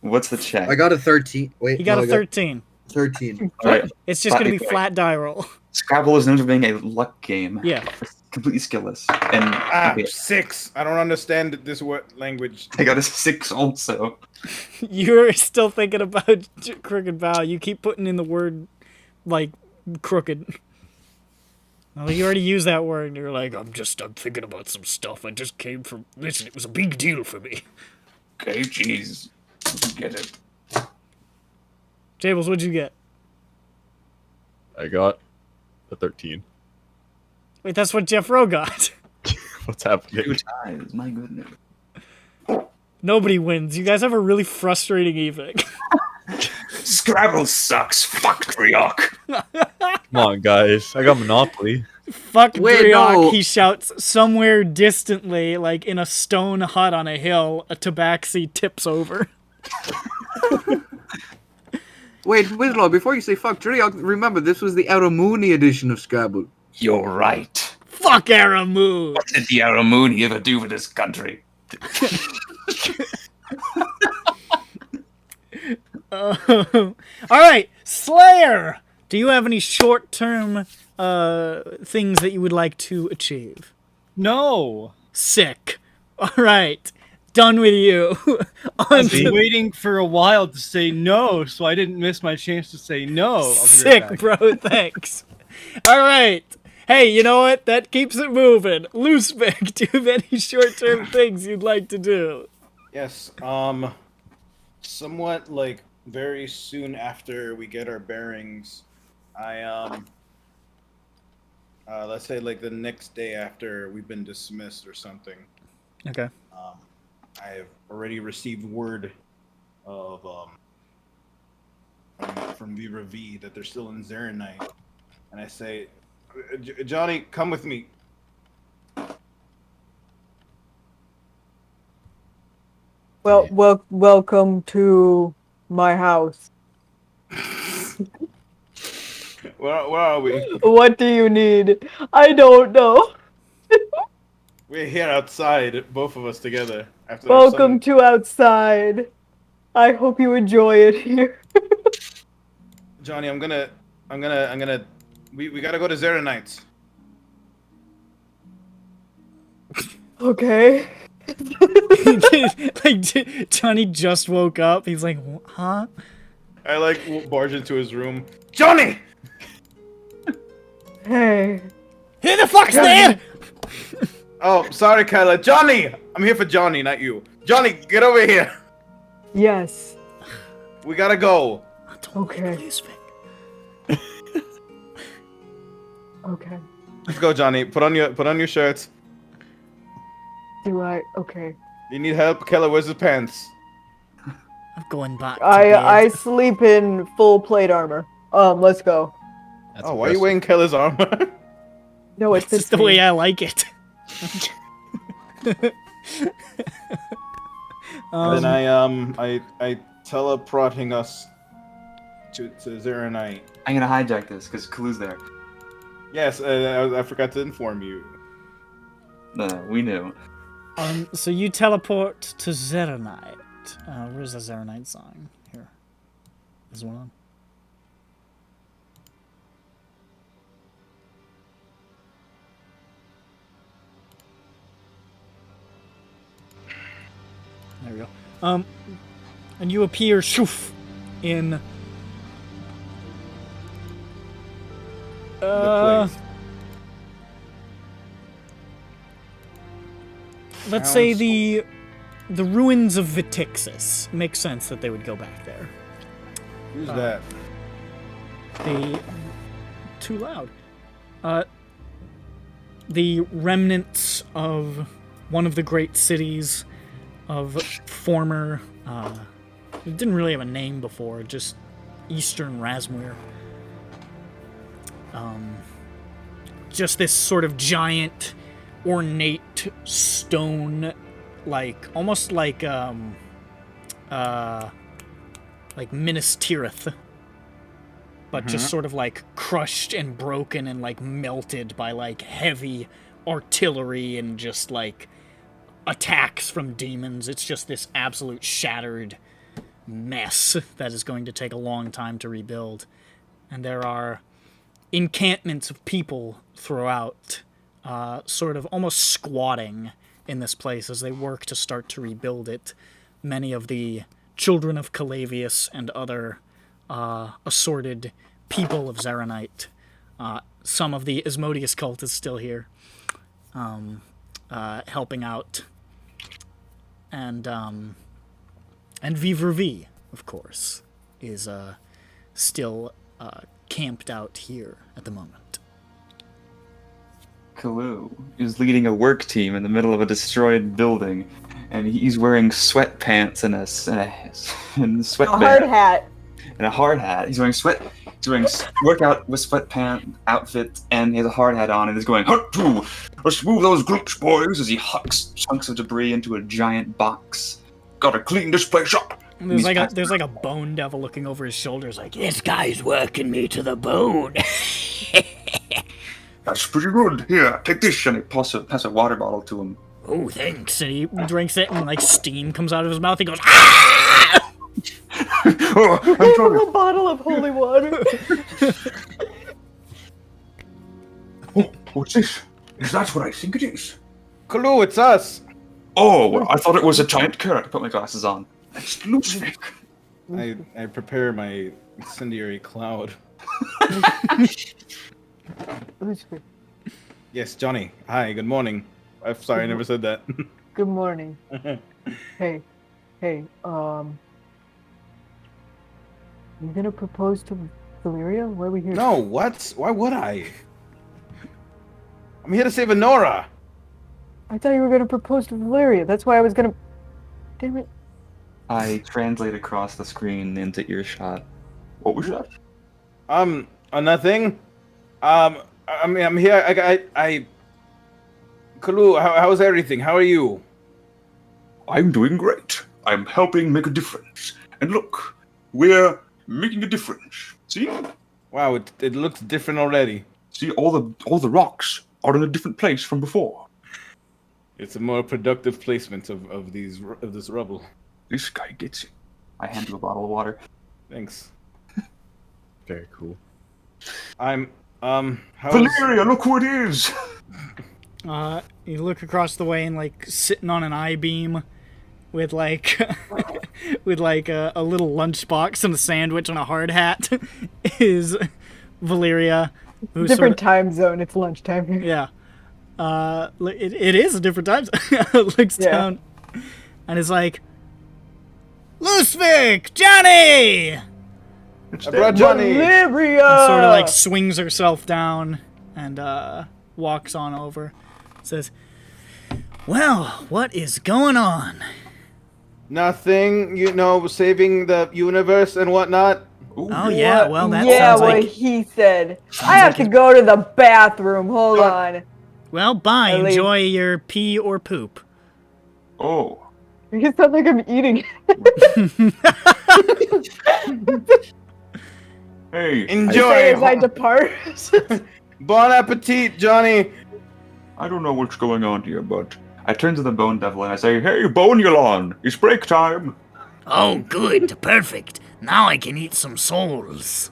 [SPEAKER 3] What's the check?
[SPEAKER 2] I got a 13. Wait,
[SPEAKER 9] You got
[SPEAKER 2] no,
[SPEAKER 9] a
[SPEAKER 2] I
[SPEAKER 9] 13.
[SPEAKER 2] 13.
[SPEAKER 3] Alright,
[SPEAKER 9] It's just gonna be
[SPEAKER 3] Flat-
[SPEAKER 9] flat die roll.
[SPEAKER 3] Scrabble is known for being a luck game.
[SPEAKER 9] Yeah.
[SPEAKER 3] It's completely skillless. And okay,
[SPEAKER 4] 6. I don't understand this word language.
[SPEAKER 3] I got a 6 also.
[SPEAKER 9] You're still thinking about crooked bow. You keep putting in the word, like, crooked. Well, you already used that word, and you're like, I'm thinking about some stuff. I just came from... Listen, it was a big deal for me.
[SPEAKER 6] Okay, jeez. Get it.
[SPEAKER 9] Jables, what'd you get?
[SPEAKER 8] I got a 13.
[SPEAKER 9] Wait, that's what Jeff Rowe got.
[SPEAKER 8] What's happening?
[SPEAKER 3] 2 times, my goodness.
[SPEAKER 9] Nobody wins. You guys have a really frustrating evening.
[SPEAKER 6] Scrabble sucks. Fuck Driok.
[SPEAKER 8] Come on, guys. I got Monopoly.
[SPEAKER 9] Fuck
[SPEAKER 2] Wait,
[SPEAKER 9] Driok,
[SPEAKER 2] no.
[SPEAKER 9] he shouts somewhere distantly, like in a stone hut on a hill, a tabaxi tips over.
[SPEAKER 2] Wait, Wizlaw, before you say fuck Triok, remember this was the Aramuni edition of Scrabble.
[SPEAKER 6] You're right.
[SPEAKER 9] Fuck Aramu!
[SPEAKER 6] What did the Aramuni ever do for this country?
[SPEAKER 9] Alright, Slayer! Do you have any short-term things that you would like to achieve?
[SPEAKER 7] No.
[SPEAKER 9] Sick. Alright, done with you. On
[SPEAKER 7] I've been
[SPEAKER 9] to
[SPEAKER 7] waiting for a while to say no, so I didn't miss my chance to say no. I'll be right
[SPEAKER 9] sick,
[SPEAKER 7] back.
[SPEAKER 9] bro, thanks. Alright. Hey, you know what? That keeps it moving. Loosebeck, do you have any short-term things you'd like to do?
[SPEAKER 4] Yes. Somewhat like very soon after we get our bearings, I let's say like the next day after we've been dismissed or something.
[SPEAKER 9] Okay.
[SPEAKER 4] I have already received word of from Viva V that they're still in Zarenite, and I say, Johnny, come with me.
[SPEAKER 5] Welcome to my house.
[SPEAKER 4] Where are we?
[SPEAKER 5] What do you need? I don't know.
[SPEAKER 4] We're here outside, both of us together. After
[SPEAKER 5] Welcome to outside. I hope you enjoy it here.
[SPEAKER 4] Johnny, I'm gonna. We gotta go to Zarenites.
[SPEAKER 5] Okay.
[SPEAKER 9] Like, Johnny just woke up. He's like, huh?
[SPEAKER 4] I like barge into his room. Johnny!
[SPEAKER 5] Hey.
[SPEAKER 9] Who the fuck's there?
[SPEAKER 4] Oh, sorry, Kyla. Johnny! I'm here for Johnny, not you. Johnny, get over here.
[SPEAKER 5] Yes.
[SPEAKER 4] We gotta go.
[SPEAKER 5] Okay. Okay.
[SPEAKER 4] Let's go, Johnny. Put on your shirts.
[SPEAKER 5] Do I? Okay.
[SPEAKER 4] You need help? Kyla, where's his pants?
[SPEAKER 9] I'm going back to
[SPEAKER 5] I
[SPEAKER 9] bed.
[SPEAKER 5] sleep in full plate armor. Let's go.
[SPEAKER 8] That's
[SPEAKER 4] Why are you wearing Kyla's armor?
[SPEAKER 5] No, it
[SPEAKER 9] It's
[SPEAKER 5] fits
[SPEAKER 9] just the
[SPEAKER 5] me.
[SPEAKER 9] way I like it.
[SPEAKER 4] Then I teleporting us to Zarenite.
[SPEAKER 3] I'm gonna hijack this because Kalu's there.
[SPEAKER 4] Yes, I forgot to inform you.
[SPEAKER 3] No, we knew.
[SPEAKER 9] So you teleport to Zeronite. Where's the Zeronite song? Here. There's one on. There we go. And you appear, shoof, in
[SPEAKER 4] The place.
[SPEAKER 9] let's say
[SPEAKER 4] Sounds-
[SPEAKER 9] the ruins of Vitixis. Makes sense that they would go back there.
[SPEAKER 4] Who's that?
[SPEAKER 9] Too loud. The remnants of one of the great cities of former, it didn't really have a name before, just Eastern Razmir. Just this sort of giant, ornate stone, like, almost like Minas Tirith, but just sort of like crushed and broken and like melted by like heavy artillery and just like attacks from demons. It's just this absolute shattered mess that is going to take a long time to rebuild. And there are encampments of people throughout, sort of almost squatting in this place as they work to start to rebuild it. Many of the children of Calavius and other assorted people of Zarenite. Some of the Asmodeus cult is still here, helping out. And Vivre V, of course, is still camped out here at the moment.
[SPEAKER 3] Kalu is leading a work team in the middle of a destroyed building, and he's wearing sweatpants and
[SPEAKER 5] A hard
[SPEAKER 3] sweatband.
[SPEAKER 5] hat.
[SPEAKER 3] and a hard hat. He's wearing workout with sweatpant outfit, and he has a hard hat on, and he's going, "Hut-too! Let's move those glutes, boys!" as he hucks chunks of debris into a giant box. Gotta clean this place up.
[SPEAKER 9] And there's like a bone devil looking over his shoulders, like, this guy's working me to the bone.
[SPEAKER 3] That's pretty good. Here, take this, and he pass a water bottle to him.
[SPEAKER 9] Oh, thanks. And he drinks it, and like steam comes out of his mouth. He goes, ah!
[SPEAKER 3] Oh, I'm sorry.
[SPEAKER 5] A bottle of holy water.
[SPEAKER 3] Oh, what's this? Is that what I think it is?
[SPEAKER 4] Kalu, it's us.
[SPEAKER 3] Oh, well, I thought it was a giant carrot. I put my glasses on. It's Lucifer.
[SPEAKER 4] I prepare my incendiary cloud. Yes, Johnny. Hi, good morning. I'm sorry, I never said that.
[SPEAKER 5] Good morning. Hey, you gonna propose to Valeria? Why are we here?
[SPEAKER 4] No, what? Why would I? I'm here to save Honora.
[SPEAKER 5] I thought you were gonna propose to Valeria. That's why I was gonna. Damn it.
[SPEAKER 3] I translate across the screen into earshot. What was that?
[SPEAKER 4] Nothing. I'm here. I. Kalu, how's everything? How are you?
[SPEAKER 3] I'm doing great. I'm helping make a difference. And look, we're making a difference. See?
[SPEAKER 4] Wow, it looks different already.
[SPEAKER 3] See, all the rocks are in a different place from before.
[SPEAKER 4] It's a more productive placement of this rubble.
[SPEAKER 3] This guy gets it. I hand him a bottle of water.
[SPEAKER 4] Thanks.
[SPEAKER 8] Very cool.
[SPEAKER 4] How's...
[SPEAKER 3] Valeria, look who it is!
[SPEAKER 9] You look across the way and like sitting on an I-beam with like with like a little lunchbox and a sandwich and a hard hat is Valeria. Who's
[SPEAKER 5] Different time zone. It's lunchtime here.
[SPEAKER 9] Yeah. It is a different time zone. Looks down and is like, Lusvik! Johnny!
[SPEAKER 4] I brought Johnny!
[SPEAKER 5] Valeria!
[SPEAKER 9] And sort of like swings herself down and walks on over. Says, well, what is going on?
[SPEAKER 4] Nothing, saving the universe and whatnot.
[SPEAKER 3] Ooh,
[SPEAKER 9] Oh, yeah, well, that
[SPEAKER 5] yeah,
[SPEAKER 9] sounds
[SPEAKER 5] what
[SPEAKER 9] like...
[SPEAKER 5] he said. I have to go to the bathroom. Hold on.
[SPEAKER 9] Well, bye.
[SPEAKER 5] I leave.
[SPEAKER 9] Enjoy your pee or poop.
[SPEAKER 3] Oh.
[SPEAKER 5] You sound like I'm eating.
[SPEAKER 3] Hey.
[SPEAKER 4] Enjoy!
[SPEAKER 5] As I depart.
[SPEAKER 4] Bon appetit, Johnny!
[SPEAKER 3] I don't know what's going on here, but I turn to the Bone Devil and I say, hey, Bonulon, it's break time.
[SPEAKER 9] Oh, good. Perfect. Now I can eat some souls.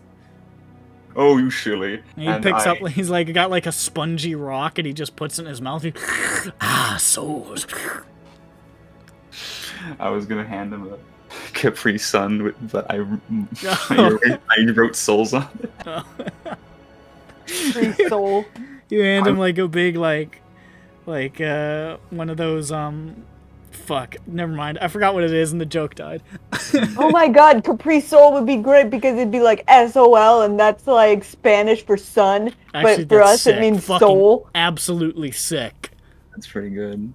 [SPEAKER 3] Oh, you silly.
[SPEAKER 9] And he picks up, he's like got like a spongy rock and he just puts it in his mouth. Souls.
[SPEAKER 3] I was going to hand him a Capri Sun, but I wrote souls on it.
[SPEAKER 5] Free soul.
[SPEAKER 9] You hand him like a big like one of those fuck, never mind. I forgot what it is and the joke died.
[SPEAKER 5] Oh my god, Capri Soul would be great because it'd be like SOL and that's like Spanish for sun.
[SPEAKER 9] Actually,
[SPEAKER 5] but for
[SPEAKER 9] that's
[SPEAKER 5] us
[SPEAKER 9] sick.
[SPEAKER 5] it means
[SPEAKER 9] Fucking
[SPEAKER 5] soul.
[SPEAKER 9] Absolutely sick.
[SPEAKER 3] That's pretty good.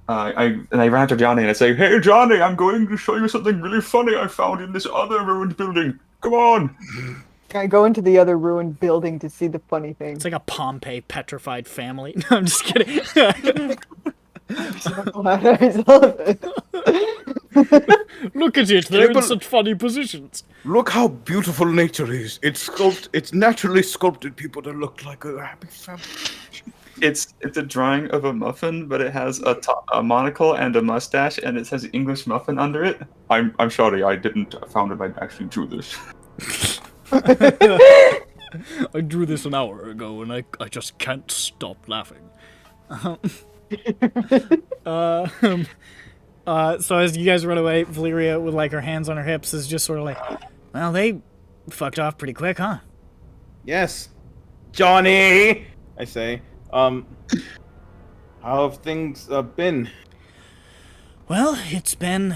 [SPEAKER 3] I ran after Johnny and I say, hey Johnny, I'm going to show you something really funny I found in this other ruined building. Come on.
[SPEAKER 5] I go into the other ruined building to see the funny thing.
[SPEAKER 9] It's like a Pompeii petrified family. No, I'm just kidding. Look at it, they're in such funny positions.
[SPEAKER 4] Look how beautiful nature is. It's naturally sculpted people to look like a happy family.
[SPEAKER 3] It's a drawing of a muffin, but it has a monocle and a mustache, and it says English muffin under it. I'm sorry, I didn't found it. I actually drew this.
[SPEAKER 9] I drew this an hour ago, and I just can't stop laughing. So as you guys run away, Valeria, with like her hands on her hips, is just sort of like, well, they fucked off pretty quick, huh?
[SPEAKER 4] Yes, Johnny. I say, how have things been?
[SPEAKER 9] Well, it's been.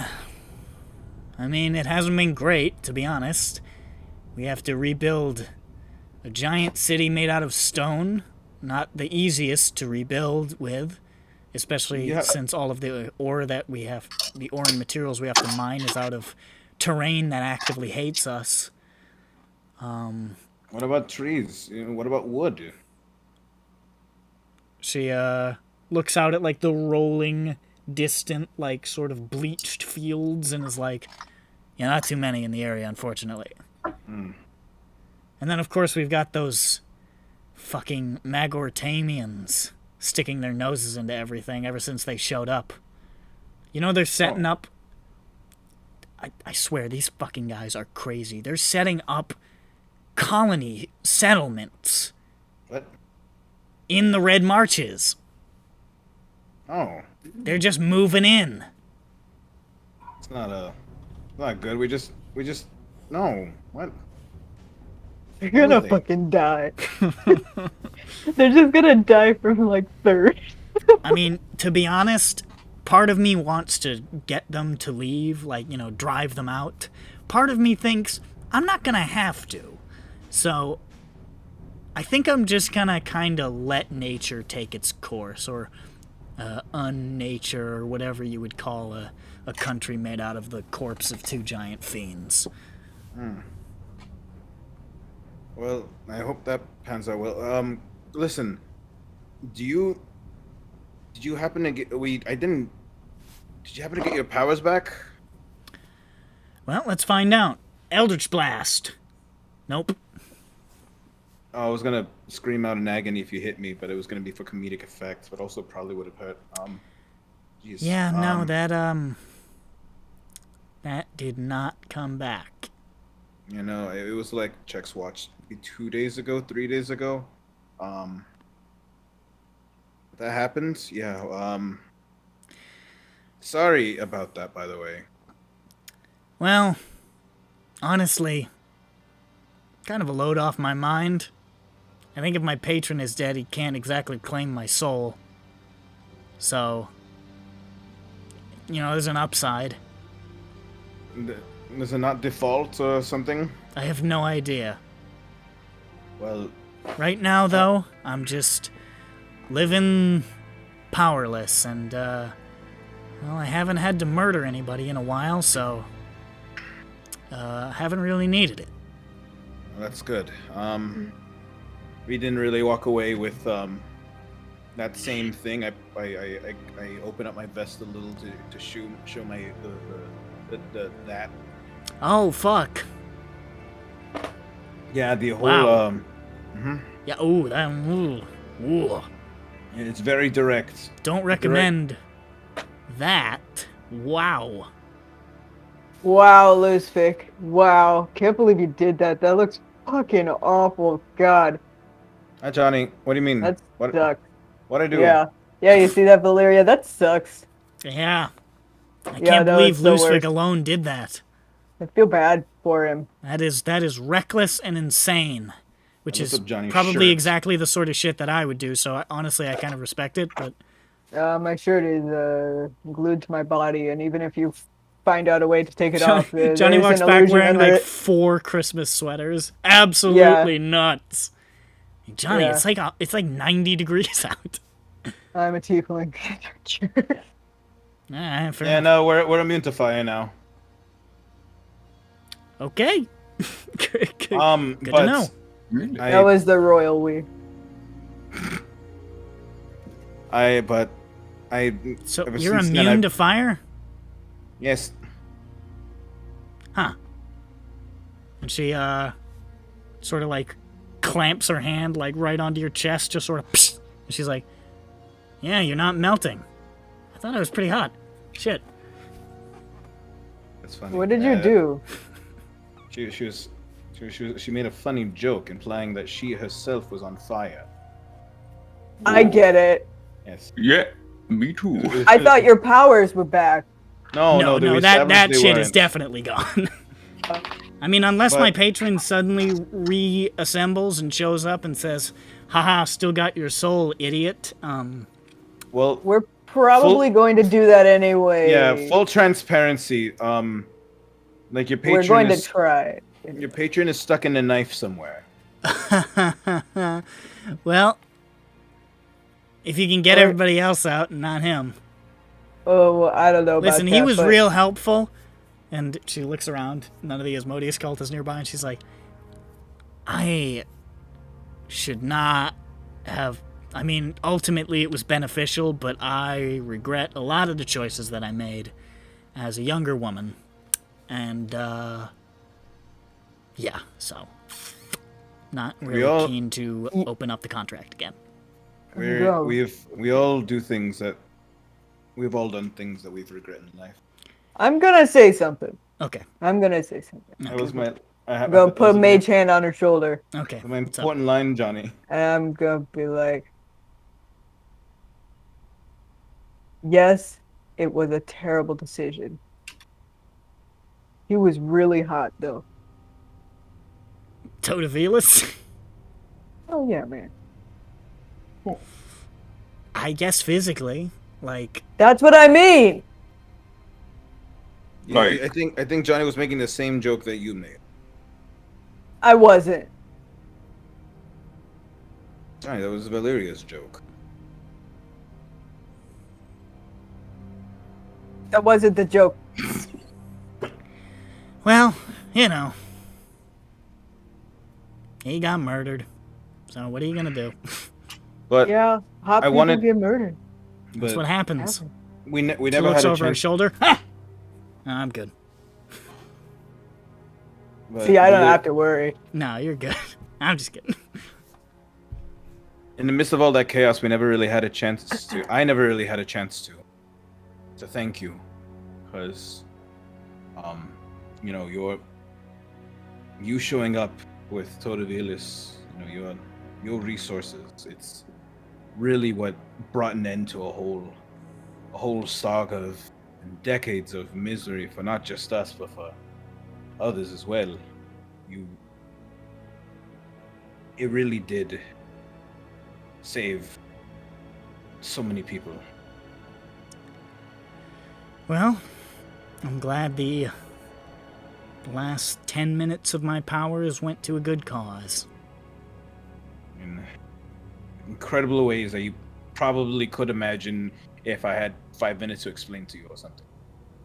[SPEAKER 9] I mean, it hasn't been great, to be honest. We have to rebuild a giant city made out of stone. Not the easiest to rebuild with, especially since all of the ore that we have, the ore and materials we have to mine is out of terrain that actively hates us.
[SPEAKER 4] What about trees? What about wood?
[SPEAKER 1] She looks out at like the rolling, distant, like sort of bleached fields and is like, yeah, not too many in the area, unfortunately. And then of course we've got those fucking Magortamians sticking their noses into everything ever since they showed up. You know, they're setting up... I swear, these fucking guys are crazy. They're setting up colony settlements.
[SPEAKER 4] What?
[SPEAKER 1] In the Red Marches.
[SPEAKER 4] Oh.
[SPEAKER 1] They're just moving in.
[SPEAKER 4] It's not good. We just no. What?
[SPEAKER 5] They're gonna
[SPEAKER 4] Really?
[SPEAKER 5] fucking die. They're just gonna die from like thirst.
[SPEAKER 1] I mean, to be honest, part of me wants to get them to leave, like, you know, drive them out. Part of me thinks I'm not gonna have to. So, I think I'm just gonna kinda let nature take its course, or unnature, or whatever you would call a country made out of the corpse of two giant fiends.
[SPEAKER 4] Well, I hope that pans out well. Listen, did you happen to get did you happen to get your powers back?
[SPEAKER 1] Well, let's find out. Eldritch Blast. Nope.
[SPEAKER 4] Oh, I was gonna scream out in agony if you hit me, but it was gonna be for comedic effect, but also probably would have hurt. Jeez.
[SPEAKER 1] Yeah, no, that did not come back.
[SPEAKER 4] You know, it was like Check's watch maybe 3 days ago. That happened. Yeah. Sorry about that, by the way.
[SPEAKER 1] Well, honestly, kind of a load off my mind. I think if my patron is dead, he can't exactly claim my soul. So, you know, there's an upside.
[SPEAKER 4] Does it not default or something?
[SPEAKER 1] I have no idea.
[SPEAKER 4] Well,
[SPEAKER 1] Right now, though, I'm just living powerless, and, well, I haven't had to murder anybody in a while, so, haven't really needed it.
[SPEAKER 4] that's good. We didn't really walk away with that same thing. I open up my vest a little to show my that.
[SPEAKER 1] Oh, fuck.
[SPEAKER 4] Yeah, the whole
[SPEAKER 1] Wow. Yeah, ooh, ooh.
[SPEAKER 4] it's very direct.
[SPEAKER 1] Don't recommend that. Wow.
[SPEAKER 5] Wow, Luzvik. Wow. Can't believe you did that. That looks fucking awful. God.
[SPEAKER 4] Hi, Johnny. What do you mean?
[SPEAKER 5] That
[SPEAKER 4] what?
[SPEAKER 5] sucks.
[SPEAKER 4] What I do?
[SPEAKER 5] Yeah. Yeah, you see that, Valeria? That sucks.
[SPEAKER 1] Yeah. I
[SPEAKER 5] Yeah,
[SPEAKER 1] can't
[SPEAKER 5] no,
[SPEAKER 1] believe
[SPEAKER 5] it's the
[SPEAKER 1] Luzvik
[SPEAKER 5] worst.
[SPEAKER 1] alone did that.
[SPEAKER 5] I feel bad for him.
[SPEAKER 1] That is reckless and insane, which
[SPEAKER 4] I looked
[SPEAKER 1] is
[SPEAKER 4] up Johnny's
[SPEAKER 1] probably
[SPEAKER 4] shirt.
[SPEAKER 1] exactly the sort of shit that I would do. So honestly, I kind of respect it. But
[SPEAKER 5] My shirt is glued to my body, and even if you find out a way to take it off,
[SPEAKER 1] Johnny
[SPEAKER 5] there's
[SPEAKER 1] walks
[SPEAKER 5] an
[SPEAKER 1] back
[SPEAKER 5] illusion
[SPEAKER 1] wearing
[SPEAKER 5] under
[SPEAKER 1] like
[SPEAKER 5] it.
[SPEAKER 1] 4 Christmas sweaters. Absolutely nuts. Johnny,
[SPEAKER 5] Yeah.
[SPEAKER 1] it's like 90 degrees out.
[SPEAKER 5] I'm a tiefling.
[SPEAKER 1] Fair
[SPEAKER 4] Yeah,
[SPEAKER 1] enough.
[SPEAKER 4] no, we're immune to fire now.
[SPEAKER 1] Okay. Good to
[SPEAKER 4] but
[SPEAKER 1] know.
[SPEAKER 6] Really?
[SPEAKER 5] That was the royal we.
[SPEAKER 1] So
[SPEAKER 4] ever
[SPEAKER 1] you're
[SPEAKER 4] since then,
[SPEAKER 1] immune to fire?
[SPEAKER 4] Yes.
[SPEAKER 1] Huh. And she sort of like clamps her hand like right onto your chest, just sort of psst, and she's like, yeah, you're not melting. I thought it was pretty hot. Shit.
[SPEAKER 4] That's funny.
[SPEAKER 5] What did you do?
[SPEAKER 4] She made a funny joke implying that she herself was on fire.
[SPEAKER 5] I get it.
[SPEAKER 4] Yes.
[SPEAKER 6] Yeah, me too.
[SPEAKER 5] I thought your powers were back.
[SPEAKER 4] No,
[SPEAKER 1] no,
[SPEAKER 4] we
[SPEAKER 1] that
[SPEAKER 4] established they
[SPEAKER 1] shit is
[SPEAKER 4] weren't.
[SPEAKER 1] definitely gone. I mean, unless my
[SPEAKER 4] But-
[SPEAKER 1] patron suddenly reassembles and shows up and says, haha, still got your soul, idiot.
[SPEAKER 4] Well,
[SPEAKER 5] We're probably going to do that anyway.
[SPEAKER 4] yeah, full transparency. Like your patron
[SPEAKER 5] We're going
[SPEAKER 4] is
[SPEAKER 5] to try.
[SPEAKER 4] your patron is stuck in a knife somewhere.
[SPEAKER 1] Well, if you can get
[SPEAKER 5] Or-
[SPEAKER 1] everybody else out and not him.
[SPEAKER 5] Oh, I don't know about
[SPEAKER 1] Listen,
[SPEAKER 5] that.
[SPEAKER 1] he was
[SPEAKER 5] but
[SPEAKER 1] real helpful. And she looks around. None of the Asmodeus cult is nearby. And she's like,
[SPEAKER 9] I should not have. I mean, ultimately it was beneficial, but I regret a lot of the choices that I made as a younger woman. And, yeah, so. Not really
[SPEAKER 4] all-
[SPEAKER 9] keen to open up the contract again.
[SPEAKER 5] Go.
[SPEAKER 4] We all do things that we've all done things that we've regretted in life.
[SPEAKER 5] I'm gonna say something.
[SPEAKER 9] Okay,
[SPEAKER 5] I'm gonna say something.
[SPEAKER 4] That was my.
[SPEAKER 5] I'm gonna put a mage hand on her shoulder,
[SPEAKER 9] okay.
[SPEAKER 4] My
[SPEAKER 9] What's up?
[SPEAKER 4] important line, Johnny.
[SPEAKER 5] and I'm gonna be like, yes, it was a terrible decision. He was really hot, though.
[SPEAKER 9] Totavilis?
[SPEAKER 5] Oh, yeah, man.
[SPEAKER 9] I guess physically. Like,
[SPEAKER 5] That's what I mean!
[SPEAKER 4] Yeah,
[SPEAKER 3] Right.
[SPEAKER 4] I think Johnny was making the same joke that you made.
[SPEAKER 5] I wasn't.
[SPEAKER 4] Johnny, that was Valeria's joke.
[SPEAKER 5] That wasn't the joke.
[SPEAKER 9] well, you know. He got murdered. So what are you gonna do?
[SPEAKER 4] But
[SPEAKER 5] Yeah, hot
[SPEAKER 4] I
[SPEAKER 5] people
[SPEAKER 4] wanted-
[SPEAKER 5] get murdered.
[SPEAKER 9] That's
[SPEAKER 4] but
[SPEAKER 9] what happens.
[SPEAKER 4] we
[SPEAKER 9] He
[SPEAKER 4] never
[SPEAKER 9] looks
[SPEAKER 4] had a
[SPEAKER 9] over his
[SPEAKER 4] chance.
[SPEAKER 9] shoulder. Ha! I'm good.
[SPEAKER 4] but
[SPEAKER 5] See, I don't
[SPEAKER 4] Valer-
[SPEAKER 5] have to worry.
[SPEAKER 9] No, you're good. I'm just kidding.
[SPEAKER 4] In the midst of all that chaos, we never really had a chance to. I never really had a chance to thank you, because, you know, you showing up with Totavilis, you know, your resources. It's really what brought an end to a whole saga of decades of misery for not just us, but for others as well. It really did save so many people.
[SPEAKER 9] Well, I'm glad the last 10 minutes of my powers went to a good cause.
[SPEAKER 4] In incredible ways that you probably could imagine if I had 5 minutes to explain to you or something.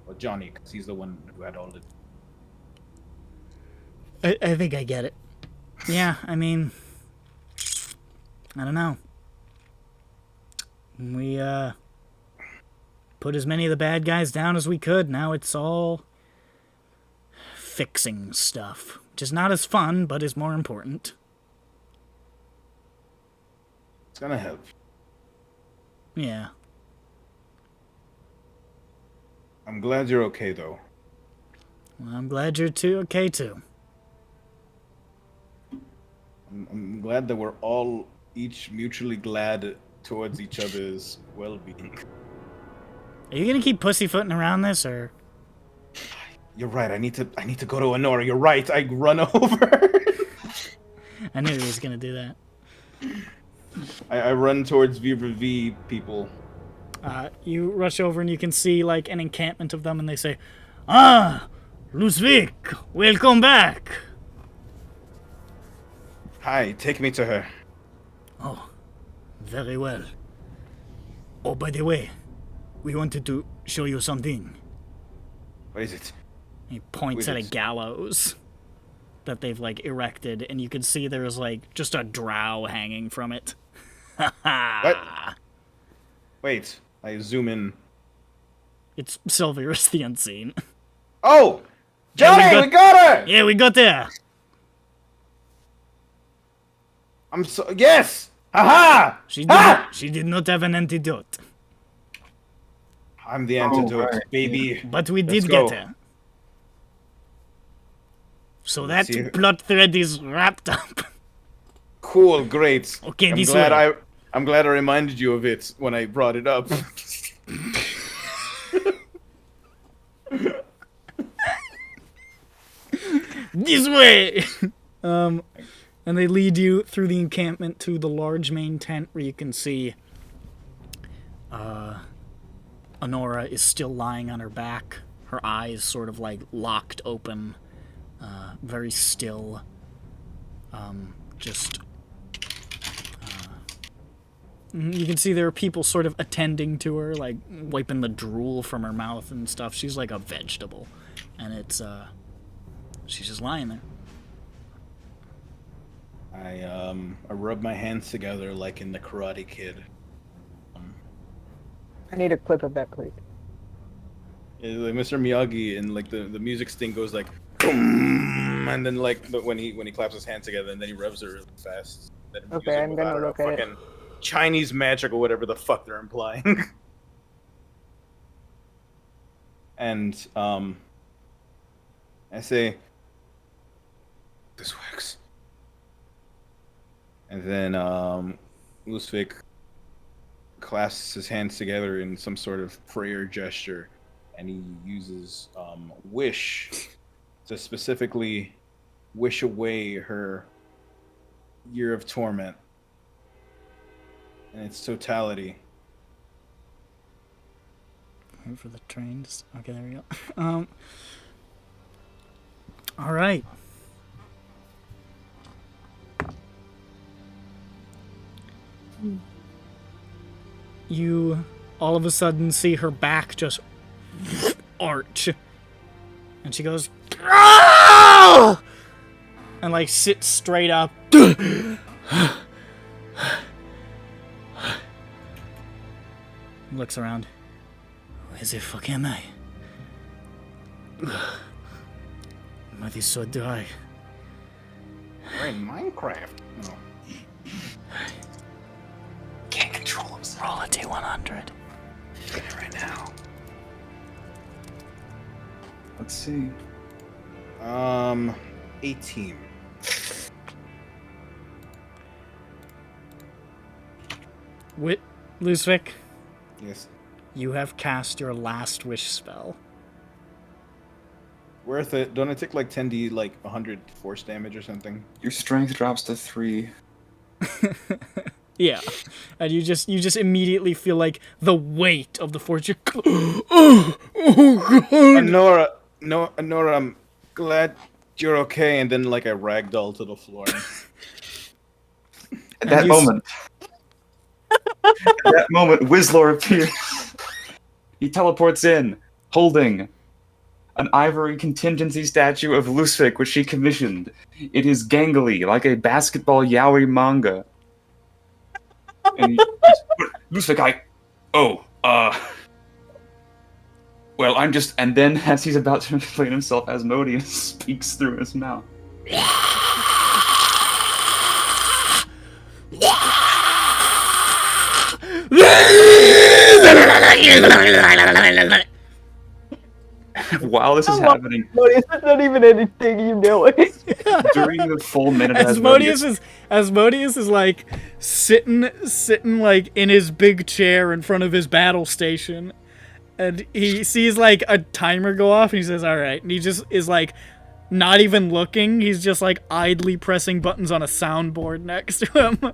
[SPEAKER 4] Or Johnny, because he's the one who had all the...
[SPEAKER 9] I think I get it. Yeah, I mean, I don't know. We, put as many of the bad guys down as we could. Now it's all fixing stuff. Which is not as fun, but is more important.
[SPEAKER 4] It's gonna help.
[SPEAKER 9] Yeah.
[SPEAKER 4] I'm glad you're okay, though.
[SPEAKER 9] Well, I'm glad you're okay too.
[SPEAKER 4] I'm glad that we're all each mutually glad towards each other's well-being.
[SPEAKER 9] Are you gonna keep pussyfooting around this, or?
[SPEAKER 4] You're right. I need to go to Honora. You're right. I run over.
[SPEAKER 9] I knew he was gonna do that.
[SPEAKER 4] I run towards Viva V people.
[SPEAKER 9] You rush over and you can see like an encampment of them, and they say, "Ah, Lusvik, welcome back."
[SPEAKER 4] Hi, take me to her.
[SPEAKER 9] Oh, very well. Oh, by the way, we wanted to show you something.
[SPEAKER 4] What is it?
[SPEAKER 9] He points
[SPEAKER 4] Wait,
[SPEAKER 9] at a
[SPEAKER 4] it's-
[SPEAKER 9] gallows that they've like erected, and you can see there's like just a drow hanging from it.
[SPEAKER 4] What? Wait, I zoom in.
[SPEAKER 9] It's Silverus the Unseen.
[SPEAKER 4] Oh!
[SPEAKER 9] Yeah,
[SPEAKER 4] Johnny, we got her!
[SPEAKER 9] Yeah, we got there.
[SPEAKER 4] I'm so... Yes! Haha!
[SPEAKER 9] She did not have an antidote,
[SPEAKER 4] I'm the antidote,
[SPEAKER 3] right.
[SPEAKER 4] baby.
[SPEAKER 9] but we
[SPEAKER 4] Let's
[SPEAKER 9] did
[SPEAKER 4] go.
[SPEAKER 9] get her. So that
[SPEAKER 4] see.
[SPEAKER 9] plot thread is wrapped up.
[SPEAKER 4] Cool, great.
[SPEAKER 9] Okay,
[SPEAKER 4] I'm
[SPEAKER 9] this
[SPEAKER 4] glad
[SPEAKER 9] way.
[SPEAKER 4] I'm glad I reminded you of it when I brought it up.
[SPEAKER 9] This way. And they lead you through the encampment to the large main tent where you can see Honora is still lying on her back, her eyes sort of like locked open, very still. You can see there are people sort of attending to her, like wiping the drool from her mouth and stuff. She's like a vegetable, and it's she's just lying there.
[SPEAKER 4] I rub my hands together like in the Karate Kid.
[SPEAKER 5] I need a clip of that, please.
[SPEAKER 4] It's like Mr. Miyagi, and like the music sting goes like boom, and then like when he claps his hands together, and then he rubs it really fast. Then it
[SPEAKER 5] Okay,
[SPEAKER 4] uses
[SPEAKER 5] I'm gonna
[SPEAKER 4] without
[SPEAKER 5] look at it.
[SPEAKER 4] fucking Chinese magic or whatever the fuck they're implying. And I say, this works. And then Lusvik clasps his hands together in some sort of prayer gesture, and he uses wish to specifically wish away her year of torment in its totality.
[SPEAKER 9] Wait for the trains. Okay, there we go. All right. You all of a sudden see her back just arch, and she goes, "Ah!" and like sits straight up. Looks around. Where the fuck am I? Mouth is so dry.
[SPEAKER 4] We're in Minecraft. No.
[SPEAKER 3] Can't control himself.
[SPEAKER 9] Roll a D100.
[SPEAKER 3] Right now. Let's see.
[SPEAKER 4] 18.
[SPEAKER 9] Lusvik,
[SPEAKER 4] Yes.
[SPEAKER 9] you have cast your last wish spell.
[SPEAKER 4] Worth it. Don't it take like 10d, like 100 force damage or something?
[SPEAKER 3] Your strength drops to 3.
[SPEAKER 9] Yeah, and you just immediately feel like the weight of the force. Oh god!
[SPEAKER 4] Nora, I'm glad you're okay. And then like I ragdoll to the floor.
[SPEAKER 3] At that moment, Whizlor appears. He teleports in, holding an ivory contingency statue of Lusvik, which she commissioned. It is gangly, like a basketball yaoi manga. And Lusvik, well, I'm just... And then, as he's about to explain himself, Asmodeus speaks through his mouth. While this is happening,
[SPEAKER 5] Asmodeus, it's not even anything you know.
[SPEAKER 3] during the full minute of
[SPEAKER 9] Asmodeus is like sitting like in his big chair in front of his battle station, and he sees like a timer go off, and he says, "All right," and he just is like not even looking. He's just like idly pressing buttons on a soundboard next to him.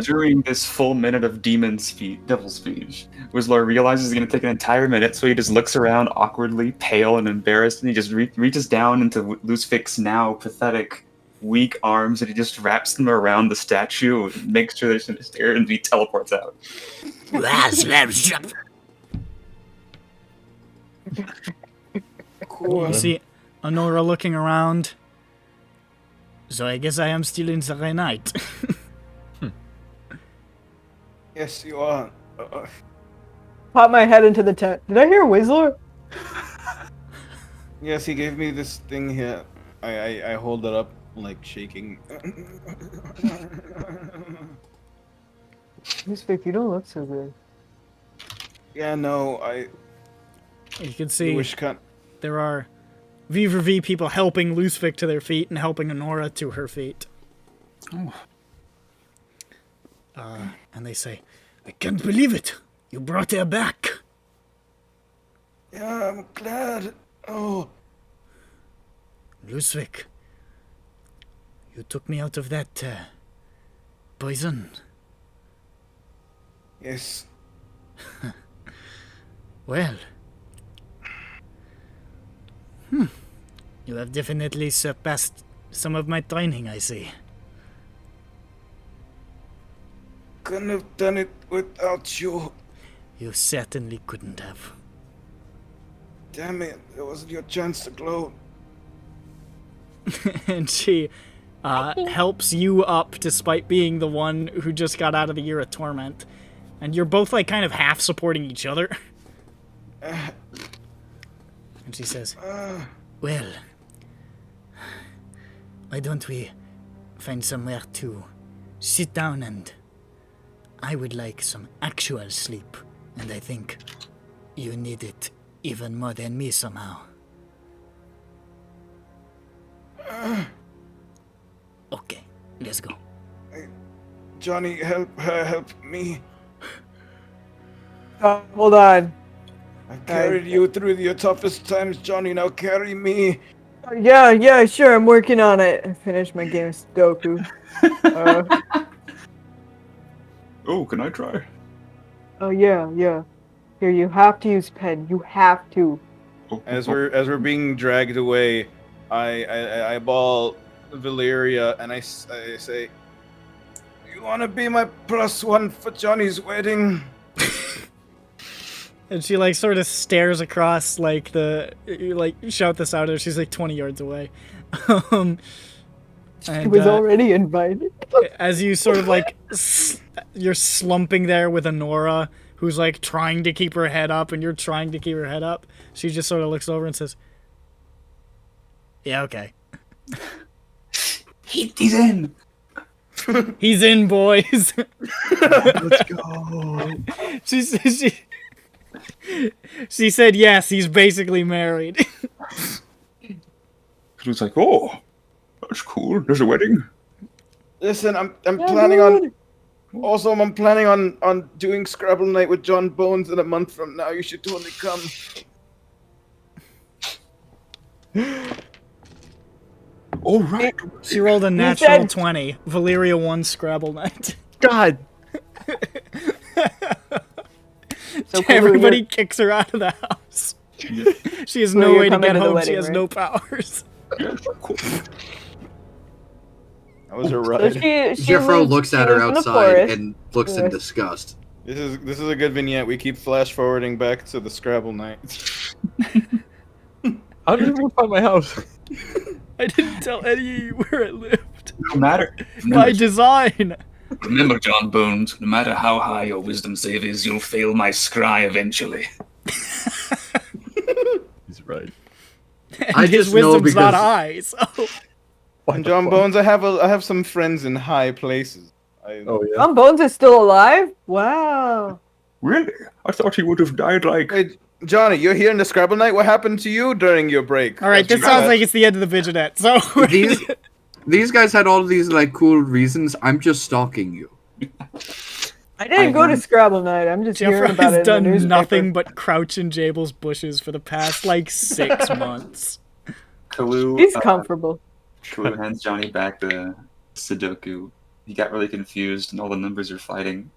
[SPEAKER 3] During this full minute of devil speech, Whizlor realizes he's going to take an entire minute, so he just looks around awkwardly, pale and embarrassed, and he just reaches down into Lusvik's now pathetic, weak arms, and he just wraps them around the statue and makes sure there's no stare, and he teleports out.
[SPEAKER 4] Cool.
[SPEAKER 9] You see Honora looking around. So I guess I am still in the night.
[SPEAKER 4] Yes, you are.
[SPEAKER 5] Pop my head into the tent. Did I hear Whizlor?
[SPEAKER 4] Yes, he gave me this thing here. I hold it up, like shaking.
[SPEAKER 5] Lusvik, you don't look so good.
[SPEAKER 4] Yeah, no,
[SPEAKER 9] You can see
[SPEAKER 4] wish cut.
[SPEAKER 9] there are V people helping Lusvik to their feet and helping Honora to her feet.
[SPEAKER 6] Oh.
[SPEAKER 9] And they say, "I can't believe it! You brought her back!"
[SPEAKER 4] Yeah, I'm glad. Oh,
[SPEAKER 9] Lusvik, you took me out of that poison.
[SPEAKER 4] yes.
[SPEAKER 9] Well, you have definitely surpassed some of my training, I see.
[SPEAKER 4] Couldn't have done it without you.
[SPEAKER 9] You certainly couldn't have.
[SPEAKER 4] Damn it, it wasn't your chance to glow.
[SPEAKER 9] and she helps you up despite being the one who just got out of the year of torment. And you're both like kind of half supporting each other. And she says, well, why don't we find somewhere to sit down, and I would like some actual sleep, and I think you need it even more than me somehow. Okay, let's go.
[SPEAKER 4] Johnny, help me.
[SPEAKER 5] Hold on.
[SPEAKER 4] I carried you through your toughest times, Johnny. Now carry me.
[SPEAKER 5] Yeah, sure. I'm working on it. I finished my game of Sudoku.
[SPEAKER 3] Oh, can I try?
[SPEAKER 5] Oh yeah. Here, you have to use pen. You have to.
[SPEAKER 3] Oh,
[SPEAKER 4] As we're being dragged away, I eyeball Valeria and I say, "You want to be my +1 for Johnny's wedding?"
[SPEAKER 9] And she like sort of stares across like you like shout this out at her. She's like 20 yards away.
[SPEAKER 5] She was already invited.
[SPEAKER 9] As you sort of like you're slumping there with Honora, who's like trying to keep her head up, and you're trying to keep her head up. She just sort of looks over and says, "Yeah, okay."
[SPEAKER 3] He's in.
[SPEAKER 9] He's in, boys.
[SPEAKER 8] Let's go.
[SPEAKER 9] She said yes. He's basically married.
[SPEAKER 3] It was like, oh, that's cool. There's a wedding.
[SPEAKER 4] Listen, I'm planning on. Also, I'm planning on doing Scrabble night with John Bones in a month from now. You should totally come.
[SPEAKER 3] Oh right.
[SPEAKER 9] She rolled a natural 20. Valeria won Scrabble night.
[SPEAKER 8] God.
[SPEAKER 5] So
[SPEAKER 9] Everybody kicks her out of the house. She has no way to get home. She has no powers.
[SPEAKER 4] That was her
[SPEAKER 5] So
[SPEAKER 4] ride.
[SPEAKER 2] Jeffro looks at her outside and looks in disgust.
[SPEAKER 4] This is a good vignette. We keep flash forwarding back to the Scrabble night.
[SPEAKER 8] How did everyone find my house?
[SPEAKER 9] I didn't tell any of you where I lived.
[SPEAKER 3] No matter.
[SPEAKER 9] By design.
[SPEAKER 6] Remember, John Bones, no matter how high your wisdom save is, you'll fail my scry eventually.
[SPEAKER 8] He's right.
[SPEAKER 2] I
[SPEAKER 9] His
[SPEAKER 2] just know
[SPEAKER 9] wisdom's not
[SPEAKER 2] because-
[SPEAKER 9] high, so.
[SPEAKER 4] And John Bones, I have some friends in high places.
[SPEAKER 8] Oh yeah.
[SPEAKER 5] John Bones is still alive? Wow.
[SPEAKER 3] Really? I thought he would have died like.
[SPEAKER 4] Wait, Johnny, you're here in the Scrabble night. What happened to you during your break?
[SPEAKER 9] All right, this sounds like it's the end of the Visionette. So
[SPEAKER 2] These guys had all these like cool reasons. I'm just stalking you.
[SPEAKER 5] I didn't go to Scrabble night. I'm just
[SPEAKER 9] Jeffro
[SPEAKER 5] hearing about it
[SPEAKER 9] has
[SPEAKER 5] in the
[SPEAKER 9] done
[SPEAKER 5] newspaper.
[SPEAKER 9] nothing but crouch in Jabel's bushes for the past like 6 months.
[SPEAKER 3] Kalu,
[SPEAKER 5] He's comfortable.
[SPEAKER 3] Kalu hands Johnny back the Sudoku. He got really confused, and all the numbers are fighting.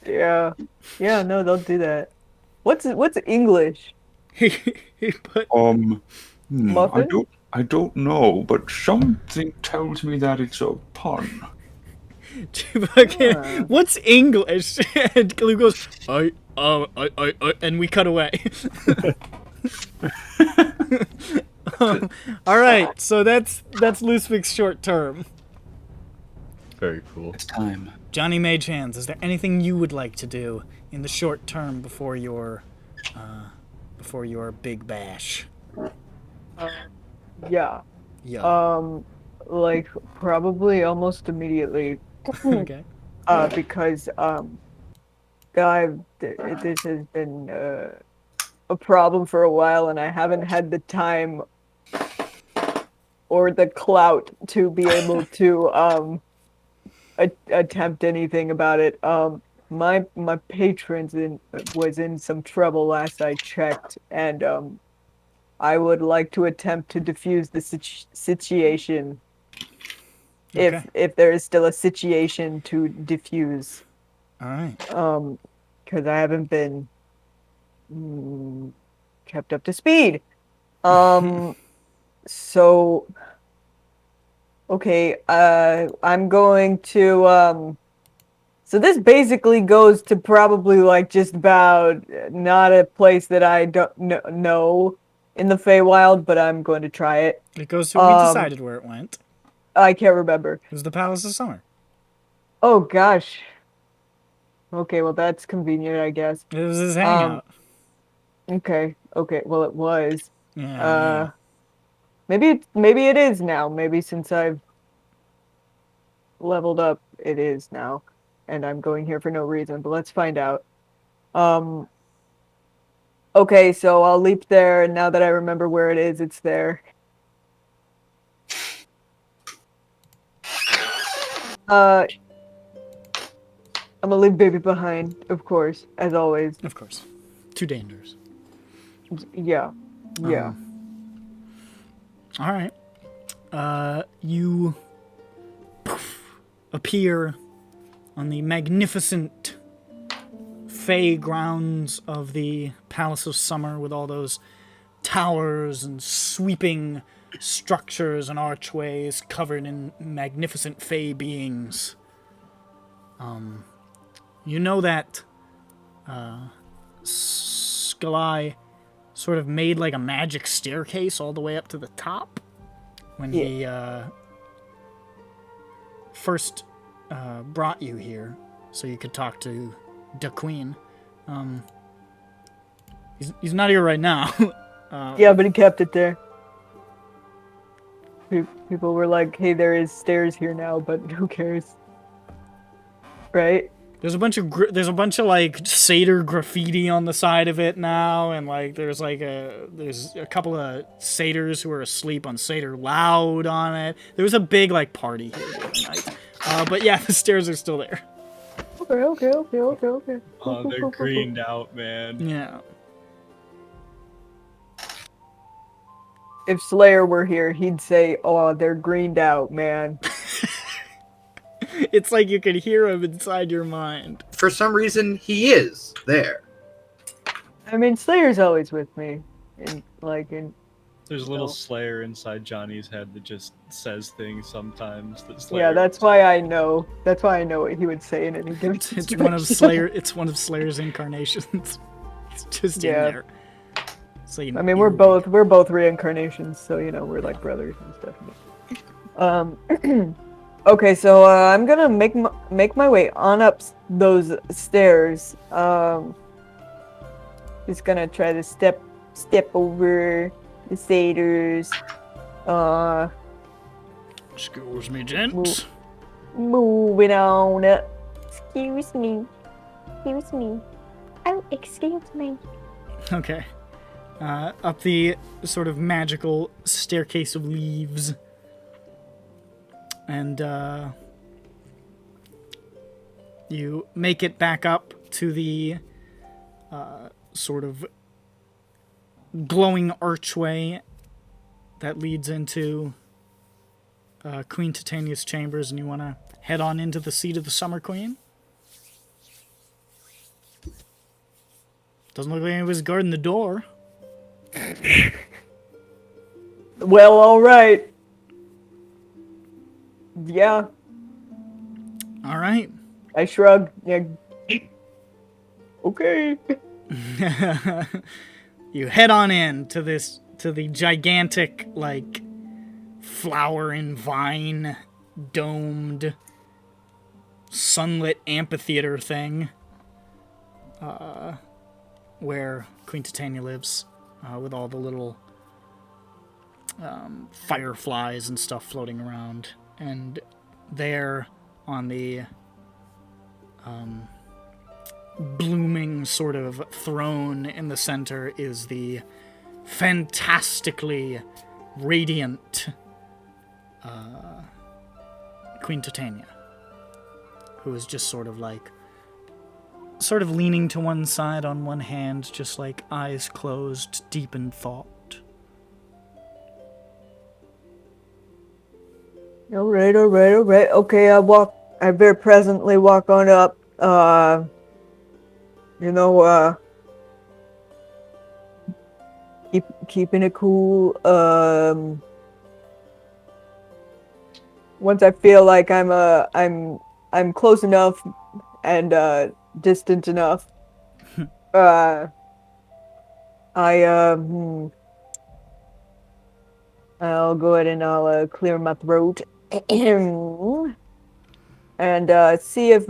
[SPEAKER 5] Yeah. Yeah, no, don't do that. What's English?
[SPEAKER 9] He put
[SPEAKER 5] Muffin?
[SPEAKER 3] I don't know, but something tells me that it's a pun.
[SPEAKER 9] fucking, what's English? And Kalu goes, I, and we cut away. All right, so that's Lusvik's short term.
[SPEAKER 8] Very cool.
[SPEAKER 3] It's time.
[SPEAKER 9] Johnny Mage Hands, is there anything you would like to do in the short term before your big bash?
[SPEAKER 5] Yeah.
[SPEAKER 9] Yeah.
[SPEAKER 5] Like probably almost immediately.
[SPEAKER 9] Okay.
[SPEAKER 5] Because this has been a problem for a while, and I haven't had the time or the clout to be able to attempt anything about it. My patron was in some trouble last I checked, and I would like to attempt to defuse the situation.
[SPEAKER 9] Okay.
[SPEAKER 5] If there is still a situation to defuse.
[SPEAKER 9] All right.
[SPEAKER 5] Because I haven't been kept up to speed. So okay, I'm going to so this basically goes to probably like just about not a place that I don't know, in the Feywild, but I'm going to try it.
[SPEAKER 9] It goes to we decided where it went.
[SPEAKER 5] I can't remember.
[SPEAKER 9] It was the Palace of Summer.
[SPEAKER 5] Oh gosh. Okay, well that's convenient, I guess.
[SPEAKER 9] It was his hangout.
[SPEAKER 5] Okay. Well, it was.
[SPEAKER 9] Yeah.
[SPEAKER 5] Maybe it is now. Maybe since I've leveled up, it is now, and I'm going here for no reason. But let's find out. Okay, so I'll leap there, and now that I remember where it is, it's there. I'm gonna leave baby behind, of course, as always.
[SPEAKER 9] Of course. Too dangerous.
[SPEAKER 5] Yeah.
[SPEAKER 9] All right. You appear on the magnificent fey grounds of the Palace of Summer with all those towers and sweeping structures and archways covered in magnificent fey beings. You know that Skalai sort of made like a magic staircase all the way up to the top when he first brought you here so you could talk to the Queen. He's not here right now.
[SPEAKER 5] Yeah, but he kept it there. People were like, "Hey, there is stairs here now," but who cares, right?
[SPEAKER 9] There's a bunch of like satyr graffiti on the side of it now, and like there's a couple of satyrs who are asleep on Satyr Loud on it. There was a big like party here the other night. But yeah, the stairs are still there.
[SPEAKER 5] Okay.
[SPEAKER 7] Oh, they're greened out, man.
[SPEAKER 9] Yeah.
[SPEAKER 5] If Slayer were here, he'd say, "Oh, they're greened out, man."
[SPEAKER 9] It's like you could hear him inside your mind.
[SPEAKER 2] For some reason, he is there.
[SPEAKER 5] I mean, Slayer's always with me, in
[SPEAKER 7] There's a little Slayer inside Johnny's head that just says things sometimes. That Slayer
[SPEAKER 5] yeah, that's why I know. That's why I know what he would say in any given
[SPEAKER 9] It's one of Slayer. It's one of Slayer's incarnations. It's just in there. So you know,
[SPEAKER 5] I mean, we're both reincarnations, so you know we're like brothers and stuff. Okay, so I'm gonna make my way on up those stairs. Just gonna try to step over the satyrs.
[SPEAKER 9] Excuse me, gents.
[SPEAKER 5] Moving on. Excuse me. Oh, excuse me.
[SPEAKER 9] Okay. Up the sort of magical staircase of leaves. And you make it back up to the sort of glowing archway that leads into Queen Titania's chambers, and you want to head on into the seat of the Summer Queen. Doesn't look like anybody's guarding the door.
[SPEAKER 5] Well, all right. Yeah.
[SPEAKER 9] All right.
[SPEAKER 5] I shrug. Yeah. Okay.
[SPEAKER 9] You head on in to the gigantic, like, flower and vine domed sunlit amphitheater thing where Queen Titania lives, with all the little fireflies and stuff floating around. And there on the blooming sort of throne in the center is the fantastically radiant Queen Titania, who is just sort of leaning to one side on one hand, just like eyes closed, deep in thought.
[SPEAKER 5] All right. Okay, I very presently walk on up. Keeping it cool. Once I feel like I'm close enough and distant enough, I I'll go ahead and I'll clear my throat. And see if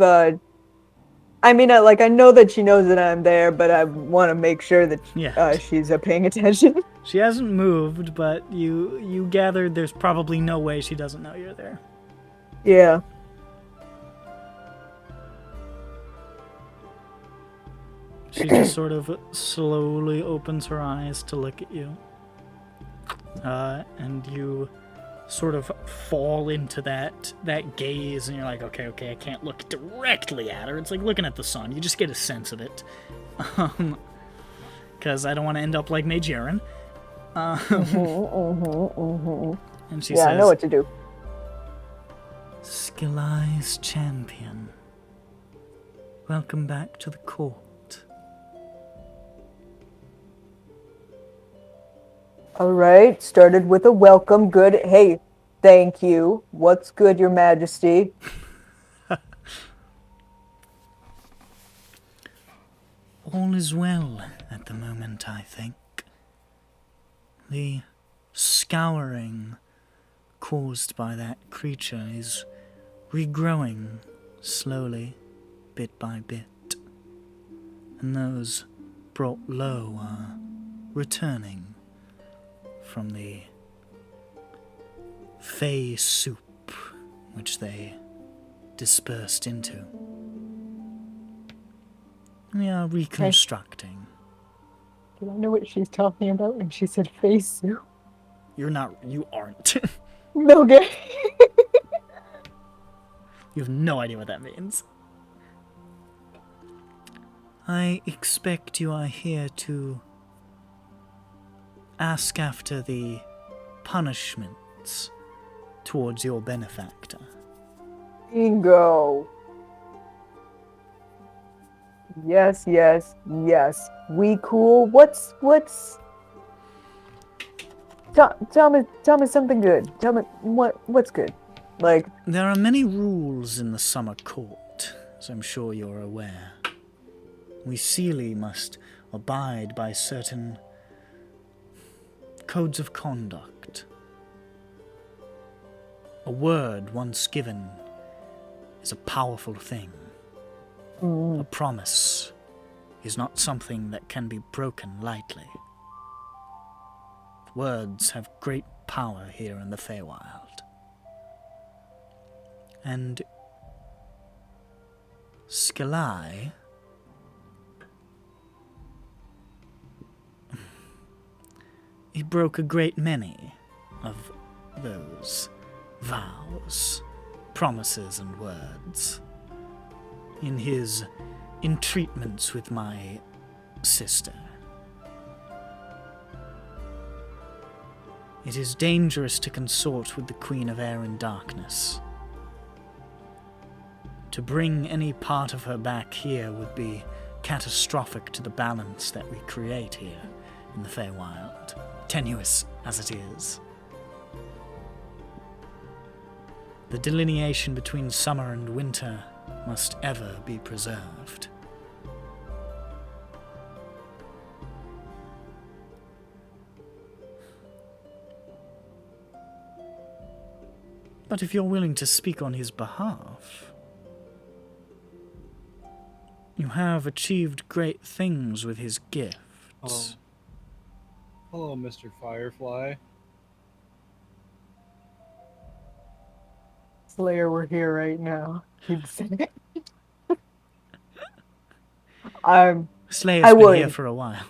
[SPEAKER 5] I mean, I know that she knows that I'm there, but I want to make sure that
[SPEAKER 9] Yeah.
[SPEAKER 5] she's paying attention.
[SPEAKER 9] She hasn't moved, but you gathered there's probably no way she doesn't know you're there.
[SPEAKER 5] Yeah.
[SPEAKER 9] She just sort of slowly opens her eyes to look at you. And you sort of fall into that gaze, and you're like, okay, I can't look directly at her. It's like looking at the sun. You just get a sense of it. Because I don't want to end up like Najarin. And she says,
[SPEAKER 5] I know what to do.
[SPEAKER 9] Skillai's champion. Welcome back to the court.
[SPEAKER 5] All right, started with a welcome. Good. Hey, thank you. What's good, Your Majesty?
[SPEAKER 9] All is well at the moment, I think. The scouring caused by that creature is regrowing slowly, bit by bit. And those brought low are returning from the fey soup which they dispersed into. We are reconstructing.
[SPEAKER 5] Do I know what she's talking about when she said face soup?
[SPEAKER 9] You aren't.
[SPEAKER 5] Okay.
[SPEAKER 9] You have no idea what that means. I expect you are here to ask after the punishments towards your benefactor.
[SPEAKER 5] Bingo. Yes. We cool. What's tell me something good. Tell me what's good. Like,
[SPEAKER 9] there are many rules in the summer court, as I'm sure you're aware. We Seelie must abide by certain codes of conduct. A word once given is a powerful thing. A promise is not something that can be broken lightly. Words have great power here in the Feywild. And Skillai he broke a great many of those vows, promises, and words in his entreatments with my sister. It is dangerous to consort with the Queen of Air and Darkness. To bring any part of her back here would be catastrophic to the balance that we create here in the Feywild, tenuous as it is. The delineation between summer and winter must ever be preserved. But if you're willing to speak on his behalf, you have achieved great things with his gifts.
[SPEAKER 7] Hello, Mr. Firefly.
[SPEAKER 5] Slayer, we're here right now. He'd say it.
[SPEAKER 9] Slayer's been here for a while.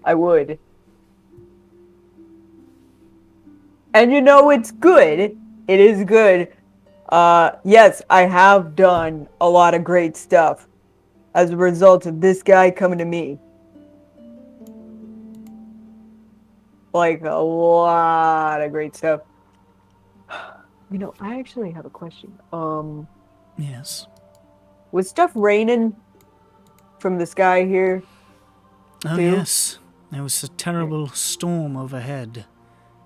[SPEAKER 5] I would. And you know, it's good. It is good. Yes, I have done a lot of great stuff as a result of this guy coming to me. Like, a lot of great stuff. You know, I actually have a question.
[SPEAKER 9] Yes.
[SPEAKER 5] Was stuff raining from the sky here?
[SPEAKER 9] Oh,
[SPEAKER 5] too?
[SPEAKER 9] yes. There was a terrible storm overhead.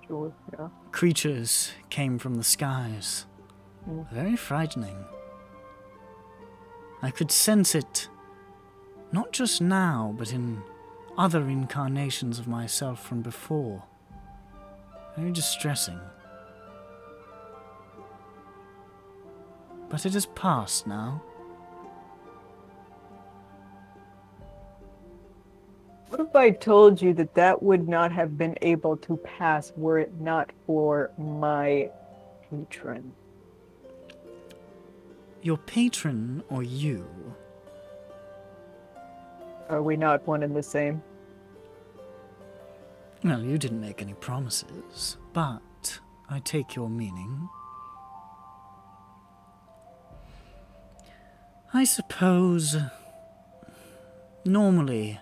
[SPEAKER 5] Sure, yeah.
[SPEAKER 9] Creatures came from the skies. Very frightening. I could sense it, not just now, but in other incarnations of myself from before. Very distressing. But it is past now.
[SPEAKER 5] What if I told you that that would not have been able to pass were it not for my patron?
[SPEAKER 9] Your patron or you?
[SPEAKER 5] Are we not one and the same?
[SPEAKER 9] Well, you didn't make any promises, but I take your meaning. I suppose, normally,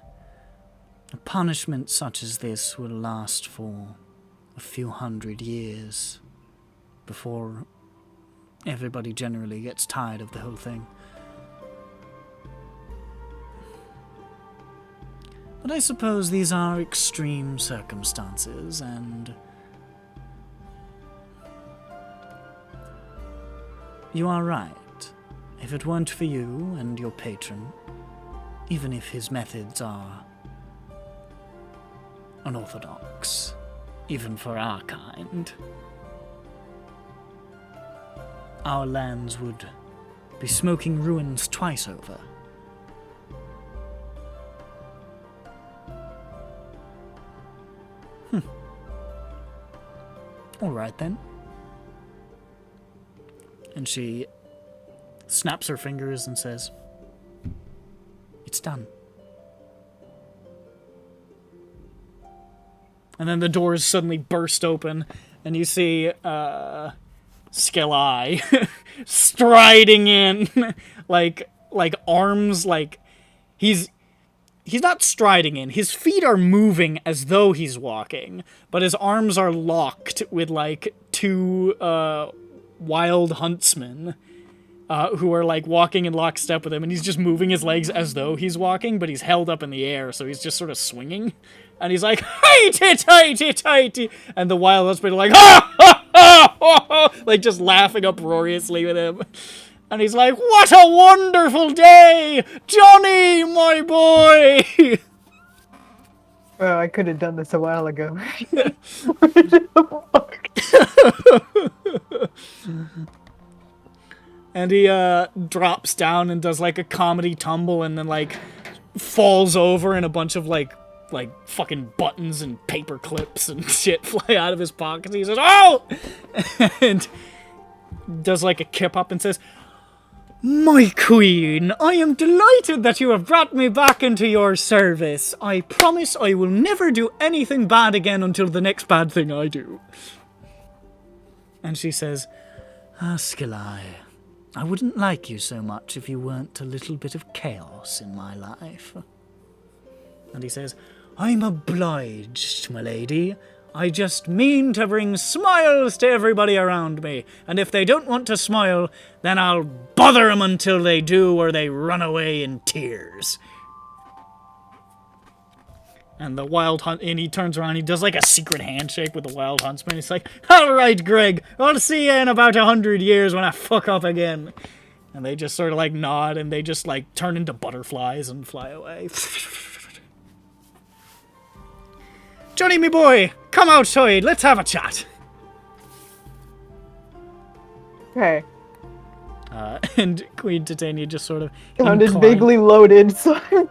[SPEAKER 9] a punishment such as this will last for a few hundred years before everybody generally gets tired of the whole thing. But I suppose these are extreme circumstances, and you are right. If it weren't for you and your patron, even if his methods are unorthodox, even for our kind, our lands would be smoking ruins twice over. All right then. And she snaps her fingers and says, "It's done." And then the doors suddenly burst open, and you see Skeleye striding in, like arms, like he's not striding in. His feet are moving as though he's walking, but his arms are locked with like two wild huntsmen who are like walking in lockstep with him, and he's just moving his legs as though he's walking, but he's held up in the air, so he's just sort of swinging. And he's like, "Highty-tighty-tighty!" And the wild huntsmen are like, "Ha ha ha ha ha!" Like just laughing uproariously with him. And he's like, "What a wonderful day! Johnny, my boy!"
[SPEAKER 5] Well, I could have done this a while ago.
[SPEAKER 1] And he drops down and does like a comedy tumble and then like falls over, and a bunch of like fucking buttons and paper clips and shit fly out of his pockets. He says, "Oh!" and does like a kip up and says, "My queen, I am delighted that you have brought me back into your service. I promise I will never do anything bad again until the next bad thing I do." And she says, "Skeleye, I wouldn't like you so much if you weren't a little bit of chaos in my life." And he says, "I'm obliged, my lady. I just mean to bring smiles to everybody around me, and if they don't want to smile, then I'll bother them until they do, or they run away in tears." And the wild hunt, and he turns around, he does like a secret handshake with the wild huntsman. He's like, "All right, Greg, I'll see you in about 100 years when I fuck up again." And they just sort of like nod, and they just like turn into butterflies and fly away. "Johnny, me boy, come outside, let's have a chat."
[SPEAKER 5] Okay.
[SPEAKER 1] And Queen Titania just sort of
[SPEAKER 5] Sounded vaguely loaded, so I'm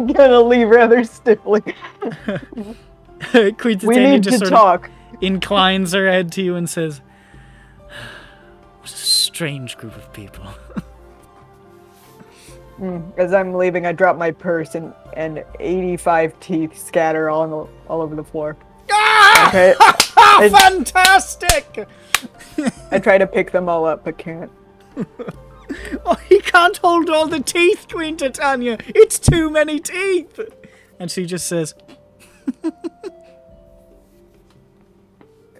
[SPEAKER 5] gonna leave rather stiffly.
[SPEAKER 1] Queen
[SPEAKER 5] We
[SPEAKER 1] Titania
[SPEAKER 5] need
[SPEAKER 1] just
[SPEAKER 5] to
[SPEAKER 1] sort
[SPEAKER 5] talk.
[SPEAKER 1] of inclines her head to you and says, "What a strange group of people."
[SPEAKER 5] As I'm leaving, I drop my purse and 85 teeth scatter all over the floor.
[SPEAKER 1] Ah!
[SPEAKER 5] Okay.
[SPEAKER 1] Fantastic!
[SPEAKER 5] I try to pick them all up, but can't.
[SPEAKER 1] Oh, he can't hold all the teeth, Queen Titania. It's too many teeth. And she just says,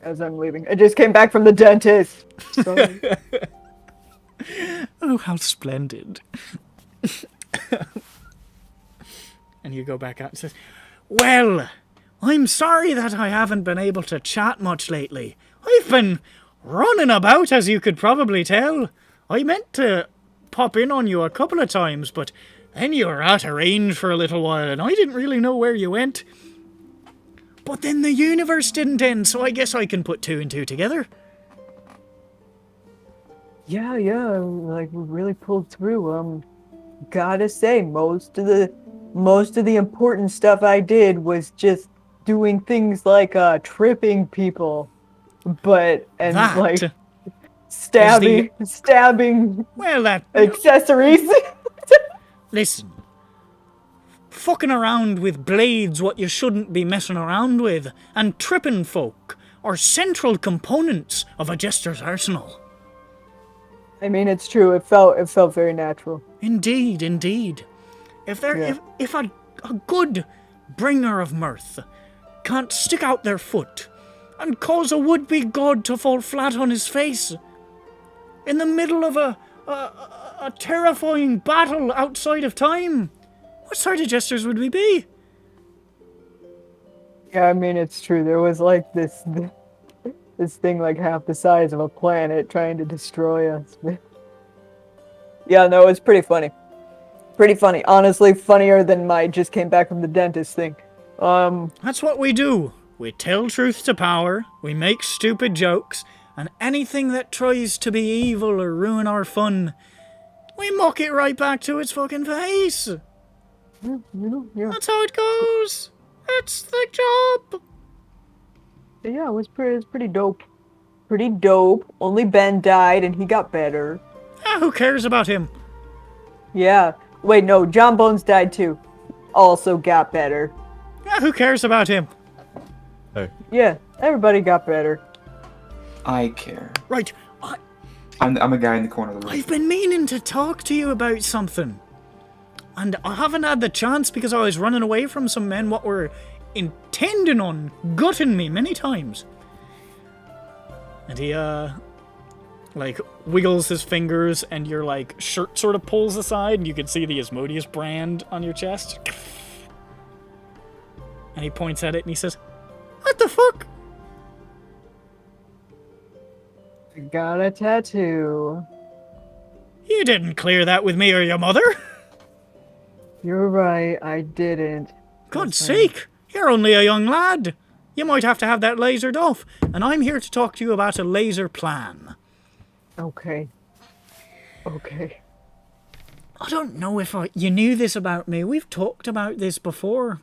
[SPEAKER 5] As I'm leaving, I just came back from the dentist. Sorry.
[SPEAKER 1] "Oh, how splendid." And you go back out and says, "Well, I'm sorry that I haven't been able to chat much lately. I've been running about, as you could probably tell. I meant to pop in on you a couple of times, but then you were out of range for a little while, and I didn't really know where you went.
[SPEAKER 9] But then the universe didn't end, so I guess I can put two and two together.
[SPEAKER 5] Yeah, like we really pulled through. Gotta say, most of the important stuff I did was just doing things like tripping people, and
[SPEAKER 9] That
[SPEAKER 5] like stabbing
[SPEAKER 9] Well, that...
[SPEAKER 5] accessories.
[SPEAKER 9] Listen. Fucking around with blades what you shouldn't be messing around with, and tripping folk are central components of a jester's arsenal.
[SPEAKER 5] I mean, it's true. It felt very natural.
[SPEAKER 9] Indeed. If a good bringer of mirth can't stick out their foot and cause a would-be god to fall flat on his face in the middle of a terrifying battle outside of time, what sort of jesters would we be?
[SPEAKER 5] Yeah, I mean, it's true. There was like this thing like half the size of a planet trying to destroy us. Yeah, no, it's pretty funny. Pretty funny. Honestly, funnier than my just came back from the dentist thing.
[SPEAKER 9] That's what we do. We tell truth to power, we make stupid jokes, and anything that tries to be evil or ruin our fun, we mock it right back to its fucking face.
[SPEAKER 5] Yeah.
[SPEAKER 9] That's how it goes. That's the job.
[SPEAKER 5] Yeah, it was pretty dope. Pretty dope. Only Ben died and he got better.
[SPEAKER 9] Who cares about him?
[SPEAKER 5] Yeah. Wait, no, John Bones died too. Also got better.
[SPEAKER 9] Who cares about him?
[SPEAKER 5] Yeah, everybody got better.
[SPEAKER 3] I care.
[SPEAKER 9] Right.
[SPEAKER 3] I'm a guy in the corner of the room.
[SPEAKER 9] I've been meaning to talk to you about something. And I haven't had the chance because I was running away from some men what were intending on gutting me many times. And he, like, wiggles his fingers and your, like, shirt sort of pulls aside and you can see the Asmodeus brand on your chest. And he points at it and he says, "What the fuck?"
[SPEAKER 5] Got a tattoo.
[SPEAKER 9] You didn't clear that with me or your mother.
[SPEAKER 5] You're right, I didn't.
[SPEAKER 9] God's sake, you're only a young lad. You might have to have that lasered off, and I'm here to talk to you about a laser plan.
[SPEAKER 5] Okay.
[SPEAKER 9] I don't know if you knew this about me. We've talked about this before.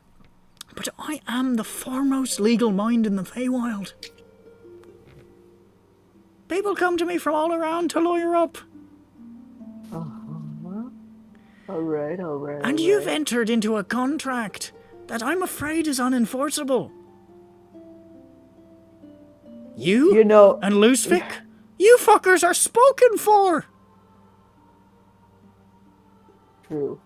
[SPEAKER 9] But I am the foremost legal mind in the Feywild. People come to me from all around to lawyer up.
[SPEAKER 5] Alright.
[SPEAKER 9] And you've entered into a contract that I'm afraid is unenforceable. You
[SPEAKER 5] know,
[SPEAKER 9] and Lucific, you fuckers are spoken for.
[SPEAKER 5] True.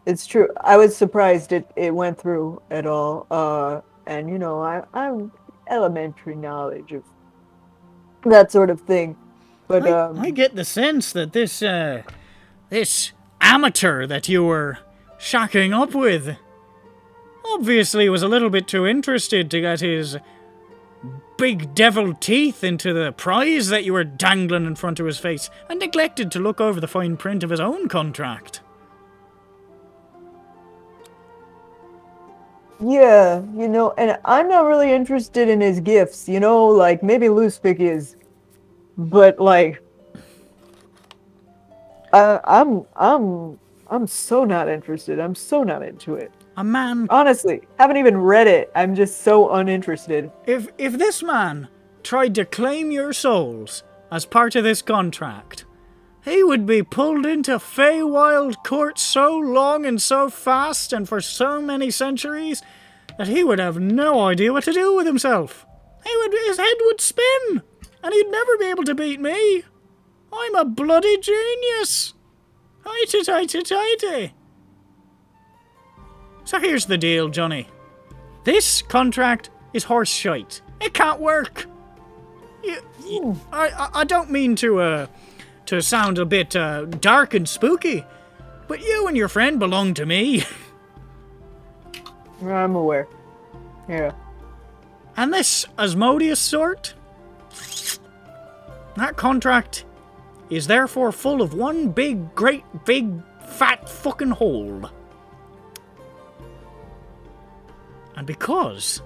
[SPEAKER 5] It's true. I was surprised it went through at all. And you know, I'm elementary knowledge of that sort of thing. But
[SPEAKER 9] I get the sense that this amateur that you were shacking up with obviously was a little bit too interested to get his big devil teeth into the prize that you were dangling in front of his face and neglected to look over the fine print of his own contract.
[SPEAKER 5] yeah, you know, and I'm not really interested in his gifts, you know, like maybe Lucific is, but like I'm so not interested. I'm so not into it.
[SPEAKER 9] A man...
[SPEAKER 5] Honestly, haven't even read it. I'm just so uninterested.
[SPEAKER 9] If this man tried to claim your souls as part of this contract, he would be pulled into Feywild court so long and so fast and for so many centuries that he would have no idea what to do with himself. His head would spin, and he'd never be able to beat me. I'm a bloody genius. Highty. So here's the deal, Johnny. This contract is horse shite. It can't work. I don't mean to sound a bit dark and spooky, but you and your friend belong to me.
[SPEAKER 5] I'm aware. Yeah.
[SPEAKER 9] And this Asmodeus sort, that contract is therefore full of one great big fat fucking hole. And because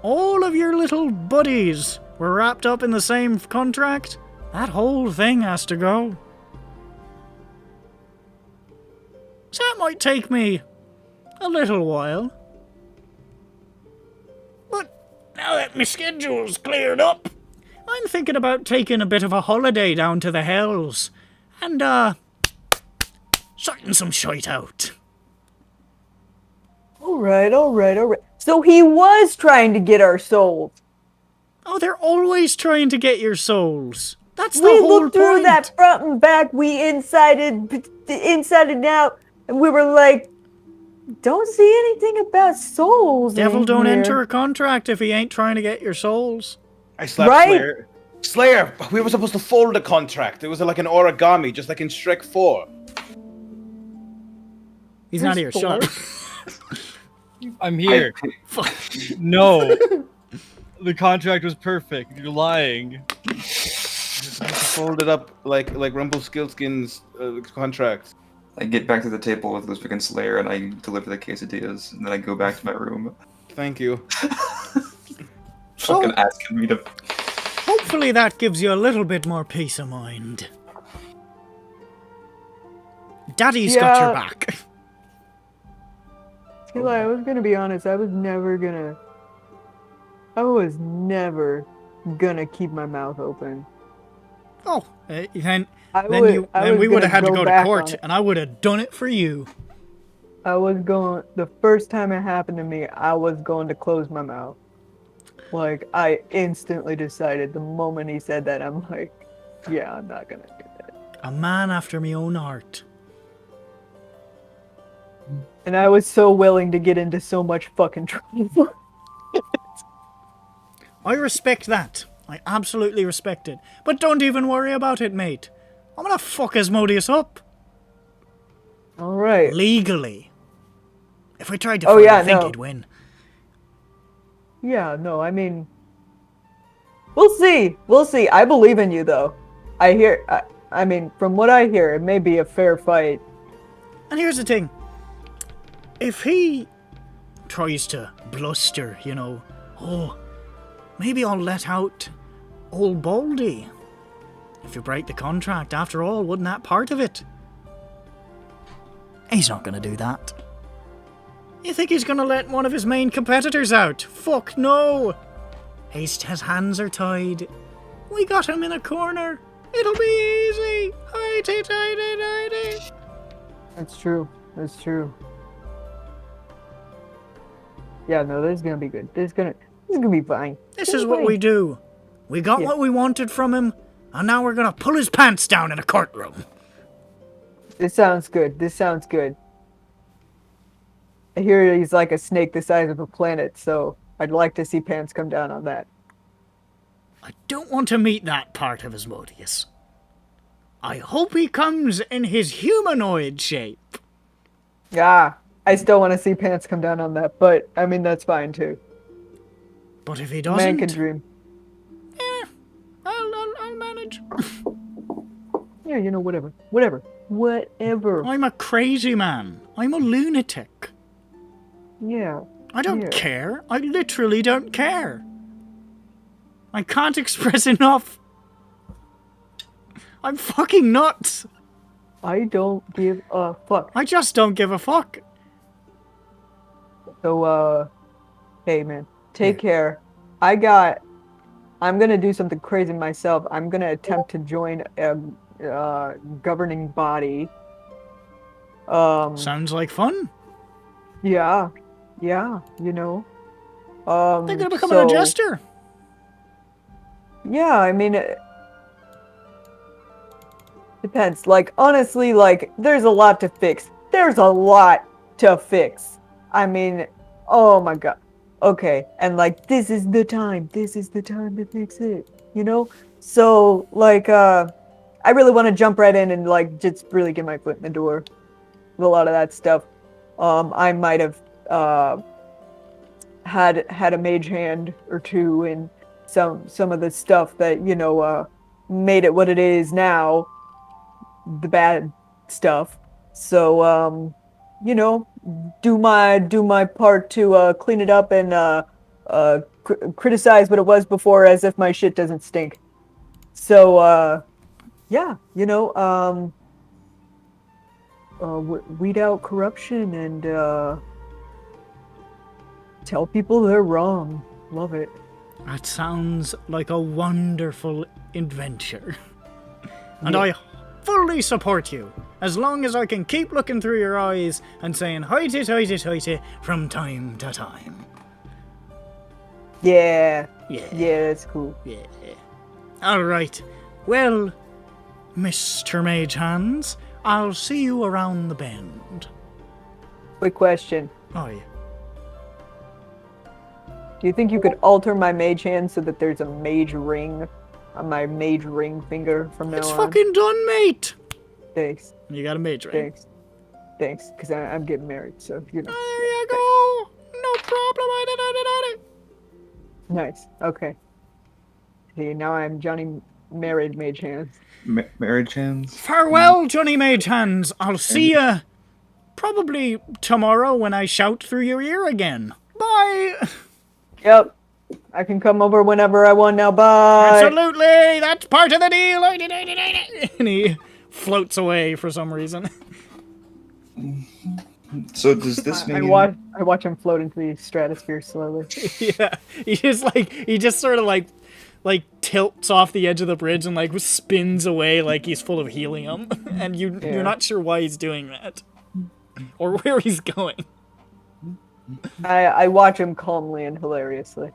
[SPEAKER 9] all of your little buddies were wrapped up in the same contract, that whole thing has to go. So that might take me a little while. But now that my schedule's cleared up, I'm thinking about taking a bit of a holiday down to the Hells and, sorting some shite out.
[SPEAKER 5] Alright. So he was trying to get our souls.
[SPEAKER 9] Oh, they're always trying to get your souls. That's the
[SPEAKER 5] We
[SPEAKER 9] whole
[SPEAKER 5] looked through
[SPEAKER 9] point.
[SPEAKER 5] that front and back, we inside and out, and we were like, don't see anything about souls.
[SPEAKER 9] Devil
[SPEAKER 5] in
[SPEAKER 9] don't
[SPEAKER 5] here.
[SPEAKER 9] enter a contract if he ain't trying to get your souls.
[SPEAKER 4] I slapped
[SPEAKER 5] Right?
[SPEAKER 4] Slayer. Slayer, we were supposed to fold the contract. It was like an origami, just like in Shrek 4.
[SPEAKER 9] He's not here. Shut up.
[SPEAKER 7] I'm here. No. The contract was perfect. You're lying.
[SPEAKER 4] Fold it up like Rumpelstiltskin's contract.
[SPEAKER 3] I get back to the table with Ludwig and Slayer, and I deliver the quesadillas, and then I go back to my room.
[SPEAKER 4] Thank you.
[SPEAKER 3] Fucking asking me to.
[SPEAKER 9] Hopefully that gives you a little bit more peace of mind. Daddy's got your
[SPEAKER 5] Yeah.
[SPEAKER 9] back.
[SPEAKER 5] Eli, I was gonna be honest, I was never gonna keep my mouth open.
[SPEAKER 9] Oh, then
[SPEAKER 5] I
[SPEAKER 9] we would have had to go to
[SPEAKER 5] back
[SPEAKER 9] court,
[SPEAKER 5] on it.
[SPEAKER 9] and I would have done it for you.
[SPEAKER 5] The first time it happened to me, I was going to close my mouth. Like, I instantly decided the moment he said that, I'm like, yeah, I'm not gonna do that.
[SPEAKER 9] A man after my own heart.
[SPEAKER 5] And I was so willing to get into so much fucking trouble.
[SPEAKER 9] I respect that. I absolutely respect it. But don't even worry about it, mate. I'm gonna fuck Asmodeus up.
[SPEAKER 5] Alright.
[SPEAKER 9] Legally. If we tried to
[SPEAKER 5] Oh,
[SPEAKER 9] fight,
[SPEAKER 5] yeah,
[SPEAKER 9] I think
[SPEAKER 5] no.
[SPEAKER 9] he'd win.
[SPEAKER 5] Yeah, no, I mean, we'll see. I believe in you, though. I mean, from what I hear, it may be a fair fight.
[SPEAKER 9] And here's the thing. If he tries to bluster, you know, oh, maybe I'll let out old Baldy. If you break the contract, after all, wasn't that part of it? He's not gonna do that. You think he's gonna let one of his main competitors out? Fuck no! His hands are tied. We got him in a corner. It'll be easy. Highty-tighty-tighty.
[SPEAKER 5] That's true. Yeah, no, this is gonna be good. This is gonna be fine.
[SPEAKER 9] This is what we do. We got what we wanted from him, and now we're gonna pull his pants down in a courtroom.
[SPEAKER 5] This sounds good. I hear he's like a snake the size of a planet, so I'd like to see pants come down on that.
[SPEAKER 9] I don't want to meet that part of Asmodeus. I hope he comes in his humanoid shape.
[SPEAKER 5] Yeah, I still want to see pants come down on that, but I mean, that's fine too.
[SPEAKER 9] But if he
[SPEAKER 5] Man
[SPEAKER 9] doesn't,
[SPEAKER 5] can dream.
[SPEAKER 9] I'll manage.
[SPEAKER 5] Yeah, you know, whatever.
[SPEAKER 9] I'm a crazy man. I'm a lunatic.
[SPEAKER 5] Yeah.
[SPEAKER 9] I don't
[SPEAKER 5] Yeah.
[SPEAKER 9] care. I literally don't care. I can't express enough. I'm fucking nuts.
[SPEAKER 5] I don't give a fuck.
[SPEAKER 9] I just don't give a fuck.
[SPEAKER 5] So, hey man, take care. I'm gonna do something crazy myself. I'm gonna attempt to join a governing body.
[SPEAKER 9] Sounds like fun.
[SPEAKER 5] Yeah, you know.
[SPEAKER 9] They're gonna become
[SPEAKER 5] so,
[SPEAKER 9] an adjuster.
[SPEAKER 5] Yeah, I mean, it depends. Like, honestly, like, there's a lot to fix. I mean, oh my god. Okay, and like, this is the time to fix it, you know? So, like, I really want to jump right in and, like, just really get my foot in the door with a lot of that stuff. I might have, had a mage hand or two in some of the stuff that, you know, made it what it is now, the bad stuff. So, you know, do my part to clean it up and criticize what it was before as if my shit doesn't stink. So, yeah, weed out corruption and tell people they're wrong. Love it.
[SPEAKER 9] That sounds like a wonderful adventure. And
[SPEAKER 5] Yeah.
[SPEAKER 9] I fully support you, as long as I can keep looking through your eyes and saying hoity toity toity from time to time.
[SPEAKER 5] Yeah.
[SPEAKER 9] Yeah.
[SPEAKER 5] Yeah, that's cool.
[SPEAKER 9] Yeah. Alright. Well, Mr. Mage Hands, I'll see you around the bend.
[SPEAKER 5] Quick question.
[SPEAKER 9] Oh, yeah.
[SPEAKER 5] Do you think you could alter my mage hand so that there's a mage ring on my mage ring finger from now
[SPEAKER 9] It's
[SPEAKER 5] on?
[SPEAKER 9] fucking done, mate!
[SPEAKER 5] Thanks.
[SPEAKER 9] You got a mage ring.
[SPEAKER 5] Thanks. Because I'm getting married, so,
[SPEAKER 9] Oh, there you go! No problem, I did it.
[SPEAKER 5] Nice. Okay. See, now I'm Johnny Married Mage Hands.
[SPEAKER 3] Marriage hands.
[SPEAKER 9] Farewell, Johnny Mage Hands. I'll see ya probably tomorrow when I shout through your ear again. Bye!
[SPEAKER 5] Yep. I can come over whenever I want now. Bye.
[SPEAKER 9] Absolutely! That's part of the deal! And he floats away for some reason.
[SPEAKER 3] So does this
[SPEAKER 5] I
[SPEAKER 3] mean?
[SPEAKER 5] watch him float into the stratosphere slowly.
[SPEAKER 9] Yeah. He just sort of like tilts off the edge of the bridge and like spins away like he's full of helium. And you're not sure why he's doing that. Or where he's going.
[SPEAKER 5] I watch him calmly and hilariously.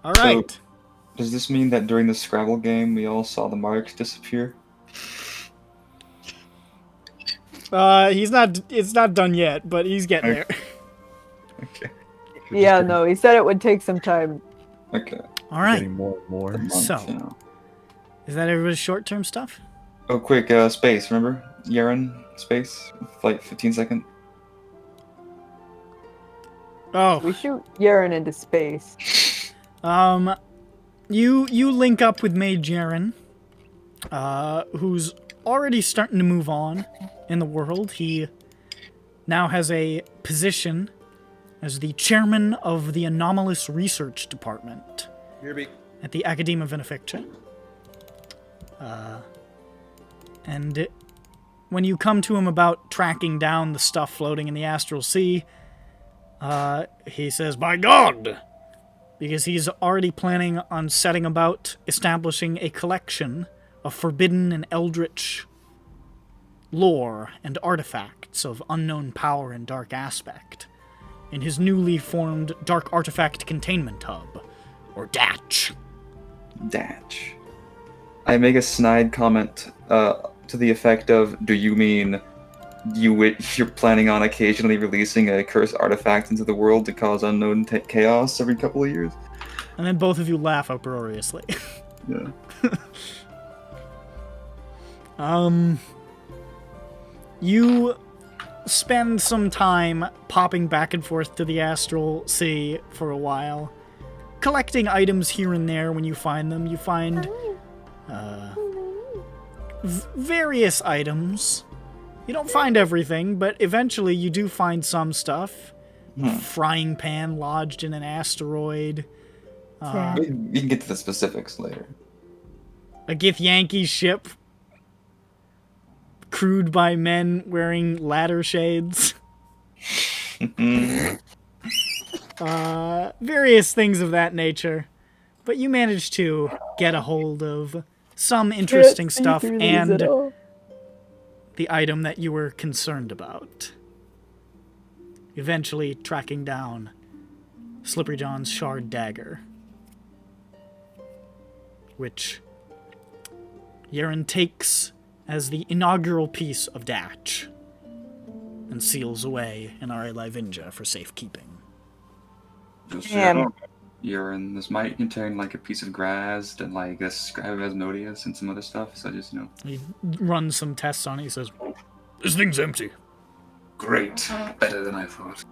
[SPEAKER 9] Alright.
[SPEAKER 3] Does this mean that during the Scrabble game we all saw the marks disappear?
[SPEAKER 9] It's not done yet, but he's getting there.
[SPEAKER 3] Okay.
[SPEAKER 5] Yeah, no, he said it would take some time.
[SPEAKER 3] Okay.
[SPEAKER 9] Alright.
[SPEAKER 8] Getting more and more.
[SPEAKER 3] Month,
[SPEAKER 9] So.
[SPEAKER 3] you know.
[SPEAKER 9] Is that everybody's short-term stuff?
[SPEAKER 3] Oh, quick, space, remember? Yaren, space, flight 15 second.
[SPEAKER 9] Oh.
[SPEAKER 5] We shoot Yaren into space.
[SPEAKER 9] You link up with Mage Jaren, who's already starting to move on in the world. He now has a position as the chairman of the Anomalous Research Department at the Academe of Ineffectia. And when you come to him about tracking down the stuff floating in the Astral Sea, he says, "By God!" Because he's already planning on setting about establishing a collection of forbidden and eldritch lore and artifacts of unknown power and dark aspect in his newly formed Dark Artifact Containment Hub, or DATCH.
[SPEAKER 3] Datch. I make a snide comment to the effect of, do you mean you're planning on occasionally releasing a cursed artifact into the world to cause unknown chaos every couple of years?
[SPEAKER 9] And then both of you laugh uproariously.
[SPEAKER 3] Yeah.
[SPEAKER 9] You spend some time popping back and forth to the Astral Sea for a while, collecting items here and there when you find them. You find various items. You don't find everything, but eventually you do find some stuff. A frying pan lodged in an asteroid.
[SPEAKER 3] We can get to the specifics later.
[SPEAKER 9] A Githyanki ship crewed by men wearing ladder shades. Various things of that nature. But you managed to get a hold of some interesting stuff and the item that you were concerned about. Eventually tracking down Slippery John's shard dagger, which Yaren takes as the inaugural piece of Datch and seals away in our Livinja for safekeeping.
[SPEAKER 3] Just
[SPEAKER 5] Damn.
[SPEAKER 3] Urine. This might contain like a piece of grass and like a scribe of Asmodeus and some other stuff. So just
[SPEAKER 9] He runs some tests on it. He says, "This thing's empty.
[SPEAKER 6] Great. Better than I thought.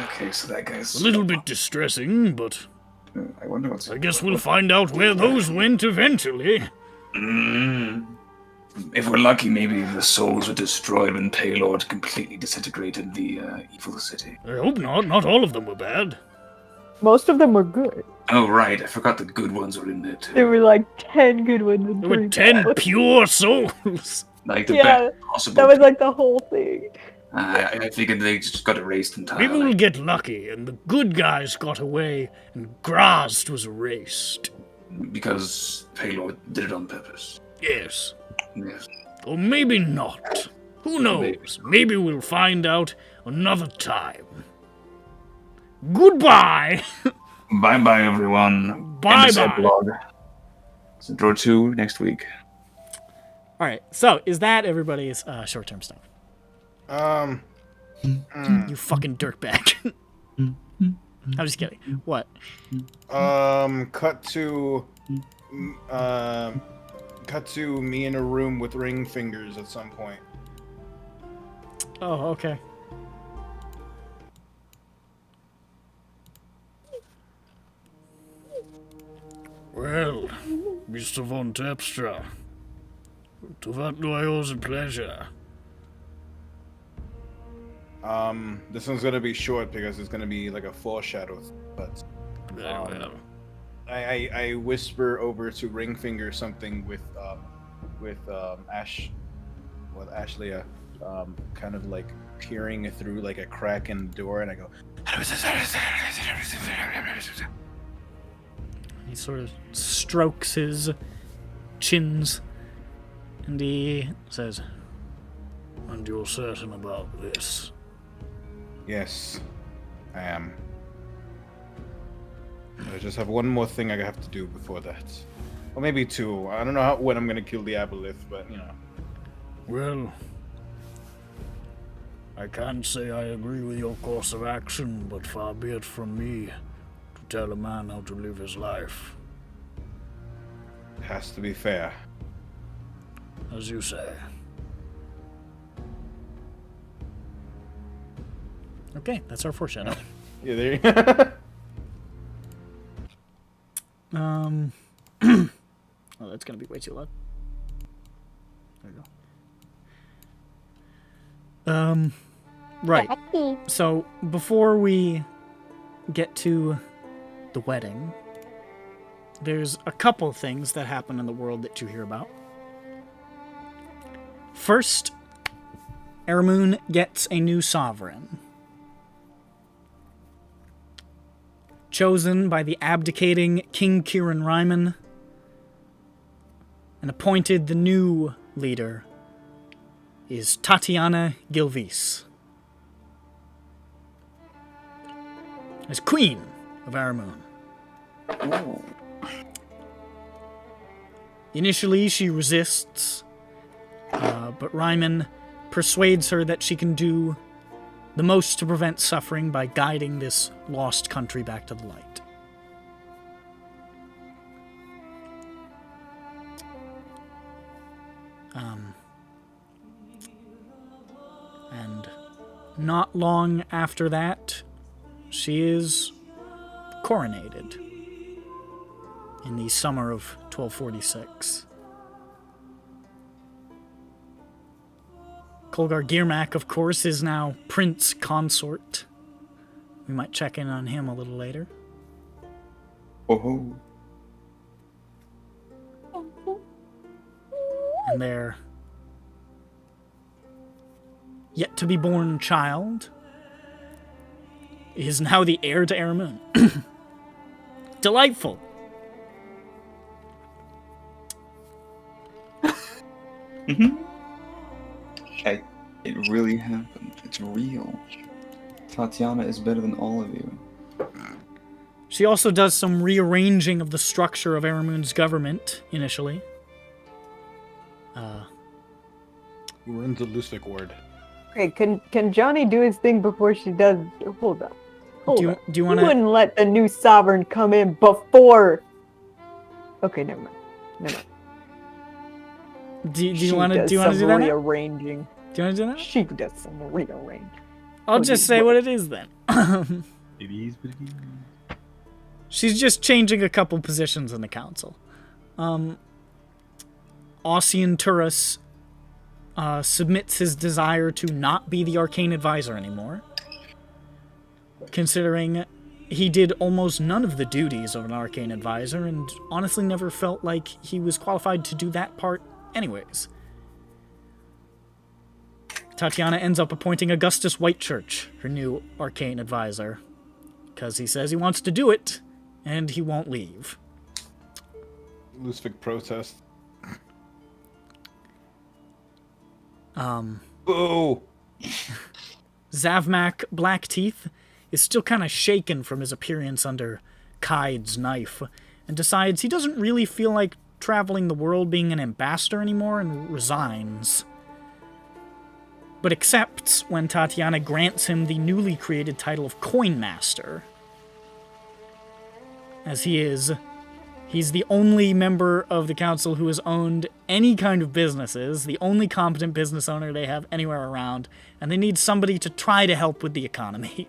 [SPEAKER 6] Okay, so that guy's...
[SPEAKER 9] A little bit distressing, but
[SPEAKER 3] I wonder what's.
[SPEAKER 9] I guess we'll find out where those went eventually."
[SPEAKER 6] If we're lucky, maybe the souls were destroyed when Paylord completely disintegrated the evil city.
[SPEAKER 9] I hope not. Not all of them were bad.
[SPEAKER 5] Most of them were good.
[SPEAKER 6] Oh, right. I forgot the good ones were in there, too.
[SPEAKER 5] There were like 10 good ones and
[SPEAKER 9] There were
[SPEAKER 5] 3
[SPEAKER 9] 10
[SPEAKER 5] bad.
[SPEAKER 9] pure souls.
[SPEAKER 6] Like the
[SPEAKER 5] Yeah,
[SPEAKER 6] best possible.
[SPEAKER 5] that was like the whole thing.
[SPEAKER 6] I figured they just got erased entirely.
[SPEAKER 9] Maybe we'll get lucky, and the good guys got away, and Grazd was erased.
[SPEAKER 6] Because Paylord did it on purpose.
[SPEAKER 9] Yes.
[SPEAKER 6] Yes.
[SPEAKER 9] Or maybe not. Who knows? Maybe we'll find out another time. Goodbye!
[SPEAKER 6] Bye-bye, everyone.
[SPEAKER 9] Bye-bye.
[SPEAKER 6] End of epilogue. Sindroa 2 next week.
[SPEAKER 1] Alright, so is that everybody's short-term stuff? You fucking dirtbag. I'm just kidding. What?
[SPEAKER 4] Cut to me in a room with ring fingers at some point.
[SPEAKER 1] Oh, okay.
[SPEAKER 9] Well, Mr. von Terpstra, to what do I owe the pleasure?
[SPEAKER 4] This one's gonna be short because it's gonna be like a foreshadow, but
[SPEAKER 9] Very well.
[SPEAKER 4] I whisper over to Ringfinger something with Ashley, kind of like peering through like a crack in the door, and I go,
[SPEAKER 1] He sort of strokes his chins, and he says,
[SPEAKER 9] And you're certain about this?
[SPEAKER 4] "Yes, I am. I just have one more thing I have to do before that, or maybe two. I don't know when I'm gonna kill the aboleth, but you know."
[SPEAKER 9] Well, I can't say I agree with your course of action, but far be it from me to tell a man how to live his life,
[SPEAKER 4] It has to be fair.
[SPEAKER 9] as you say.
[SPEAKER 1] okay, that's our foreshadow.
[SPEAKER 4] Yeah, there. You
[SPEAKER 1] Oh, that's gonna be way too loud. There you go. Right. So, before we get to the wedding, there's a couple things that happen in the world that you hear about. First, Aramoon gets a new sovereign. Chosen by the abdicating King Kieran Ryman, and appointed the new leader is Tatiana Gilvis as Queen of Aramoon. Initially, she resists, but Ryman persuades her that she can do the most to prevent suffering by guiding this lost country back to the light. And not long after that, she is coronated in the summer of 1246. Kolgar Girmak, of course, is now Prince Consort. We might check in on him a little later.
[SPEAKER 3] Oh,
[SPEAKER 1] And their yet-to-be-born child is now the heir to Aramoon. Delightful.
[SPEAKER 3] it really happened. It's real. Tatiana is better than all of you.
[SPEAKER 1] She also does some rearranging of the structure of Aramoon's government, initially.
[SPEAKER 4] We're in the Lusik word.
[SPEAKER 5] Okay, can Johnny do his thing before she does? Hold up.
[SPEAKER 1] Do you
[SPEAKER 5] You
[SPEAKER 1] want to...
[SPEAKER 5] wouldn't let the new sovereign come in before. Okay, never mind.
[SPEAKER 1] Do you
[SPEAKER 5] She
[SPEAKER 1] want to
[SPEAKER 5] does
[SPEAKER 1] do
[SPEAKER 5] some
[SPEAKER 1] that now?
[SPEAKER 5] rearranging.
[SPEAKER 1] Do you want to do that?
[SPEAKER 5] She does some rearranging.
[SPEAKER 1] I'll just say what it is then.
[SPEAKER 8] It is what it is.
[SPEAKER 1] She's just changing a couple positions in the council. Ossian Turris
[SPEAKER 9] submits his desire to not be the arcane advisor anymore, considering he did almost none of the duties of an arcane advisor and honestly never felt like he was qualified to do that part anyways. Tatiana ends up appointing Augustus Whitechurch her new arcane advisor, because he says he wants to do it, and he won't leave.
[SPEAKER 4] Lusvik protest.
[SPEAKER 9] Boo! Zavmak Blackteeth is still kind of shaken from his appearance under Kaid's knife, and decides he doesn't really feel like traveling the world being an ambassador anymore, and resigns. But accepts when Tatiana grants him the newly created title of Coin Master. As he's the only member of the council who has owned any kind of businesses, the only competent business owner they have anywhere around, and they need somebody to try to help with the economy.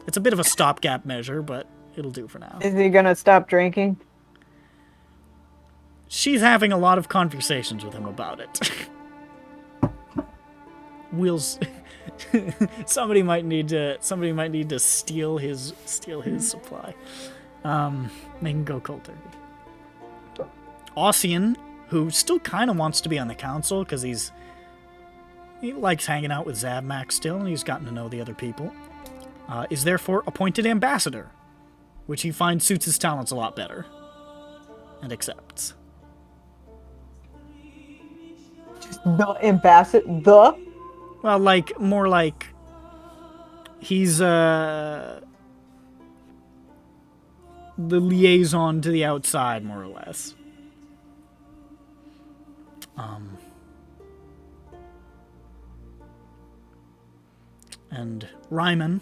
[SPEAKER 9] It's a bit of a stopgap measure, but it'll do for now.
[SPEAKER 5] Is he gonna stop drinking?
[SPEAKER 9] She's having a lot of conversations with him about it. Somebody might need to steal his supply. Make him go cold turkey. Ossian, who still kind of wants to be on the council because he likes hanging out with Zavmak still, and he's gotten to know the other people, is therefore appointed ambassador, which he finds suits his talents a lot better, and accepts.
[SPEAKER 5] The ambassador? The?
[SPEAKER 9] Well, more like he's the liaison to the outside, more or less. And Ryman,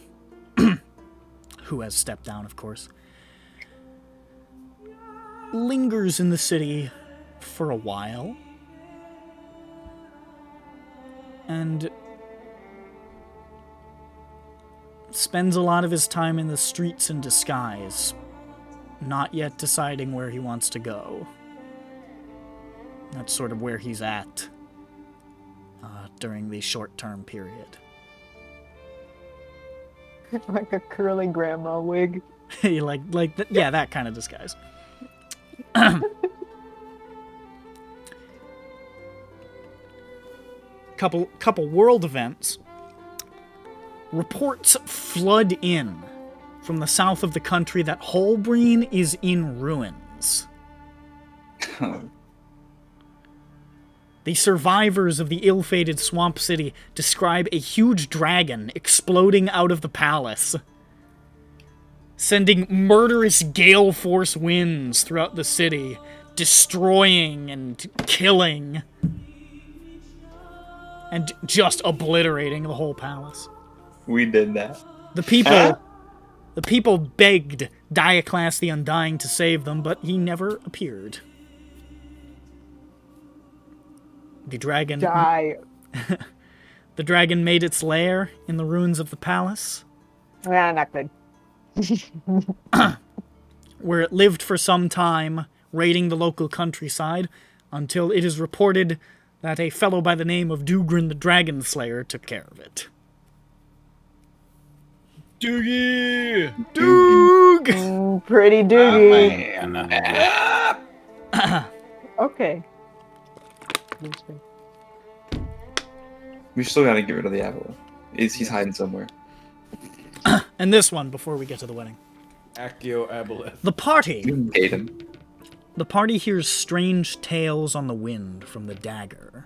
[SPEAKER 9] who has stepped down, of course, lingers in the city for a while. And spends a lot of his time in the streets in disguise, not yet deciding where he wants to go. That's sort of where he's at during the short-term period.
[SPEAKER 5] Like a curly grandma wig.
[SPEAKER 9] Yeah, that kind of disguise. Couple world events. Reports flood in from the south of the country that Holbreen is in ruins. The survivors of the ill-fated swamp city describe a huge dragon exploding out of the palace, sending murderous gale force winds throughout the city, destroying and killing, and just obliterating the whole palace.
[SPEAKER 3] We did that.
[SPEAKER 9] The people begged Dioclas the Undying to save them, but he never appeared. The dragon... The dragon made its lair in the ruins of the palace.
[SPEAKER 5] Not good.
[SPEAKER 9] Where it lived for some time, raiding the local countryside, until it is reported that a fellow by the name of Dugrin the Dragon Slayer took care of it. Doogie! Doog!
[SPEAKER 5] Pretty Doogie.
[SPEAKER 3] Oh, man.
[SPEAKER 5] Okay.
[SPEAKER 3] We still gotta get rid of the apple. He's hiding somewhere.
[SPEAKER 9] And this one, before we get to the wedding.
[SPEAKER 4] Accio Aboleth.
[SPEAKER 9] The party!
[SPEAKER 3] You hate him.
[SPEAKER 9] The party hears strange tales on the wind from the dagger.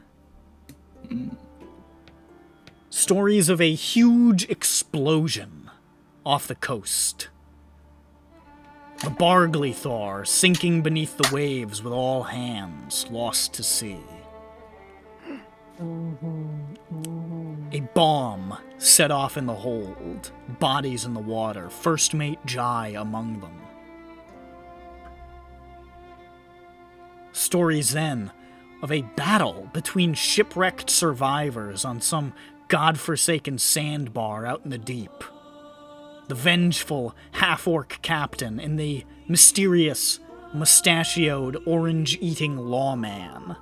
[SPEAKER 9] Stories of a huge explosion off the coast. The Bargley Thor sinking beneath the waves with all hands lost to sea. A bomb set off in the hold, bodies in the water, first mate Jai among them. Stories then of a battle between shipwrecked survivors on some godforsaken sandbar out in the deep. The vengeful half-orc captain and the mysterious mustachioed, orange-eating lawman.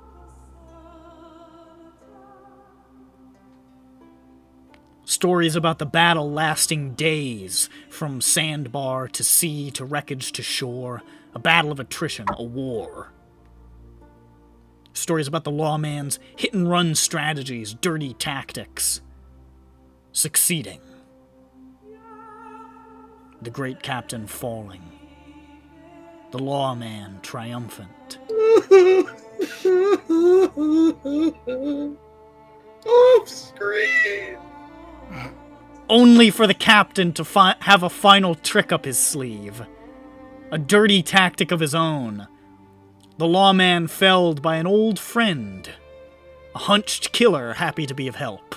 [SPEAKER 9] Stories about the battle lasting days, from sandbar to sea to wreckage to shore, a battle of attrition, a war. Stories about the lawman's hit-and-run strategies, dirty tactics, succeeding. The great captain falling. The lawman triumphant.
[SPEAKER 2] Off screen.
[SPEAKER 9] Only for the captain to have a final trick up his sleeve. A dirty tactic of his own. The lawman felled by an old friend. A hunched killer happy to be of help.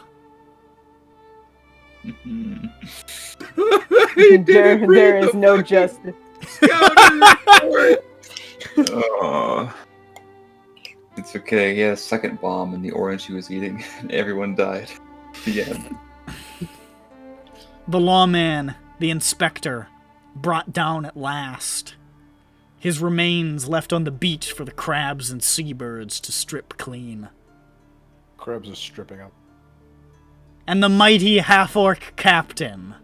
[SPEAKER 5] There is no justice.
[SPEAKER 3] Oh. It's okay. He had a second bomb in the orange he was eating, and everyone died. The end.
[SPEAKER 9] The lawman, the inspector, brought down at last. His remains left on the beach for the crabs and seabirds to strip clean.
[SPEAKER 4] Crabs are stripping up.
[SPEAKER 9] And the mighty half-orc captain,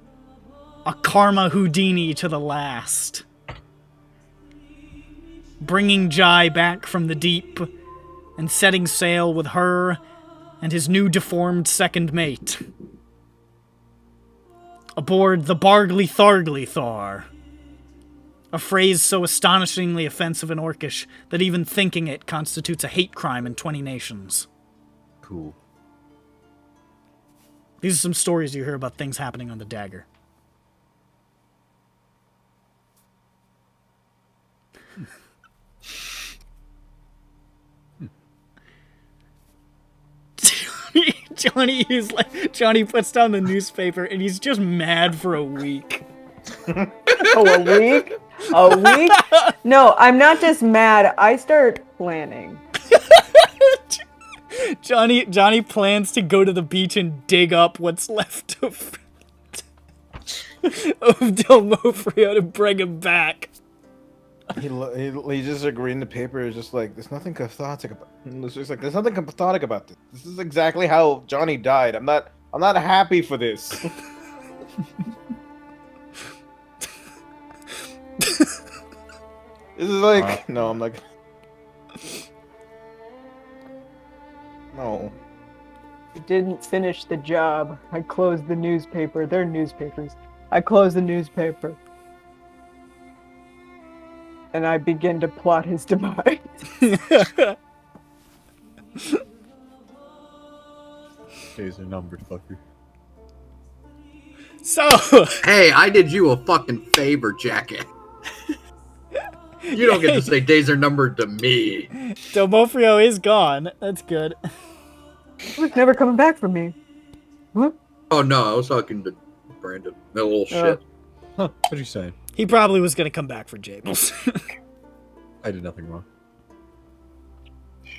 [SPEAKER 9] a karma Houdini to the last, bringing Jai back from the deep and setting sail with her and his new deformed second mate aboard the Bargly Thargly Thar, a phrase so astonishingly offensive and orcish that even thinking it constitutes a hate crime in 20 nations.
[SPEAKER 8] Cool.
[SPEAKER 9] These are some stories you hear about things happening on the Dagger. Johnny puts down the newspaper and he's just mad for a week.
[SPEAKER 5] Oh, a week? A week? No, I'm not just mad. I start planning.
[SPEAKER 9] Johnny plans to go to the beach and dig up what's left of Delmofrio to bring him back.
[SPEAKER 4] He just reading the paper. Is just like, there's nothing cathartic about. It's just like, there's nothing cathartic about this. This is exactly how Johnny died. I'm not happy for this. This is like, no, I'm like, no.
[SPEAKER 5] You didn't finish the job. I closed the newspaper. They're newspapers. I closed the newspaper. And I begin to plot his demise.
[SPEAKER 8] Days are numbered, fucker.
[SPEAKER 9] So,
[SPEAKER 2] Hey, I did you a fucking favor, Jacket. You don't get to say days are numbered to me.
[SPEAKER 9] Delmofrio is gone. That's good.
[SPEAKER 5] He was never coming back from me. What?
[SPEAKER 2] Oh no, I was talking to Brandon. That little shit.
[SPEAKER 8] Huh, what are you saying?
[SPEAKER 9] He probably was gonna come back for Jables.
[SPEAKER 8] I did nothing wrong.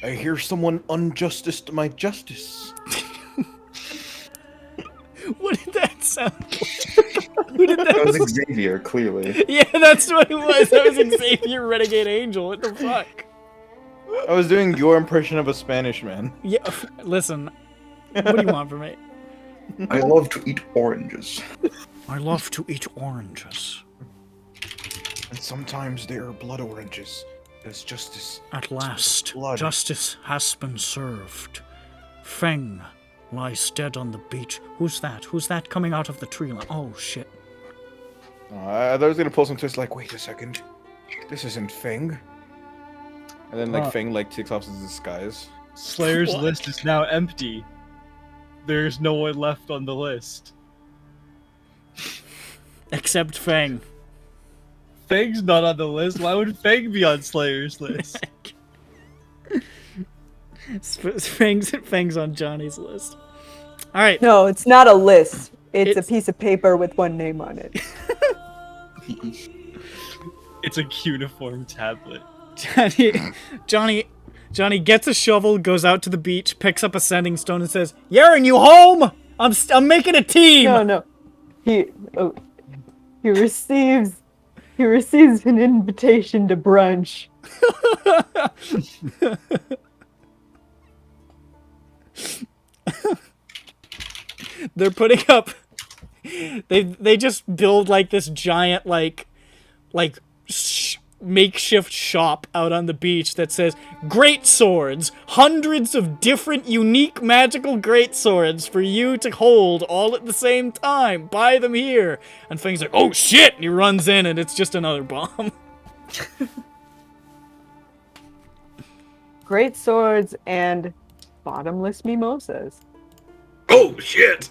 [SPEAKER 4] I hear someone unjusticed my justice.
[SPEAKER 9] What did that sound like? Who did
[SPEAKER 3] That was
[SPEAKER 9] that?
[SPEAKER 3] Xavier, clearly.
[SPEAKER 9] Yeah, that's what it was. That was Xavier Renegade Angel. What the fuck?
[SPEAKER 4] I was doing your impression of a Spanish man.
[SPEAKER 9] Yeah, listen. What do you want from me?
[SPEAKER 3] I love to eat oranges.
[SPEAKER 9] I love to eat oranges.
[SPEAKER 4] And sometimes they are blood oranges. There's justice.
[SPEAKER 9] At last,
[SPEAKER 4] Blood.
[SPEAKER 9] justice has been served. Feng lies dead on the beach. Who's that? Who's that coming out of the tree line? Oh, shit.
[SPEAKER 4] I thought I was gonna pull some twist like, wait a second. This isn't Feng. And then like Feng like takes off his disguise.
[SPEAKER 7] Slayer's
[SPEAKER 9] What?
[SPEAKER 7] list is now empty. There's no one left on the list.
[SPEAKER 9] Except Feng.
[SPEAKER 7] Fang's not on the list. Why would Fang be on Slayer's list?
[SPEAKER 9] Feng's on Johnny's list. All right.
[SPEAKER 5] No, it's not a list. It's a
[SPEAKER 9] It's-
[SPEAKER 5] piece of paper with one name on it.
[SPEAKER 7] It's a cuneiform tablet.
[SPEAKER 9] Johnny gets a shovel, goes out to the beach, picks up a sending stone, and says, "Yaren, you home? I'm making a team."
[SPEAKER 5] No. He receives He receives an invitation to brunch.
[SPEAKER 9] They're putting up. They just build like this giant makeshift shop out on the beach that says great swords, hundreds of different unique magical great swords for you to hold all at the same time. Buy them here. And Fang's like, oh shit! And he runs in and it's just another bomb.
[SPEAKER 5] Great swords and bottomless mimosas.
[SPEAKER 2] Oh shit!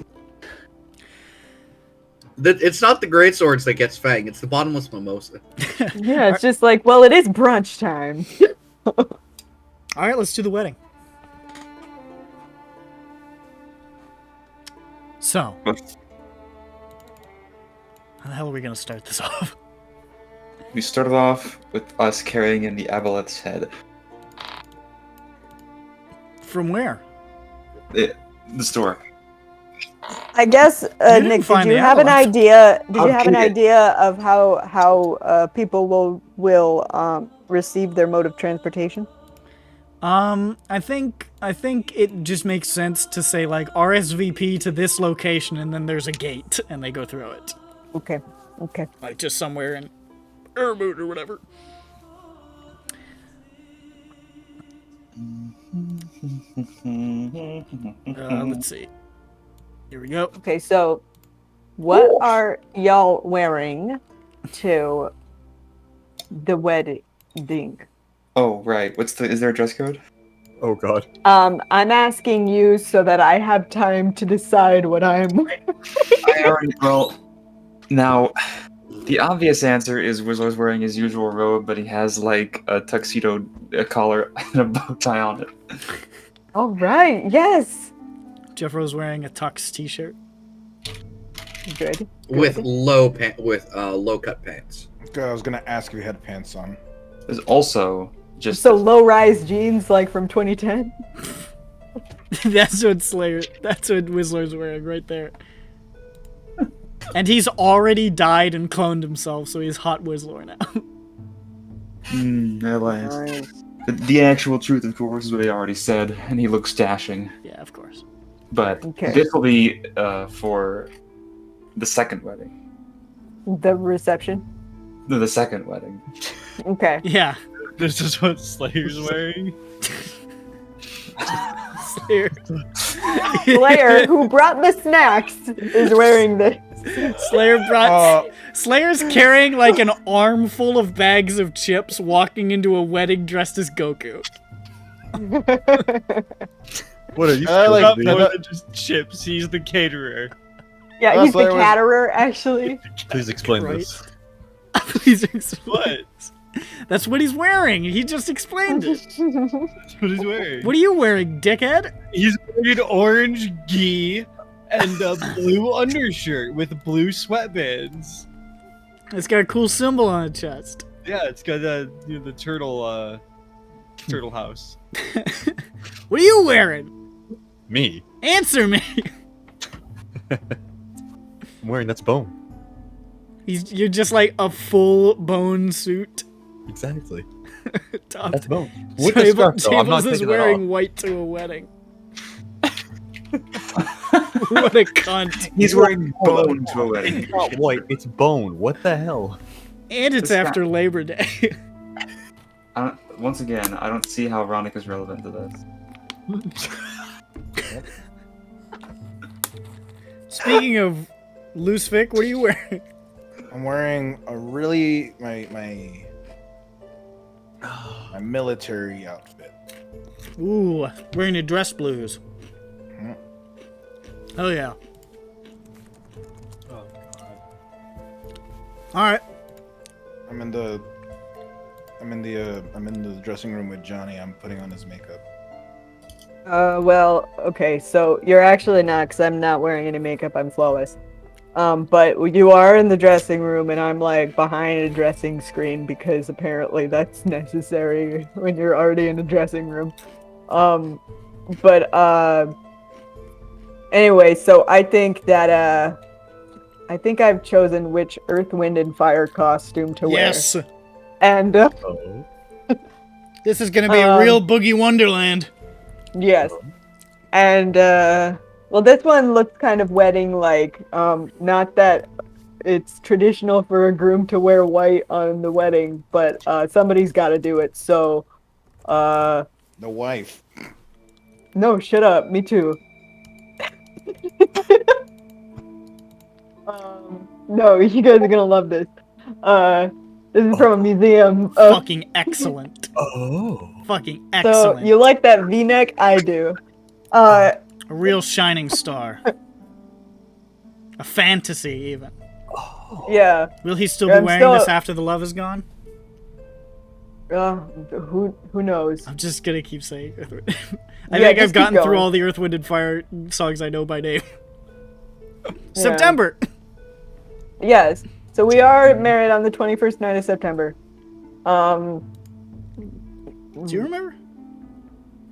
[SPEAKER 2] It's not the great swords that gets Fang, it's the bottomless mimosa.
[SPEAKER 5] Yeah, it's just like, well, it is brunch time.
[SPEAKER 9] Alright, let's do the wedding. So, how the hell are we gonna start this off?
[SPEAKER 3] We started off with us carrying in the aboleth's head.
[SPEAKER 9] From where?
[SPEAKER 3] The store.
[SPEAKER 5] I guess,
[SPEAKER 9] didn't
[SPEAKER 5] Nick,
[SPEAKER 9] find
[SPEAKER 5] did you
[SPEAKER 9] the
[SPEAKER 5] have an
[SPEAKER 9] avalanche.
[SPEAKER 5] idea? Did you have an
[SPEAKER 3] Okay.
[SPEAKER 5] idea of how people will receive their mode of transportation?
[SPEAKER 9] I think it just makes sense to say like RSVP to this location and then there's a gate and they go through it.
[SPEAKER 5] Okay.
[SPEAKER 9] Like just somewhere in Ermut or whatever. Let's see. Here we go.
[SPEAKER 5] Okay, so what are y'all wearing to the wedding?
[SPEAKER 3] Oh, right. Is there a dress code?
[SPEAKER 8] Oh god.
[SPEAKER 5] I'm asking you so that I have time to decide what I'm wearing.
[SPEAKER 3] Now, the obvious answer is Wizzler's wearing his usual robe, but he has like a tuxedo collar and a bow tie on it.
[SPEAKER 5] All right, yes.
[SPEAKER 9] Jeffro's wearing a tux t-shirt.
[SPEAKER 5] Good.
[SPEAKER 2] With low cut pants.
[SPEAKER 4] Okay, I was gonna ask if you had pants on.
[SPEAKER 3] There's also just
[SPEAKER 5] So low-rise jeans like from 2010?
[SPEAKER 9] That's what Whistler's wearing right there. And he's already died and cloned himself, so he's Hot Whistler now.
[SPEAKER 3] Nice. The actual truth, of course, is what he already said, and he looks dashing.
[SPEAKER 9] Yeah, of course.
[SPEAKER 3] But
[SPEAKER 5] Okay.
[SPEAKER 3] this will be for the second wedding.
[SPEAKER 5] The reception?
[SPEAKER 3] No, the second wedding.
[SPEAKER 5] Okay.
[SPEAKER 9] Yeah.
[SPEAKER 7] This is what Slayer's wearing.
[SPEAKER 9] Slayer.
[SPEAKER 5] Slayer, who brought the snacks, is wearing this.
[SPEAKER 9] Slayer's carrying like an armful of bags of chips walking into a wedding dressed as Goku.
[SPEAKER 8] What are you?
[SPEAKER 4] like-
[SPEAKER 7] Not
[SPEAKER 8] crazy?
[SPEAKER 7] more than just chips. He's the caterer.
[SPEAKER 5] Yeah,
[SPEAKER 4] Oh,
[SPEAKER 5] he's the
[SPEAKER 4] Slayer was-
[SPEAKER 5] caterer, actually.
[SPEAKER 8] Please explain
[SPEAKER 9] Right.
[SPEAKER 8] this.
[SPEAKER 9] Please explain.
[SPEAKER 7] What?
[SPEAKER 9] That's what he's wearing. He just explained it.
[SPEAKER 7] That's what he's wearing.
[SPEAKER 9] What are you wearing, dickhead?
[SPEAKER 7] He's wearing orange gi and a blue undershirt with blue sweatbands.
[SPEAKER 9] It's got a cool symbol on the chest.
[SPEAKER 7] Yeah, it's got the turtle turtle house.
[SPEAKER 9] What are you wearing?
[SPEAKER 8] Me.
[SPEAKER 9] Answer me.
[SPEAKER 8] I'm wearing that's bone.
[SPEAKER 9] You're just like a full bone suit.
[SPEAKER 8] Exactly.
[SPEAKER 9] Top.
[SPEAKER 8] That's bone.
[SPEAKER 9] So
[SPEAKER 8] With the scarf, though, I'm not
[SPEAKER 9] Tables is
[SPEAKER 8] taking that
[SPEAKER 9] wearing
[SPEAKER 8] off.
[SPEAKER 9] white to a wedding. What a cunt.
[SPEAKER 3] He's wearing bone to a wedding.
[SPEAKER 8] It's not white. It's bone. What the hell?
[SPEAKER 9] And it's
[SPEAKER 3] This guy-
[SPEAKER 9] after Labor Day.
[SPEAKER 3] Once again, I don't see how Ronick is relevant to this.
[SPEAKER 9] Speaking of loose Vic, what are you wearing?
[SPEAKER 4] I'm wearing a really my military outfit.
[SPEAKER 9] Ooh, wearing your dress blues.
[SPEAKER 4] Mhm.
[SPEAKER 9] Hell yeah.
[SPEAKER 7] Oh god.
[SPEAKER 9] Alright.
[SPEAKER 4] I'm in the dressing room with Johnny. I'm putting on his makeup.
[SPEAKER 5] Well, okay, so you're actually not, because I'm not wearing any makeup, I'm flawless. But you are in the dressing room, and I'm like behind a dressing screen because apparently that's necessary when you're already in the dressing room. Anyway, so I think that I think I've chosen which Earth, Wind, and Fire costume to wear.
[SPEAKER 9] Yes,
[SPEAKER 5] And
[SPEAKER 8] Oh.
[SPEAKER 9] this is gonna be a real
[SPEAKER 5] Um,
[SPEAKER 9] boogie wonderland.
[SPEAKER 5] yes. And well, this one looks kind of wedding like. Not that it's traditional for a groom to wear white on the wedding, but somebody's got to do it. So,
[SPEAKER 4] The wife.
[SPEAKER 5] no, shut up. Me too. No, you guys are gonna love this. This is from a museum.
[SPEAKER 9] Fucking excellent.
[SPEAKER 8] Oh.
[SPEAKER 9] Fucking
[SPEAKER 5] So
[SPEAKER 9] excellent.
[SPEAKER 5] you like that V-neck? I do.
[SPEAKER 9] A real shining star. A fantasy, even.
[SPEAKER 5] Yeah.
[SPEAKER 9] Will he still be
[SPEAKER 5] I'm
[SPEAKER 9] wearing
[SPEAKER 5] still-
[SPEAKER 9] this after the love is gone?
[SPEAKER 5] Who knows?
[SPEAKER 9] I'm just gonna keep saying Earth, Wind.
[SPEAKER 5] Yeah,
[SPEAKER 9] I think
[SPEAKER 5] just
[SPEAKER 9] I've gotten
[SPEAKER 5] keep
[SPEAKER 9] through
[SPEAKER 5] going.
[SPEAKER 9] all the Earth, Wind, and Fire songs I know by name. September!
[SPEAKER 5] Yes. So we are married on the 21st night of September.
[SPEAKER 9] Do you remember?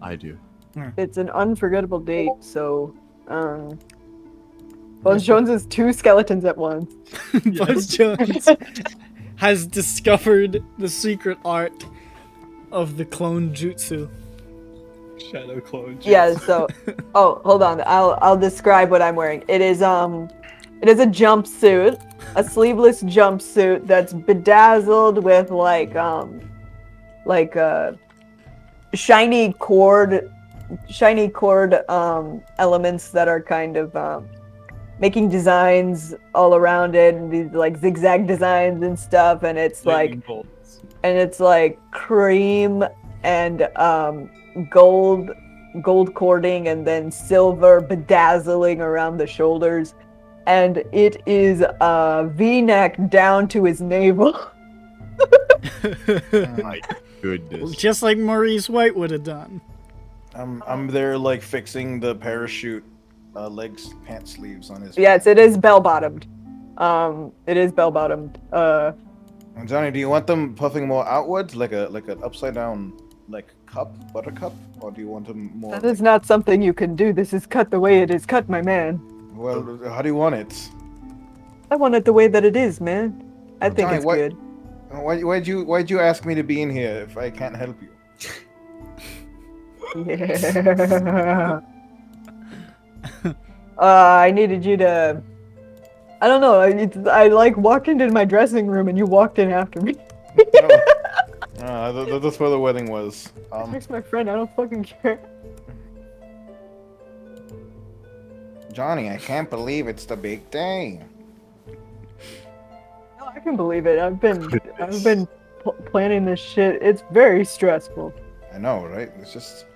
[SPEAKER 8] I do.
[SPEAKER 5] It's an unforgettable date, so Bones Jones is two skeletons at once.
[SPEAKER 9] Buzz Jones has discovered the secret art of the clone jutsu.
[SPEAKER 7] Shadow clone.
[SPEAKER 5] Yeah, so hold on. I'll describe what I'm wearing. It is a jumpsuit, a sleeveless jumpsuit that's bedazzled with like shiny cord elements that are kind of making designs all around it, and these like zigzag designs and stuff, and it's like cream and gold cording and then silver bedazzling around the shoulders, and it is a V-neck down to his navel.
[SPEAKER 8] My goodness.
[SPEAKER 9] Just like Maurice White would have done.
[SPEAKER 4] I'm there like fixing the parachute legs pant sleeves on his.
[SPEAKER 5] Yes, it is bell bottomed. It is bell bottomed.
[SPEAKER 4] Johnny, do you want them puffing more outwards, like an upside down like buttercup, or do you want them more?
[SPEAKER 5] That is not something you can do. This is cut the way it is cut, my man.
[SPEAKER 4] Well, how do you want it?
[SPEAKER 5] I want it the way that it is, man. I think
[SPEAKER 4] Johnny,
[SPEAKER 5] it's
[SPEAKER 4] what-
[SPEAKER 5] good.
[SPEAKER 4] Why'd you ask me to be in here if I can't help you?
[SPEAKER 5] Yeah. I needed you to. I don't know. I like walked into my dressing room and you walked in after me.
[SPEAKER 4] That's where the wedding was.
[SPEAKER 5] Text my friend. I don't fucking care.
[SPEAKER 4] Johnny, I can't believe it's the big day.
[SPEAKER 5] No, I can believe it. I've been planning this shit. It's very stressful.
[SPEAKER 4] I know, right? It was just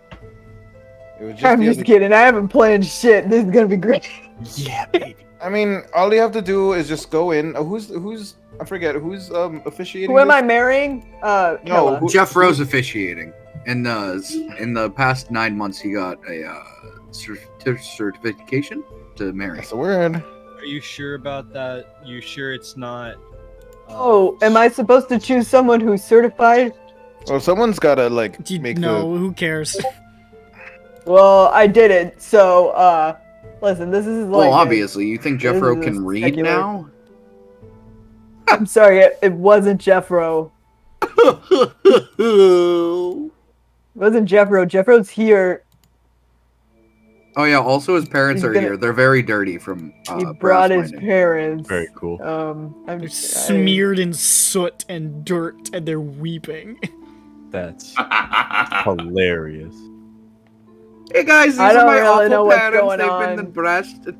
[SPEAKER 5] I'm
[SPEAKER 4] the
[SPEAKER 5] just
[SPEAKER 4] other-
[SPEAKER 5] kidding. I haven't planned shit. This is gonna be great.
[SPEAKER 8] Yeah, baby.
[SPEAKER 4] I mean, all you have to do is just go in. Who's I forget who's officiating.
[SPEAKER 5] Who am
[SPEAKER 4] this?
[SPEAKER 5] I marrying? Kella.
[SPEAKER 2] Jeff Rose officiating. In the past 9 months, he got a certification to marry.
[SPEAKER 4] That's a word.
[SPEAKER 7] Are you sure about that? You sure it's not?
[SPEAKER 5] Oh, am I supposed to choose someone who's certified?
[SPEAKER 4] Well, someone's gotta like make
[SPEAKER 9] No, who cares?
[SPEAKER 5] Well, I didn't. So, listen, this is like.
[SPEAKER 2] Well, obviously, you think
[SPEAKER 5] this
[SPEAKER 2] Jeffro
[SPEAKER 5] is a
[SPEAKER 2] can read
[SPEAKER 5] secular-
[SPEAKER 2] now?
[SPEAKER 5] I'm sorry, it wasn't Jeffro. It wasn't Jeffro. Jeffro's here.
[SPEAKER 2] Oh yeah. Also, his parents
[SPEAKER 5] He's
[SPEAKER 2] are
[SPEAKER 5] gonna-
[SPEAKER 2] here. They're very dirty from.
[SPEAKER 5] He
[SPEAKER 2] brass
[SPEAKER 5] brought his
[SPEAKER 2] mining.
[SPEAKER 5] parents.
[SPEAKER 8] Very cool.
[SPEAKER 9] They're smeared in soot and dirt, and they're weeping.
[SPEAKER 8] That's hilarious.
[SPEAKER 2] Hey guys, these
[SPEAKER 5] I
[SPEAKER 2] are
[SPEAKER 5] don't
[SPEAKER 2] my
[SPEAKER 5] really
[SPEAKER 2] awful
[SPEAKER 5] know what's
[SPEAKER 2] parents.
[SPEAKER 5] going
[SPEAKER 2] They've
[SPEAKER 5] on.
[SPEAKER 2] been in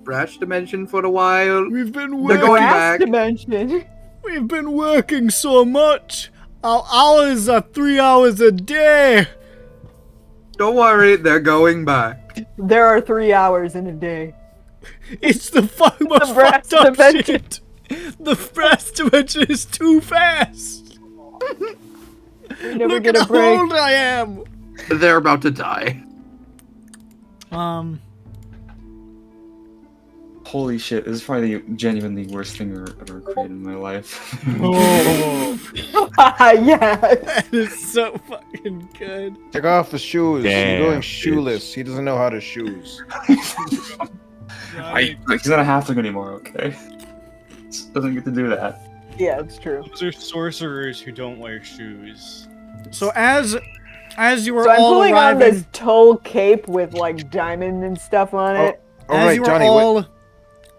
[SPEAKER 2] brash dimension for a while.
[SPEAKER 9] We've been
[SPEAKER 2] They're
[SPEAKER 9] working.
[SPEAKER 2] going
[SPEAKER 5] Brass
[SPEAKER 2] back.
[SPEAKER 5] dimension.
[SPEAKER 9] We've been working so much. Our hours are 3 hours a day.
[SPEAKER 2] Don't worry, they're going back.
[SPEAKER 5] There are 3 hours in a day.
[SPEAKER 9] It's the most
[SPEAKER 5] brass
[SPEAKER 9] fucked up
[SPEAKER 5] dimension.
[SPEAKER 9] shit. The brass dimension is too fast.
[SPEAKER 5] We never
[SPEAKER 9] Look
[SPEAKER 5] get
[SPEAKER 9] at
[SPEAKER 5] a
[SPEAKER 9] how
[SPEAKER 5] break.
[SPEAKER 9] old I am.
[SPEAKER 2] They're about to die.
[SPEAKER 3] Holy shit, this is probably the genuinely worst thing I've ever created in my life.
[SPEAKER 5] Yeah.
[SPEAKER 9] That is so fucking good.
[SPEAKER 4] Take off the shoes.
[SPEAKER 8] Damn,
[SPEAKER 4] You're going
[SPEAKER 8] bitch.
[SPEAKER 4] shoeless. He doesn't know how to shoes.
[SPEAKER 3] He's not a halfling anymore, okay? knights doesn't get to do that.
[SPEAKER 5] Yeah, it's true.
[SPEAKER 7] Those are sorcerers who don't wear shoes.
[SPEAKER 1] So as you were
[SPEAKER 5] So I'm
[SPEAKER 1] all
[SPEAKER 5] pulling on
[SPEAKER 1] arriving,
[SPEAKER 5] this toll cape with like diamond and stuff on it.
[SPEAKER 1] as you were all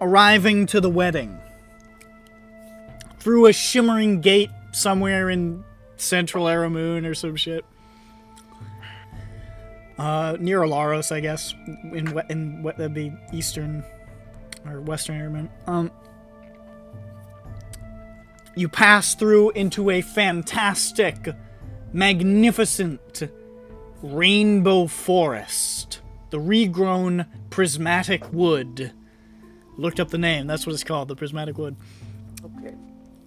[SPEAKER 1] arriving to the wedding, through a shimmering gate somewhere in Central Aramoon or some shit, near Alaros, I guess, in what that'd be Eastern or Western Aramoon. You pass through into a fantastic, magnificent rainbow forest. The regrown prismatic wood. Looked up the name, that's what it's called, the prismatic wood.
[SPEAKER 5] Okay.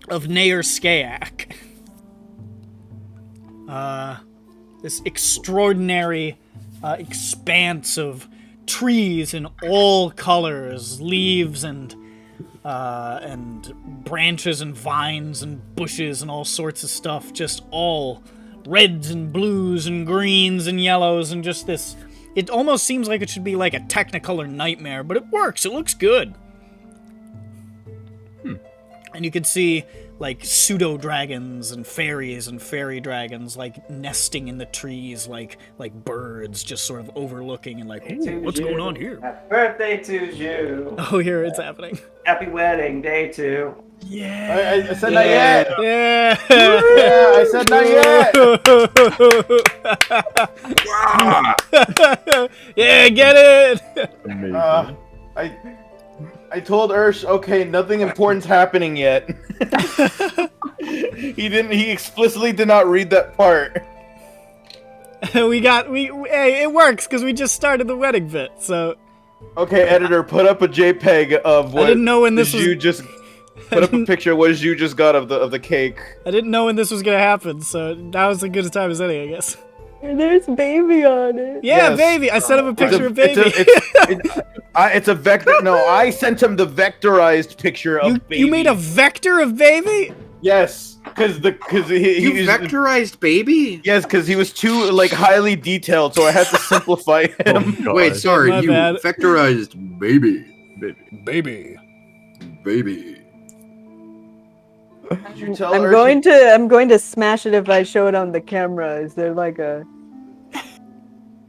[SPEAKER 1] Of Nair Skayak. This extraordinary expanse of trees in all colors, leaves and branches and vines and bushes and all sorts of stuff, just all reds and blues and greens and yellows and just this. It almost seems like it should be like a Technicolor nightmare, but it works. It looks good. And you can see like pseudo dragons and fairy dragons like nesting in the trees like birds, just sort of overlooking and like, ooh, what's going on here?
[SPEAKER 10] Happy birthday to you.
[SPEAKER 1] Oh, here it's happening.
[SPEAKER 10] Happy wedding, day 2.
[SPEAKER 1] Yeah.
[SPEAKER 4] I said not yet.
[SPEAKER 1] Yeah.
[SPEAKER 4] Yeah, I said not yet.
[SPEAKER 1] Yeah, get it.
[SPEAKER 8] Amazing.
[SPEAKER 4] I told Ursh, okay, nothing important's happening yet. He explicitly did not read that part.
[SPEAKER 1] Hey, it works because we just started the wedding bit. So
[SPEAKER 4] Okay, editor, put up a JPEG of what
[SPEAKER 1] I didn't know when this was.
[SPEAKER 4] you just put up a picture of what you just got of the cake.
[SPEAKER 1] I didn't know when this was gonna happen, so that was as good a time as any, I guess.
[SPEAKER 5] There's baby on it.
[SPEAKER 1] Yeah,
[SPEAKER 4] Yes.
[SPEAKER 1] baby. I sent him a picture of baby.
[SPEAKER 4] It's a vector. No, I sent him the vectorized picture of baby.
[SPEAKER 1] You made a vector of baby?
[SPEAKER 4] Yes, because he
[SPEAKER 2] You
[SPEAKER 4] was,
[SPEAKER 2] vectorized baby?
[SPEAKER 4] yes, because he was too like highly detailed, so I had to simplify him.
[SPEAKER 2] Wait, sorry,
[SPEAKER 1] My
[SPEAKER 2] you
[SPEAKER 1] bad.
[SPEAKER 2] vectorized baby.
[SPEAKER 1] Baby.
[SPEAKER 2] Baby.
[SPEAKER 4] Did you tell
[SPEAKER 5] I'm
[SPEAKER 4] Urshi-
[SPEAKER 5] going to smash it if I show it on the camera. Is there like a?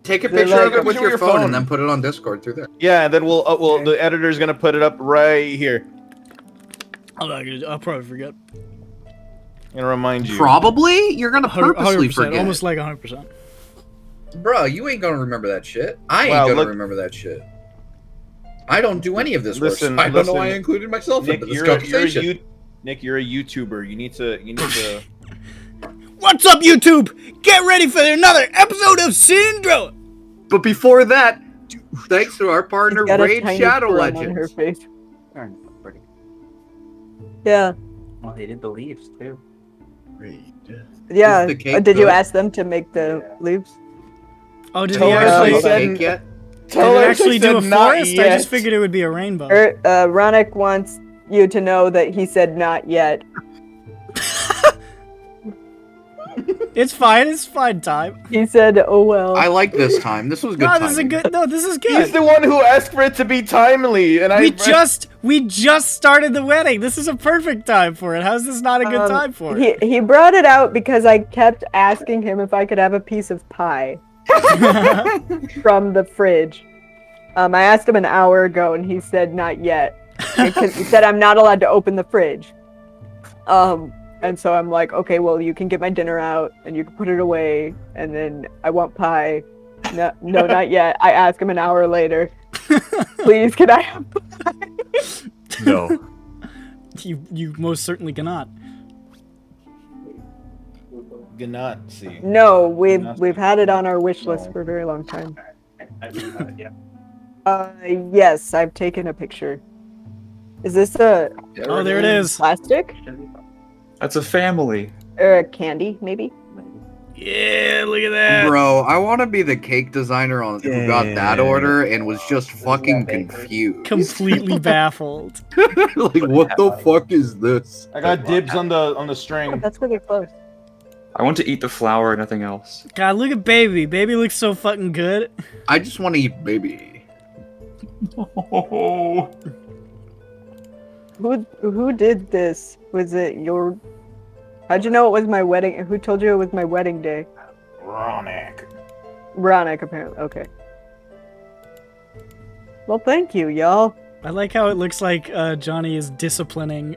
[SPEAKER 2] Take a
[SPEAKER 5] They're
[SPEAKER 2] picture
[SPEAKER 5] like-
[SPEAKER 2] of it with
[SPEAKER 4] Picture
[SPEAKER 2] your
[SPEAKER 4] your
[SPEAKER 2] phone
[SPEAKER 4] phone.
[SPEAKER 2] and then put it on Discord through there.
[SPEAKER 4] Yeah, and then we'll the editor's gonna put it up right here.
[SPEAKER 1] I'll probably forget.
[SPEAKER 4] And remind you.
[SPEAKER 2] Probably? You're gonna purposely
[SPEAKER 1] 100%,
[SPEAKER 2] forget.
[SPEAKER 1] almost like 100%.
[SPEAKER 2] Bro, you ain't gonna remember that shit. I ain't
[SPEAKER 4] Wow,
[SPEAKER 2] gonna
[SPEAKER 4] look-
[SPEAKER 2] remember that shit. I don't do any of this
[SPEAKER 4] Listen,
[SPEAKER 2] work. So I don't know why I
[SPEAKER 4] listen.
[SPEAKER 2] included myself
[SPEAKER 4] Nick,
[SPEAKER 2] into this
[SPEAKER 4] you're
[SPEAKER 2] conversation.
[SPEAKER 4] Nick, you're a YouTuber. You need to.
[SPEAKER 1] What's up, YouTube? Get ready for another episode of Sindroa.
[SPEAKER 2] But before that, thanks to our partner
[SPEAKER 5] She's got a
[SPEAKER 2] Raid
[SPEAKER 5] tiny
[SPEAKER 2] Shadow
[SPEAKER 5] squirm on her
[SPEAKER 2] Legends.
[SPEAKER 5] face.
[SPEAKER 10] Darn, pretty.
[SPEAKER 5] Yeah,
[SPEAKER 10] Well, they did the leaves too.
[SPEAKER 5] yeah.
[SPEAKER 2] the cake
[SPEAKER 5] Did you
[SPEAKER 2] good?
[SPEAKER 5] ask them to make the leaves?
[SPEAKER 1] Oh, did
[SPEAKER 4] Tell
[SPEAKER 1] he
[SPEAKER 4] her
[SPEAKER 1] actually,
[SPEAKER 4] I
[SPEAKER 2] Is
[SPEAKER 4] said-
[SPEAKER 2] it cake yet?
[SPEAKER 1] did it actually do a
[SPEAKER 4] said not
[SPEAKER 1] forest? I
[SPEAKER 4] yet.
[SPEAKER 1] just figured it would be a rainbow.
[SPEAKER 5] Ronick wants you to know that he said not yet.
[SPEAKER 1] It's fine time.
[SPEAKER 5] He said, "Oh well."
[SPEAKER 2] I like this time. This was good
[SPEAKER 1] No,
[SPEAKER 2] time.
[SPEAKER 1] this is a good. No, this is
[SPEAKER 4] He's
[SPEAKER 1] good.
[SPEAKER 4] the one who asked for it to be timely, and
[SPEAKER 1] We just started the wedding. This is a perfect time for it. How's this not a good time for it?
[SPEAKER 5] He brought it out because I kept asking him if I could have a piece of pie from the fridge. I asked him an hour ago, and he said not yet. Because he said I'm not allowed to open the fridge. And so I'm like, okay, well, you can get my dinner out, and you can put it away, and then I want pie. No, not yet. I ask him an hour later. Please, can I have pie?
[SPEAKER 8] No.
[SPEAKER 1] You most certainly cannot.
[SPEAKER 4] cannot see.
[SPEAKER 5] No, we've had it on our wish list for a very long time. Yes, I've taken a picture. Is this a
[SPEAKER 1] Oh, there it is.
[SPEAKER 5] plastic
[SPEAKER 3] That's a family.
[SPEAKER 5] or a candy? Maybe.
[SPEAKER 1] Yeah, look at that.
[SPEAKER 2] Bro, I want to be the cake designer on who got that order and was just fucking confused.
[SPEAKER 1] Completely baffled.
[SPEAKER 2] Like, what the fuck is this?
[SPEAKER 4] I got dibs on the
[SPEAKER 5] Oh,
[SPEAKER 4] string.
[SPEAKER 5] that's really close.
[SPEAKER 3] I want to eat the flour and nothing else.
[SPEAKER 1] God, look at baby. Baby looks so fucking good.
[SPEAKER 2] I just want to eat baby.
[SPEAKER 3] Oh,
[SPEAKER 5] Who did this? Was it your? How'd you know it was my wedding? Who told you it was my wedding day? Ronick, apparently. Okay. Well, thank you, y'all.
[SPEAKER 1] I like how it looks like Johnny is disciplining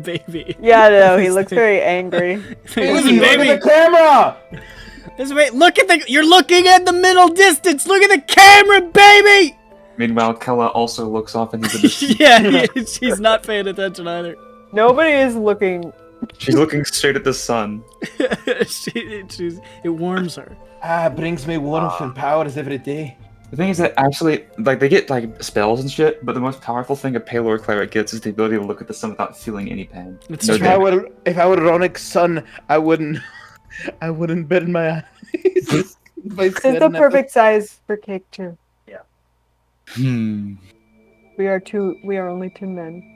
[SPEAKER 1] baby.
[SPEAKER 5] Yeah, no, he looks very angry.
[SPEAKER 1] Listen,
[SPEAKER 4] Look at
[SPEAKER 1] baby.
[SPEAKER 4] the camera!
[SPEAKER 1] Look at the. You're looking at the middle distance. Look at the camera, baby.
[SPEAKER 3] Meanwhile, Kella also looks off into the
[SPEAKER 1] Yeah, she's not paying attention either.
[SPEAKER 5] Nobody is looking.
[SPEAKER 3] She's looking straight at the sun.
[SPEAKER 1] It warms her.
[SPEAKER 4] Brings me warmth and powers every day.
[SPEAKER 3] The thing is that actually, like, they get like spells and shit, but the most powerful thing a Palor cleric gets is the ability to look at the sun without feeling any pain.
[SPEAKER 1] It's
[SPEAKER 3] No
[SPEAKER 1] true.
[SPEAKER 3] damage.
[SPEAKER 4] If I were Ronick's son, I wouldn't bend my eyes.
[SPEAKER 5] It's the perfect size for cake too. We are only two men.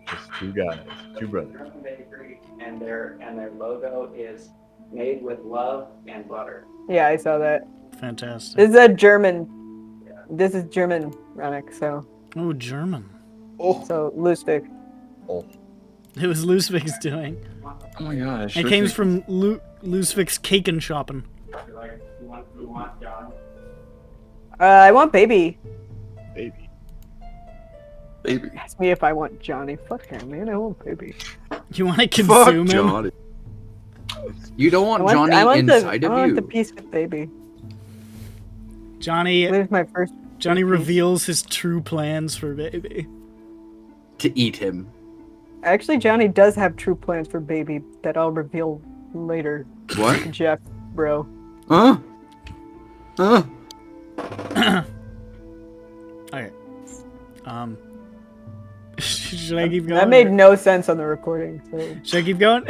[SPEAKER 8] Just two guys, two brothers.
[SPEAKER 10] German bakery, and their logo is made with love and butter.
[SPEAKER 5] Yeah, I saw that.
[SPEAKER 1] Fantastic.
[SPEAKER 5] This is a German. This is German, Ronick. So
[SPEAKER 1] Oh, German.
[SPEAKER 5] so Lustig.
[SPEAKER 1] It was Lusvik's doing.
[SPEAKER 3] Oh my gosh.
[SPEAKER 1] It came from Lusvik's cake and shopping.
[SPEAKER 10] You want John?
[SPEAKER 5] I want baby.
[SPEAKER 3] Baby.
[SPEAKER 5] Ask me if I want Johnny. Fuck him, man. I want baby.
[SPEAKER 1] You want to
[SPEAKER 2] Fuck
[SPEAKER 1] consume him?
[SPEAKER 2] Johnny. You don't want Johnny
[SPEAKER 5] I want
[SPEAKER 2] inside
[SPEAKER 5] I
[SPEAKER 2] of
[SPEAKER 5] want
[SPEAKER 2] you.
[SPEAKER 5] the piece with baby.
[SPEAKER 1] Johnny
[SPEAKER 5] There's my first.
[SPEAKER 1] Johnny reveals his true plans for baby.
[SPEAKER 2] To eat him.
[SPEAKER 5] Actually, Johnny does have true plans for baby that I'll reveal later.
[SPEAKER 2] What?
[SPEAKER 5] Jeff, bro.
[SPEAKER 2] Huh? Huh?
[SPEAKER 1] Alright. Should I keep going?
[SPEAKER 5] That made no sense on the recording. So
[SPEAKER 1] Should I keep going?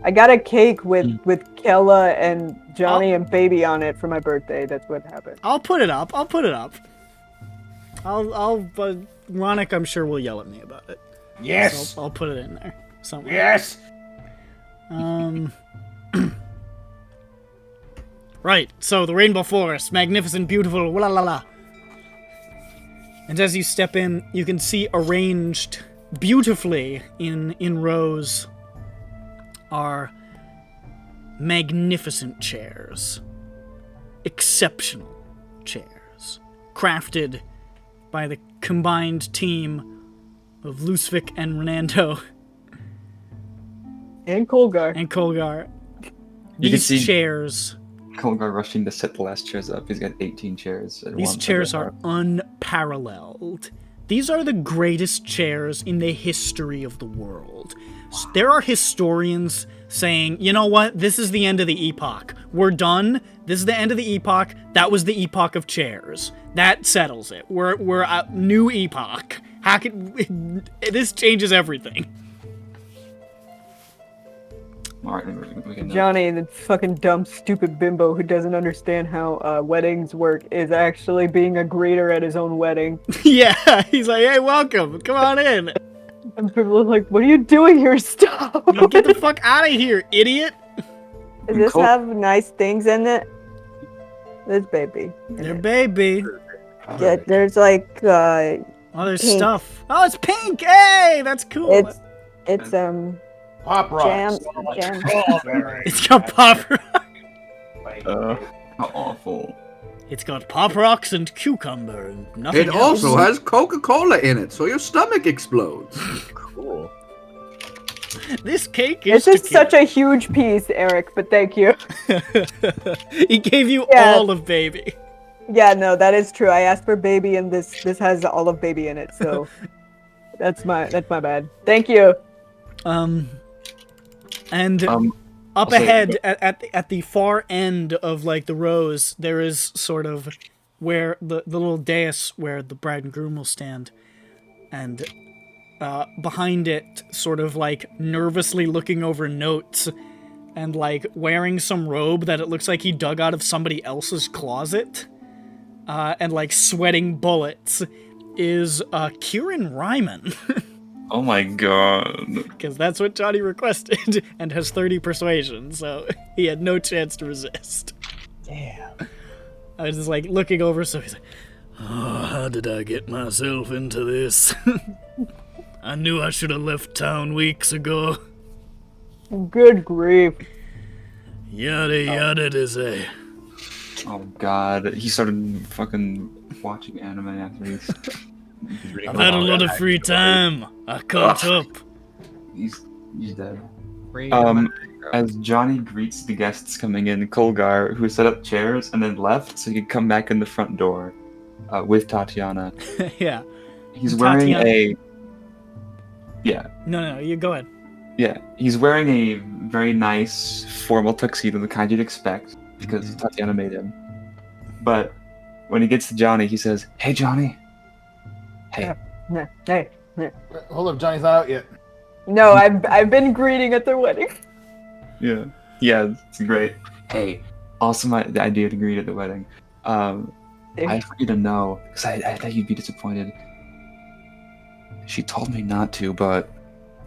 [SPEAKER 5] I got a cake with Kella and Johnny and baby on it for my birthday. That's what happened.
[SPEAKER 1] I'll put it up. But Ronick, I'm sure, will yell at me about it.
[SPEAKER 4] Yes.
[SPEAKER 1] So I'll put it in there somewhere.
[SPEAKER 4] Yes.
[SPEAKER 1] Right, so the Rainbow Forest, magnificent, beautiful, la la la. And as you step in, you can see arranged beautifully in rows are magnificent chairs. Exceptional chairs. Crafted by the combined team of Lusvik and Renando
[SPEAKER 5] And Colgar.
[SPEAKER 1] and Kolgar.
[SPEAKER 3] You can
[SPEAKER 1] These
[SPEAKER 3] see-
[SPEAKER 1] chairs,
[SPEAKER 3] Kolgar rushing to set the last chairs up. He's got 18 chairs. At
[SPEAKER 1] these
[SPEAKER 3] once.
[SPEAKER 1] chairs are unparalleled. These are the greatest chairs in the history of the world. There are historians saying, you know what, this is the end of the epoch. We're done. This is the end of the epoch. That was the epoch of chairs. That settles it. We're a new epoch. How could this changes everything?
[SPEAKER 3] Alright, we can.
[SPEAKER 5] Johnny, the fucking dumb, stupid bimbo who doesn't understand how weddings work, is actually being a greeter at his own wedding.
[SPEAKER 1] Yeah, he's like, hey, welcome. Come on in.
[SPEAKER 5] And people are like, what are you doing here? Stop!
[SPEAKER 1] Get the fuck out of here, idiot.
[SPEAKER 5] Does this
[SPEAKER 3] Cool.
[SPEAKER 5] have nice things in it? There's baby. in
[SPEAKER 1] Their
[SPEAKER 5] it.
[SPEAKER 1] baby.
[SPEAKER 5] Yeah, there's like,
[SPEAKER 1] Oh, there's
[SPEAKER 5] Pink.
[SPEAKER 1] stuff. Oh, it's pink. Hey, that's cool.
[SPEAKER 5] it's
[SPEAKER 4] Pop
[SPEAKER 5] jam,
[SPEAKER 4] rocks.
[SPEAKER 5] jam.
[SPEAKER 1] It's got pop.
[SPEAKER 3] How awful.
[SPEAKER 1] It's got pop rocks and cucumber and nothing
[SPEAKER 2] It
[SPEAKER 1] else.
[SPEAKER 2] also has Coca-Cola in it, so your stomach explodes.
[SPEAKER 8] Cool.
[SPEAKER 1] This cake is
[SPEAKER 5] This is such a huge piece, Eric, but thank you.
[SPEAKER 1] He gave you
[SPEAKER 5] Yeah.
[SPEAKER 1] all of baby.
[SPEAKER 5] Yeah, no, that is true. I asked for baby, and this has all of baby in it, so that's my bad. Thank you.
[SPEAKER 1] And up
[SPEAKER 3] also-
[SPEAKER 1] ahead at the far end of like the rows, there is sort of where the little dais where the bride and groom will stand, and behind it, sort of like nervously looking over notes and like wearing some robe that it looks like he dug out of somebody else's closet, and like sweating bullets, is Kieran Ryman.
[SPEAKER 3] Oh my god.
[SPEAKER 1] Because that's what Johnny requested, and has 30 persuasion, so he had no chance to resist.
[SPEAKER 4] Damn.
[SPEAKER 1] I was just like looking over, so he's like, oh, how did I get myself into this?
[SPEAKER 9] I knew I should have left town weeks ago.
[SPEAKER 5] Good grief.
[SPEAKER 9] Yada yada to say.
[SPEAKER 3] Oh god, he started fucking watching anime after he's reading
[SPEAKER 9] I've had a lot of free time. I caught up.
[SPEAKER 3] He's dead. As Johnny greets the guests coming in, Kolgar, who set up chairs and then left so he could come back in the front door with Tatiana.
[SPEAKER 9] Yeah.
[SPEAKER 3] He's wearing
[SPEAKER 9] Tatiana-
[SPEAKER 3] Yeah.
[SPEAKER 9] No, you go ahead.
[SPEAKER 3] Yeah, he's wearing a very nice formal tuxedo, the kind you'd expect, because Tatiana made him. But when he gets to Johnny, he says, "Hey, Johnny." Hey.
[SPEAKER 5] Hey.
[SPEAKER 4] Hold up, Johnny's not out yet.
[SPEAKER 5] No, I've been greeting at their wedding.
[SPEAKER 3] Yeah. Yeah, it's great. Hey, awesome idea to greet at the wedding. I want you to know, because I thought you'd be disappointed. She told me not to, but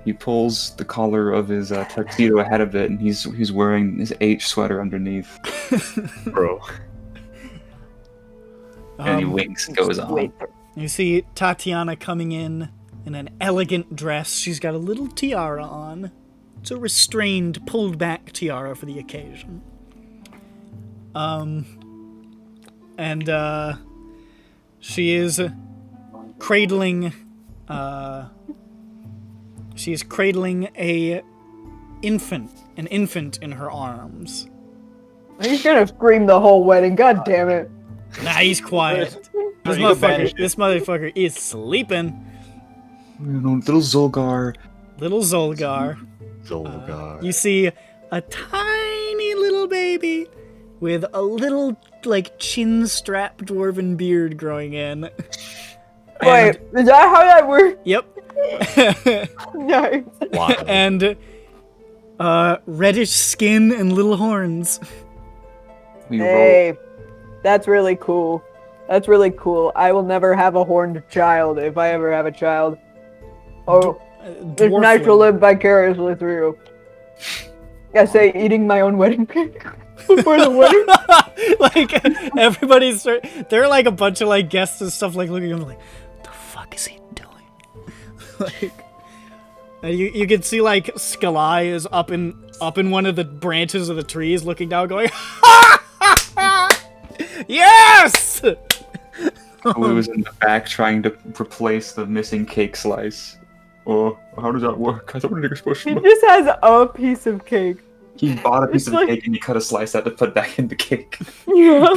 [SPEAKER 3] he pulls the collar of his tuxedo ahead of it, and he's wearing his H sweater underneath.
[SPEAKER 8] Bro.
[SPEAKER 3] And he winks and goes on.
[SPEAKER 9] You see Tatiana coming in an elegant dress. She's got a little tiara on. It's a restrained, pulled back tiara for the occasion. And she is cradling an infant in her arms.
[SPEAKER 5] He's gonna scream the whole wedding. God damn it.
[SPEAKER 9] Nah, he's quiet. This motherfucker is sleeping.
[SPEAKER 3] Little Zolgar.
[SPEAKER 9] Little Zolgar. You see a tiny little baby with a little, like, chin-strapped dwarven beard growing in.
[SPEAKER 5] Wait, is that how that works?
[SPEAKER 9] Yep.
[SPEAKER 5] Nice.
[SPEAKER 8] Wow.
[SPEAKER 9] And reddish skin and little horns.
[SPEAKER 5] Hey, that's really cool. That's really cool. I will never have a horned child if I ever have a child. Oh, it's nice to live vicariously through you. I say eating my own wedding cake before the wedding.
[SPEAKER 9] Like, everybody's... They're like a bunch of, like, guests and stuff, like, looking at him like, what the fuck is he doing? Like... And you can see, like, Skalai is up in one of the branches of the trees looking down going, yes!
[SPEAKER 3] Who was in the back trying to replace the missing cake slice. Oh, how does that work? I thought we were supposed
[SPEAKER 5] He just has a piece of cake.
[SPEAKER 3] He bought a piece of cake and he cut a slice out to put back in the cake.
[SPEAKER 5] Yeah.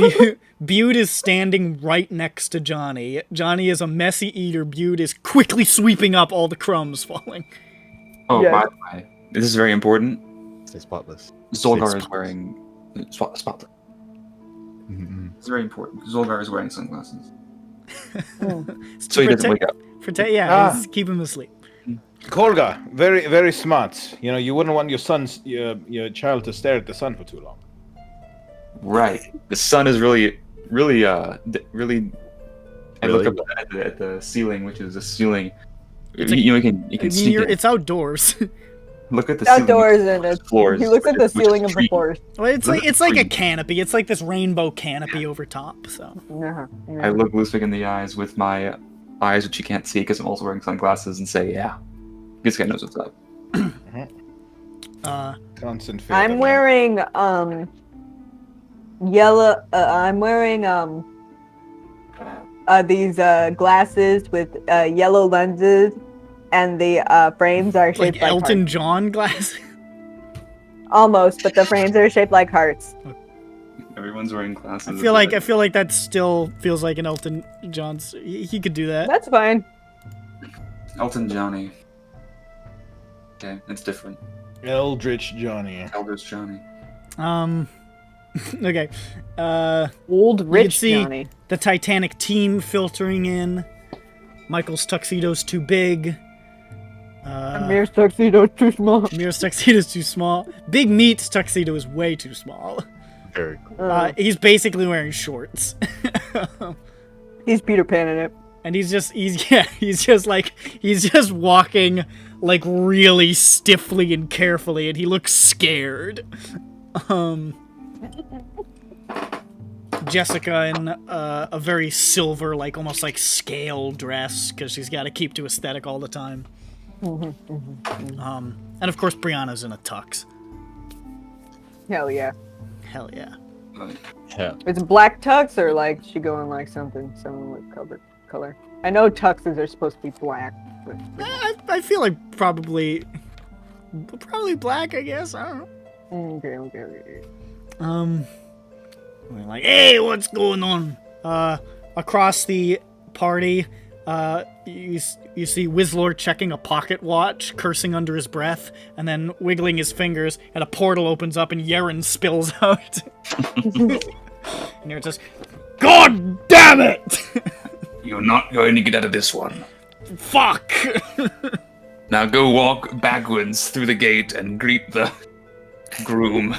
[SPEAKER 9] Bude is standing right next to Johnny. Johnny is a messy eater. Bude is quickly sweeping up all the crumbs falling.
[SPEAKER 3] Oh,
[SPEAKER 5] Yes.
[SPEAKER 3] by the way, this is very important.
[SPEAKER 8] Stay spotless.
[SPEAKER 3] Zolgar is wearing... Spotless.
[SPEAKER 8] Mm-hmm.
[SPEAKER 3] It's very important. Zolgar is wearing sunglasses.
[SPEAKER 9] It's to
[SPEAKER 3] So he doesn't wake up.
[SPEAKER 9] He's keep him asleep.
[SPEAKER 4] Kolga, very, very smart. You know, you wouldn't want your child to stare at the sun for too long.
[SPEAKER 3] Right. The sun is really... I look up at the ceiling, which is a ceiling. You can see it.
[SPEAKER 9] It's outdoors.
[SPEAKER 3] Look at the
[SPEAKER 5] Outdoors
[SPEAKER 3] ceiling.
[SPEAKER 5] and it's
[SPEAKER 3] Floors,
[SPEAKER 5] he looks at the
[SPEAKER 3] which is
[SPEAKER 5] ceiling of the
[SPEAKER 3] tree.
[SPEAKER 5] forest.
[SPEAKER 9] Well, it's like a canopy. It's like this rainbow canopy over top. So
[SPEAKER 3] I look Ludwig in the eyes with my eyes, which you can't see because I'm also wearing sunglasses, and say, "Yeah, this guy knows what's up."
[SPEAKER 4] Constant.
[SPEAKER 5] I'm wearing yellow. I'm wearing these glasses with yellow lenses, and the frames are shaped
[SPEAKER 9] like
[SPEAKER 5] like
[SPEAKER 9] Elton
[SPEAKER 5] hearts.
[SPEAKER 9] John glasses.
[SPEAKER 5] Almost, but the frames are shaped like hearts.
[SPEAKER 3] Everyone's wearing glasses.
[SPEAKER 9] I feel like that still feels like an Elton John's. He could do that.
[SPEAKER 5] That's fine.
[SPEAKER 3] Elton Johnny. Okay, it's different.
[SPEAKER 4] Eldritch Johnny.
[SPEAKER 3] Eldritch Johnny.
[SPEAKER 9] Okay.
[SPEAKER 5] Old
[SPEAKER 9] You can
[SPEAKER 5] rich
[SPEAKER 9] see
[SPEAKER 5] Johnny.
[SPEAKER 9] the Titanic team filtering in. Michael's tuxedo's too big.
[SPEAKER 5] Amir's tuxedo too small.
[SPEAKER 9] Amir's tuxedo's too small. Big Meat's tuxedo is way too small.
[SPEAKER 8] Very cool.
[SPEAKER 9] He's basically wearing shorts.
[SPEAKER 5] He's Peter Pan in it.
[SPEAKER 9] And he's just walking like really stiffly and carefully, and he looks scared. Jessica in a very silver, like almost like scale dress, because she's got to keep to aesthetic all the time.
[SPEAKER 1] And of course, Brianna's in a tux.
[SPEAKER 5] Hell yeah.
[SPEAKER 1] Hell yeah.
[SPEAKER 8] Yeah.
[SPEAKER 5] It's black tux or like she going like something with color. I know tuxes are supposed to be black, but
[SPEAKER 1] I feel like probably black. I guess I don't know.
[SPEAKER 5] okay.
[SPEAKER 1] We're like, hey, what's going on? Across the party, you see Wizlord checking a pocket watch, cursing under his breath, and then wiggling his fingers, and a portal opens up and Yeren spills out. And you're just, God damn it!
[SPEAKER 6] You're not going to get out of this one.
[SPEAKER 1] Fuck!
[SPEAKER 6] Now go walk backwards through the gate and greet the groom.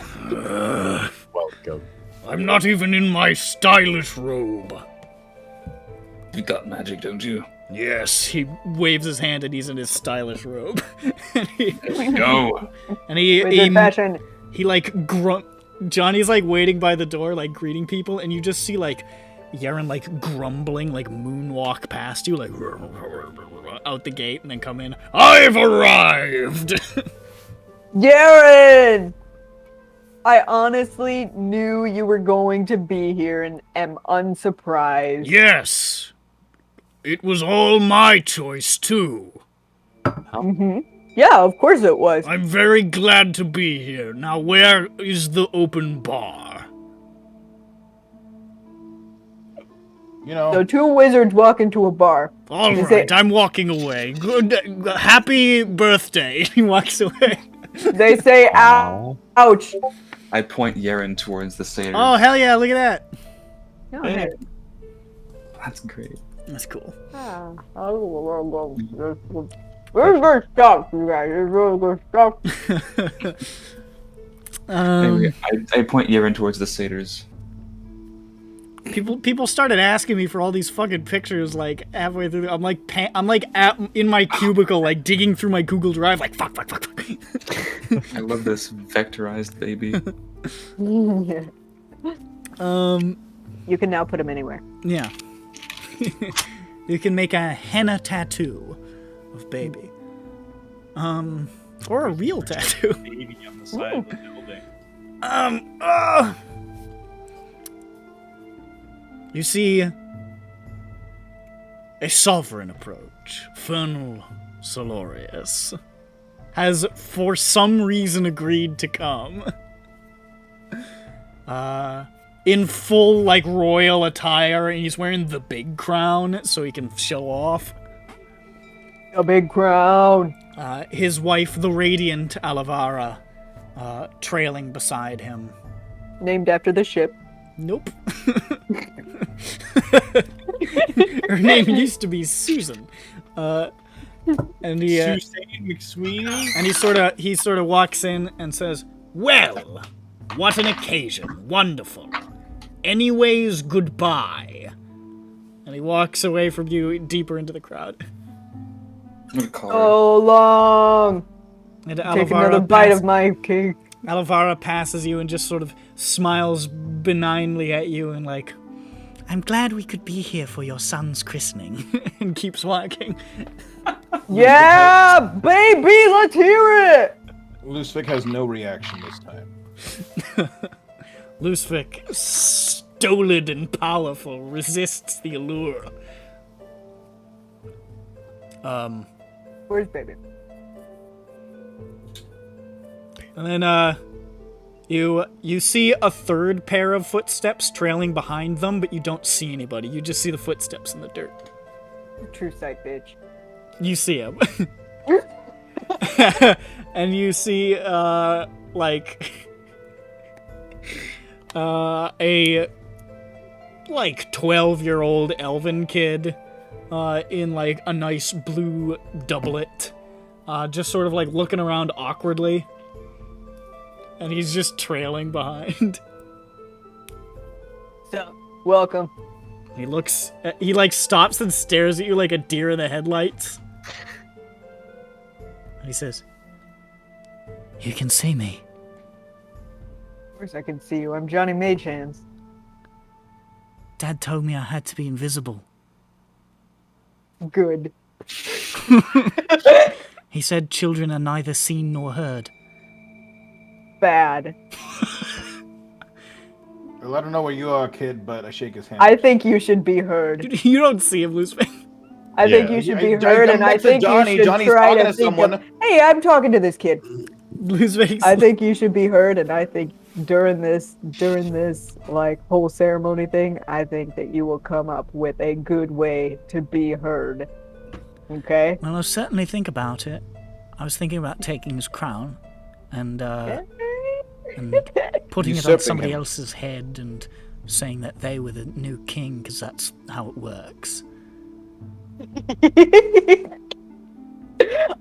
[SPEAKER 8] Welcome.
[SPEAKER 1] I'm not even in my stylish robe.
[SPEAKER 6] You got magic, don't you?
[SPEAKER 1] Yes, he waves his hand and he's in his stylish robe. and he,
[SPEAKER 6] Go.
[SPEAKER 1] and he,
[SPEAKER 5] With the fashion.
[SPEAKER 1] he like Johnny's like waiting by the door, like greeting people, and you just see like Yeren like grumbling, like moonwalk past you, like out the gate, and then come in. I've arrived.
[SPEAKER 5] Yeren! I honestly knew you were going to be here and am unsurprised.
[SPEAKER 1] Yes, it was all my choice too.
[SPEAKER 5] Yeah, of course it was.
[SPEAKER 1] I'm very glad to be here. Now, where is the open bar?
[SPEAKER 4] You know,
[SPEAKER 5] So two wizards walk into a bar.
[SPEAKER 1] All
[SPEAKER 5] Is
[SPEAKER 1] right,
[SPEAKER 5] it-
[SPEAKER 1] I'm walking away. Good, happy birthday. He walks away.
[SPEAKER 5] They say,
[SPEAKER 8] Ow.
[SPEAKER 5] ouch.
[SPEAKER 3] I point Yeren towards the satyrs.
[SPEAKER 1] Oh, hell yeah, look at that.
[SPEAKER 5] Oh, hey.
[SPEAKER 3] That's great.
[SPEAKER 1] That's cool.
[SPEAKER 5] Very good stuff, you guys. It's really good stuff.
[SPEAKER 3] Anyway, I point Yeren towards the satyrs.
[SPEAKER 1] People started asking me for all these fucking pictures, like halfway through. I'm like in my cubicle, like digging through my Google Drive, like fuck.
[SPEAKER 3] I love this vectorized baby.
[SPEAKER 5] You can now put them anywhere.
[SPEAKER 1] Yeah. You can make a henna tattoo of baby. Or a real tattoo.
[SPEAKER 7] Baby on the side of the building.
[SPEAKER 1] You see a sovereign approach. Fernal Solorius has for some reason agreed to come. In full like royal attire, and he's wearing the big crown so he can show off.
[SPEAKER 5] A big crown.
[SPEAKER 1] His wife, the radiant Alavara, trailing beside him.
[SPEAKER 5] Named after the ship.
[SPEAKER 1] Nope. Her name used to be Susan. And he
[SPEAKER 7] Suzanne McSweeney?
[SPEAKER 1] and he sort of walks in and says, "Well, what an occasion! Wonderful. Anyways, goodbye." And he walks away from you deeper into the crowd.
[SPEAKER 3] I'm gonna call her.
[SPEAKER 5] So long.
[SPEAKER 1] And
[SPEAKER 5] Take another bite of my cake.
[SPEAKER 1] Alavara passes you and just sort of smiles benignly at you and like, "I'm glad we could be here for your son's christening," and keeps walking.
[SPEAKER 5] Yeah, baby, let's hear it.
[SPEAKER 4] Lucifik has no reaction this time.
[SPEAKER 1] Lucifik, stolid and powerful, resists the allure.
[SPEAKER 5] Where's baby?
[SPEAKER 1] And then, you see a third pair of footsteps trailing behind them, but you don't see anybody. You just see the footsteps in the dirt.
[SPEAKER 5] True sight, bitch.
[SPEAKER 1] You see him. And you see, like, a, like, 12-year-old elven kid, in, like, a nice blue doublet, just sort of, like, looking around awkwardly. And he's just trailing behind.
[SPEAKER 5] So, welcome.
[SPEAKER 1] He like stops and stares at you like a deer in the headlights. And he says, "You can see me."
[SPEAKER 5] Of course I can see you. I'm Johnny Magehands.
[SPEAKER 1] Dad told me I had to be invisible.
[SPEAKER 5] Good.
[SPEAKER 9] He said children are neither seen nor heard.
[SPEAKER 5] Bad.
[SPEAKER 4] Let him know where you are, kid, but I shake his hand.
[SPEAKER 5] I think you should be heard.
[SPEAKER 9] Dude, you don't see him, Loose Face.
[SPEAKER 5] I think you should be
[SPEAKER 4] I
[SPEAKER 5] heard,
[SPEAKER 4] come
[SPEAKER 5] and I
[SPEAKER 4] back to
[SPEAKER 5] think
[SPEAKER 4] Johnny.
[SPEAKER 5] you should
[SPEAKER 4] Johnny's
[SPEAKER 5] try
[SPEAKER 4] talking
[SPEAKER 5] to
[SPEAKER 4] to
[SPEAKER 5] think
[SPEAKER 4] someone.
[SPEAKER 5] of, hey, I'm talking to this kid.
[SPEAKER 9] Loose Face.
[SPEAKER 5] I think you should be heard, and I think during this like whole ceremony thing, I think that you will come up with a good way to be heard. Okay?
[SPEAKER 9] Well, I'll certainly think about it. I was thinking about taking his crown and putting it on
[SPEAKER 4] Usurping
[SPEAKER 9] somebody
[SPEAKER 4] him.
[SPEAKER 9] else's head and saying that they were the new king, because that's how it works.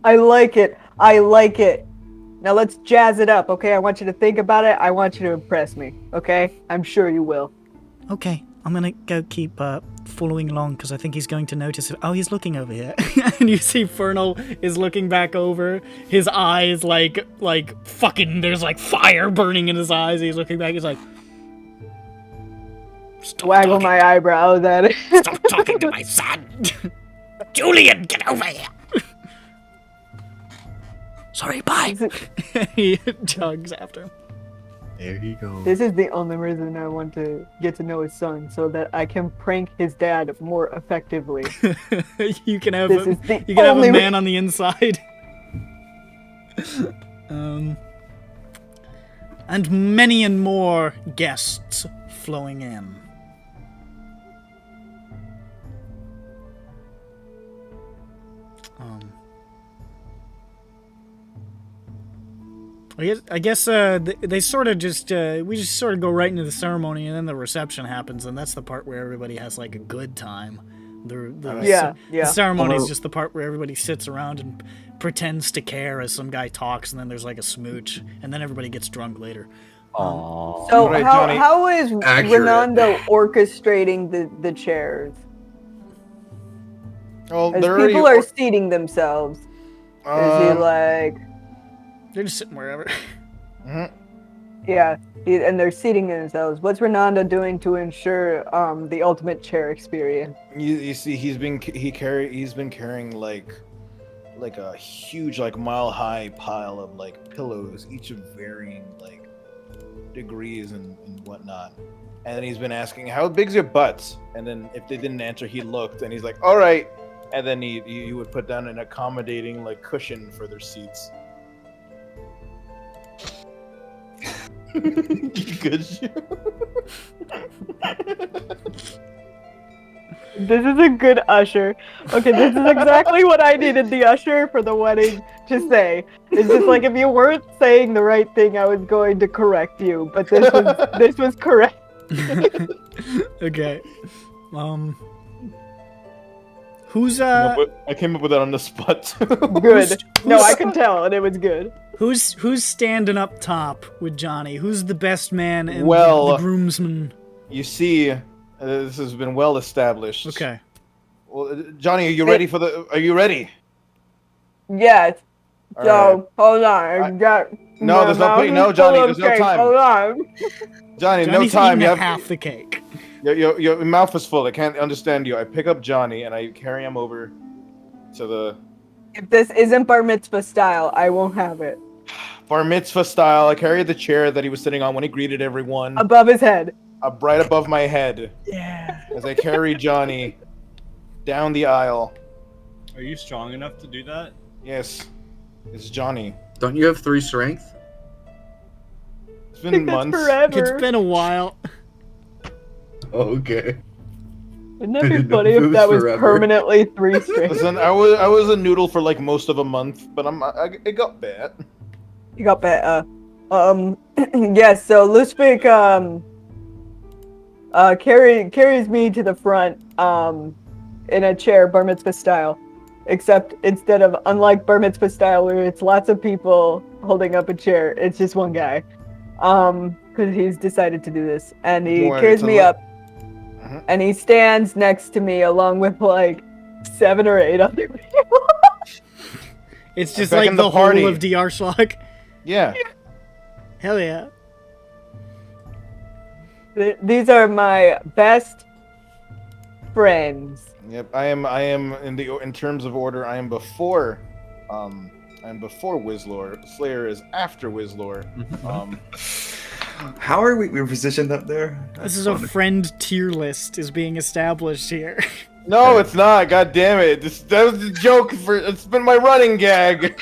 [SPEAKER 5] I like it. I like it. Now let's jazz it up, okay? I want you to think about it. I want you to impress me, okay? I'm sure you will.
[SPEAKER 9] Okay, I'm gonna go keep following along, because I think he's going to notice it. Oh, he's looking over here. And you see Fernal is looking back over. His eyes like fucking, there's like fire burning in his eyes. He's looking back, he's like, stop
[SPEAKER 5] Waggle
[SPEAKER 9] talking.
[SPEAKER 5] my eyebrows at it.
[SPEAKER 9] Stop talking to my son! Julian, get over here! Sorry, bye! He jogs after him.
[SPEAKER 8] There he goes.
[SPEAKER 5] This is the only reason I want to get to know his son, so that I can prank his dad more effectively.
[SPEAKER 9] You can have
[SPEAKER 5] This
[SPEAKER 9] a,
[SPEAKER 5] is the
[SPEAKER 9] you can have a
[SPEAKER 5] only
[SPEAKER 9] man on the inside. And many and more guests flowing in. I guess they sort of just we just sort of go right into the ceremony, and then the reception happens, and that's the part where everybody has like a good time. The ceremony is just the part where everybody sits around and pretends to care as some guy talks, and then there's like a smooch, and then everybody gets drunk later.
[SPEAKER 8] Aww.
[SPEAKER 5] So
[SPEAKER 4] Right, Johnny.
[SPEAKER 5] how is
[SPEAKER 2] Accurate.
[SPEAKER 5] Renando orchestrating the chairs?
[SPEAKER 4] Well,
[SPEAKER 5] As
[SPEAKER 4] they're already
[SPEAKER 5] people are seating themselves, is he like...
[SPEAKER 9] They're just sitting wherever.
[SPEAKER 5] Yeah, and they're seating themselves. What's Renanda doing to ensure the ultimate chair experience?
[SPEAKER 4] You see, he's been carrying like a huge, like mile high pile of like pillows, each of varying like degrees and whatnot. And then he's been asking, "How big's your butt?" And then if they didn't answer, he looked and he's like, "All right." And then he would put down an accommodating like cushion for their seats. Good shit.
[SPEAKER 5] This is a good usher. Okay, this is exactly what I needed the usher for the wedding to say. It's just like if you weren't saying the right thing, I was going to correct you, but this was correct.
[SPEAKER 9] Okay. Who's
[SPEAKER 4] I came up with that on the spot.
[SPEAKER 5] Good. No, I could tell, and it was good.
[SPEAKER 9] who's standing up top with Johnny? Who's the best man and
[SPEAKER 4] Well,
[SPEAKER 9] the groomsman?
[SPEAKER 4] You see, this has been well established.
[SPEAKER 9] Okay.
[SPEAKER 4] Well, Johnny, are you ready for the? Are you ready?
[SPEAKER 5] Yes.
[SPEAKER 4] All
[SPEAKER 5] So,
[SPEAKER 4] right.
[SPEAKER 5] hold on. I got
[SPEAKER 4] No,
[SPEAKER 5] my
[SPEAKER 4] there's no
[SPEAKER 5] mouth
[SPEAKER 4] point.
[SPEAKER 5] is
[SPEAKER 4] No, Johnny,
[SPEAKER 5] full
[SPEAKER 4] there's
[SPEAKER 5] of
[SPEAKER 4] no
[SPEAKER 5] cake.
[SPEAKER 4] time.
[SPEAKER 5] Hold on.
[SPEAKER 4] Johnny, no
[SPEAKER 9] Johnny's
[SPEAKER 4] time.
[SPEAKER 9] eating
[SPEAKER 4] You have
[SPEAKER 9] half the cake.
[SPEAKER 4] your mouth is full. I can't understand you. I pick up Johnny and I carry him over to the
[SPEAKER 5] If this isn't bar mitzvah style, I won't have it.
[SPEAKER 4] bar mitzvah style. I carry the chair that he was sitting on when he greeted everyone,
[SPEAKER 5] Above his head.
[SPEAKER 4] right above my head,
[SPEAKER 5] Yeah.
[SPEAKER 4] as I carry Johnny down the aisle.
[SPEAKER 7] Are you strong enough to do that?
[SPEAKER 4] Yes, it's Johnny.
[SPEAKER 2] Don't you have 3 strength?
[SPEAKER 4] It's been months.
[SPEAKER 5] Forever.
[SPEAKER 9] It's been a while.
[SPEAKER 2] Okay.
[SPEAKER 5] Wouldn't that
[SPEAKER 2] I
[SPEAKER 5] be
[SPEAKER 2] didn't know
[SPEAKER 5] funny
[SPEAKER 2] if it
[SPEAKER 5] if
[SPEAKER 2] was
[SPEAKER 5] that was
[SPEAKER 2] forever.
[SPEAKER 5] permanently 3 strings?
[SPEAKER 4] Listen, I was a noodle for like most of a month, but it got bad.
[SPEAKER 5] You got better. Yes, so Luspik, carries me to the front, in a chair, bar mitzvah style. Except instead of, unlike bar mitzvah style where it's lots of people holding up a chair, it's just one guy. Because he's decided to do this. And he
[SPEAKER 4] Boy,
[SPEAKER 5] carries
[SPEAKER 4] it's a
[SPEAKER 5] me
[SPEAKER 4] lot.
[SPEAKER 5] up, and he stands next to me along with like 7 or 8 other people.
[SPEAKER 9] It's just
[SPEAKER 4] back
[SPEAKER 9] like
[SPEAKER 4] in
[SPEAKER 9] the
[SPEAKER 4] the
[SPEAKER 9] whole
[SPEAKER 4] party.
[SPEAKER 9] of DR Schlock.
[SPEAKER 4] Yeah.
[SPEAKER 9] Hell yeah.
[SPEAKER 5] These are my best friends.
[SPEAKER 4] Yep. I am in terms of order. I am before I'm before Wizlore. Slayer is after Wizlore.
[SPEAKER 3] How are we positioned up there?
[SPEAKER 9] This is a friend tier list is being established here.
[SPEAKER 4] No, it's not. God damn it! That was a joke. It's been my running gag.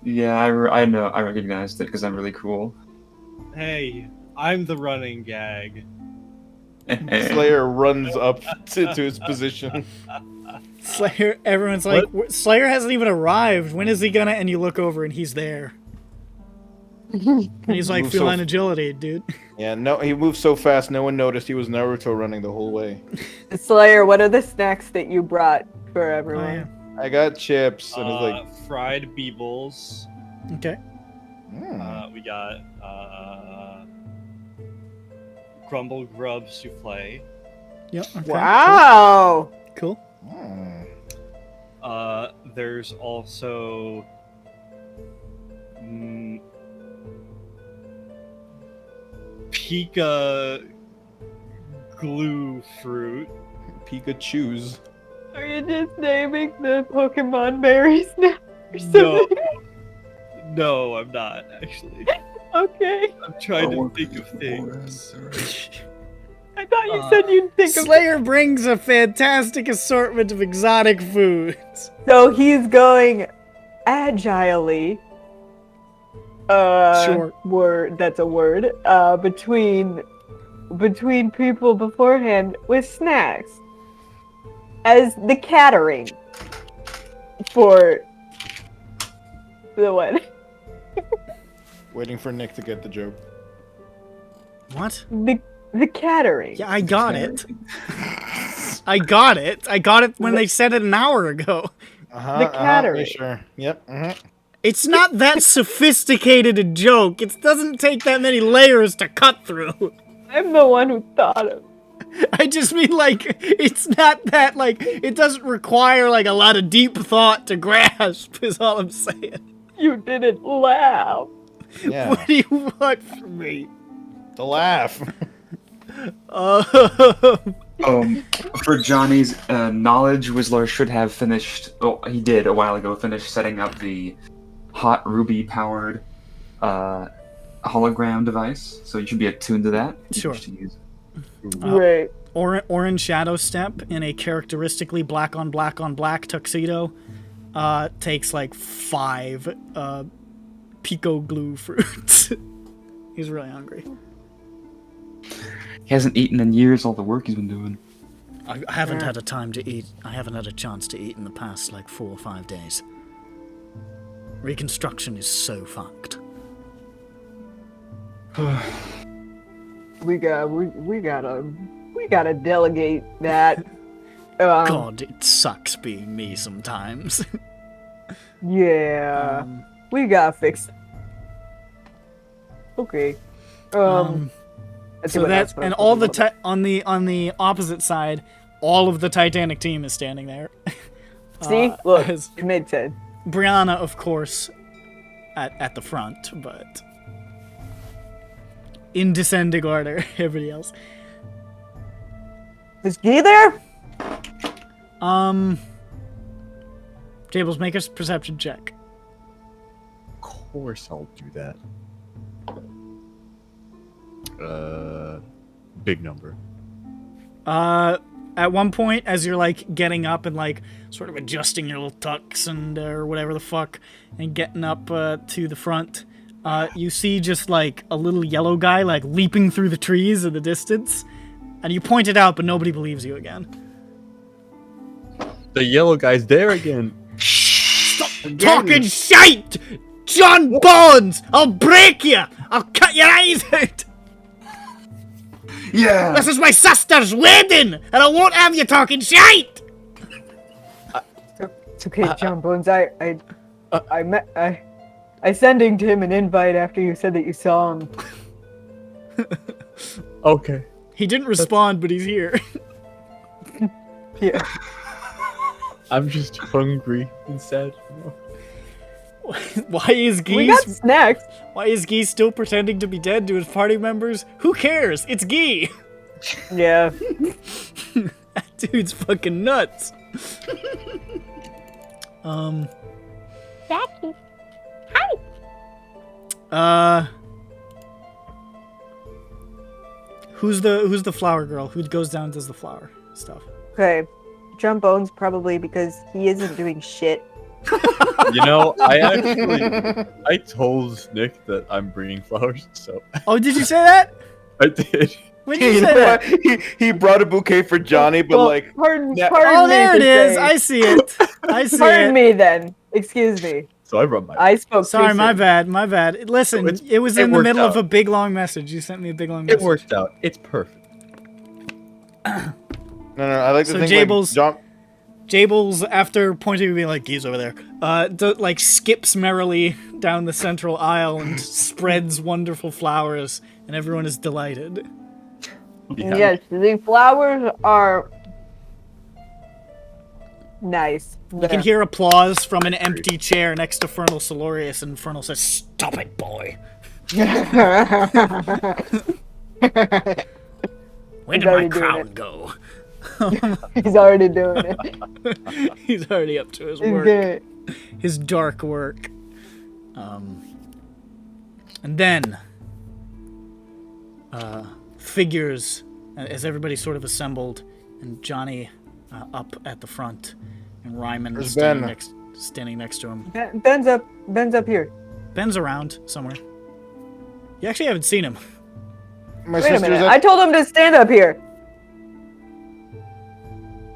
[SPEAKER 3] Yeah, I know. I recognized it because I'm really cool.
[SPEAKER 7] Hey, I'm the running gag.
[SPEAKER 4] Slayer runs up to his position.
[SPEAKER 9] Slayer, everyone's like, Slayer hasn't even arrived. When is he gonna? And you look over and he's there. And he's like, feline agility, dude.
[SPEAKER 4] Yeah, no, he moved so fast, no one noticed he was Naruto running the whole way.
[SPEAKER 5] Slayer, what are the snacks that you brought for everyone?
[SPEAKER 4] I got chips, and it's like...
[SPEAKER 7] fried beebles.
[SPEAKER 9] Okay.
[SPEAKER 7] We got crumble grub souffle.
[SPEAKER 9] Yep. Okay,
[SPEAKER 5] Wow.
[SPEAKER 9] Cool.
[SPEAKER 7] There's also Pika glue fruit.
[SPEAKER 4] Pikachu's.
[SPEAKER 5] Are you just naming the Pokemon berries now? Or
[SPEAKER 7] No.
[SPEAKER 5] something?
[SPEAKER 7] No, I'm not actually.
[SPEAKER 5] Okay.
[SPEAKER 7] I'm trying to think of things.
[SPEAKER 5] I thought you said you'd think of...
[SPEAKER 9] Slayer brings a fantastic assortment of exotic foods.
[SPEAKER 5] So he's going agilely.
[SPEAKER 9] Sure.
[SPEAKER 5] Word. That's a word. Between people beforehand with snacks as the catering for the wedding.
[SPEAKER 4] Waiting for Nick to get the joke.
[SPEAKER 9] What?
[SPEAKER 5] The catering.
[SPEAKER 9] Yeah, I got it. I got it. I got it when they said it an hour ago.
[SPEAKER 5] The catering.
[SPEAKER 4] Sure. Yep.
[SPEAKER 9] It's not that sophisticated a joke. It doesn't take that many layers to cut through.
[SPEAKER 5] I'm the one who thought of.
[SPEAKER 9] I just mean, like, it's not that, like, it doesn't require, like, a lot of deep thought to grasp, is all I'm saying.
[SPEAKER 5] You didn't laugh.
[SPEAKER 4] Yeah.
[SPEAKER 9] What do you want from me?
[SPEAKER 4] To laugh.
[SPEAKER 3] For Johnny's knowledge, Whistler should have finished. Oh, he did a while ago. Finish setting up the hot ruby powered hologram device, so you should be attuned to that.
[SPEAKER 9] Sure.
[SPEAKER 3] To use.
[SPEAKER 5] Right.
[SPEAKER 9] Orange Shadow Step in a characteristically black on black tuxedo takes like 5 pico glue fruits. He's really hungry.
[SPEAKER 3] He hasn't eaten in years. All the work he's been doing.
[SPEAKER 9] I haven't had a time to eat. I haven't had a chance to eat in the past like 4 or 5 days. Reconstruction is so fucked.
[SPEAKER 5] We gotta delegate that.
[SPEAKER 9] God, it sucks being me sometimes.
[SPEAKER 5] Yeah. We gotta fix it. Okay.
[SPEAKER 9] So that's and all the on the opposite side, all of the Titanic team is standing there.
[SPEAKER 5] See, look, it made sense.
[SPEAKER 9] Brianna, of course, at the front, but in descending order, everybody else.
[SPEAKER 5] Is Guy there?
[SPEAKER 9] Jables, make a perception check.
[SPEAKER 8] Of course I'll do that. Big number.
[SPEAKER 9] At one point, as you're like getting up and like sort of adjusting your little tucks and or whatever the fuck, and getting up to the front, you see just like a little yellow guy like leaping through the trees in the distance, and you point it out, but nobody believes you again.
[SPEAKER 8] The yellow guy's there again.
[SPEAKER 9] Stop talking shite, John Bones! I'll break you! I'll cut your eyes out!
[SPEAKER 3] Yeah!
[SPEAKER 9] This is my sister's wedding, and I won't have you talking shite!
[SPEAKER 5] It's okay, John Bones. I sending him an invite after you said that you saw him.
[SPEAKER 8] Okay.
[SPEAKER 9] He didn't respond, but he's here.
[SPEAKER 5] Yeah.
[SPEAKER 8] I'm just hungry and sad.
[SPEAKER 9] Why is
[SPEAKER 5] We got
[SPEAKER 9] Guy?
[SPEAKER 5] snacks.
[SPEAKER 9] Why is Guy still pretending to be dead to his party members? Who cares? It's Guy.
[SPEAKER 5] Yeah.
[SPEAKER 9] That dude's fucking nuts.
[SPEAKER 11] That
[SPEAKER 9] Who's the flower girl? Who goes down and does the flower stuff?
[SPEAKER 5] Okay. Jumbone's probably because he isn't doing shit.
[SPEAKER 8] You know, I told Nick that I'm bringing flowers, so
[SPEAKER 9] Oh, did you say that?
[SPEAKER 8] I did.
[SPEAKER 9] When did you say that?
[SPEAKER 4] He brought a bouquet for Johnny, but
[SPEAKER 5] Well,
[SPEAKER 4] like,
[SPEAKER 5] pardon
[SPEAKER 9] Oh,
[SPEAKER 5] me
[SPEAKER 9] there
[SPEAKER 5] to
[SPEAKER 9] it is.
[SPEAKER 5] say-
[SPEAKER 9] I see it. I see
[SPEAKER 5] Pardon
[SPEAKER 9] it.
[SPEAKER 5] me then. Excuse me.
[SPEAKER 8] So I brought my.
[SPEAKER 5] I spoke.
[SPEAKER 9] Sorry,
[SPEAKER 5] too
[SPEAKER 9] my
[SPEAKER 5] soon.
[SPEAKER 9] bad. My bad. Listen,
[SPEAKER 8] It's-
[SPEAKER 9] it was
[SPEAKER 8] it
[SPEAKER 9] in the
[SPEAKER 8] worked
[SPEAKER 9] middle of
[SPEAKER 8] out.
[SPEAKER 9] a big long message. You sent me a big long
[SPEAKER 8] It
[SPEAKER 9] message.
[SPEAKER 8] worked out. It's perfect.
[SPEAKER 4] no. I like to
[SPEAKER 9] So
[SPEAKER 4] think
[SPEAKER 9] Jables-
[SPEAKER 4] like John.
[SPEAKER 9] Jables, after pointing to me like, he's over there, skips merrily down the central aisle and spreads wonderful flowers, and everyone is delighted.
[SPEAKER 8] Yeah.
[SPEAKER 5] Yes, the flowers are nice.
[SPEAKER 9] You can hear applause from an empty chair next to Fernal Solorius, and Fernal says, "Stop it, boy. Where did my
[SPEAKER 5] already doing
[SPEAKER 9] crown
[SPEAKER 5] it.
[SPEAKER 9] go?"
[SPEAKER 5] He's already doing it.
[SPEAKER 9] He's already up to his
[SPEAKER 5] He's
[SPEAKER 9] work.
[SPEAKER 5] doing it.
[SPEAKER 9] His dark work. And then figures as everybody sort of assembled, and Johnny up at the front, and Ryman
[SPEAKER 4] Where's
[SPEAKER 9] standing
[SPEAKER 4] Ben?
[SPEAKER 9] standing next to him.
[SPEAKER 5] Ben's up here.
[SPEAKER 9] Ben's around somewhere. You actually haven't seen him.
[SPEAKER 4] My
[SPEAKER 5] Wait a
[SPEAKER 4] sister's
[SPEAKER 5] minute.
[SPEAKER 4] up.
[SPEAKER 5] I told him to stand up here.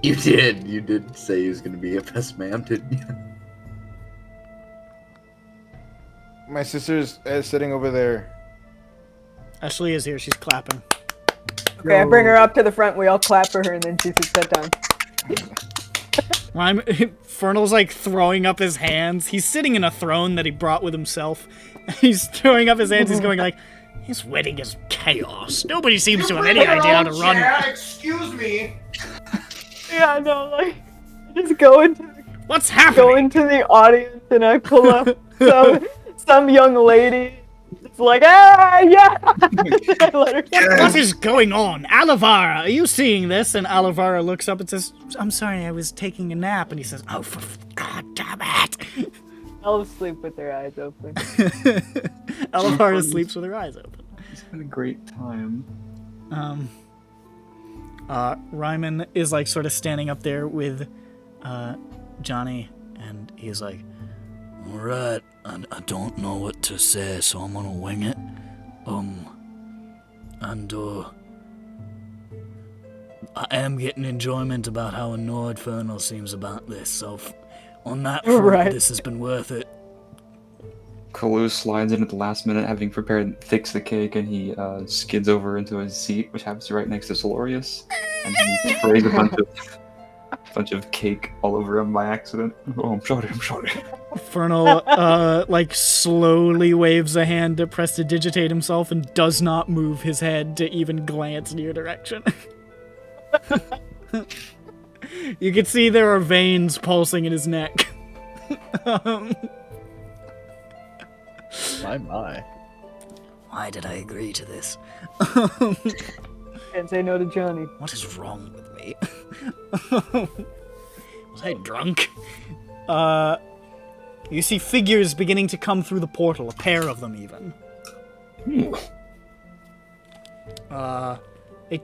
[SPEAKER 2] You did. You did say he was going to be a best man, didn't you?
[SPEAKER 4] My sister's sitting over there.
[SPEAKER 9] Ashley is here. She's clapping.
[SPEAKER 5] Okay, I bring her up to the front. We all clap for her, and then she sits that down.
[SPEAKER 9] Fernal's like throwing up his hands. He's sitting in a throne that he brought with himself. He's throwing up his hands. He's going like, "This wedding is chaos. Nobody seems to have any idea how to run."
[SPEAKER 4] Excuse me.
[SPEAKER 5] Yeah, no, like I just go
[SPEAKER 9] What's happening?
[SPEAKER 5] into the audience, and I pull up some young lady. It's like, ah, yeah. I let her
[SPEAKER 9] What is going on? Alivara, are you seeing this? And Alivara looks up and says, "I'm sorry, I was taking a nap." And he says, "Oh, for God damn it."
[SPEAKER 5] I'll sleep with their eyes open.
[SPEAKER 9] Alivara sleeps with her eyes open.
[SPEAKER 3] It's been a great time.
[SPEAKER 9] Ryman is like sort of standing up there with Johnny, and he's like, "All right, I don't know what to say, so I'm gonna wing it. I am getting enjoyment about how annoyed Fernal seems about this, so on that front,
[SPEAKER 5] Right.
[SPEAKER 9] this has been worth it."
[SPEAKER 3] Kalu slides in at the last minute, having prepared fix the cake, and he skids over into his seat, which happens to be right next to Solorius, and he sprays a bunch of cake all over him by accident. Oh, I'm sorry.
[SPEAKER 9] Fernal, slowly waves a hand to prestidigitate himself and does not move his head to even glance in your direction. You can see there are veins pulsing in his neck.
[SPEAKER 8] My.
[SPEAKER 9] Why did I agree to this?
[SPEAKER 5] Can't say no to Johnny.
[SPEAKER 9] What is wrong with me? Was I drunk? You see figures beginning to come through the portal, a pair of them even. A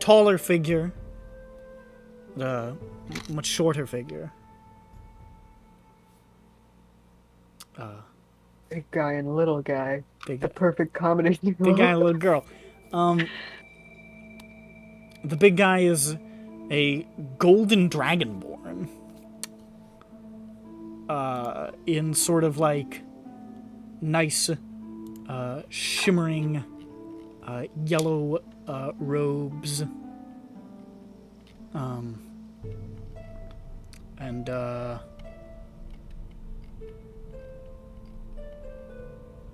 [SPEAKER 9] taller figure, a much shorter figure.
[SPEAKER 5] Big guy and little guy.
[SPEAKER 9] Big,
[SPEAKER 5] The perfect comedy.
[SPEAKER 9] big guy and a little girl. The big guy is a golden dragonborn. In sort of like nice, shimmering, yellow robes.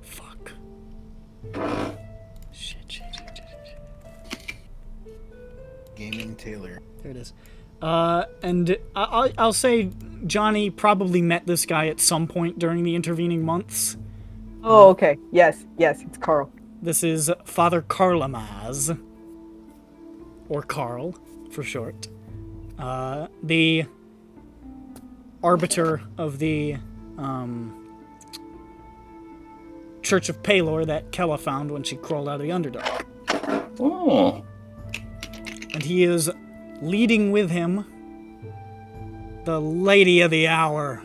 [SPEAKER 9] Fuck. Shit.
[SPEAKER 4] Gaming Taylor.
[SPEAKER 9] There it is. And I'll say Johnny probably met this guy at some point during the intervening months.
[SPEAKER 5] Oh, okay. Yes, it's Carl.
[SPEAKER 9] This is Father Carlamaz. Or Carl, for short. The arbiter of the Church of Palor that Kella found when she crawled out of the Underdark.
[SPEAKER 3] Oh.
[SPEAKER 9] And he is leading with him the Lady of the Hour.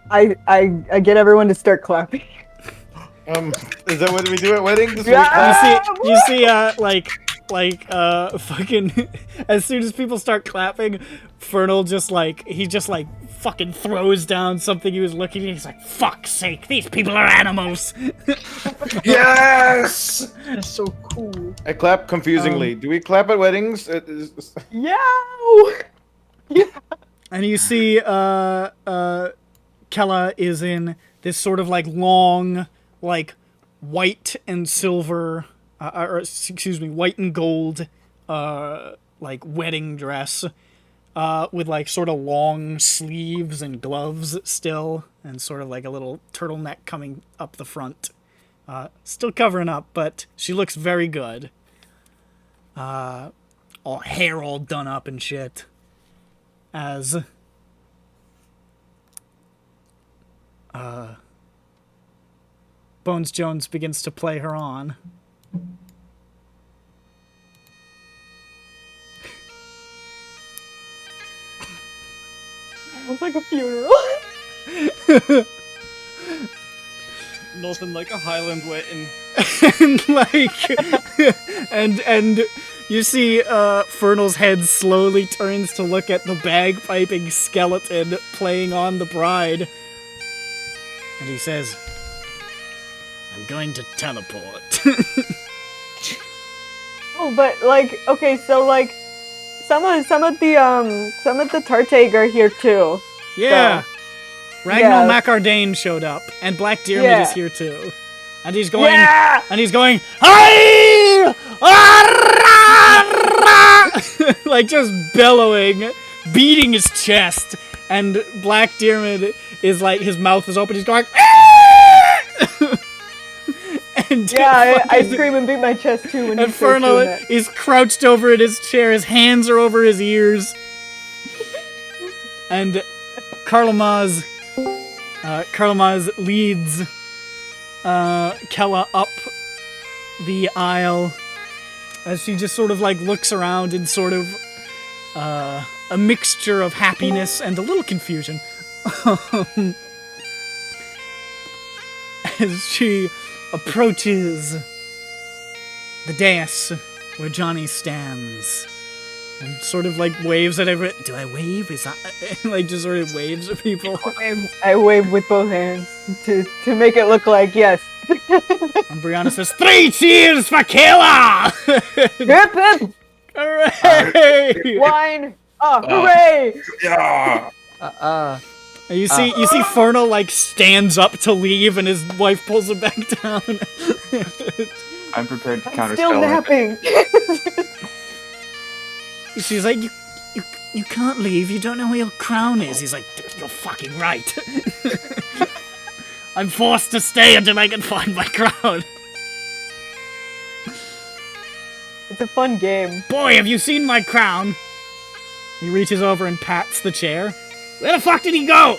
[SPEAKER 5] I get everyone to start clapping.
[SPEAKER 4] Is that what we do at weddings?
[SPEAKER 5] Yeah.
[SPEAKER 9] You see, fucking, as soon as people start clapping, Fernal just fucking throws down something he was looking at. He's like, fuck's sake, these people are animals.
[SPEAKER 3] Yes!
[SPEAKER 5] That's so cool.
[SPEAKER 4] I clap confusingly. Do we clap at weddings?
[SPEAKER 5] Yeah.
[SPEAKER 9] And you see, Kella is in this sort of like long, like white and silver, white and gold, like wedding dress, with like sort of long sleeves and gloves still, and sort of like a little turtleneck coming up the front. Still covering up, but she looks very good. All hair all done up and shit. As Bones Jones begins to play her on.
[SPEAKER 5] It's like a funeral.
[SPEAKER 7] Nothing like a Highland wedding.
[SPEAKER 9] and you see Fernal's head slowly turns to look at the bagpiping skeleton playing on the bride. And he says, I'm going to teleport.
[SPEAKER 5] Oh, but like, okay, so like, some of the Tartag are here too.
[SPEAKER 9] Yeah.
[SPEAKER 5] So,
[SPEAKER 9] Ragnar
[SPEAKER 5] yeah.
[SPEAKER 9] MacArdane showed up, and Black Deermid
[SPEAKER 5] Yeah.
[SPEAKER 9] is here too. And he's going,
[SPEAKER 5] Yeah!
[SPEAKER 9] Hi! Like just bellowing, beating his chest, and Black Deermid is like, his mouth is open, he's going, and
[SPEAKER 5] Yeah, I scream and beat my chest too when you say
[SPEAKER 9] Infernal
[SPEAKER 5] that.
[SPEAKER 9] is crouched over in his chair, his hands are over his ears. And Carlamaz leads Kella up the aisle as she just sort of like looks around in sort of a mixture of happiness and a little confusion. As she approaches the dais where Johnny stands and sort of like waves at everyone. Do I wave? Is that like just sort of waves at people?
[SPEAKER 5] I wave with both hands to make it look like yes.
[SPEAKER 9] And Brianna says, 3 cheers for Kayla!
[SPEAKER 5] Hip hip!
[SPEAKER 9] Hooray!
[SPEAKER 5] Wine! Oh, hooray!
[SPEAKER 3] Yeah.
[SPEAKER 9] And you see Fernal like stands up to leave, and his wife pulls him back down.
[SPEAKER 3] I'm prepared to
[SPEAKER 5] I'm still
[SPEAKER 3] counterspell.
[SPEAKER 5] napping.
[SPEAKER 9] She's like, you can't leave. You don't know where your crown is. He's like, you're fucking right. I'm forced to stay until I can find my crown.
[SPEAKER 5] It's a fun game.
[SPEAKER 9] Boy, have you seen my crown? He reaches over and pats the chair. Where the fuck did he go?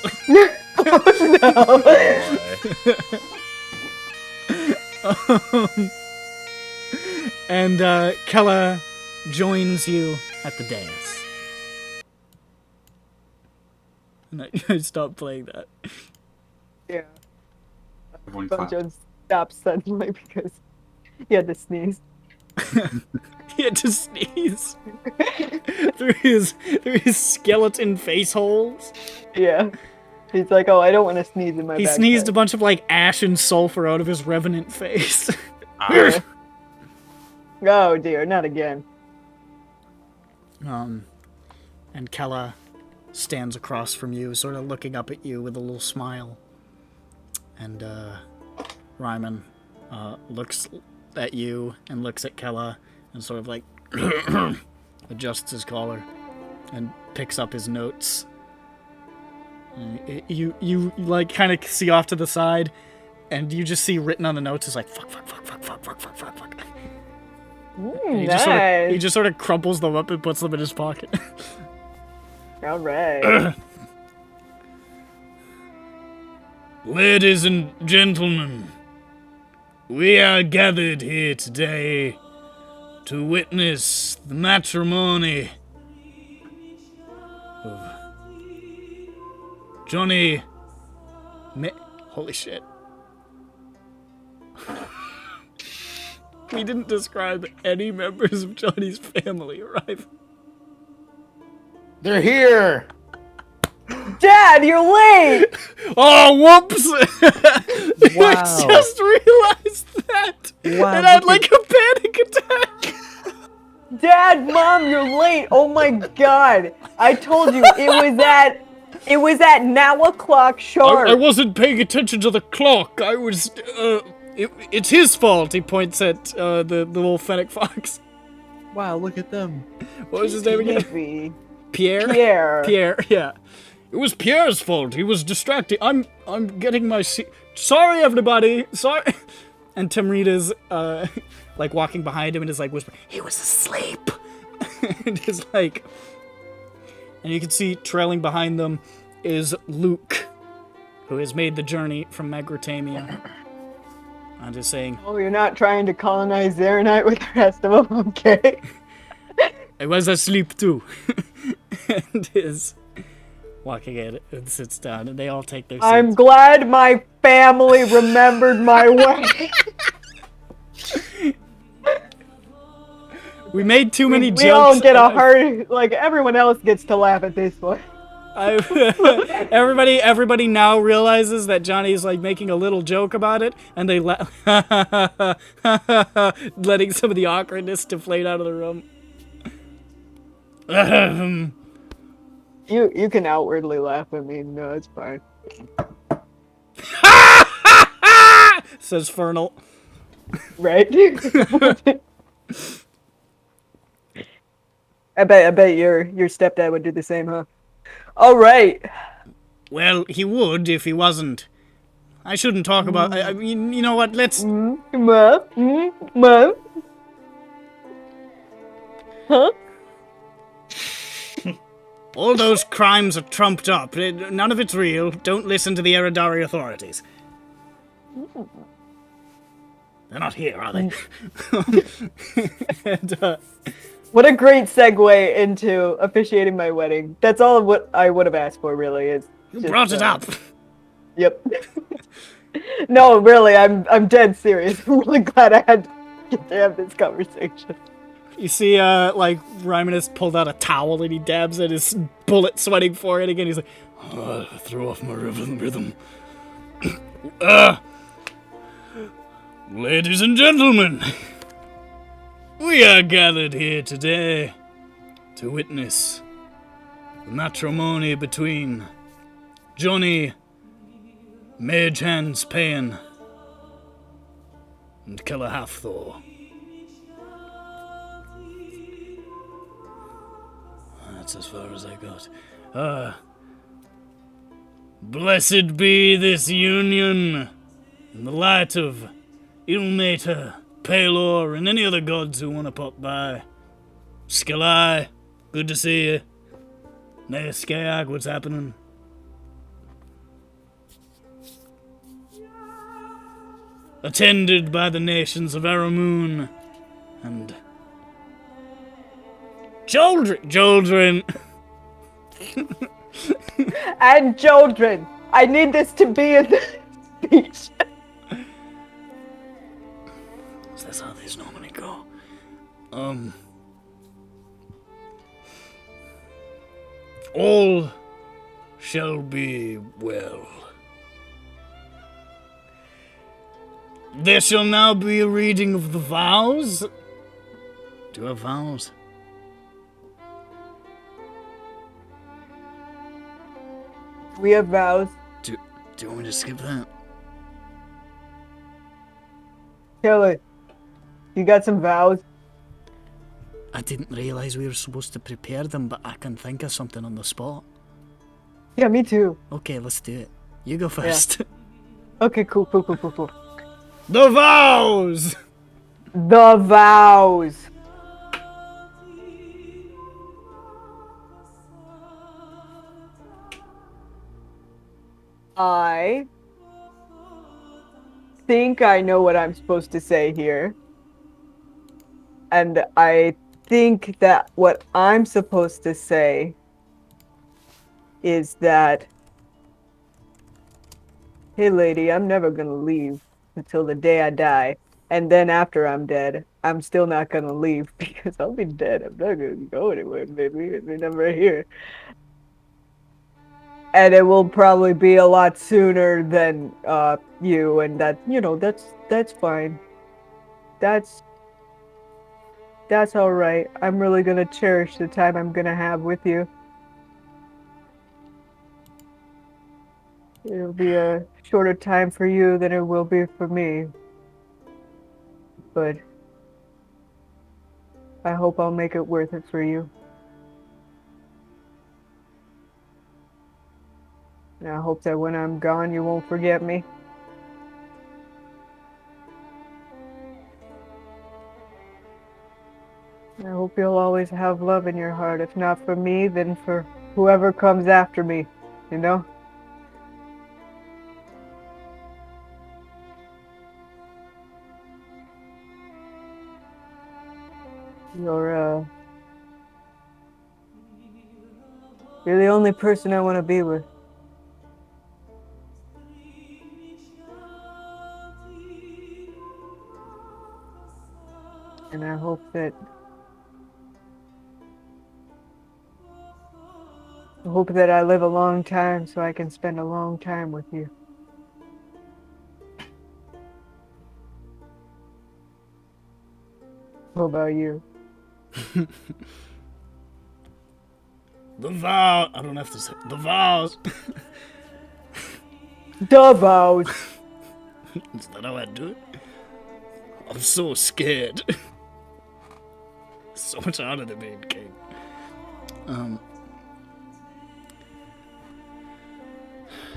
[SPEAKER 9] And Kella joins you at the dais. And I stopped playing that.
[SPEAKER 5] Yeah.
[SPEAKER 3] Everyone
[SPEAKER 5] Bon
[SPEAKER 3] clap.
[SPEAKER 5] Jones stopped suddenly because he had to sneeze.
[SPEAKER 9] He had to sneeze through his skeleton face holes.
[SPEAKER 5] Yeah. He's like, oh, I don't want to sneeze in my
[SPEAKER 9] He
[SPEAKER 5] backpack.
[SPEAKER 9] sneezed a bunch of like ash and sulfur out of his revenant face.
[SPEAKER 5] Oh dear, not again.
[SPEAKER 9] And Kella stands across from you, sort of looking up at you with a little smile. And Ryman looks at you and looks at Kella and sort of like adjusts his collar and picks up his notes. You like kind of see off to the side, and you just see written on the notes is like fuck. And
[SPEAKER 5] Nice.
[SPEAKER 9] he just sort of crumples them up and puts them in his pocket.
[SPEAKER 5] All right.
[SPEAKER 9] Ladies and gentlemen, we are gathered here today to witness the matrimony of Johnny Holy shit. We didn't describe any members of Johnny's family arriving.
[SPEAKER 4] They're here.
[SPEAKER 5] Dad, you're late!
[SPEAKER 9] Oh, whoops!
[SPEAKER 8] Wow.
[SPEAKER 9] I just realized that!
[SPEAKER 8] Wow,
[SPEAKER 9] And I had
[SPEAKER 8] look
[SPEAKER 9] like a panic attack!
[SPEAKER 5] Dad, Mom, you're late! Oh my god! I told you, it was at now o'clock sharp!
[SPEAKER 9] I wasn't paying attention to the clock. I was, it's his fault, he points at, the little fennec fox.
[SPEAKER 8] Wow, look at them.
[SPEAKER 9] What was his name again?
[SPEAKER 5] Yippee.
[SPEAKER 9] Pierre?
[SPEAKER 5] Pierre.
[SPEAKER 9] Pierre, yeah. It was Pierre's fault. He was distracted. I'm getting my seat. Sorry, everybody. Sorry. And Tamrita's, like, walking behind him and is, like, whispering, he was asleep. And is, like... And you can see, trailing behind them, is Luke, who has made the journey from Megrotamia. And is saying,
[SPEAKER 5] Oh, you're not trying to colonize Zaranite with the rest of them, okay?
[SPEAKER 9] I was asleep too. And is walking in and sits down, and they all take their seats.
[SPEAKER 5] I'm glad my family remembered my way.
[SPEAKER 9] We made too many jokes.
[SPEAKER 5] We all get a hard, like, everyone else gets to laugh at this one.
[SPEAKER 9] Everybody now realizes that Johnny's like making a little joke about it, and they letting some of the awkwardness deflate out of the room.
[SPEAKER 5] You can outwardly laugh at me. No, it's fine.
[SPEAKER 9] Says Fernal.
[SPEAKER 5] Right? I bet your stepdad would do the same, huh? All right.
[SPEAKER 9] Well, he would if he wasn't. I shouldn't talk about. I mean, you know what? Let's.
[SPEAKER 5] Mom? Huh?
[SPEAKER 9] All those crimes are trumped up. None of it's real. Don't listen to the Eridari authorities. They're not here, are they? And,
[SPEAKER 5] what a great segue into officiating my wedding. That's all of what I would have asked for, really. Is
[SPEAKER 9] you brought it up.
[SPEAKER 5] Yep. No, really, I'm dead serious. I'm really glad I had to get to have this conversation.
[SPEAKER 9] You see, like, Rymanus pulled out a towel and he dabs at his bullet sweating forehead again. He's like, oh, I threw off my rhythm. Ladies and gentlemen, we are gathered here today to witness the matrimony between Johnny Mage Hands Payne and Killer Halfthor. That's as far as I got. Blessed be this union in the light of Ilmater, Palor, and any other gods who want to pop by. Skelai, good to see you. Neaskag, what's happening? Attended by the nations of Aramoon and Joldrin.
[SPEAKER 5] And children. I need this to be in the speech.
[SPEAKER 9] That's how these normally go. All shall be well. There shall now be a reading of the vows. Do you have vows?
[SPEAKER 5] We have vows.
[SPEAKER 9] Do you want me to skip that?
[SPEAKER 5] Kelly, you got some vows?
[SPEAKER 9] I didn't realize we were supposed to prepare them, but I can think of something on the spot.
[SPEAKER 5] Yeah, me too.
[SPEAKER 9] Okay, let's do it. You go first.
[SPEAKER 5] Okay, cool.
[SPEAKER 9] The vows!
[SPEAKER 5] The vows. I think I know what I'm supposed to say here. And I think that what I'm supposed to say is that, hey lady, I'm never gonna leave until the day I die. And then after I'm dead, I'm still not gonna leave because I'll be dead. I'm not gonna go anywhere, baby. You're never here. And it will probably be a lot sooner than you, and that, you know, that's fine. That's all right. I'm really gonna cherish the time I'm gonna have with you. It'll be a shorter time for you than it will be for me. But I hope I'll make it worth it for you. And I hope that when I'm gone, you won't forget me. I hope you'll always have love in your heart. If not for me, then for whoever comes after me, you know? You're the only person I want to be with. And I hope that I live a long time so I can spend a long time with you. What about you?
[SPEAKER 9] The vow. I don't have to say the vows.
[SPEAKER 5] The vows.
[SPEAKER 9] Is that how I do it? I'm so scared. So much harder than being king.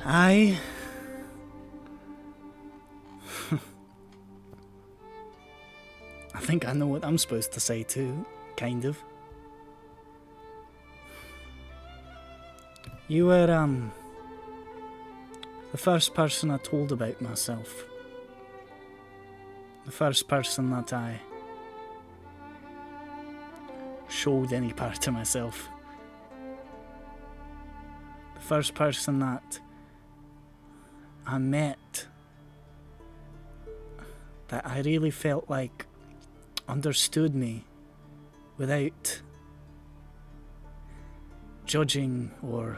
[SPEAKER 9] I think I know what I'm supposed to say too, kind of. You were the first person I told about myself. The first person that I showed any part of myself. The first person that I met that I really felt like understood me without judging or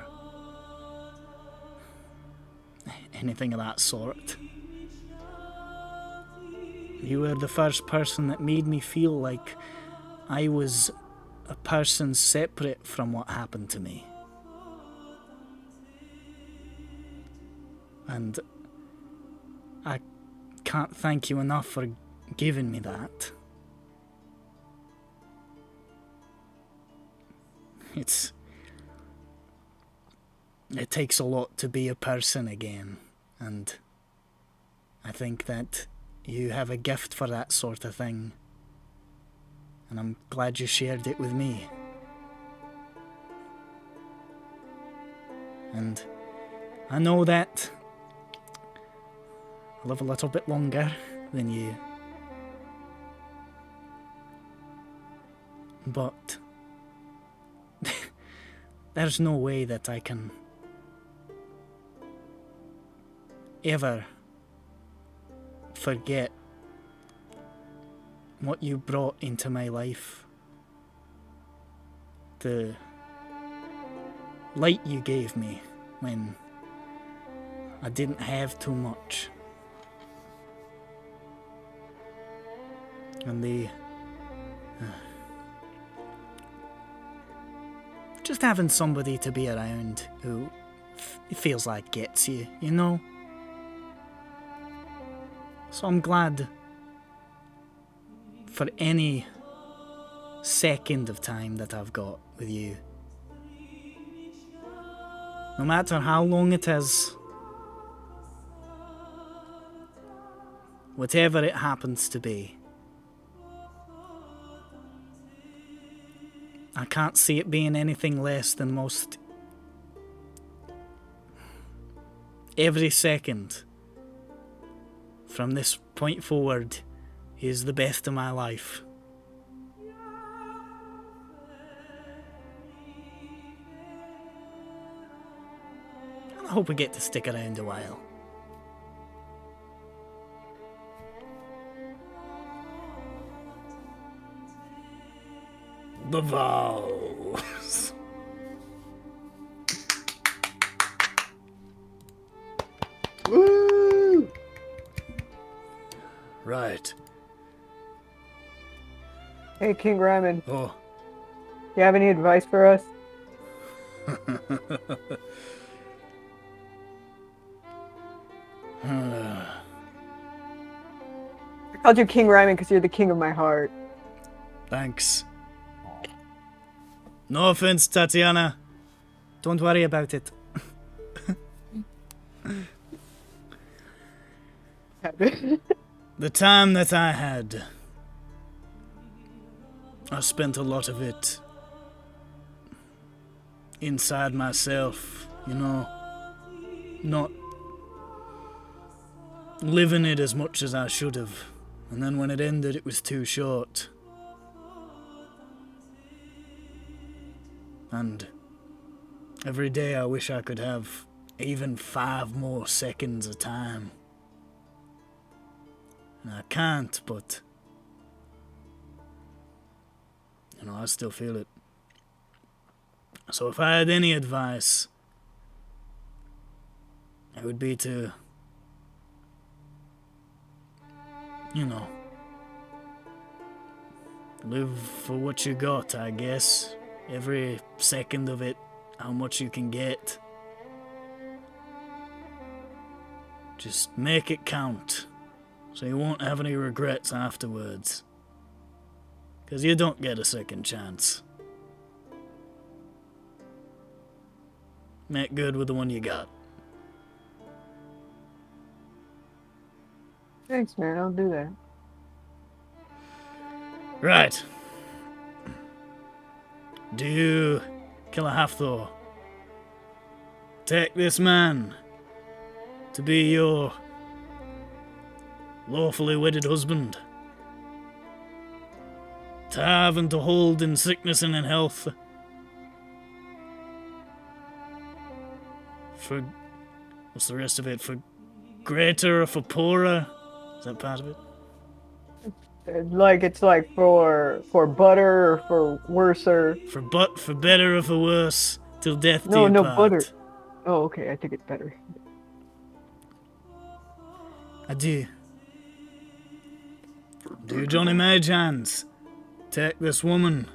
[SPEAKER 9] anything of that sort. You were the first person that made me feel like I was a person separate from what happened to me. And I can't thank you enough for giving me that. It takes a lot to be a person again, and I think that you have a gift for that sort of thing, and I'm glad you shared it with me. And I know that I live a little bit longer than you, but there's no way that I can ever forget what you brought into my life. The light you gave me when I didn't have too much. And just having somebody to be around who feels like gets you, you know? So I'm glad for any second of time that I've got with you. No matter how long it is, whatever it happens to be, I can't see it being anything less than most every second from this point forward is the best of my life. And I hope we get to stick around a while. The vows.
[SPEAKER 4] Woo!
[SPEAKER 9] Right.
[SPEAKER 5] Hey, King Ryman,
[SPEAKER 9] Oh.
[SPEAKER 5] you have any advice for us? I called you King Ryman because you're the king of my heart.
[SPEAKER 9] Thanks. No offense, Tatiana. Don't worry about it. The time that I had, I spent a lot of it inside myself, you know, not living it as much as I should have. And then when it ended, it was too short. And every day I wish I could have even 5 more seconds of time. And I can't, but you know, I still feel it. So if I had any advice, it would be to, you know, live for what you got, I guess. Every second of it, how much you can get. Just make it count, so you won't have any regrets afterwards. 'Cause you don't get a second chance. Make good with the one you got.
[SPEAKER 5] Thanks, man. I'll do that.
[SPEAKER 9] Right. Do you, Killer Hathor, take this man to be your lawfully wedded husband? To have and to hold in sickness and in health? For, what's the rest of it? For greater or for poorer? Is that part of it?
[SPEAKER 5] It's like for butter or for worser.
[SPEAKER 9] For better or for worse, till death do
[SPEAKER 5] No,
[SPEAKER 9] you
[SPEAKER 5] no,
[SPEAKER 9] part.
[SPEAKER 5] butter. Oh, okay. I think it's better.
[SPEAKER 9] I do. Do you, Johnny Mayjans, take this woman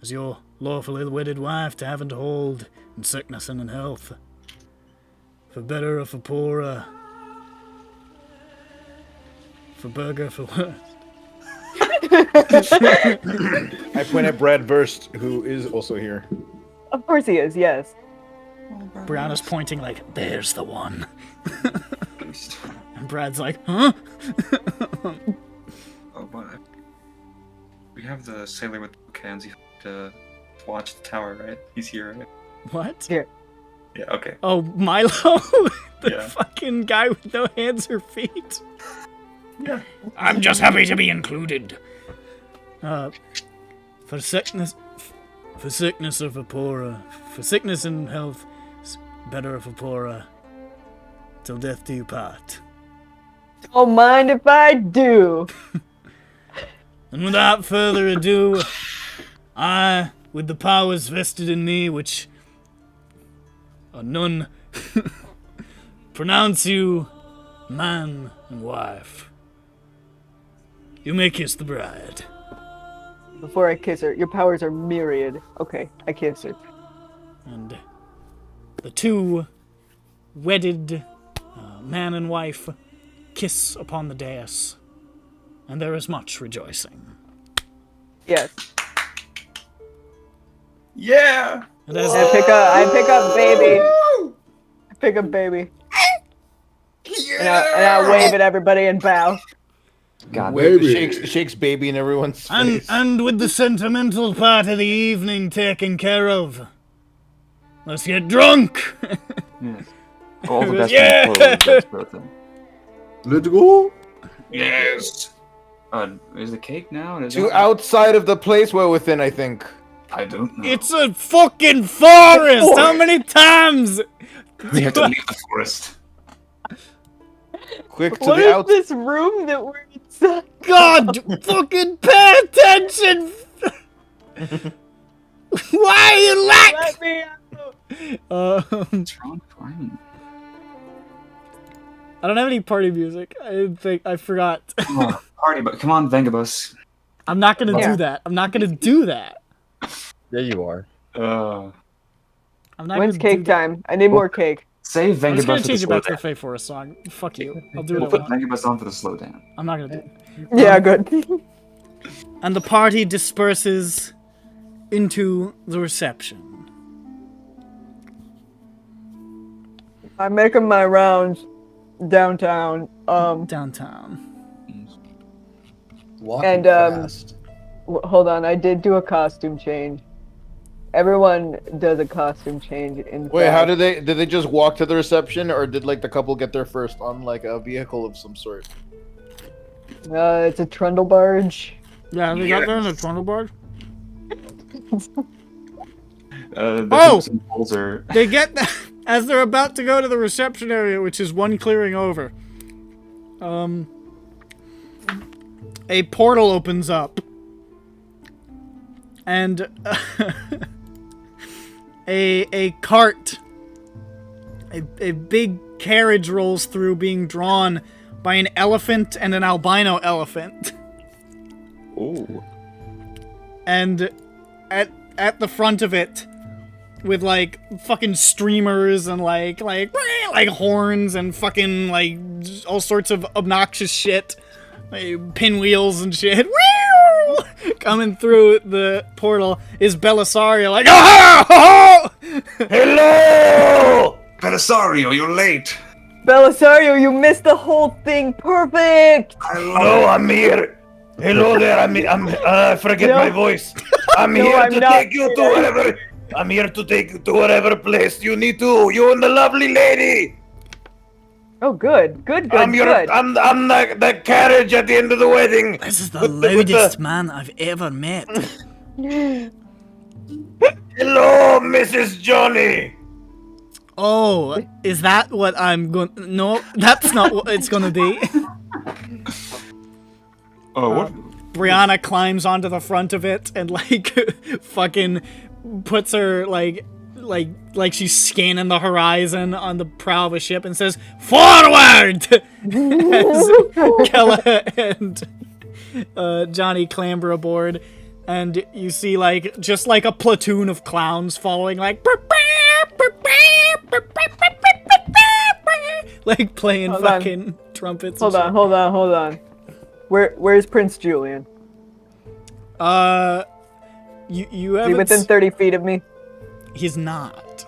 [SPEAKER 9] as your lawfully wedded wife to have and to hold in sickness and in health, for better or for poorer, for burger for worse?
[SPEAKER 4] I point at Brad Verst, who is also here.
[SPEAKER 5] Of course he is. Yes.
[SPEAKER 9] Brianna's pointing like, there's the one. And Brad's like, huh?
[SPEAKER 3] Oh, but we have the sailor with the cans. You have to watch the tower, right? He's here, right?
[SPEAKER 9] What?
[SPEAKER 5] Yeah.
[SPEAKER 3] Yeah. Okay.
[SPEAKER 9] Oh, Milo? The
[SPEAKER 3] Yeah.
[SPEAKER 9] fucking guy with no hands or feet?
[SPEAKER 3] Yeah.
[SPEAKER 9] I'm just happy to be included. For sickness or for poorer, for sickness and health, better or for poorer, till death do you part.
[SPEAKER 5] Don't mind if I do.
[SPEAKER 9] And without further ado, I, with the powers vested in me, which are none, pronounce you man and wife. You may kiss the bride.
[SPEAKER 5] Before I kiss her, your powers are myriad. Okay, I kiss her.
[SPEAKER 9] And the two wedded man and wife kiss upon the dais, and there is much rejoicing.
[SPEAKER 5] Yes.
[SPEAKER 3] Yeah.
[SPEAKER 9] And as
[SPEAKER 5] I pick up baby. I pick up baby. And I wave at everybody and bow.
[SPEAKER 3] God,
[SPEAKER 4] Shakes baby in everyone's face.
[SPEAKER 9] and with the sentimental part of the evening taken care of, let's get drunk.
[SPEAKER 3] Yes. All the best
[SPEAKER 1] Yeah!
[SPEAKER 3] best birthday.
[SPEAKER 2] Let's go.
[SPEAKER 3] Yes. Is the cake now? Is
[SPEAKER 4] To
[SPEAKER 3] it-
[SPEAKER 4] outside of the place we're within, I think.
[SPEAKER 3] I don't know.
[SPEAKER 1] It's a fucking forest! How many times?
[SPEAKER 3] We have to leave the forest.
[SPEAKER 4] Quick to
[SPEAKER 5] What
[SPEAKER 4] the
[SPEAKER 5] is
[SPEAKER 4] outside.
[SPEAKER 5] this room that we're inside?
[SPEAKER 1] God, fucking pay attention! Why are you like?
[SPEAKER 5] Let me out.
[SPEAKER 3] What's wrong with Ryan?
[SPEAKER 1] I don't have any party music. I didn't think I forgot.
[SPEAKER 3] Oh, party, but come on, Vengabus.
[SPEAKER 1] I'm not gonna
[SPEAKER 5] Yeah.
[SPEAKER 1] do that. I'm not gonna do that.
[SPEAKER 8] Yeah, you are.
[SPEAKER 1] I'm not
[SPEAKER 5] When's
[SPEAKER 1] gonna do
[SPEAKER 5] cake
[SPEAKER 1] that.
[SPEAKER 5] time? I need more cake.
[SPEAKER 3] Save
[SPEAKER 1] I'm just
[SPEAKER 3] Vengabus
[SPEAKER 1] gonna
[SPEAKER 3] for the
[SPEAKER 1] change it
[SPEAKER 3] slow
[SPEAKER 1] back to the
[SPEAKER 3] down.
[SPEAKER 1] Fae Forest song. Fuck you. I'll do
[SPEAKER 3] We'll
[SPEAKER 1] what
[SPEAKER 3] put
[SPEAKER 1] I want.
[SPEAKER 3] Vengabus on for the slow down.
[SPEAKER 1] I'm not gonna do it.
[SPEAKER 5] Yeah, good.
[SPEAKER 1] And the party disperses into the reception.
[SPEAKER 5] I'm making my rounds downtown.
[SPEAKER 1] Downtown.
[SPEAKER 8] Walking
[SPEAKER 5] And,
[SPEAKER 8] fast.
[SPEAKER 5] Hold on, I did do a costume change. Everyone does a costume change in.
[SPEAKER 4] Wait, how did they just walk to the reception, or did like the couple get there first on like a vehicle of some sort?
[SPEAKER 5] It's a trundle barge.
[SPEAKER 1] Yeah, they got there in the trundle barge.
[SPEAKER 3] The
[SPEAKER 1] Oh!
[SPEAKER 3] hoops and poles are...
[SPEAKER 1] They get as they're about to go to the reception area, which is one clearing over. A portal opens up, and a cart, a big carriage rolls through, being drawn by an elephant and an albino elephant.
[SPEAKER 3] Ooh.
[SPEAKER 1] And at the front of it, with like fucking streamers and like horns and fucking like all sorts of obnoxious shit, like pinwheels and shit, coming through the portal is Belisario, like, oh!
[SPEAKER 3] Hello! Belisario, you're late.
[SPEAKER 5] Belisario, you missed the whole thing. Perfect.
[SPEAKER 4] Hello, I'm here. Hello there. I forget
[SPEAKER 5] No.
[SPEAKER 4] my voice. I'm
[SPEAKER 5] No,
[SPEAKER 4] here
[SPEAKER 5] I'm
[SPEAKER 4] to
[SPEAKER 5] not
[SPEAKER 4] take you to
[SPEAKER 5] here.
[SPEAKER 4] wherever. I'm here to take you to whatever place you need to. You and the lovely lady.
[SPEAKER 5] Oh, good. Good.
[SPEAKER 4] I'm the carriage at the end of the wedding.
[SPEAKER 1] This is the
[SPEAKER 4] With the- with
[SPEAKER 1] loudest man I've ever met.
[SPEAKER 4] Hello, Mrs. Johnny.
[SPEAKER 1] Oh, is that what I'm going? No, that's not what it's gonna be.
[SPEAKER 3] Oh, what?
[SPEAKER 1] Brianna climbs onto the front of it and like fucking puts her like she's scanning the horizon on the prow of a ship and says, "Forward!" As Kella and Johnny clamber aboard, and you see like just like a platoon of clowns following, like like playing
[SPEAKER 5] Hold on.
[SPEAKER 1] fucking trumpets.
[SPEAKER 5] Hold
[SPEAKER 1] and
[SPEAKER 5] on. Hold on. Where's Prince Julian?
[SPEAKER 1] shit. You
[SPEAKER 5] Is he
[SPEAKER 1] haven't.
[SPEAKER 5] within 30 feet of me?
[SPEAKER 1] He's not.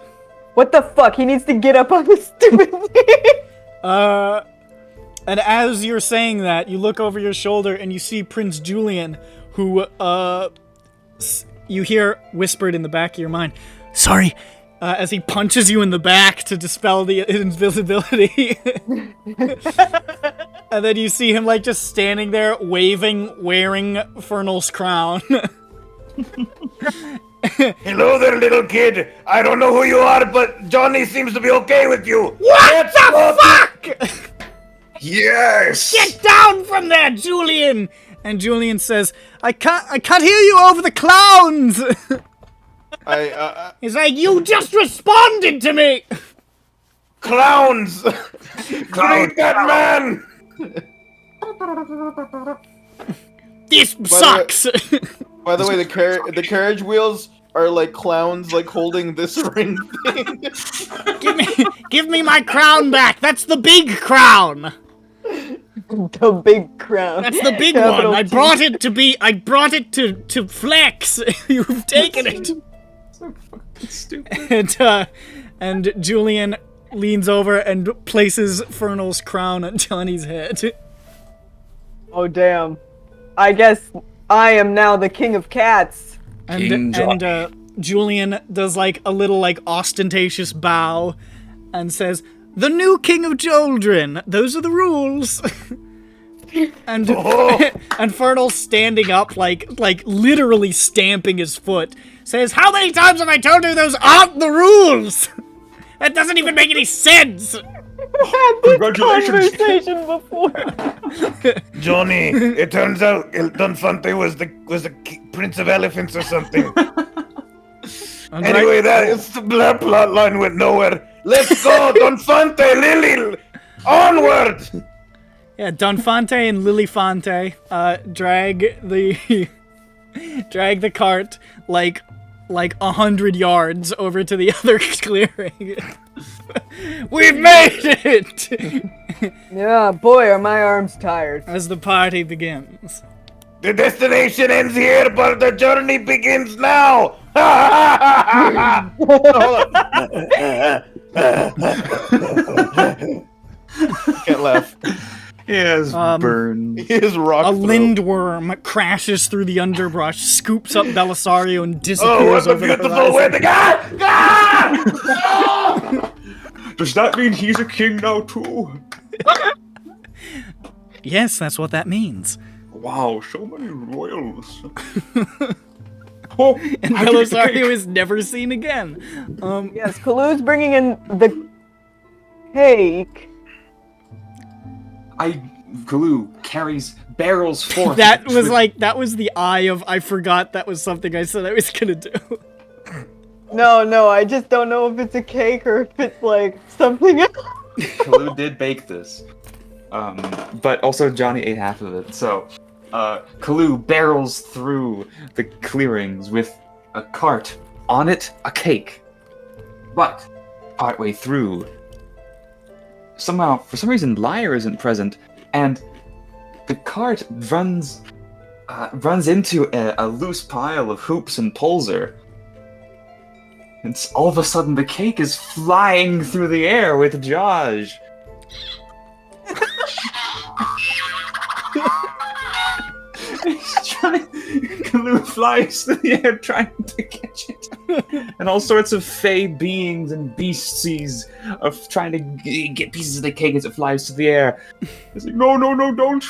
[SPEAKER 5] What the fuck? He needs to get up on this stupid thing.
[SPEAKER 1] And as you're saying that, you look over your shoulder and you see Prince Julian, who, you hear whispered in the back of your mind, "Sorry," as he punches you in the back to dispel the invisibility. And then you see him, like, just standing there, waving, wearing Fernal's crown.
[SPEAKER 4] Hello there, little kid. I don't know who you are, but Johnny seems to be okay with you.
[SPEAKER 1] What the fuck?!
[SPEAKER 3] Yes!
[SPEAKER 1] Get down from there, Julian! And Julian says, I can't hear you over the clowns! He's like, you just responded to me!
[SPEAKER 4] Clowns! Great that man!
[SPEAKER 1] This sucks!
[SPEAKER 4] By the way, the carriage wheels are like clowns, like holding this ring thing.
[SPEAKER 1] Give me my crown back! That's the big crown!
[SPEAKER 5] The big crown.
[SPEAKER 1] That's the big
[SPEAKER 5] Capital
[SPEAKER 1] one! I
[SPEAKER 5] T.
[SPEAKER 1] brought it to flex! You've taken it! And Julian leans over and places Fernal's crown on Johnny's head.
[SPEAKER 5] Oh, damn. I guess I am now the king of cats.
[SPEAKER 3] King
[SPEAKER 1] And Julian does like a little like ostentatious bow and says,
[SPEAKER 9] the new king of children. Those are the rules. And and Fernal standing up, like literally stamping his foot, says, "How many times have I told you those aren't the rules? That doesn't even make any sense."
[SPEAKER 3] Congratulations.
[SPEAKER 5] Conversation before.
[SPEAKER 4] Johnny, it turns out Don Fante was the Prince of Elephants or something. Anyway, that is the plot line went nowhere. Let's go, Don Fante, Lily, onward.
[SPEAKER 9] Yeah, Donfante and Lilifante drag the cart like 100 yards over to the other clearing. We've made it!
[SPEAKER 5] Yeah, boy, are my arms tired.
[SPEAKER 9] As the party begins.
[SPEAKER 4] The destination ends here, but the journey begins now. Can't laugh.
[SPEAKER 3] He has burns.
[SPEAKER 4] He is rock.
[SPEAKER 9] A lindworm crashes through the underbrush, scoops up Belisario, and disappears over the horizon.
[SPEAKER 3] Does that mean he's a king now too?
[SPEAKER 9] Yes, that's what that means.
[SPEAKER 3] Wow, so many royals. Oh,
[SPEAKER 9] And
[SPEAKER 3] how'd you get the
[SPEAKER 9] Belisario
[SPEAKER 3] cake?
[SPEAKER 9] is never seen again.
[SPEAKER 5] Yes, Kalu's bringing in the cake.
[SPEAKER 3] Glue carries barrels forth.
[SPEAKER 9] That was the eye of I forgot that was something I said I was gonna do.
[SPEAKER 5] No, I just don't know if it's a cake or if it's like something else.
[SPEAKER 3] Glue did bake this. But also Johnny ate half of it, so Kalu barrels through the clearings with a cart. On it, a cake. But partway through, somehow, for some reason, Lyre isn't present, and the cart runs into a loose pile of hoops and pulser. And all of a sudden, the cake is flying through the air with Josh. Glue flies through the air trying to catch it. And all sorts of fey beings and beasties are trying to get pieces of the cake as it flies through the air. It's like, no, don't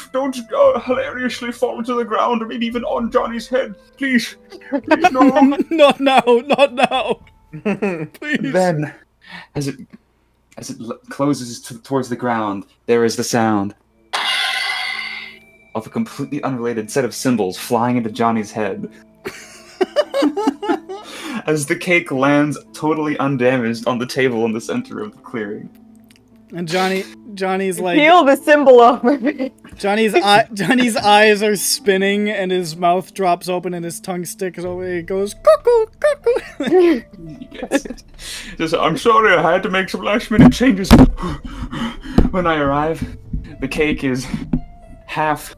[SPEAKER 3] hilariously fall to the ground or maybe even on Johnny's head. Please, no.
[SPEAKER 9] Not now. Please.
[SPEAKER 3] Then, as it closes towards the ground, there is the sound of a completely unrelated set of cymbals flying into Johnny's head. As the cake lands totally undamaged on the table in the center of the clearing.
[SPEAKER 9] And Johnny's like,
[SPEAKER 5] Peel the symbol off my face.
[SPEAKER 9] Johnny's eyes are spinning and his mouth drops open and his tongue sticks over. He goes cuckoo, cuckoo.
[SPEAKER 3] Yes. Just, I'm sorry, I had to make some last minute changes. When I arrive, the cake is half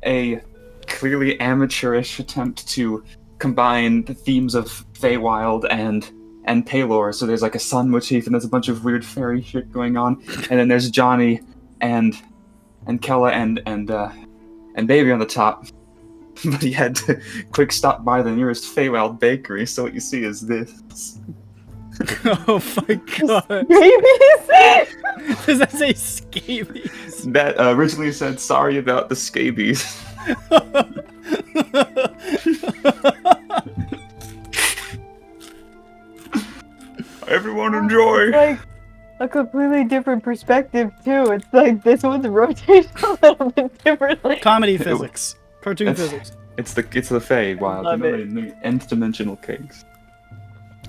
[SPEAKER 3] a clearly amateurish attempt to combine the themes of Feywild and Palor. So there's like a sun motif and there's a bunch of weird fairy shit going on. And then there's Johnny and Kella and Baby on the top. But he had to quick stop by the nearest Feywild bakery, so what you see is this.
[SPEAKER 9] Oh my god.
[SPEAKER 5] Babies?
[SPEAKER 9] Does that say scabies?
[SPEAKER 3] That originally said sorry about the scabies. Everyone enjoy.
[SPEAKER 5] It's like a completely different perspective too. It's like this one's rotating a little bit differently.
[SPEAKER 9] Comedy physics. Cartoon physics.
[SPEAKER 3] It's the Feywild.
[SPEAKER 5] Love
[SPEAKER 3] You know, the nth dimensional cakes.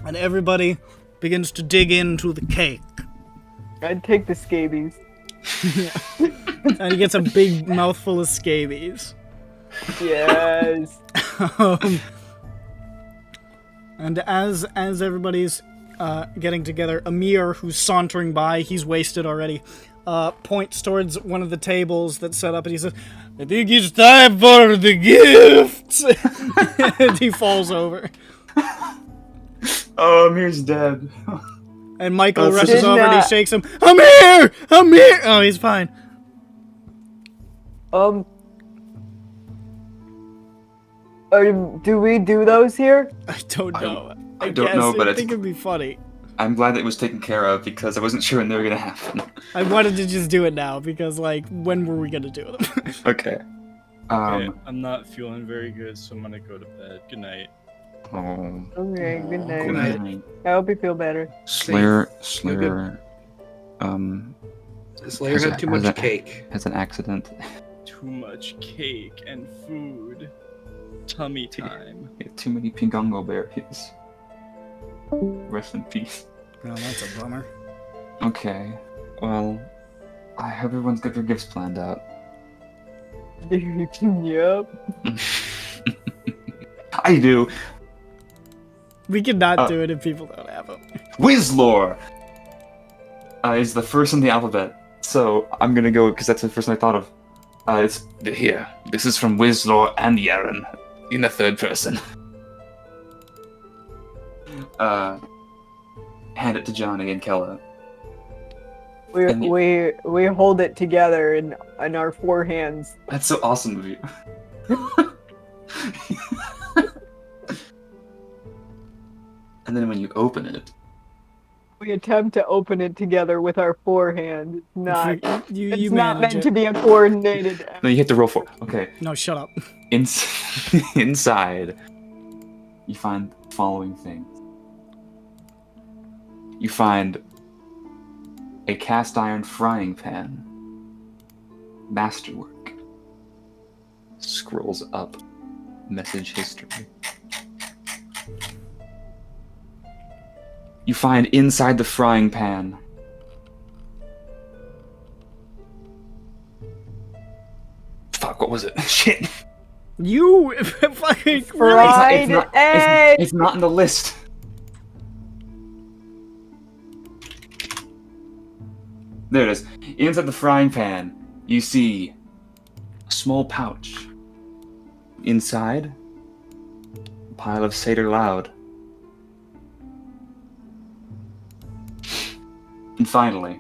[SPEAKER 9] And everybody begins to dig into the cake.
[SPEAKER 5] I'd take the scabies.
[SPEAKER 9] And he gets a big mouthful of scabies.
[SPEAKER 5] Yes.
[SPEAKER 9] And as everybody's getting together, Amir, who's sauntering by, he's wasted already, points towards one of the tables that's set up and he says, "I think it's time for the gifts!" And he falls over.
[SPEAKER 3] Oh, Amir's dead.
[SPEAKER 9] And Michael
[SPEAKER 3] so
[SPEAKER 9] rushes
[SPEAKER 5] did
[SPEAKER 9] over and he
[SPEAKER 5] not-
[SPEAKER 9] shakes him. Amir! Amir! Oh, he's fine.
[SPEAKER 5] Do we do those here?
[SPEAKER 9] I don't know.
[SPEAKER 3] I don't know, but
[SPEAKER 9] I
[SPEAKER 3] it's-
[SPEAKER 9] think it'd be funny.
[SPEAKER 3] I'm glad that it was taken care of because I wasn't sure when they were gonna happen.
[SPEAKER 1] I wanted to just do it now because, like, when were we gonna do them?
[SPEAKER 3] Okay.
[SPEAKER 7] Okay, I'm not feeling very good, so I'm gonna go to bed. Good night.
[SPEAKER 3] Oh.
[SPEAKER 5] Okay, good night.
[SPEAKER 2] Good night.
[SPEAKER 3] night.
[SPEAKER 5] I hope you feel better.
[SPEAKER 3] Slayer.
[SPEAKER 2] You're good. Slayer
[SPEAKER 3] Has
[SPEAKER 2] had
[SPEAKER 3] a-
[SPEAKER 2] too
[SPEAKER 3] has
[SPEAKER 2] much
[SPEAKER 3] a-
[SPEAKER 2] cake.
[SPEAKER 3] Has an accident.
[SPEAKER 7] Too much cake and food. Tummy time.
[SPEAKER 3] He had too many pingongo berries. Rest in peace.
[SPEAKER 1] Well, that's a bummer.
[SPEAKER 3] Okay. Well, I hope everyone's got their gifts planned out.
[SPEAKER 5] Yep.
[SPEAKER 3] I do.
[SPEAKER 1] We could not do it if people don't have them.
[SPEAKER 3] Wizlore is the first in the alphabet, so I'm gonna go because that's the first one I thought of. It's
[SPEAKER 6] Here, this is from Wizlore and Yaren, in the third person.
[SPEAKER 3] hand it to Johnny and Kella. And
[SPEAKER 5] We hold it together in our four hands.
[SPEAKER 3] That's so awesome of you. And then when you open it,
[SPEAKER 5] We attempt to open it together with our four hands. It's not.
[SPEAKER 1] You
[SPEAKER 5] It's not
[SPEAKER 1] manage
[SPEAKER 5] meant
[SPEAKER 1] it.
[SPEAKER 5] to be a coordinated.
[SPEAKER 3] no, you hit the roll for. Okay.
[SPEAKER 1] No, shut up.
[SPEAKER 3] Inside, you find the following things. You find a cast iron frying pan, masterwork, scrolls up, message history. You find inside the frying pan
[SPEAKER 6] Fuck, what was it? Shit!
[SPEAKER 1] You fucking
[SPEAKER 5] Fried egg.
[SPEAKER 3] It's not in the list. There it is. Inside the frying pan, you see a small pouch. Inside, a pile of Seder Loud. And finally,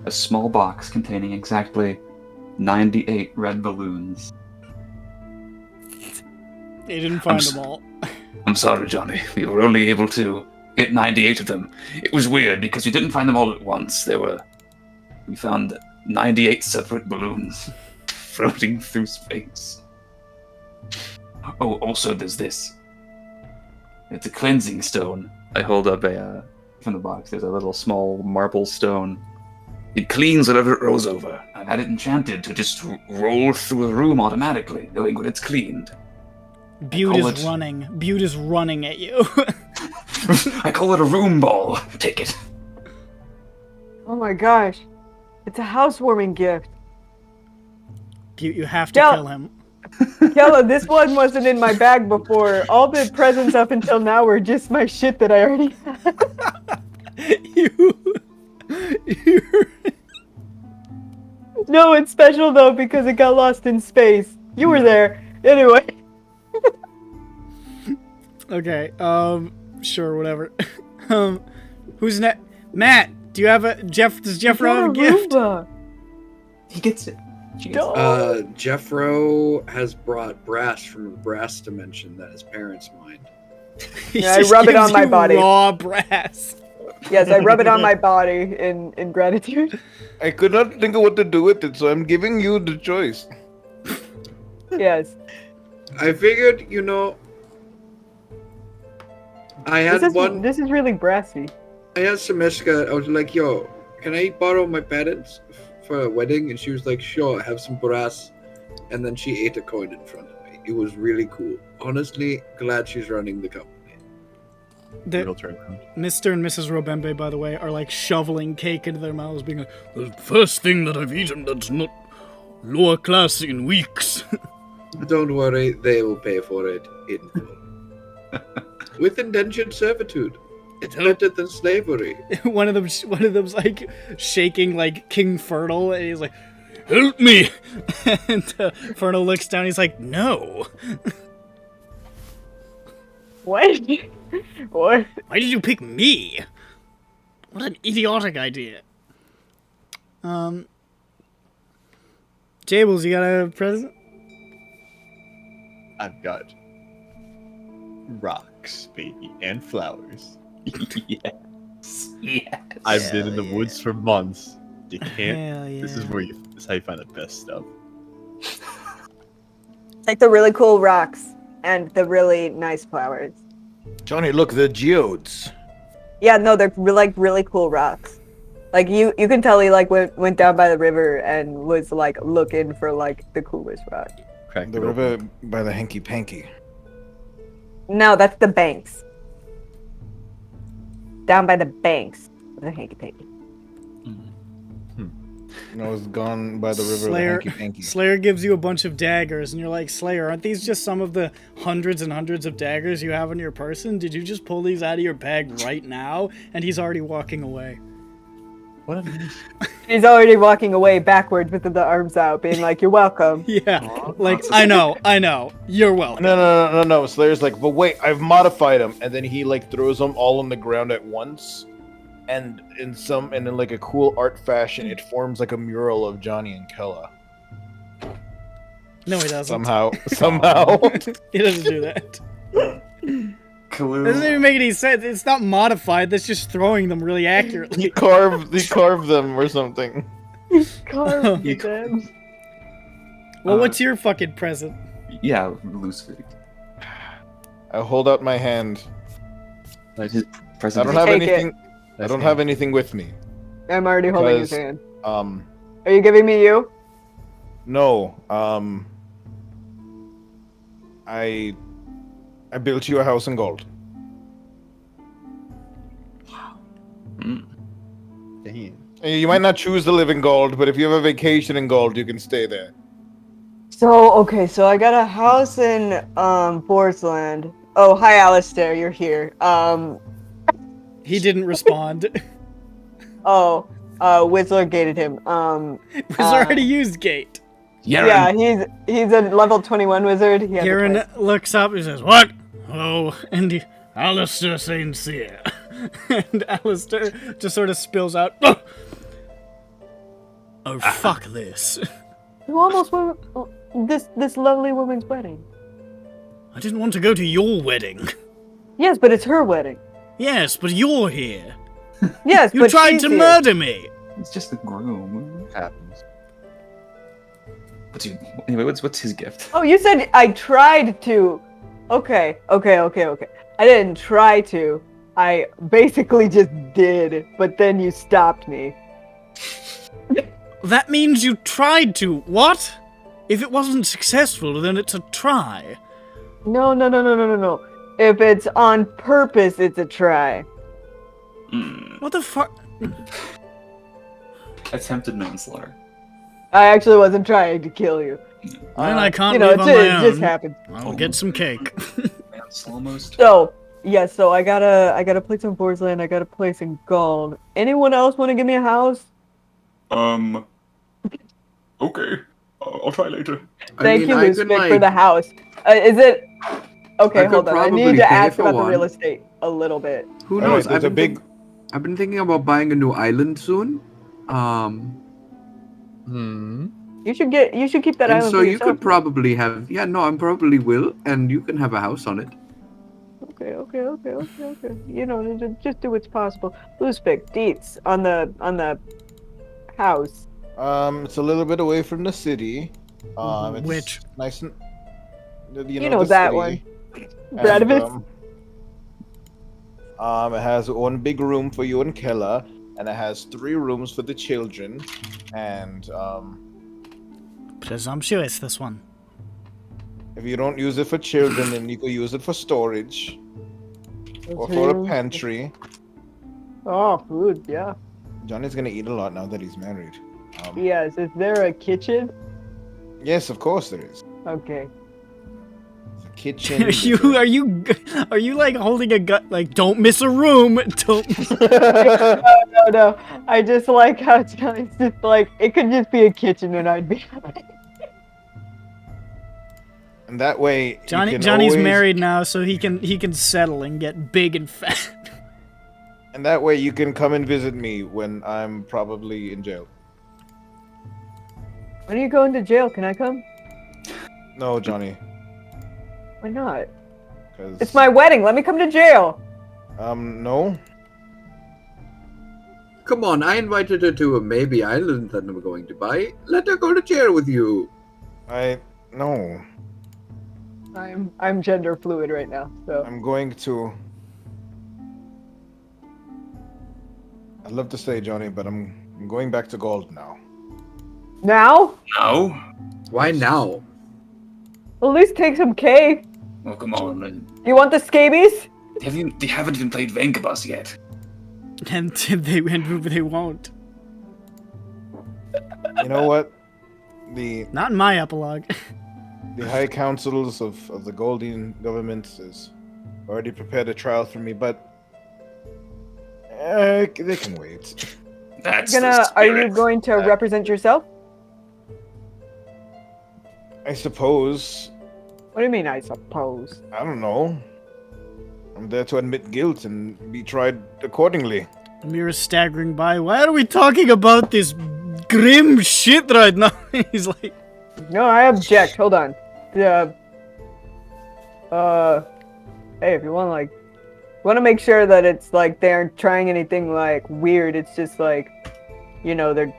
[SPEAKER 3] a small box containing exactly 98 red balloons.
[SPEAKER 1] They didn't find
[SPEAKER 6] s-
[SPEAKER 1] them all.
[SPEAKER 6] I'm sorry, Johnny. We were only able to get 98 of them. It was weird because we didn't find them all at once. We found 98 separate balloons floating through space. Oh, also there's this. It's a cleansing stone. I hold up from the box. There's a little small marble stone. It cleans whatever it rolls over. I've had it enchanted to just roll through a room automatically, knowing when it's cleaned.
[SPEAKER 1] Butte
[SPEAKER 6] call
[SPEAKER 1] is
[SPEAKER 6] it-
[SPEAKER 1] running. Butte is running at you.
[SPEAKER 6] I call it a room ball. Take it.
[SPEAKER 5] Oh my gosh, it's a housewarming gift.
[SPEAKER 1] Butte, you have to
[SPEAKER 5] Yeah.
[SPEAKER 1] kill him.
[SPEAKER 5] Kella, this one wasn't in my bag before. All the presents up until now were just my shit that I already had. No, it's special though because it got lost in space. You were there. Anyway.
[SPEAKER 1] Okay, sure, whatever. Who's next? Matt, do you have a Jeff? Does Jeffro have a gift?
[SPEAKER 5] Aruba.
[SPEAKER 3] He gets it. She gets it.
[SPEAKER 5] Don't.
[SPEAKER 2] Jeffro has brought brass from a brass dimension that his parents mined.
[SPEAKER 1] He
[SPEAKER 5] Yeah, I
[SPEAKER 1] just
[SPEAKER 5] rub it
[SPEAKER 1] gives
[SPEAKER 5] on my
[SPEAKER 1] you
[SPEAKER 5] body.
[SPEAKER 1] Raw brass.
[SPEAKER 5] Yes, I rub it on my body in gratitude.
[SPEAKER 4] I could not think of what to do with it, so I'm giving you the choice.
[SPEAKER 5] Yes.
[SPEAKER 2] I figured, I had
[SPEAKER 5] This is really brassy.
[SPEAKER 2] I asked Samishka, I was like, yo, can I borrow my parents for a wedding? And she was like, sure, have some brass. And then she ate a coin in front of me. It was really cool. Honestly, glad she's running the company.
[SPEAKER 8] Real turnaround.
[SPEAKER 1] Mr. and Mrs. Robembe, by the way, are like shoveling cake into their mouths, being like, the first thing that I've eaten that's not lower class in weeks.
[SPEAKER 2] Don't worry, they will pay for it in full. With indentured servitude. It's better than slavery.
[SPEAKER 1] one of them's like shaking like King Fertile, and he's like, "Help me!" And Fertile looks down. He's like, "No."
[SPEAKER 5] What? What?
[SPEAKER 1] Why did you pick me? What an idiotic idea. Jables, you got a present?
[SPEAKER 8] I've got rocks, baby, and flowers.
[SPEAKER 3] Yes. Yes.
[SPEAKER 8] I've been in the woods for months. You can't.
[SPEAKER 9] Hell yeah.
[SPEAKER 8] This is how you find the best stuff.
[SPEAKER 5] Like the really cool rocks and the really nice flowers.
[SPEAKER 4] Johnny, look, the geodes.
[SPEAKER 5] Yeah, no, they're like really cool rocks. Like you can tell he like went down by the river and was like looking for like the coolest rock.
[SPEAKER 8] Crack
[SPEAKER 4] The
[SPEAKER 8] it open.
[SPEAKER 4] river by the hanky panky.
[SPEAKER 5] No, that's the banks. Down by the banks of the hanky panky.
[SPEAKER 4] No, it's gone by the river
[SPEAKER 9] Slayer,
[SPEAKER 4] of the hanky panky.
[SPEAKER 9] Slayer gives you a bunch of daggers, and you're like, Slayer, aren't these just some of the hundreds and hundreds of daggers you have on your person? Did you just pull these out of your bag right now? And he's already walking away.
[SPEAKER 8] What a nice.
[SPEAKER 5] He's already walking away backwards with the arms out, being like, "You're welcome."
[SPEAKER 9] Yeah, like, I know, you're welcome.
[SPEAKER 4] No. Slayer's like, but wait, I've modified them, and then he like throws them all on the ground at once, and in like a cool art fashion, it forms like a mural of Johnny and Kella.
[SPEAKER 9] No, he doesn't.
[SPEAKER 4] Somehow.
[SPEAKER 9] He doesn't do that.
[SPEAKER 3] Clue.
[SPEAKER 9] Doesn't even make any sense. It's not modified. That's just throwing them really accurately.
[SPEAKER 4] He carved them or something.
[SPEAKER 5] Carved
[SPEAKER 3] You-
[SPEAKER 5] them.
[SPEAKER 9] Well, what's your fucking present?
[SPEAKER 3] Yeah, loose fig.
[SPEAKER 4] I hold out my hand.
[SPEAKER 3] Like his
[SPEAKER 4] I
[SPEAKER 3] present.
[SPEAKER 4] don't have
[SPEAKER 5] Take it.
[SPEAKER 4] anything. I don't have anything with me.
[SPEAKER 5] I'm already holding his
[SPEAKER 4] Because-
[SPEAKER 5] hand.
[SPEAKER 4] Um,
[SPEAKER 5] Are you giving me you?
[SPEAKER 4] no. I built you a house in gold.
[SPEAKER 8] Damn.
[SPEAKER 4] You might not choose to live in gold, but if you have a vacation in gold, you can stay there.
[SPEAKER 5] So okay, so I got a house in Forest Land. Oh, hi Alistair, you're here.
[SPEAKER 9] He didn't respond.
[SPEAKER 5] Whistler gated him.
[SPEAKER 9] He's already used gate.
[SPEAKER 5] Yeah, he's a level 21 wizard. He has a
[SPEAKER 9] Karen
[SPEAKER 5] place.
[SPEAKER 9] looks up and says, "What? Oh," and Alistair Sincere. And Alistair just sort of spills out, "Oh, fuck this.
[SPEAKER 5] You almost went this lovely woman's wedding.
[SPEAKER 9] I didn't want to go to your wedding."
[SPEAKER 5] Yes, but it's her wedding.
[SPEAKER 9] "Yes, but you're here.
[SPEAKER 5] Yes,
[SPEAKER 9] You
[SPEAKER 5] but
[SPEAKER 9] tried
[SPEAKER 5] she's
[SPEAKER 9] to
[SPEAKER 5] here.
[SPEAKER 9] murder me."
[SPEAKER 3] It's just the groom.
[SPEAKER 8] Happens.
[SPEAKER 3] Anyway, what's his gift?
[SPEAKER 5] Oh, you said I tried to. Okay. I didn't try to. I basically just did, but then you stopped me.
[SPEAKER 9] That means you tried to. What? If it wasn't successful, then it's a try.
[SPEAKER 5] No. If it's on purpose, it's a try.
[SPEAKER 9] What the fuck?
[SPEAKER 3] Attempted manslaughter.
[SPEAKER 5] I actually wasn't trying to kill you.
[SPEAKER 9] Then I can't
[SPEAKER 5] you know,
[SPEAKER 9] live on my
[SPEAKER 5] it just
[SPEAKER 9] own.
[SPEAKER 5] happened.
[SPEAKER 9] I'll get some cake.
[SPEAKER 3] Almost.
[SPEAKER 5] So I got a place in Forest Land. I got a place in Gold. Anyone else want to give me a house?
[SPEAKER 3] Okay. I'll try later.
[SPEAKER 5] Thank you,
[SPEAKER 2] I
[SPEAKER 5] Lucic,
[SPEAKER 2] could,
[SPEAKER 5] for the house. Is it? Okay,
[SPEAKER 2] I could
[SPEAKER 5] hold on. I
[SPEAKER 2] probably
[SPEAKER 5] need to
[SPEAKER 2] pay
[SPEAKER 5] ask
[SPEAKER 2] for
[SPEAKER 5] about the
[SPEAKER 2] one.
[SPEAKER 5] real estate a little bit.
[SPEAKER 2] Who
[SPEAKER 4] All
[SPEAKER 2] knows?
[SPEAKER 4] right, there's a big.
[SPEAKER 2] I've been thinking about buying a new island soon.
[SPEAKER 5] You should keep that
[SPEAKER 2] And
[SPEAKER 5] island
[SPEAKER 2] so
[SPEAKER 5] for
[SPEAKER 2] you
[SPEAKER 5] yourself.
[SPEAKER 2] could probably have. Yeah, no, I probably will, and you can have a house on it.
[SPEAKER 5] Okay. You know, just do what's possible. Lucic, deets on the house.
[SPEAKER 4] It's a little bit away from the city. It's
[SPEAKER 9] Which?
[SPEAKER 4] nice and.
[SPEAKER 5] You know
[SPEAKER 4] the
[SPEAKER 5] that
[SPEAKER 4] city.
[SPEAKER 5] one.
[SPEAKER 4] And,
[SPEAKER 5] Bradimus?
[SPEAKER 4] it has one big room for you and Kella, and it has 3 rooms for the children, and
[SPEAKER 9] Presumptuous, this one.
[SPEAKER 4] if you don't use it for children, then you can use it for storage or for a pantry.
[SPEAKER 5] Oh, food, yeah.
[SPEAKER 4] Johnny's gonna eat a lot now that he's married.
[SPEAKER 5] Yes, is there a kitchen?
[SPEAKER 4] Yes, of course there is.
[SPEAKER 5] Okay.
[SPEAKER 4] There's a kitchen.
[SPEAKER 9] Are you like holding a gun? Like, don't miss a room. Don't.
[SPEAKER 5] No. I just like how Johnny's just like, it could just be a kitchen and I'd be happy.
[SPEAKER 4] And that way, you can
[SPEAKER 9] Johnny's
[SPEAKER 4] always-
[SPEAKER 9] married now, so he can settle and get big and fat.
[SPEAKER 4] And that way, you can come and visit me when I'm probably in jail.
[SPEAKER 5] When are you going to jail? Can I come?
[SPEAKER 4] No, Johnny,
[SPEAKER 5] Why not?
[SPEAKER 4] because
[SPEAKER 5] It's my wedding. Let me come to jail.
[SPEAKER 4] No.
[SPEAKER 2] Come on, I invited her to a maybe island that I'm going to buy. Let her go to jail with you.
[SPEAKER 4] No.
[SPEAKER 5] I'm gender fluid right now, so
[SPEAKER 4] I'm going to. I'd love to stay, Johnny, but I'm going back to gold now.
[SPEAKER 5] now
[SPEAKER 6] No?
[SPEAKER 2] Why now?
[SPEAKER 5] at least take some cake.
[SPEAKER 6] Oh, come on.
[SPEAKER 5] You want the scabies?
[SPEAKER 6] They haven't even played Vancubus yet.
[SPEAKER 1] And they won't.
[SPEAKER 4] You know what? The
[SPEAKER 1] Not in my epilogue.
[SPEAKER 4] high councils of the Goldian government has already prepared a trial for me, but they can wait.
[SPEAKER 6] That's
[SPEAKER 5] Are you going to represent yourself?
[SPEAKER 4] I suppose.
[SPEAKER 5] What do you mean, I suppose?
[SPEAKER 4] I don't know. I'm there to admit guilt and be tried accordingly.
[SPEAKER 1] Amira's staggering by. Why are we talking about this grim shit right now? He's like,
[SPEAKER 5] No, I object. Hold on. Hey, if you want to make sure that it's like they aren't trying anything like weird. It's just like, they're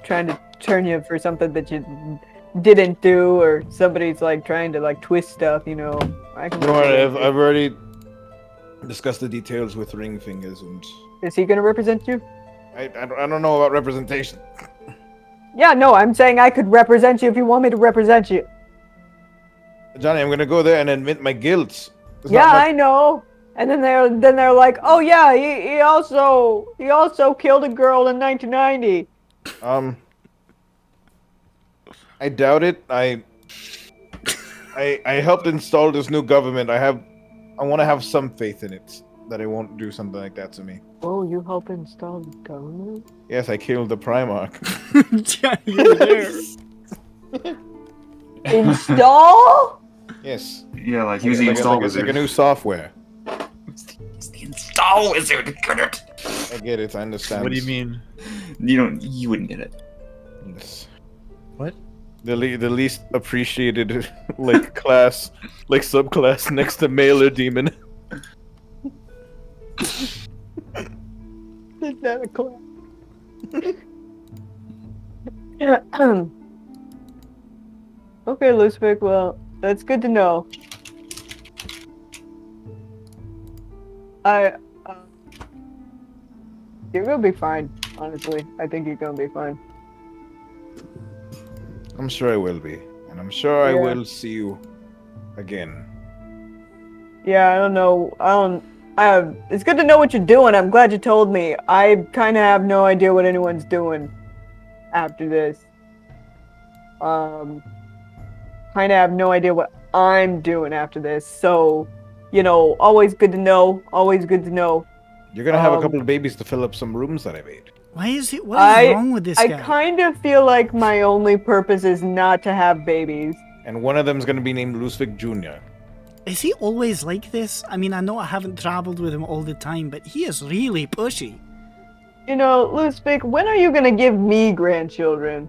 [SPEAKER 5] trying to turn you for something that you didn't do, or somebody's like trying to like twist stuff. I can.
[SPEAKER 4] You know what? I've already discussed the details with Ring Fingers, and
[SPEAKER 5] Is he gonna represent you?
[SPEAKER 4] I don't know about representation.
[SPEAKER 5] Yeah, no, I'm saying I could represent you if you want me to represent you.
[SPEAKER 4] Johnny, I'm gonna go there and admit my guilt. There's
[SPEAKER 5] Yeah,
[SPEAKER 4] not much-
[SPEAKER 5] I know. And then they're like, oh yeah, he also killed a girl in 1990.
[SPEAKER 4] I doubt it. I helped install this new government. I want to have some faith in it that it won't do something like that to me.
[SPEAKER 5] Oh, you help install the government?
[SPEAKER 4] Yes, I killed the Primarch.
[SPEAKER 1] yeah, you're there.
[SPEAKER 5] Install?
[SPEAKER 4] Yes.
[SPEAKER 3] Yeah, like use the
[SPEAKER 4] Like
[SPEAKER 3] install
[SPEAKER 4] like
[SPEAKER 3] wizard.
[SPEAKER 4] a new software.
[SPEAKER 6] It's the install wizard. Get it?
[SPEAKER 4] I get it. I understand.
[SPEAKER 8] What do you mean?
[SPEAKER 3] You wouldn't get it.
[SPEAKER 4] Yes.
[SPEAKER 8] What?
[SPEAKER 4] The least appreciated like class, like subclass next to Mailer Demon.
[SPEAKER 5] Is that a clap? Okay, Lusvik, well, that's good to know. You're gonna be fine, honestly. I think you're gonna be fine.
[SPEAKER 4] I'm sure I will be, and I'm sure I
[SPEAKER 5] Yeah.
[SPEAKER 4] will see you again.
[SPEAKER 5] Yeah, I don't know. It's good to know what you're doing. I'm glad you told me. I kind of have no idea what anyone's doing after this. Kind of have no idea what I'm doing after this. So, always good to know. Always good to know.
[SPEAKER 4] You're gonna have a couple of babies to fill up some rooms that I made.
[SPEAKER 1] What is wrong with this
[SPEAKER 5] I
[SPEAKER 1] guy?
[SPEAKER 5] kind of feel like my only purpose is not to have babies.
[SPEAKER 4] And one of them's gonna be named Lusvik Jr.
[SPEAKER 1] Is he always like this? I mean, I know I haven't traveled with him all the time, but he is really pushy.
[SPEAKER 5] Lusvik, when are you gonna give me grandchildren?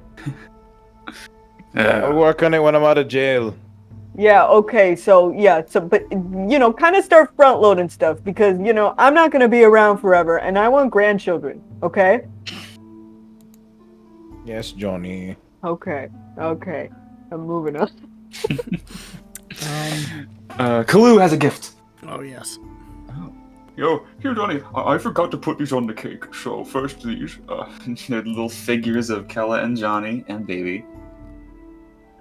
[SPEAKER 4] I'll work on it when I'm out of jail.
[SPEAKER 5] Yeah, okay, but, kind of start front-loading stuff, because, I'm not gonna be around forever, and I want grandchildren, okay?
[SPEAKER 4] Yes, Johnny.
[SPEAKER 5] Okay, I'm moving on.
[SPEAKER 3] Kalu has a gift.
[SPEAKER 1] Oh, yes.
[SPEAKER 3] Yo, here, Johnny. I forgot to put these on the cake. So first these, they're little figures of Kella and Johnny and Baby.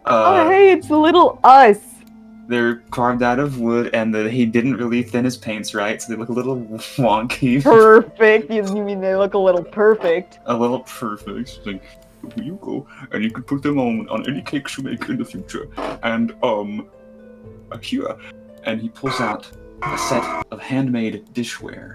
[SPEAKER 5] Oh, hey, it's little us!
[SPEAKER 3] They're carved out of wood, and he didn't really thin his paints right, so they look a little wonky.
[SPEAKER 5] Perfect! You mean they look a little perfect?
[SPEAKER 3] A little perfect. Like, here you go, and you can put them on any cakes you make in the future. And here, and he pulls out a set of handmade dishware.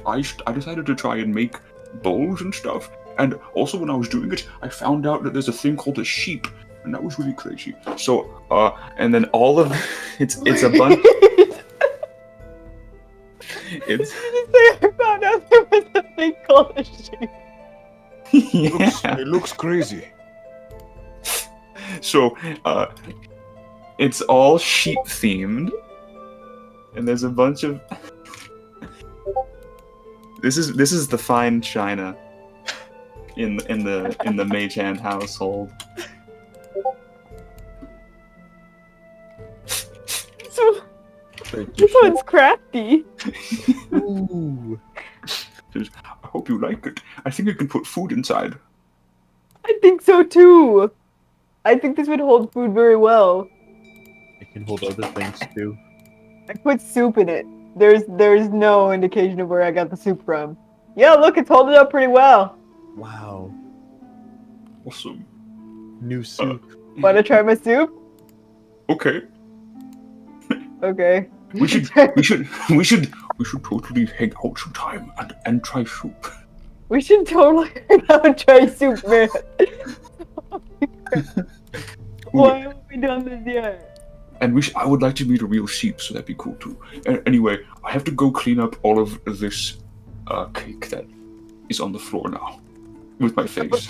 [SPEAKER 3] I decided to try and make bowls and stuff. And also when I was doing it, I found out that there's a thing called a sheep, and that was really crazy. So, and then all of it's a bunch. It's.
[SPEAKER 5] I found out there was a thing called a sheep.
[SPEAKER 3] Yeah.
[SPEAKER 4] It looks crazy.
[SPEAKER 3] So, it's all sheep themed. and there's a bunch of. This is the fine china in the mage hand household.
[SPEAKER 5] So,
[SPEAKER 8] Thank you.
[SPEAKER 5] this one's crafty.
[SPEAKER 8] Ooh.
[SPEAKER 3] Says, I hope you like it. I think you can put food inside.
[SPEAKER 5] I think so too. I think this would hold food very well.
[SPEAKER 8] It can hold other things too.
[SPEAKER 5] I put soup in it. There's no indication of where I got the soup from. Yeah, look, it's holding up pretty well.
[SPEAKER 8] Wow.
[SPEAKER 3] Awesome.
[SPEAKER 8] New soup.
[SPEAKER 5] Wanna try my soup?
[SPEAKER 3] Okay.
[SPEAKER 5] Okay.
[SPEAKER 3] We should totally hang out sometime and try soup.
[SPEAKER 5] We should totally hang out and try soup, man. Why haven't we done this yet?
[SPEAKER 3] And I would like to meet a real sheep, so that'd be cool too. Anyway, I have to go clean up all of this cake that is on the floor now with my face.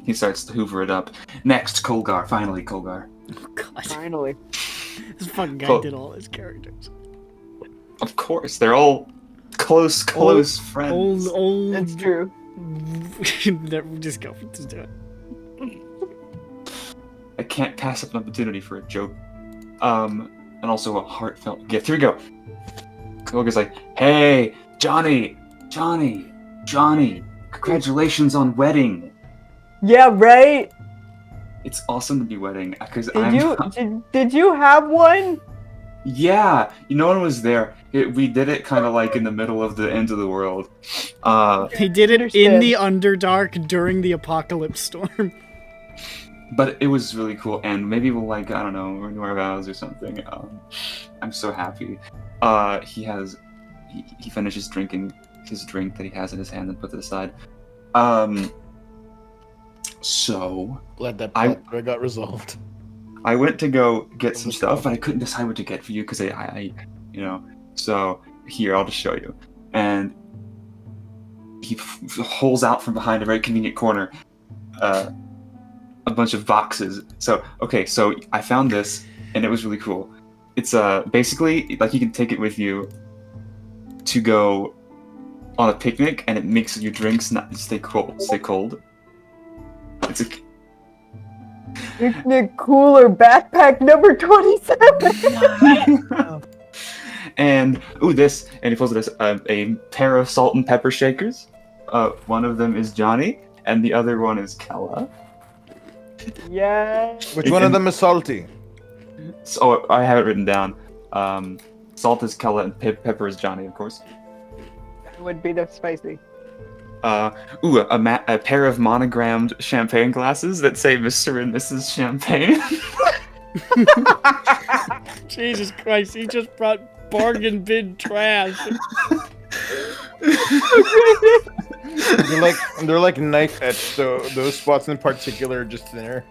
[SPEAKER 3] He starts to hoover it up. Next, Kolgar. Finally, Kolgar.
[SPEAKER 9] Oh, God.
[SPEAKER 5] Finally.
[SPEAKER 9] This fucking guy
[SPEAKER 3] Col-
[SPEAKER 9] did all his characters.
[SPEAKER 3] Of course, they're all close friends.
[SPEAKER 9] Old.
[SPEAKER 5] That's true.
[SPEAKER 9] Just go. Just do it.
[SPEAKER 3] I can't pass up an opportunity for a joke. And also a heartfelt gift. Here we go. Kolgar's like, hey, Johnny, congratulations on wedding.
[SPEAKER 5] Yeah, right?
[SPEAKER 3] It's awesome to be wedding because
[SPEAKER 5] Did you have one?
[SPEAKER 3] Yeah, no one was there. We did it kind of like in the middle of the end of the world.
[SPEAKER 9] He did it in
[SPEAKER 5] Understand.
[SPEAKER 9] the Underdark during the apocalypse storm.
[SPEAKER 3] But it was really cool, and maybe we'll I don't know, renew our vows or something. I'm so happy. He finishes drinking his drink that he has in his hand and puts it aside. So
[SPEAKER 4] Glad that
[SPEAKER 3] I-
[SPEAKER 4] plot got resolved.
[SPEAKER 3] I went to go get some stuff, but I couldn't decide what to get for you because I So here, I'll just show you. And he pulls out from behind a very convenient corner a bunch of boxes. So I found this, and it was really cool. It's basically like you can take it with you to go on a picnic, and it makes your drinks not stay cold. It's a
[SPEAKER 5] Picnic cooler backpack number 27.
[SPEAKER 3] and this, and he pulls this a pair of salt and pepper shakers. One of them is Johnny, and the other one is Kella.
[SPEAKER 5] Yeah.
[SPEAKER 4] Which one of them is salty?
[SPEAKER 3] So I have it written down. Salt is Kella, and pepper is Johnny, of course.
[SPEAKER 5] That would be the spicy.
[SPEAKER 3] A pair of monogrammed champagne glasses that say Mr. and Mrs. Champagne.
[SPEAKER 9] Jesus Christ, he just brought bargain bin trash.
[SPEAKER 4] They're like knife etched, so those spots in particular are just thinner.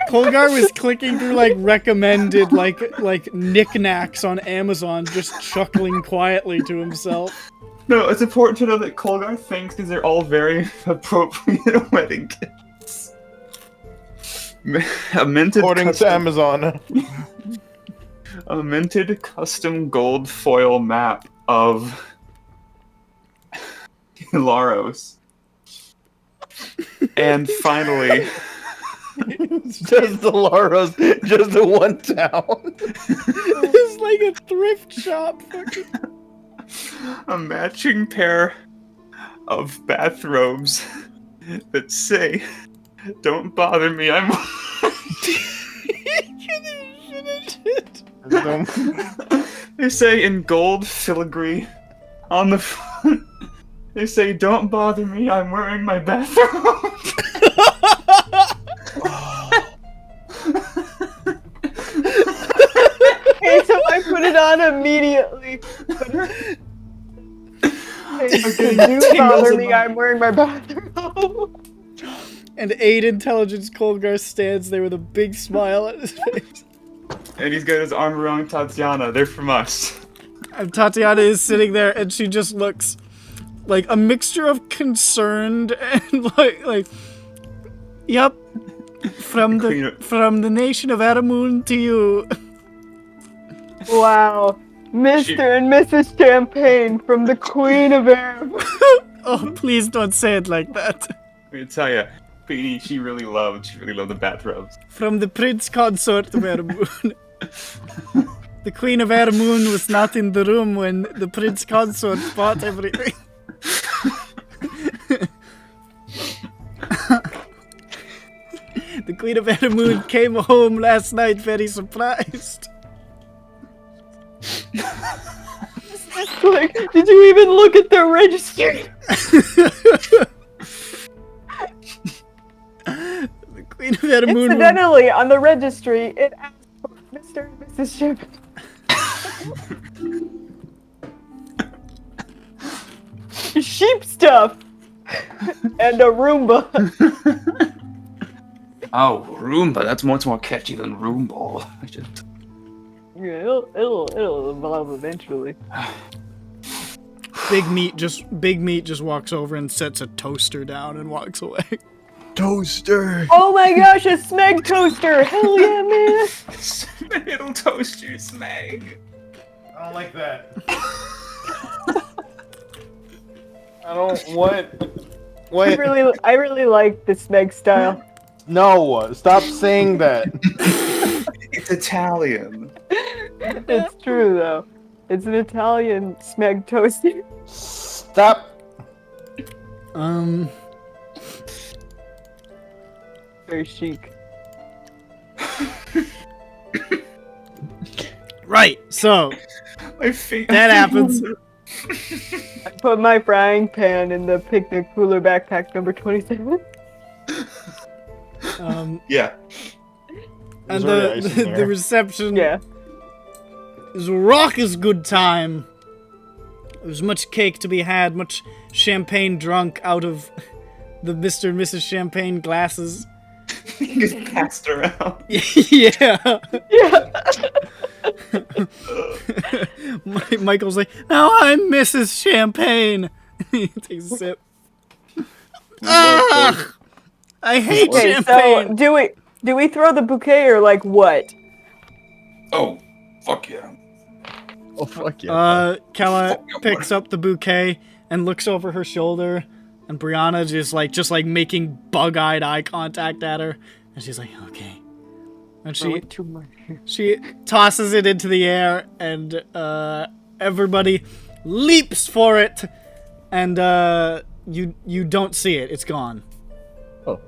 [SPEAKER 9] Kolgar was clicking through like recommended like knickknacks on Amazon, just chuckling quietly to himself.
[SPEAKER 3] No, it's important to know that Kolgar thinks these are all very appropriate wedding gifts. A minted
[SPEAKER 4] According to Amazon.
[SPEAKER 3] a minted custom gold foil map of Laros. And finally,
[SPEAKER 4] Just the Laros, just the one town.
[SPEAKER 9] It's like a thrift shop.
[SPEAKER 3] a matching pair of bathrobes that say, "Don't bother me, I'm..." They say in gold filigree on the front, they say, "Don't bother me, I'm wearing my bathrobe."
[SPEAKER 5] Okay, so I put it on immediately. Do bother me, I'm wearing my bathroom.
[SPEAKER 9] And 8 intelligence Kolgar stands there with a big smile on his face.
[SPEAKER 3] And he's got his arm around Tatiana. They're from us.
[SPEAKER 9] And Tatiana is sitting there and she just looks like a mixture of concerned and like yep. From the nation of Aramoon to you.
[SPEAKER 5] Wow. Mr. and Mrs. Champagne from the Queen of Arab.
[SPEAKER 1] Oh, please don't say it like that.
[SPEAKER 3] Let me tell you, Beanie, she really loved the bathrobes.
[SPEAKER 1] From the Prince Consort of Aramoon. The Queen of Aramoon was not in the room when the Prince Consort bought everything. The Queen of Aramoon came home last night very surprised.
[SPEAKER 5] Like, did you even look at the registry?
[SPEAKER 1] The Queen of Aramoon.
[SPEAKER 5] Incidentally, on the registry, it asked for Mr. and Mrs. Champagne. Sheep stuff and a Roomba.
[SPEAKER 6] Oh, Roomba. That's much more catchy than Roomball.
[SPEAKER 5] Yeah, it'll evolve eventually.
[SPEAKER 1] Big Meat just walks over and sets a toaster down and walks away.
[SPEAKER 8] Toaster.
[SPEAKER 5] Oh my gosh, a Smeg toaster! Hell yeah, man!
[SPEAKER 3] It'll toast your Smeg.
[SPEAKER 4] I don't like that. I don't what? Wait.
[SPEAKER 5] I really like the Smeg style.
[SPEAKER 4] No, stop saying that.
[SPEAKER 3] It's Italian.
[SPEAKER 5] It's true though. It's an Italian Smeg toaster.
[SPEAKER 4] Stop.
[SPEAKER 5] Very chic.
[SPEAKER 1] Right, so
[SPEAKER 3] My feet.
[SPEAKER 1] that happens.
[SPEAKER 5] I put my frying pan in the picnic cooler backpack number 27.
[SPEAKER 3] Yeah.
[SPEAKER 1] And
[SPEAKER 4] There's already ice in
[SPEAKER 1] the
[SPEAKER 4] there.
[SPEAKER 1] reception
[SPEAKER 5] Yeah.
[SPEAKER 1] is raucous good time. There's much cake to be had, much champagne drunk out of the Mr. and Mrs. Champagne glasses.
[SPEAKER 3] Just passed around.
[SPEAKER 1] Yeah.
[SPEAKER 5] Yeah.
[SPEAKER 1] Michael's like, now I'm Mrs. Champagne. He takes a sip. Ugh! I hate
[SPEAKER 5] Okay,
[SPEAKER 1] champagne.
[SPEAKER 5] so do we throw the bouquet or like what?
[SPEAKER 6] Oh, fuck yeah.
[SPEAKER 8] Oh fuck yeah.
[SPEAKER 1] Kella picks up the bouquet and looks over her shoulder, and Brianna just like making bug-eyed eye contact at her, and she's like, okay. And
[SPEAKER 5] Too much.
[SPEAKER 1] she tosses it into the air, and everybody leaps for it, and you don't see it. It's gone.
[SPEAKER 8] Oh.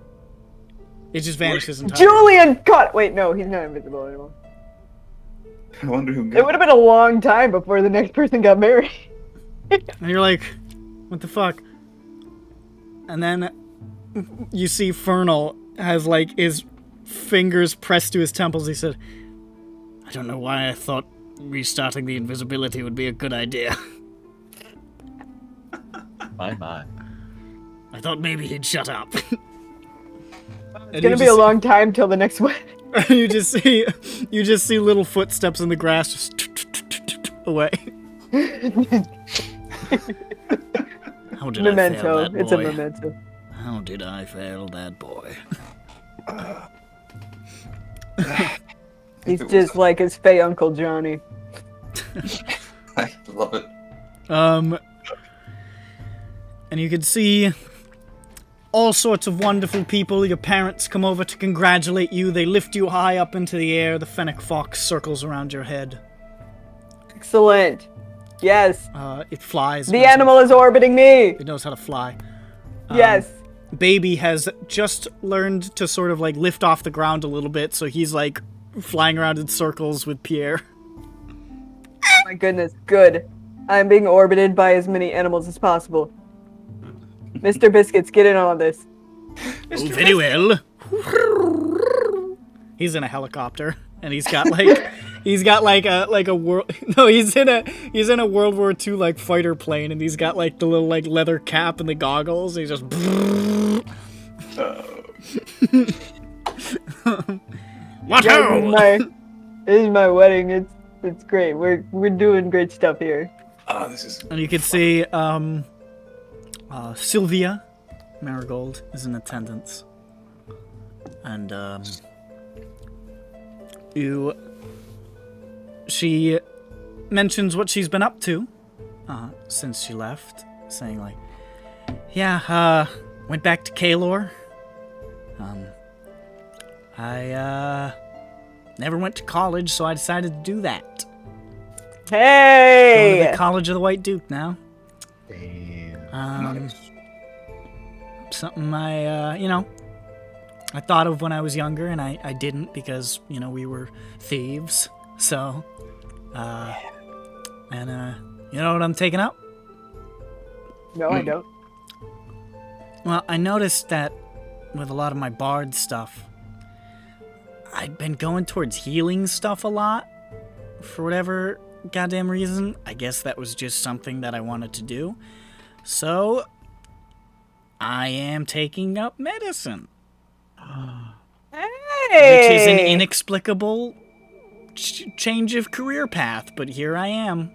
[SPEAKER 1] It just vanishes entirely.
[SPEAKER 5] Julian caught. Wait, no, he's not invisible anymore.
[SPEAKER 3] I wonder who
[SPEAKER 5] It
[SPEAKER 3] got
[SPEAKER 5] would have been a long time before the next person got married.
[SPEAKER 1] And you're like, what the fuck? And then you see Fernal has like his fingers pressed to his temples. He said, I don't know why I thought restarting the invisibility would be a good idea.
[SPEAKER 8] My.
[SPEAKER 1] I thought maybe he'd shut up.
[SPEAKER 5] It's gonna be a long time till the next one.
[SPEAKER 1] you just see little footsteps in the grass just away. How did I fail
[SPEAKER 5] Memento.
[SPEAKER 1] that boy?
[SPEAKER 5] It's a memento.
[SPEAKER 1] How did I fail that boy?
[SPEAKER 5] He's just like his fey Uncle Johnny.
[SPEAKER 3] I love it.
[SPEAKER 1] And you can see all sorts of wonderful people. Your parents come over to congratulate you. They lift you high up into the air. The fennec fox circles around your head.
[SPEAKER 5] Excellent. Yes.
[SPEAKER 1] It flies.
[SPEAKER 5] The animal is orbiting me.
[SPEAKER 1] It knows how to fly.
[SPEAKER 5] Yes.
[SPEAKER 1] Baby has just learned to sort of like lift off the ground a little bit, so he's like flying around in circles with Pierre.
[SPEAKER 5] Oh my goodness. Good. I'm being orbited by as many animals as possible. Mr. Biscuits, get in on this.
[SPEAKER 1] Oh, very well. He's in a helicopter, and he's got like a world. No, he's in a World War II like fighter plane, and he's got like the little like leather cap and the goggles. And he's just. What
[SPEAKER 5] This is my wedding. It's great. We're doing great stuff here.
[SPEAKER 3] This is.
[SPEAKER 1] And you can see Sylvia Marigold is in attendance, and
[SPEAKER 9] she mentions what she's been up to since she left, saying like, yeah, went back to Kaelor. I never went to college, so I decided to do that. Going
[SPEAKER 5] Hey!
[SPEAKER 9] to the College of the White Duke now.
[SPEAKER 4] Damn.
[SPEAKER 9] Something I thought of when I was younger, and I didn't because, we were thieves. So, and you know what I'm taking up?
[SPEAKER 5] No, I don't.
[SPEAKER 9] Well, I noticed that with a lot of my bard stuff, I'd been going towards healing stuff a lot for whatever goddamn reason. I guess that was just something that I wanted to do. So, I am taking up medicine.
[SPEAKER 5] Hey!
[SPEAKER 9] Which is an inexplicable change of career path, but here I am.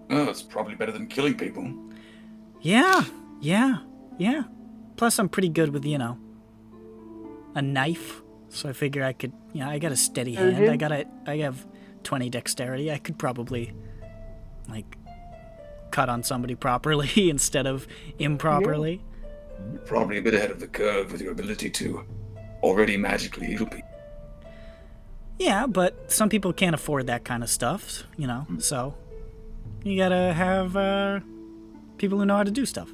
[SPEAKER 6] Oh, it's probably better than killing people.
[SPEAKER 9] Yeah. Plus, I'm pretty good with, a knife. So I figure I could, I got a steady hand. I have 20 dexterity. I could probably, cut on somebody properly instead of improperly.
[SPEAKER 6] You're probably a bit ahead of the curve with your ability to already magically heal people.
[SPEAKER 9] Yeah, but some people can't afford that kind of stuff, so you gotta have people who know how to do stuff.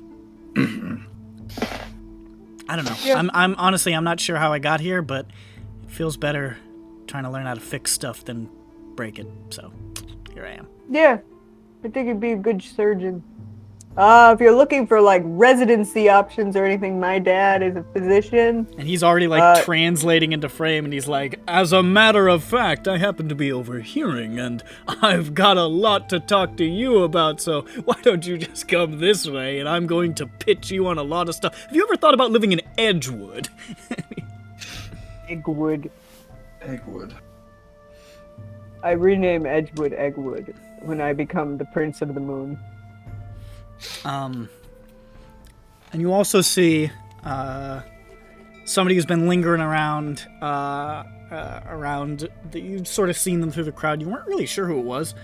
[SPEAKER 9] I don't know.
[SPEAKER 5] Yeah.
[SPEAKER 9] I'm honestly, I'm not sure how I got here, but it feels better trying to learn how to fix stuff than break it. So here I am.
[SPEAKER 5] Yeah, I think you'd be a good surgeon. If you're looking for residency options or anything, my dad is a physician.
[SPEAKER 9] And he's already translating into frame, and he's like, as a matter of fact, I happen to be overhearing, and I've got a lot to talk to you about, so why don't you just come this way, and I'm going to pitch you on a lot of stuff. Have you ever thought about living in Edgewood?
[SPEAKER 5] Eggwood.
[SPEAKER 3] Eggwood.
[SPEAKER 5] I rename Edgewood Eggwood when I become the Prince of the Moon.
[SPEAKER 9] And you also see somebody who's been lingering around you've sort of seen them through the crowd. You weren't really sure who it was.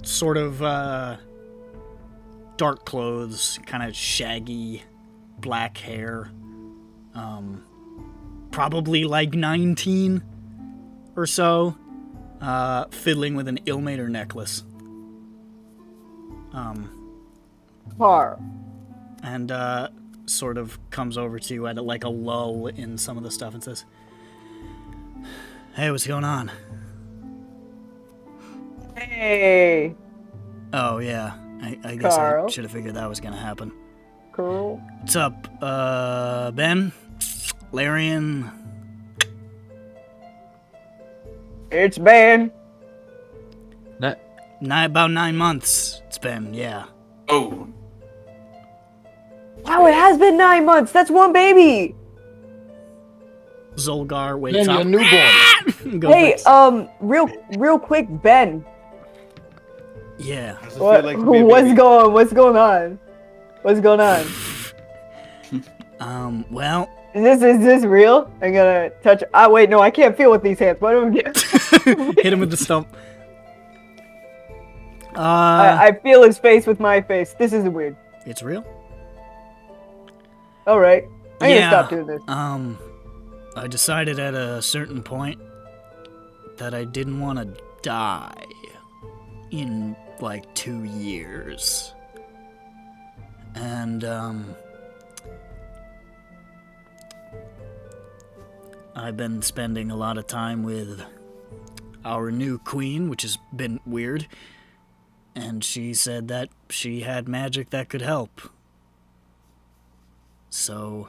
[SPEAKER 9] Sort of dark clothes, kind of shaggy black hair. Probably 19 or so. Fiddling with an Ilmater necklace.
[SPEAKER 5] Carl.
[SPEAKER 9] And sort of comes over to you at a lull in some of the stuff and says, "Hey, what's going on?"
[SPEAKER 5] Hey,
[SPEAKER 9] Oh yeah, I guess
[SPEAKER 5] Carl.
[SPEAKER 9] I should have figured that was gonna happen.
[SPEAKER 5] Carl.
[SPEAKER 9] What's up, Ben? Larian?
[SPEAKER 5] It's Ben.
[SPEAKER 9] About 9 months it's been, yeah.
[SPEAKER 6] Oh,
[SPEAKER 5] Wow, it has been 9 months. That's one baby.
[SPEAKER 9] Zolgar wakes
[SPEAKER 4] Then
[SPEAKER 9] up.
[SPEAKER 4] you're newborn.
[SPEAKER 9] Goes
[SPEAKER 5] Hey,
[SPEAKER 9] like,
[SPEAKER 5] real quick, Ben.
[SPEAKER 9] yeah.
[SPEAKER 4] How's it feel like to be a
[SPEAKER 5] What's
[SPEAKER 4] baby?
[SPEAKER 5] going on? What's going on?
[SPEAKER 9] Well,
[SPEAKER 5] Is this real? I'm gonna touch. Wait, no, I can't feel with these hands. What do I get?
[SPEAKER 9] hit him with the stump.
[SPEAKER 5] I feel his face with my face. This is weird.
[SPEAKER 9] It's real.
[SPEAKER 5] All right, I'm
[SPEAKER 9] Yeah.
[SPEAKER 5] gonna stop doing this.
[SPEAKER 9] I decided at a certain point that I didn't want to die in 2 years. And, I've been spending a lot of time with our new queen, which has been weird. And she said that she had magic that could help. So,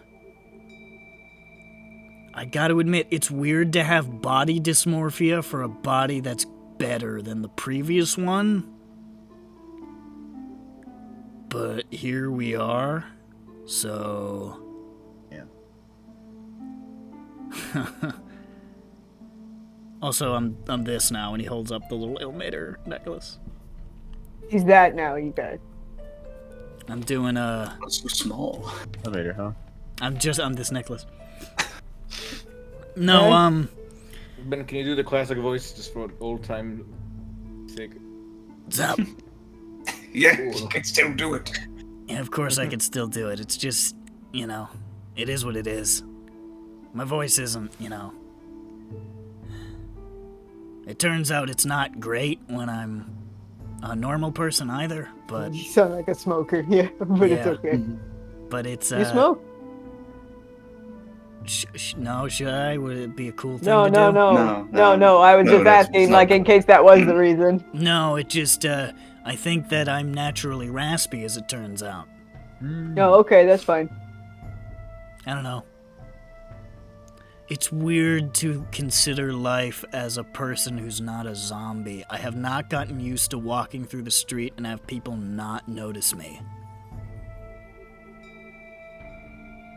[SPEAKER 9] I gotta admit, it's weird to have body dysmorphia for a body that's better than the previous one. But here we are, so...
[SPEAKER 4] Yeah.
[SPEAKER 9] Also, I'm this now, and he holds up the little Ilmater necklace.
[SPEAKER 5] He's that now, you guys.
[SPEAKER 9] I'm doing
[SPEAKER 3] It's so small.
[SPEAKER 8] Elevator, huh?
[SPEAKER 9] I'm this necklace. No,
[SPEAKER 4] Ben, can you do the classic voice just for old time sake?
[SPEAKER 9] what's up?
[SPEAKER 6] Yeah, you can still do it.
[SPEAKER 9] Yeah, of course I could still do it. It's just, it is what it is. My voice isn't, It turns out it's not great when I'm a normal person either, but
[SPEAKER 5] You sound like a smoker, yeah, but it's
[SPEAKER 9] Yeah.
[SPEAKER 5] okay.
[SPEAKER 9] but it's
[SPEAKER 5] You smoke?
[SPEAKER 9] no, should I? Would it be a cool thing
[SPEAKER 5] No,
[SPEAKER 9] to
[SPEAKER 5] no,
[SPEAKER 9] do?
[SPEAKER 5] no. I was
[SPEAKER 3] No,
[SPEAKER 5] just
[SPEAKER 3] that's
[SPEAKER 5] asking,
[SPEAKER 3] not-
[SPEAKER 5] like, in case that was the reason.
[SPEAKER 9] No, it just I think that I'm naturally raspy, as it turns out.
[SPEAKER 5] No, okay, that's fine.
[SPEAKER 9] I don't know. It's weird to consider life as a person who's not a zombie. I have not gotten used to walking through the street and have people not notice me.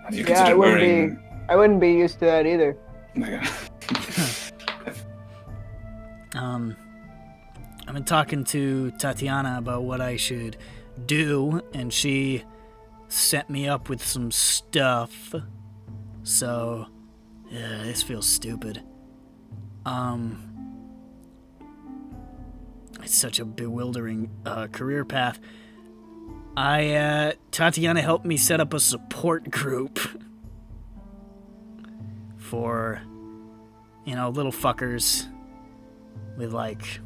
[SPEAKER 6] Have you
[SPEAKER 5] Yeah,
[SPEAKER 6] considered wearing...
[SPEAKER 5] I wouldn't be used to that either.
[SPEAKER 6] Oh my God.
[SPEAKER 9] I've been talking to Tatiana about what I should do, and she set me up with some stuff. So, yeah, this feels stupid. It's such a bewildering career path. Tatiana helped me set up a support group for, little fuckers with, like,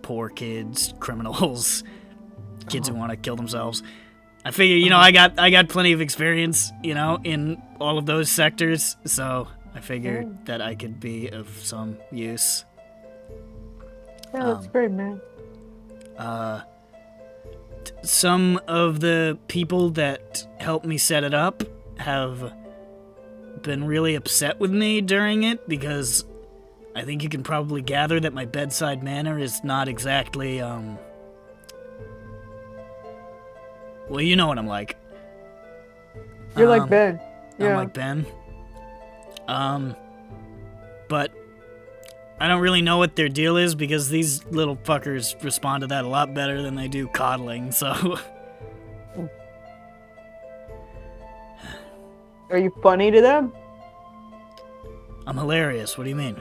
[SPEAKER 9] poor kids, criminals, kids who want to kill themselves. I figure, I got plenty of experience, in all of those sectors, so I figured that I could be of some use.
[SPEAKER 5] Yeah, that's great, man.
[SPEAKER 9] Some of the people that helped me set it up have been really upset with me during it, because I think you can probably gather that my bedside manner is not exactly, well, you know what I'm like.
[SPEAKER 5] You're like Ben.
[SPEAKER 9] I'm
[SPEAKER 5] Yeah.
[SPEAKER 9] like Ben. But I don't really know what their deal is, because these little fuckers respond to that a lot better than they do coddling, so...
[SPEAKER 5] Are you funny to them?
[SPEAKER 9] I'm hilarious, what do you mean?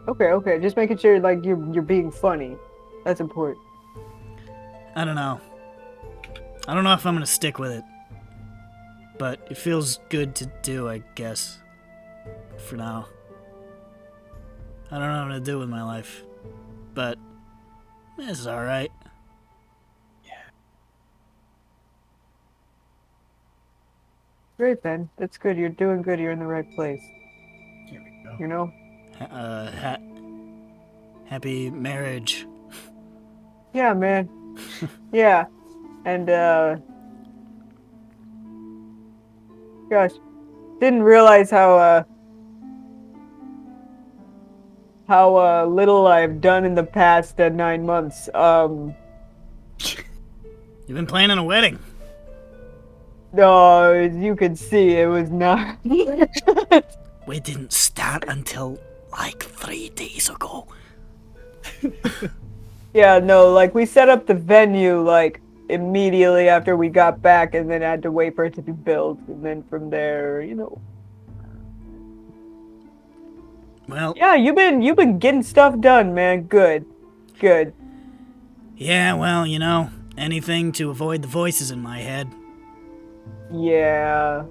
[SPEAKER 5] Okay. Just making sure, like, you're being funny. That's important.
[SPEAKER 9] I don't know. I don't know if I'm gonna stick with it. But it feels good to do, I guess. For now. I don't know what I'm gonna do with my life. But it's alright.
[SPEAKER 5] Great, Ben. That's good. You're doing good. You're in the right place.
[SPEAKER 8] Here we go.
[SPEAKER 5] You know?
[SPEAKER 9] Happy marriage.
[SPEAKER 5] Yeah, man. Yeah. And, gosh. Didn't realize how little I've done in the past 9 months.
[SPEAKER 9] You've been planning a wedding.
[SPEAKER 5] No, as you can see, it was not.
[SPEAKER 9] We didn't start until like 3 days ago.
[SPEAKER 5] Yeah, no, like, we set up the venue, like, immediately after we got back, and then had to wait for it to be built, and then from there,
[SPEAKER 9] Well,
[SPEAKER 5] Yeah, you've been getting stuff done, man. Good.
[SPEAKER 9] yeah, well, anything to avoid the voices in my head.
[SPEAKER 5] Yeah,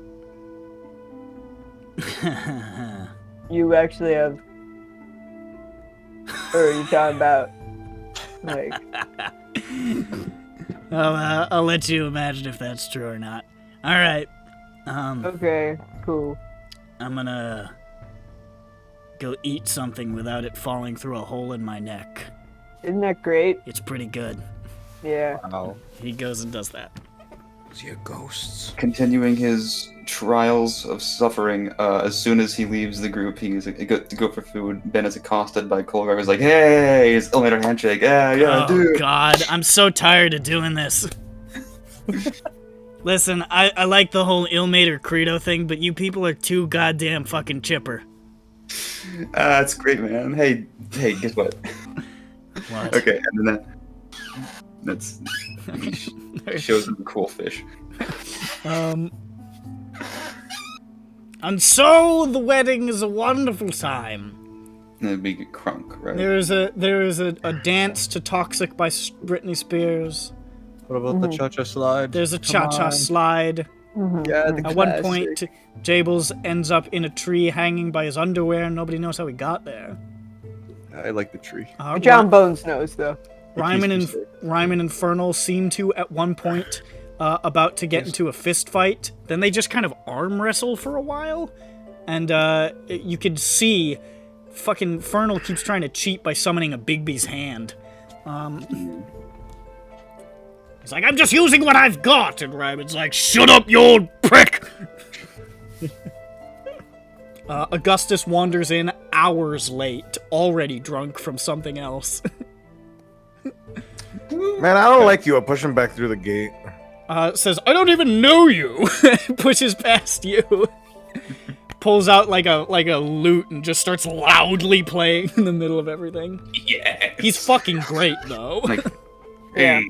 [SPEAKER 5] you actually have. What are you talking about? Like,
[SPEAKER 9] I'll let you imagine if that's true or not. All right.
[SPEAKER 5] okay, cool.
[SPEAKER 9] I'm gonna go eat something without it falling through a hole in my neck.
[SPEAKER 5] Isn't that great?
[SPEAKER 9] It's pretty good.
[SPEAKER 5] Yeah.
[SPEAKER 3] Wow.
[SPEAKER 9] He goes and does that.
[SPEAKER 8] See ghosts.
[SPEAKER 3] Continuing his trials of suffering, as soon as he leaves the group, he's to go for food. Ben is accosted by Colgar, who's like, "Hey!" His elevator handshake. Yeah,
[SPEAKER 9] Oh,
[SPEAKER 3] dude.
[SPEAKER 9] God. I'm so tired of doing this. Listen, I like the whole Ilmater Credo thing, but you people are too goddamn fucking chipper.
[SPEAKER 3] That's great, man. Hey, guess what?
[SPEAKER 9] What?
[SPEAKER 3] Okay, and then that's shows him a cool fish.
[SPEAKER 9] And so the wedding is a wonderful time.
[SPEAKER 3] And then we get crunk, right?
[SPEAKER 9] There is a dance to Toxic by Britney Spears.
[SPEAKER 8] What about the cha-cha slide?
[SPEAKER 9] There's a
[SPEAKER 8] Come
[SPEAKER 9] cha-cha
[SPEAKER 8] on.
[SPEAKER 9] slide.
[SPEAKER 8] Yeah, the
[SPEAKER 9] At one
[SPEAKER 8] classic.
[SPEAKER 9] point, Jables ends up in a tree hanging by his underwear, and nobody knows how he got there.
[SPEAKER 8] I like the tree.
[SPEAKER 5] John Bones knows, though.
[SPEAKER 9] Ryman and Fernal seem to, at one point, about to get into a fist fight. Then they just kind of arm wrestle for a while, and you could see fucking Fernal keeps trying to cheat by summoning a Bigby's hand. He's like, I'm just using what I've got, and Ryman's like, shut up, you old prick! Augustus wanders in hours late, already drunk from something else.
[SPEAKER 4] Man, I don't like you. I push him back through the gate.
[SPEAKER 9] Says, I don't even know you! Pushes past you. Pulls out like a lute and just starts loudly playing in the middle of everything.
[SPEAKER 6] Yeah.
[SPEAKER 9] He's fucking great, though.
[SPEAKER 6] Like,
[SPEAKER 5] Yeah.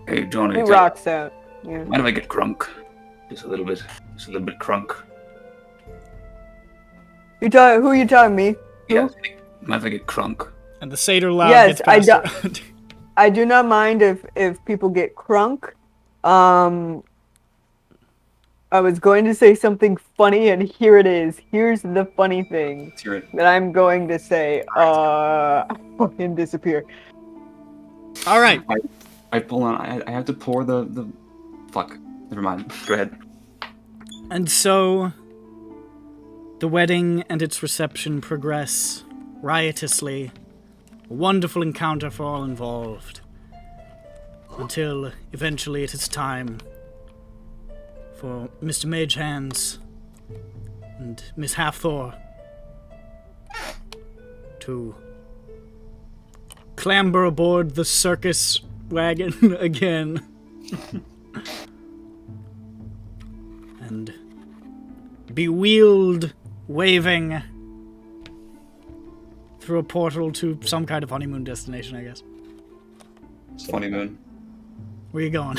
[SPEAKER 6] hey, Johnny.
[SPEAKER 5] He rocks out. Yeah.
[SPEAKER 6] Mind if I get crunk? Just a little bit. Just a little bit crunk.
[SPEAKER 5] Who are you talking, me? Who?
[SPEAKER 6] Yeah. Mind if I get crunk?
[SPEAKER 9] And the satyr loud
[SPEAKER 5] Yes,
[SPEAKER 9] gets passed around.
[SPEAKER 5] I do not mind if people get crunk. I was going to say something funny, and here it is. Here's the funny thing
[SPEAKER 3] Let's hear it.
[SPEAKER 5] that I'm going to say. Fucking disappear.
[SPEAKER 9] All right.
[SPEAKER 3] I pull on. I have to pour the. Fuck. Never mind. Go ahead.
[SPEAKER 9] And so, the wedding and its reception progress riotously. A wonderful encounter for all involved. Until, eventually, it is time for Mr. Magehands and Miss Half-Thor to clamber aboard the circus wagon again. And be wheeled, waving through a portal to some kind of honeymoon destination, I guess.
[SPEAKER 3] It's funny, moon.
[SPEAKER 9] Where you going?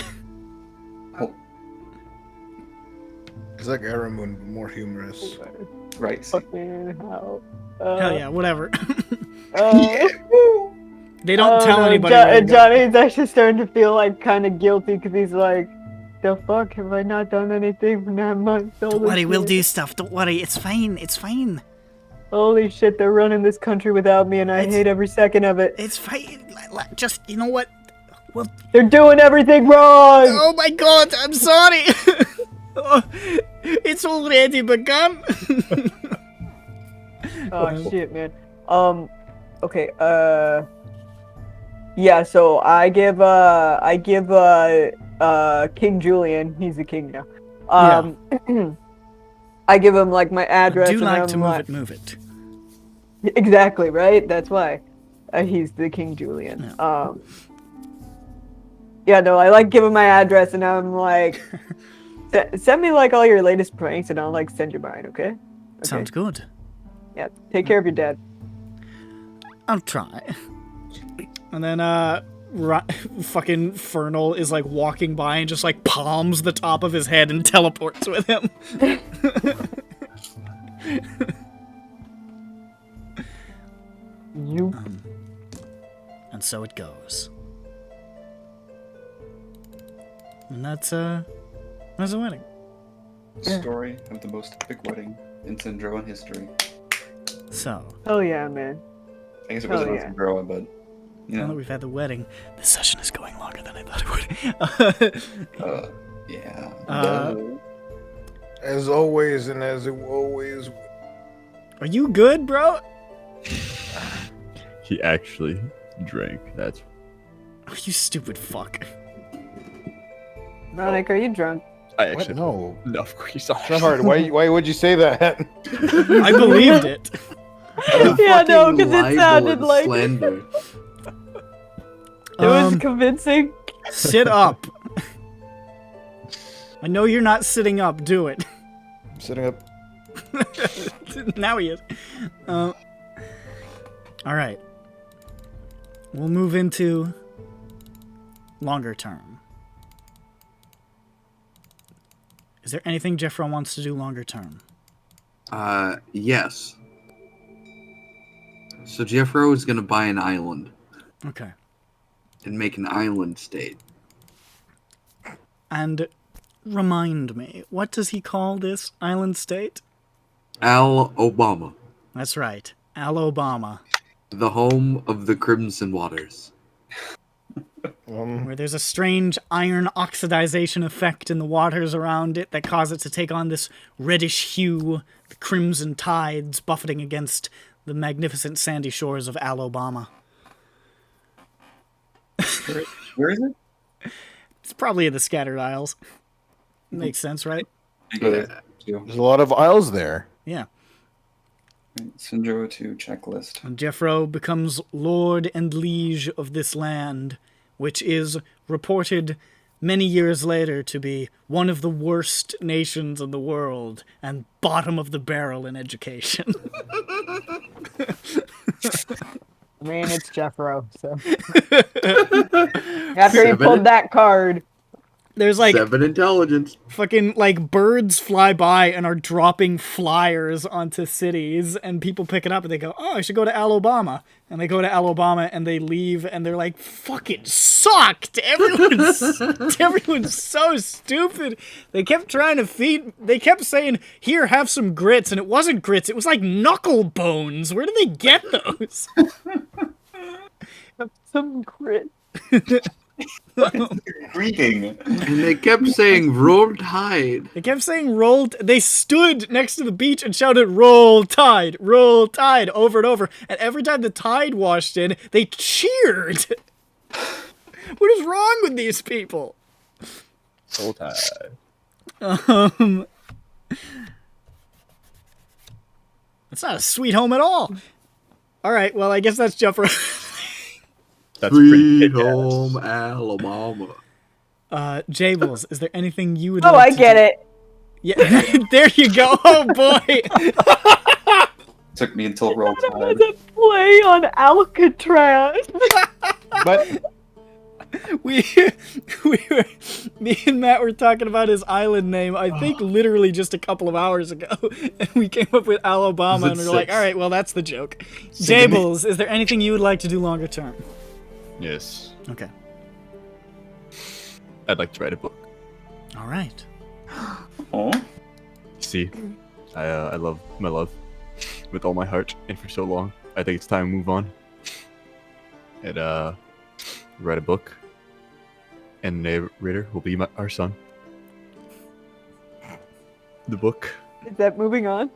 [SPEAKER 4] It's like Aramoon, but more humorous.
[SPEAKER 3] Right.
[SPEAKER 5] Fucking hell.
[SPEAKER 9] Hell yeah, whatever.
[SPEAKER 5] Yeah.
[SPEAKER 9] They don't tell anybody.
[SPEAKER 5] Johnny's actually starting to feel like kind of guilty because he's like, the fuck have I not done anything for 9 months?
[SPEAKER 9] Don't worry, we'll do stuff. Don't worry, it's fine. It's fine.
[SPEAKER 5] Holy shit, they're running this country without me, and I hate every second of it.
[SPEAKER 9] It's fine. Just, you know what? Well,
[SPEAKER 5] they're doing everything wrong.
[SPEAKER 9] Oh my god, I'm sorry. Oh, it's already begun.
[SPEAKER 5] Oh shit, man. Okay. Yeah. So I give King Julian. He's the king now. I give him like my address.
[SPEAKER 9] I do
[SPEAKER 5] and
[SPEAKER 9] like
[SPEAKER 5] I'm
[SPEAKER 9] to
[SPEAKER 5] like,
[SPEAKER 9] move it.
[SPEAKER 5] Exactly right. That's why he's the King Julian.
[SPEAKER 9] Yeah.
[SPEAKER 5] Yeah. No, I like giving my address, and I'm like, send me like all your latest pranks, and I'll like send you mine. Okay.
[SPEAKER 9] Sounds good.
[SPEAKER 5] Yeah. Take care of your dad.
[SPEAKER 9] I'll try. And then fucking Fernal is like walking by and just like palms the top of his head and teleports with him. And so it goes. And that's a wedding.
[SPEAKER 3] Story of the most epic wedding in Sindroa history.
[SPEAKER 9] So.
[SPEAKER 5] Oh yeah, man.
[SPEAKER 3] I guess it wasn't on Sindroa, but you
[SPEAKER 9] Now that
[SPEAKER 3] know.
[SPEAKER 9] we've had the wedding, this session is going longer than I thought it would.
[SPEAKER 3] Yeah.
[SPEAKER 4] As always, and as it always.
[SPEAKER 9] Are you good, bro?
[SPEAKER 8] He actually drank. That's.
[SPEAKER 9] Oh, you stupid fuck.
[SPEAKER 5] Ronick, are you drunk?
[SPEAKER 8] I actually
[SPEAKER 4] No.
[SPEAKER 8] No, of course not.
[SPEAKER 4] Shepard, why would you say that?
[SPEAKER 9] I believed it.
[SPEAKER 5] Yeah, no, because
[SPEAKER 2] Libel
[SPEAKER 5] it sounded
[SPEAKER 2] and
[SPEAKER 5] like
[SPEAKER 2] slander.
[SPEAKER 5] it was convincing.
[SPEAKER 9] Sit up. I know you're not sitting up. Do it.
[SPEAKER 4] I'm sitting up.
[SPEAKER 9] Now he is. All right. We'll move into longer term. Is there anything Jeffron wants to do longer term?
[SPEAKER 2] Yes. So Jeffro is gonna buy an island
[SPEAKER 9] Okay.
[SPEAKER 2] and make an island state.
[SPEAKER 9] And remind me, what does he call this island state?
[SPEAKER 2] Al Obama,
[SPEAKER 9] That's right, Alabama,
[SPEAKER 2] the home of the Crimson Waters.
[SPEAKER 9] where there's a strange iron oxidization effect in the waters around it that cause it to take on this reddish hue, the crimson tides buffeting against the magnificent sandy shores of Alabama.
[SPEAKER 3] Where is it?
[SPEAKER 9] It's probably in the Scattered Isles. Makes sense, right?
[SPEAKER 3] Yeah.
[SPEAKER 4] There's a lot of isles there.
[SPEAKER 9] Yeah.
[SPEAKER 3] Sindroa 2 checklist.
[SPEAKER 9] And Jeffro becomes lord and liege of this land, which is reported many years later to be one of the worst nations in the world and bottom of the barrel in education.
[SPEAKER 5] I mean, it's Jeffro, so. After he pulled that card.
[SPEAKER 9] There's like
[SPEAKER 2] 7 intelligence.
[SPEAKER 9] fucking like birds fly by and are dropping flyers onto cities, and people pick it up and they go, "Oh, I should go to Alabama." And they go to Alabama and they leave and they're like, "Fucking sucked. Everyone's so stupid." They kept trying to they kept saying, "Here, have some grits," and it wasn't grits. It was like knuckle bones. Where do they get those?
[SPEAKER 5] Some grit.
[SPEAKER 3] Greeting.
[SPEAKER 2] And they kept saying roll tide.
[SPEAKER 9] They kept saying roll. They stood next to the beach and shouted roll tide, over and over. And every time the tide washed in, they cheered. What is wrong with these people?
[SPEAKER 8] Soul Tide.
[SPEAKER 9] It's not a sweet home at all. All right, well, I guess that's Jeffro.
[SPEAKER 8] That's pretty
[SPEAKER 2] Sweet
[SPEAKER 8] kick-ass.
[SPEAKER 2] home Alabama.
[SPEAKER 9] Jables, is there anything you would
[SPEAKER 5] Oh,
[SPEAKER 9] like
[SPEAKER 5] I get
[SPEAKER 9] do?
[SPEAKER 5] it.
[SPEAKER 9] Yeah, there you go. Oh, boy.
[SPEAKER 3] Took me until roll
[SPEAKER 5] That
[SPEAKER 3] tide.
[SPEAKER 5] was a play on Alcatraz.
[SPEAKER 4] But
[SPEAKER 9] we were, me and Matt were talking about his island name, I think literally just a couple of hours ago, and we came up with Alabama, and we were like, all right, well, that's the joke. Jables, is there anything you would like to do longer term?
[SPEAKER 8] Yes.
[SPEAKER 9] Okay.
[SPEAKER 8] I'd like to write a book.
[SPEAKER 9] All right.
[SPEAKER 3] Oh,
[SPEAKER 8] See, I love my love with all my heart, and for so long. I think it's time to move on. And write a book, and the narrator will be our son. The book.
[SPEAKER 5] Is that moving on?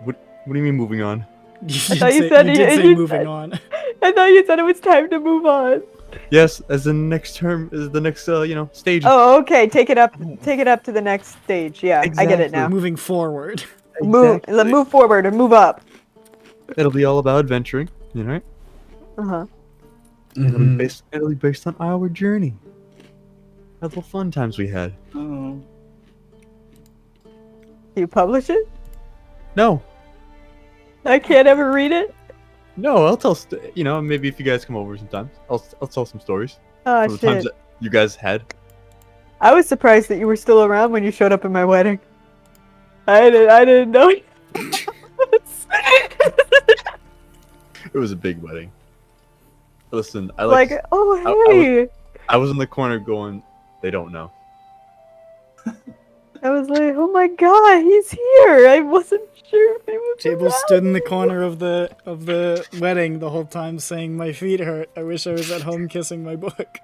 [SPEAKER 8] What do you mean moving on?
[SPEAKER 9] You
[SPEAKER 5] thought you
[SPEAKER 9] did
[SPEAKER 5] said
[SPEAKER 9] say
[SPEAKER 5] you
[SPEAKER 9] moving
[SPEAKER 5] said-
[SPEAKER 9] on.
[SPEAKER 5] I thought you said it was time to move on.
[SPEAKER 8] Yes, as the next term is the next stage.
[SPEAKER 5] Oh, okay. Take it up to the next stage. Yeah, I get it now.
[SPEAKER 9] Moving forward.
[SPEAKER 5] Move forward or move up.
[SPEAKER 8] It'll be all about adventuring, right?
[SPEAKER 5] Uh-huh.
[SPEAKER 8] It'll be based on our journey. How the fun times we had.
[SPEAKER 3] oh.
[SPEAKER 5] Do you publish it?
[SPEAKER 8] No,
[SPEAKER 5] I can't ever read it?
[SPEAKER 8] no, I'll tell. Maybe if you guys come over sometimes, I'll tell some stories
[SPEAKER 5] Oh,
[SPEAKER 8] from the times
[SPEAKER 5] shit.
[SPEAKER 8] that you guys had.
[SPEAKER 5] I was surprised that you were still around when you showed up at my wedding. I didn't know.
[SPEAKER 8] It was a big wedding. Listen, I
[SPEAKER 5] like, oh, hey.
[SPEAKER 8] I was in the corner going, they don't know.
[SPEAKER 5] I was like, oh my god, he's here. I wasn't sure if he was
[SPEAKER 9] Jables
[SPEAKER 5] around.
[SPEAKER 9] stood in the corner of the wedding the whole time saying, "My feet hurt. I wish I was at home kissing my book."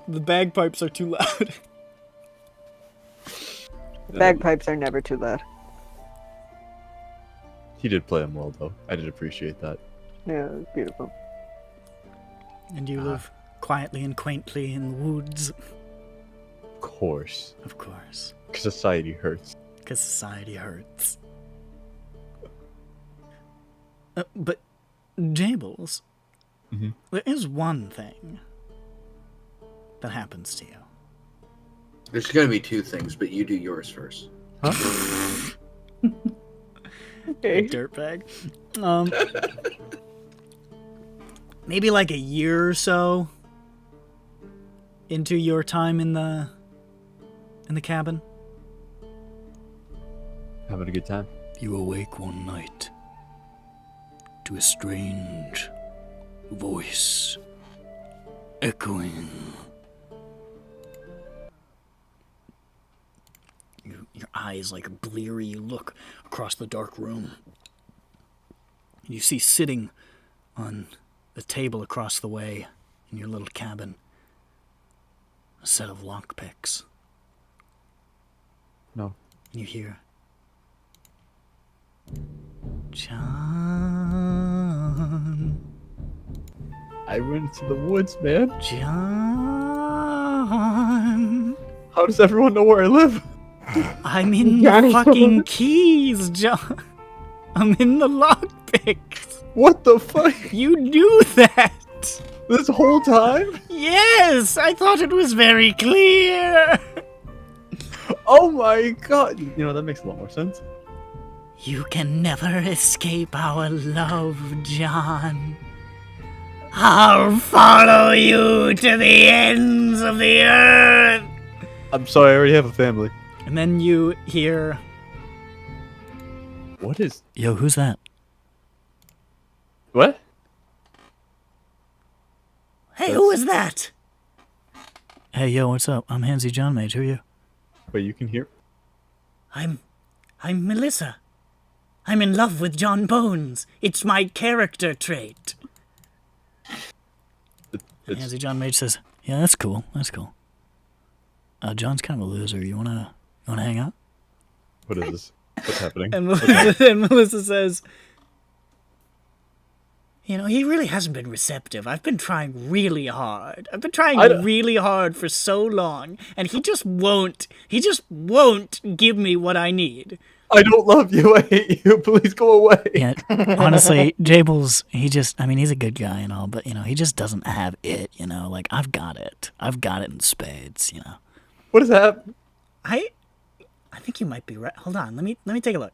[SPEAKER 9] The bagpipes are too loud.
[SPEAKER 5] Bagpipes are never too loud.
[SPEAKER 8] He did play them well, though. I did appreciate that.
[SPEAKER 5] Yeah, it was beautiful.
[SPEAKER 9] And you live quietly and quaintly in the woods.
[SPEAKER 8] Of course.
[SPEAKER 9] Of course.
[SPEAKER 8] Because society hurts.
[SPEAKER 9] Because society hurts. But, Jables,
[SPEAKER 8] Mhm.
[SPEAKER 9] there is one thing that happens to you.
[SPEAKER 2] There's gonna be 2 things, but you do yours first.
[SPEAKER 5] Okay.
[SPEAKER 9] Dirtbag. Maybe like a year or so into your time in the cabin,
[SPEAKER 8] Having a good time.
[SPEAKER 9] You awake one night to a strange voice echoing. Your eyes like bleary. You look across the dark room. You see sitting on the table across the way in your little cabin a set of lockpicks.
[SPEAKER 8] No.
[SPEAKER 9] And you hear, John.
[SPEAKER 8] I went to the woods, man.
[SPEAKER 9] John.
[SPEAKER 8] How does everyone know where I live?
[SPEAKER 9] I'm in
[SPEAKER 5] Johnny.
[SPEAKER 9] the fucking keys, John. I'm in the lockpicks.
[SPEAKER 8] What the fuck?
[SPEAKER 9] You knew that.
[SPEAKER 8] This whole time?
[SPEAKER 9] Yes, I thought it was very clear.
[SPEAKER 8] Oh my god. You know, that makes a lot more sense.
[SPEAKER 9] You can never escape our love, John. I'll follow you to the ends of the earth.
[SPEAKER 8] I'm sorry, I already have a family.
[SPEAKER 9] And then you hear,
[SPEAKER 8] What is...
[SPEAKER 9] yo, who's that?
[SPEAKER 8] What?
[SPEAKER 9] Hey, who is that? Hey, yo, what's up? I'm Handsy John Mage. Who are you?
[SPEAKER 8] Wait, you can hear?
[SPEAKER 9] I'm Melissa. I'm in love with John Bones. It's my character trait.
[SPEAKER 8] It's...
[SPEAKER 9] Handsy John Mage says, yeah, that's cool. That's cool. John's kind of a loser. You wanna hang out?
[SPEAKER 8] What is this? What's happening?
[SPEAKER 9] And Melissa says, you know, he really hasn't been receptive. I've been trying really hard. I've been trying really hard for so long, and he just won't give me what I need.
[SPEAKER 8] I don't love you. I hate you. Please go away.
[SPEAKER 9] Yeah, honestly, Jables, he's a good guy and all, but, you know, he just doesn't have it, you know, like, I've got it in spades, you know.
[SPEAKER 8] What is that?
[SPEAKER 9] I think you might be right. Hold on, let me take a look.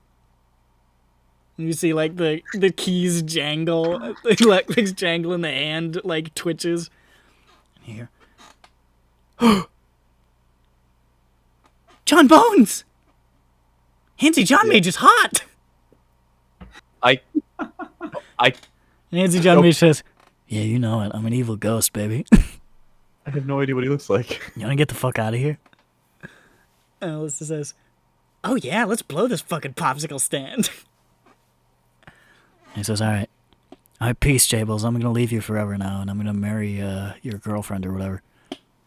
[SPEAKER 9] You see, like, the keys jangle, the lockpicks jangle in the hand, like, twitches. And you hear, John Bones! Handsy John Mage is hot!
[SPEAKER 8] I...
[SPEAKER 9] And Handsy John Mage says, yeah, you know it. I'm an evil ghost, baby.
[SPEAKER 8] I have no idea what he looks like.
[SPEAKER 9] You wanna get the fuck out of here? And Alyssa says, oh yeah, let's blow this fucking popsicle stand. He says, all right, peace, Jables. I'm gonna leave you forever now, and I'm gonna marry your girlfriend or whatever.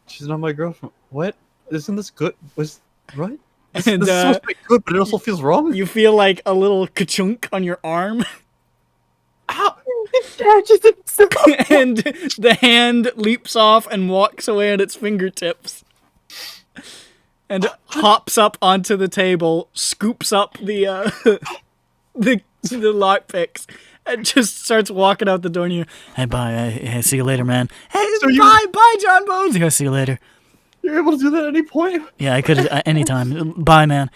[SPEAKER 8] She's not my girlfriend. What? Isn't this good? What? This
[SPEAKER 9] And,
[SPEAKER 8] is supposed to be good, but it also feels wrong.
[SPEAKER 9] You feel like a little ka-chunk on your arm,
[SPEAKER 8] Ow!
[SPEAKER 9] and the hand leaps off and walks away on its fingertips, and hops up onto the table, scoops up the lockpicks, and just starts walking out the door. And you, hey, bye. Hey, see you later, man. Hey,
[SPEAKER 8] So
[SPEAKER 9] bye, John Bones. Yeah, see you later.
[SPEAKER 8] You're able to do that at any point?
[SPEAKER 9] Yeah, I could anytime. Bye, man.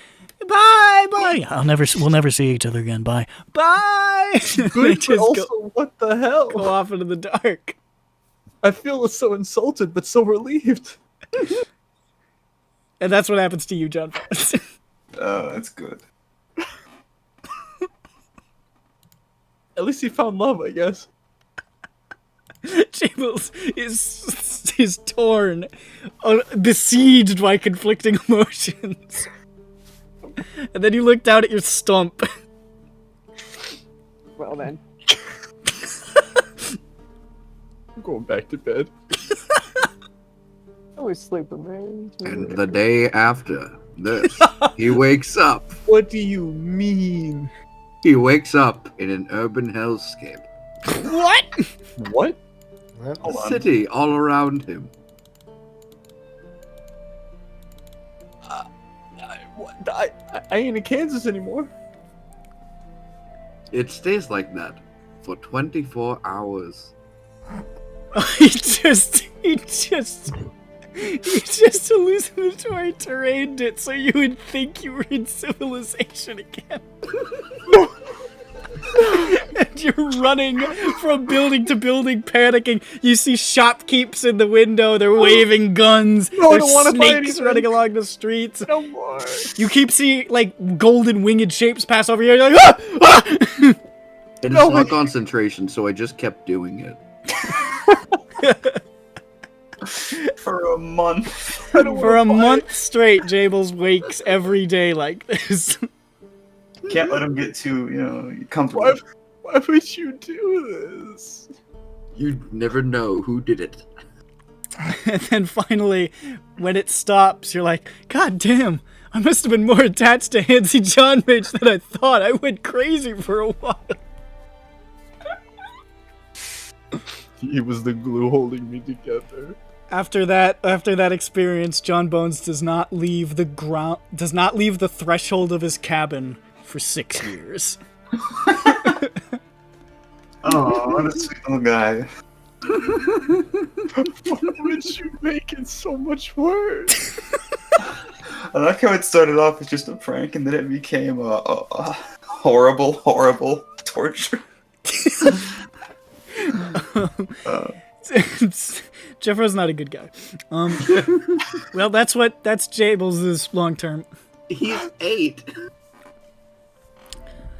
[SPEAKER 9] Bye. We'll never see each other again. Bye. They
[SPEAKER 8] Good,
[SPEAKER 9] just
[SPEAKER 8] but also, what the hell?
[SPEAKER 9] go off into the dark.
[SPEAKER 8] I feel so insulted, but so relieved.
[SPEAKER 9] And that's what happens to you, John Bones.
[SPEAKER 3] Oh, that's good.
[SPEAKER 8] At least he found love, I guess.
[SPEAKER 9] Jables is torn, besieged by conflicting emotions. And then you look down at your stump.
[SPEAKER 5] Well then.
[SPEAKER 8] I'm going back to bed.
[SPEAKER 5] I was sleeping, man.
[SPEAKER 2] And the day after this, he wakes up.
[SPEAKER 8] What do you mean?
[SPEAKER 2] He wakes up in an urban hellscape.
[SPEAKER 9] What?
[SPEAKER 8] What?
[SPEAKER 2] A city all around him.
[SPEAKER 8] I ain't in Kansas anymore.
[SPEAKER 2] It stays like that for 24 hours.
[SPEAKER 9] He just hallucinatory terrained it so you would think you were in civilization again. And You're running from building to building, panicking. You see shopkeepers in the window. They're waving guns.
[SPEAKER 8] No, I don't
[SPEAKER 9] There's
[SPEAKER 8] wanna buy
[SPEAKER 9] snakes
[SPEAKER 8] anything.
[SPEAKER 9] running along the streets.
[SPEAKER 8] No more.
[SPEAKER 9] You keep seeing like golden winged shapes pass over here. You're like, ah! Ah!
[SPEAKER 2] It is not concentration, so I just kept doing it.
[SPEAKER 3] For a month.
[SPEAKER 9] For a month straight, Jables wakes every day like this.
[SPEAKER 3] Can't let him get too, comfortable.
[SPEAKER 8] Why would you do this?
[SPEAKER 2] You never know who did it.
[SPEAKER 9] And then finally, when it stops, you're like, God damn, I must have been more attached to Handsy John Mage than I thought. I went crazy for a while.
[SPEAKER 8] He was the glue holding me together.
[SPEAKER 9] After that experience, John Bones does not leave the threshold of his cabin for 6 years.
[SPEAKER 3] Oh, what a sweet little guy.
[SPEAKER 8] Why would you make it so much worse?
[SPEAKER 3] I like how it started off as just a prank and then it became a horrible, horrible torture.
[SPEAKER 9] Jeffro's not a good guy. Well, that's Jables' long term.
[SPEAKER 2] He's 8.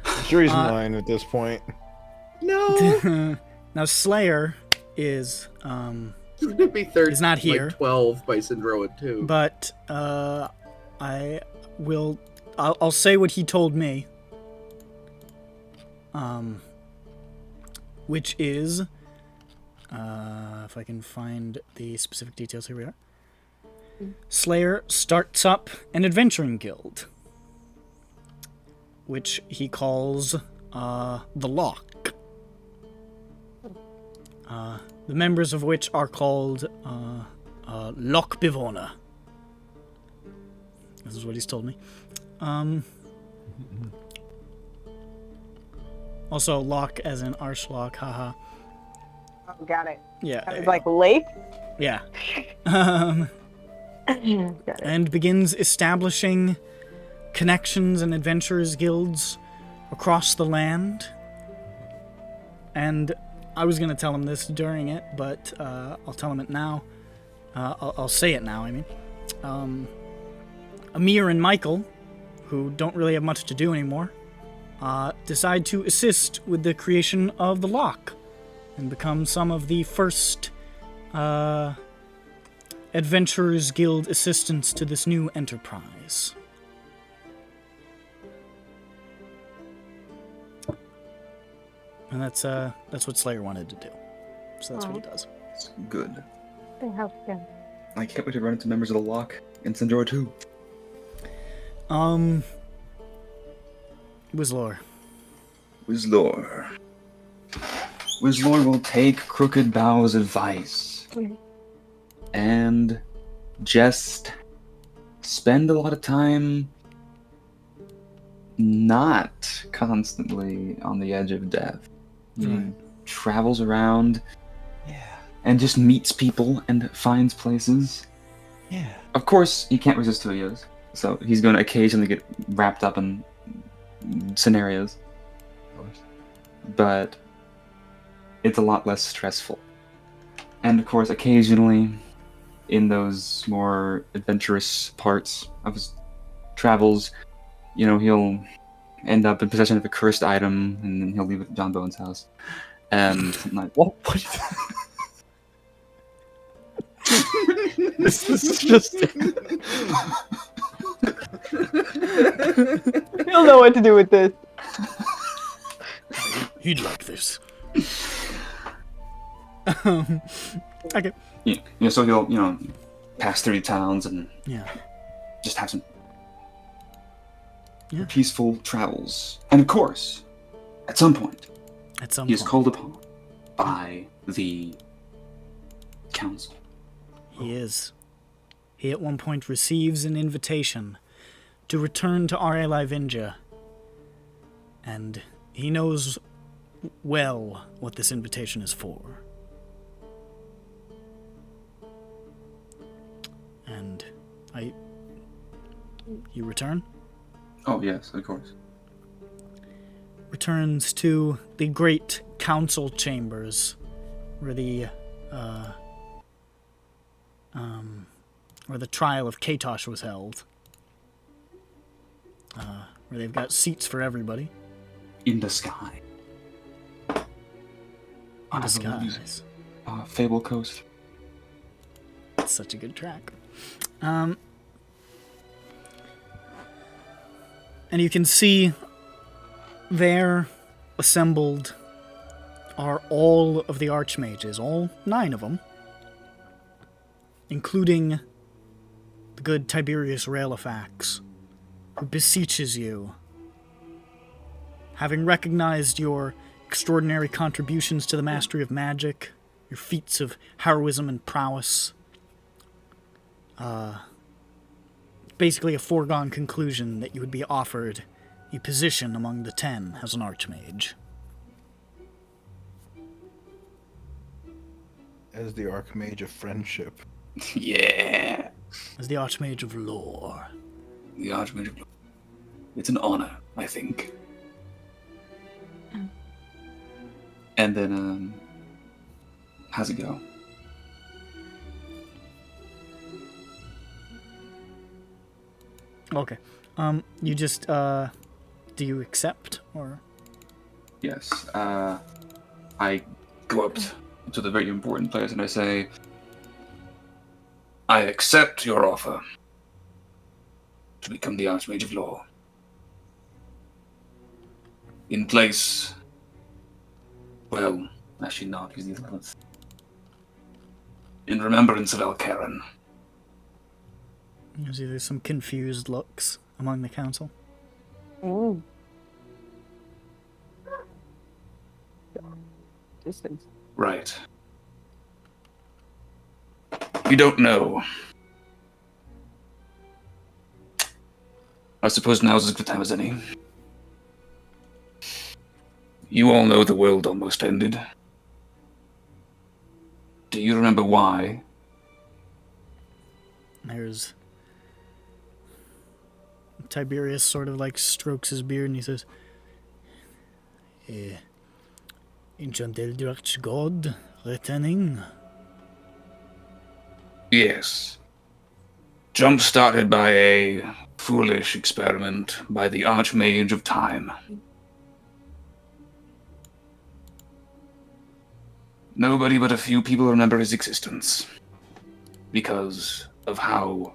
[SPEAKER 4] I'm sure he's 9 at this point.
[SPEAKER 2] No.
[SPEAKER 9] Now Slayer is
[SPEAKER 2] He's gonna be 30.
[SPEAKER 9] He's not here.
[SPEAKER 2] Like 12 by Sindroa too.
[SPEAKER 9] but I'll say what he told me. Which is if I can find the specific details, here we are. Slayer starts up an adventuring guild, which he calls the Lock. The members of which are called Lock Bivona. This is what he's told me. Also, Lock as in Arshlock, haha.
[SPEAKER 5] Oh, got it.
[SPEAKER 9] Yeah.
[SPEAKER 5] It's like lake.
[SPEAKER 9] Yeah.
[SPEAKER 5] Got it.
[SPEAKER 9] And begins establishing connections and adventurers guilds across the land. And I was going to tell him this during it, but I'll tell him it now. I'll say it now, I mean. Amir and Michael, who don't really have much to do anymore, decide to assist with the creation of the Lock and become some of the first Adventurers Guild assistants to this new enterprise. And that's what Slayer wanted to do. So that's what he does.
[SPEAKER 3] It's good.
[SPEAKER 5] They help again.
[SPEAKER 3] I can't wait to run into members of the Lock in Sindroa 2.
[SPEAKER 9] Wizlor.
[SPEAKER 3] Wizlor will take Crooked Bow's advice and just spend a lot of time not constantly on the edge of death. He travels around and just meets people and finds places.
[SPEAKER 8] Yeah.
[SPEAKER 3] Of course, he can't resist who he is, so he's going to occasionally get wrapped up in scenarios.
[SPEAKER 8] Of course.
[SPEAKER 3] But it's a lot less stressful. And of course, occasionally, in those more adventurous parts of his travels, he'll end up in possession of a cursed item, and then he'll leave it at John Bones' house. And something like, what?
[SPEAKER 8] This is just.
[SPEAKER 5] You'll know what to do with this.
[SPEAKER 9] He'd like this. Okay.
[SPEAKER 3] Yeah, so he'll, pass through towns and just have some peaceful travels. And of course, at some point, he is called upon by the council.
[SPEAKER 9] He is. He at one point receives an invitation to return to R.A. Livinja, and he knows well what this invitation is for. And you return?
[SPEAKER 3] Oh, yes, of course.
[SPEAKER 9] returns to the great council chambers where the trial of Katosh was held. Where they've got seats for everybody.
[SPEAKER 3] In the sky.
[SPEAKER 9] In disguise.
[SPEAKER 3] Fable Coast.
[SPEAKER 9] It's such a good track. And you can see there assembled are all of the archmages, all 9 of them, including the good Tiberius Raelifax, who beseeches you, having recognized your extraordinary contributions to the mastery of magic, your feats of heroism and prowess. Basically a foregone conclusion that you would be offered a position among the 10 as an archmage.
[SPEAKER 4] As the Archmage of Friendship.
[SPEAKER 3] Yeah.
[SPEAKER 9] As the Archmage of Lore.
[SPEAKER 3] The Archmage of Lore. It's an honor, I think. And then, how's it go?
[SPEAKER 9] Okay. You just, do you accept, or?
[SPEAKER 3] Yes. I go up to the very important players and I say, I accept your offer to become the Archmage of Law. In place, well, actually not, because the 11th. In remembrance of Alcaran.
[SPEAKER 9] You see there's some confused looks among the council.
[SPEAKER 5] Mm. Distance.
[SPEAKER 3] Right. You don't know. I suppose now's as good time as any. You all know the world almost ended. Do you remember why?
[SPEAKER 9] There's... Tiberius sort of like strokes his beard and he says, Ancient Eldritch God returning?
[SPEAKER 3] Yes. Jump-started by a foolish experiment by the Archmage of Time. Nobody but a few people remember his existence. Because of how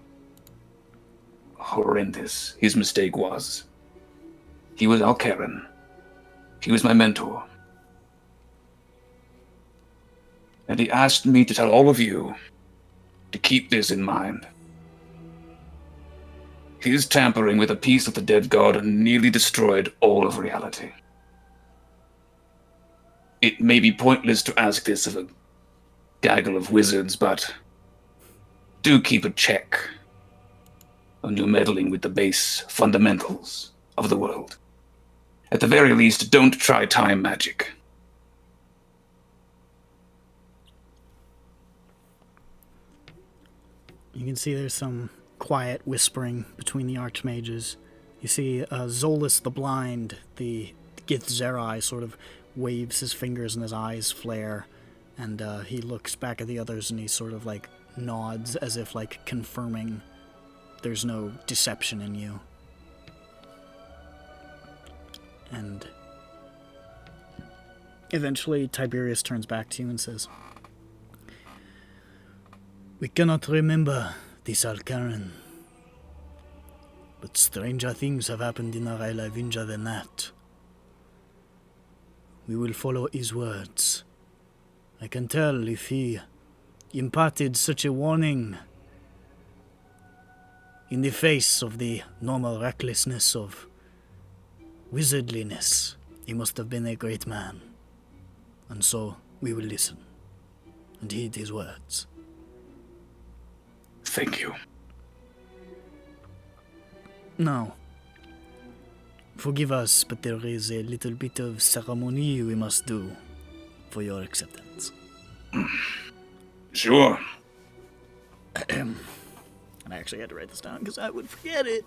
[SPEAKER 3] horrendous his mistake was. He was Alcaran. He was my mentor. And he asked me to tell all of you to keep this in mind. His tampering with a piece of the dead god nearly destroyed all of reality. It may be pointless to ask this of a gaggle of wizards, but do keep a check on your meddling with the base fundamentals of the world. At the very least, don't try time magic.
[SPEAKER 9] You can see there's some quiet whispering between the archmages. You see Zolas the Blind, the Githzerai, sort of waves his fingers and his eyes flare, and he looks back at the others and he sort of like nods as if like confirming there's no deception in you. And eventually Tiberius turns back to you and says, We cannot remember this Alcaran, but stranger things have happened in Arailavinja than that. We will follow his words. I can tell if he imparted such a warning in the face of the normal recklessness of wizardliness, he must have been a great man. And so we will listen and heed his words.
[SPEAKER 3] Thank you.
[SPEAKER 9] Now, forgive us, but there is a little bit of ceremony we must do for your acceptance.
[SPEAKER 3] Sure.
[SPEAKER 9] And I actually had to write this down because I would forget it.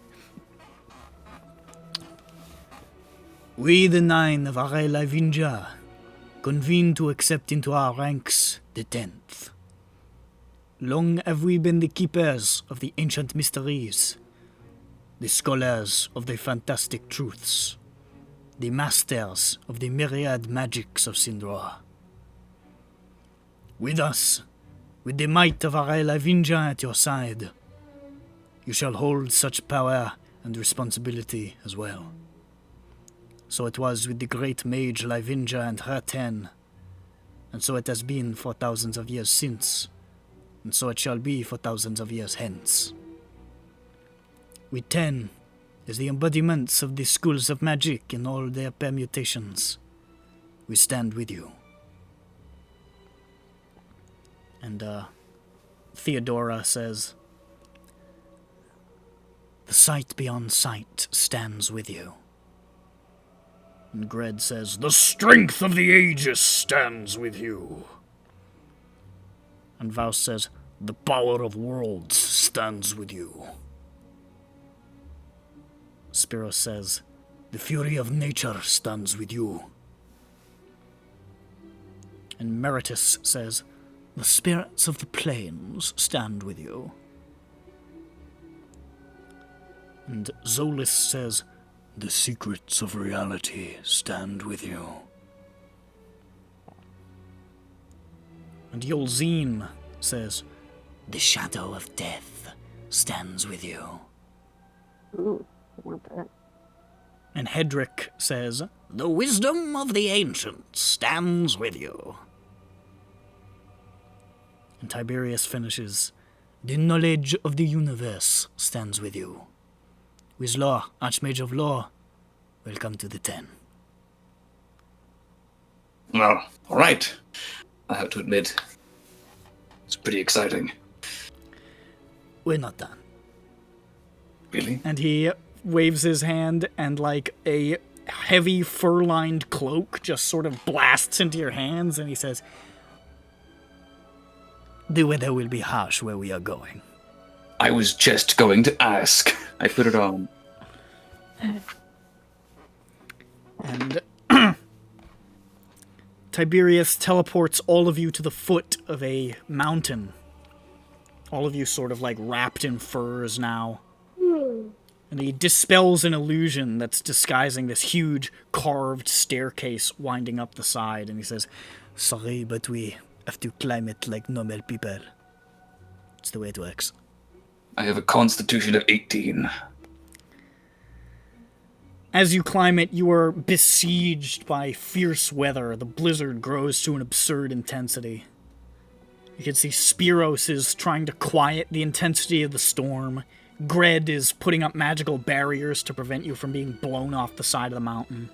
[SPEAKER 9] We, the 9 of Are Lavinja, convene to accept into our ranks the 10th. Long have we been the keepers of the ancient mysteries, the scholars of the fantastic truths, the masters of the myriad magics of Sindroa. With us, with the might of Are Lavinja at your side, you shall hold such power and responsibility as well. So it was with the great mage Lavinja and her 10, and so it has been for thousands of years since, and so it shall be for thousands of years hence. We 10 is the embodiments of the schools of magic in all their permutations. We stand with you. And Theodora says, the sight beyond sight stands with you. And Gred says, the strength of the ages stands with you. And Vaus says, the power of worlds stands with you. Spiros says, the fury of nature stands with you. And Meritus says, the spirits of the plains stand with you. And Zolis says, the secrets of reality stand with you. And Yolzine says, the shadow of death stands with you.
[SPEAKER 5] Ooh, I want that.
[SPEAKER 9] And Hedrick says, the wisdom of the ancients stands with you. And Tiberius finishes, the knowledge of the universe stands with you. With law, Archmage of Law, welcome to the 10.
[SPEAKER 6] Well, all right. I have to admit, it's pretty exciting.
[SPEAKER 9] We're not done.
[SPEAKER 6] Really?
[SPEAKER 9] And he waves his hand, and like a heavy fur-lined cloak just sort of blasts into your hands, and he says, the weather will be harsh where we are going.
[SPEAKER 6] I was just going to ask. I put it on.
[SPEAKER 9] And Tiberius teleports all of you to the foot of a mountain. All of you sort of like wrapped in furs now. And he dispels an illusion that's disguising this huge carved staircase winding up the side. And he says, sorry, but we have to climb it like normal people. It's the way it works.
[SPEAKER 6] I have a constitution of 18.
[SPEAKER 9] As you climb it, you are besieged by fierce weather. The blizzard grows to an absurd intensity. You can see Spiros is trying to quiet the intensity of the storm. Gred is putting up magical barriers to prevent you from being blown off the side of the mountain.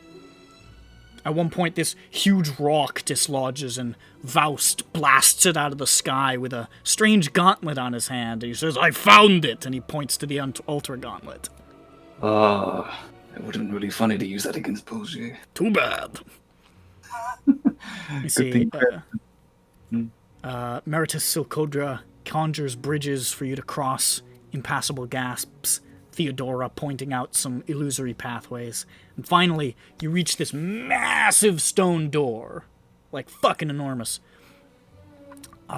[SPEAKER 9] At one point, this huge rock dislodges, and Faust blasts it out of the sky with a strange gauntlet on his hand. And he says, I found it! And he points to the Ultra Gauntlet.
[SPEAKER 6] It would have been really funny to use that against Bolger.
[SPEAKER 9] Too bad. You see, Meritus Silkodra conjures bridges for you to cross impassable gasps, Theodora pointing out some illusory pathways. And finally, you reach this massive stone door, like fucking enormous,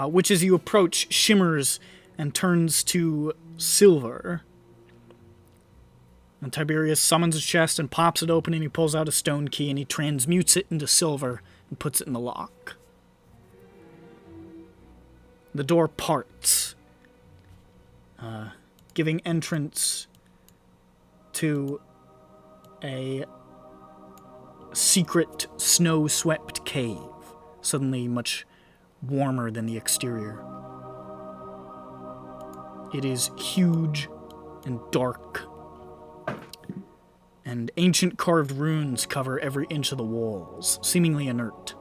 [SPEAKER 9] which as you approach shimmers and turns to silver. And Tiberius summons his chest and pops it open, and he pulls out a stone key and he transmutes it into silver and puts it in the lock. The door parts, giving entrance to a secret snow-swept cave, suddenly much warmer than the exterior. It is huge and dark, and ancient carved runes cover every inch of the walls, seemingly inert.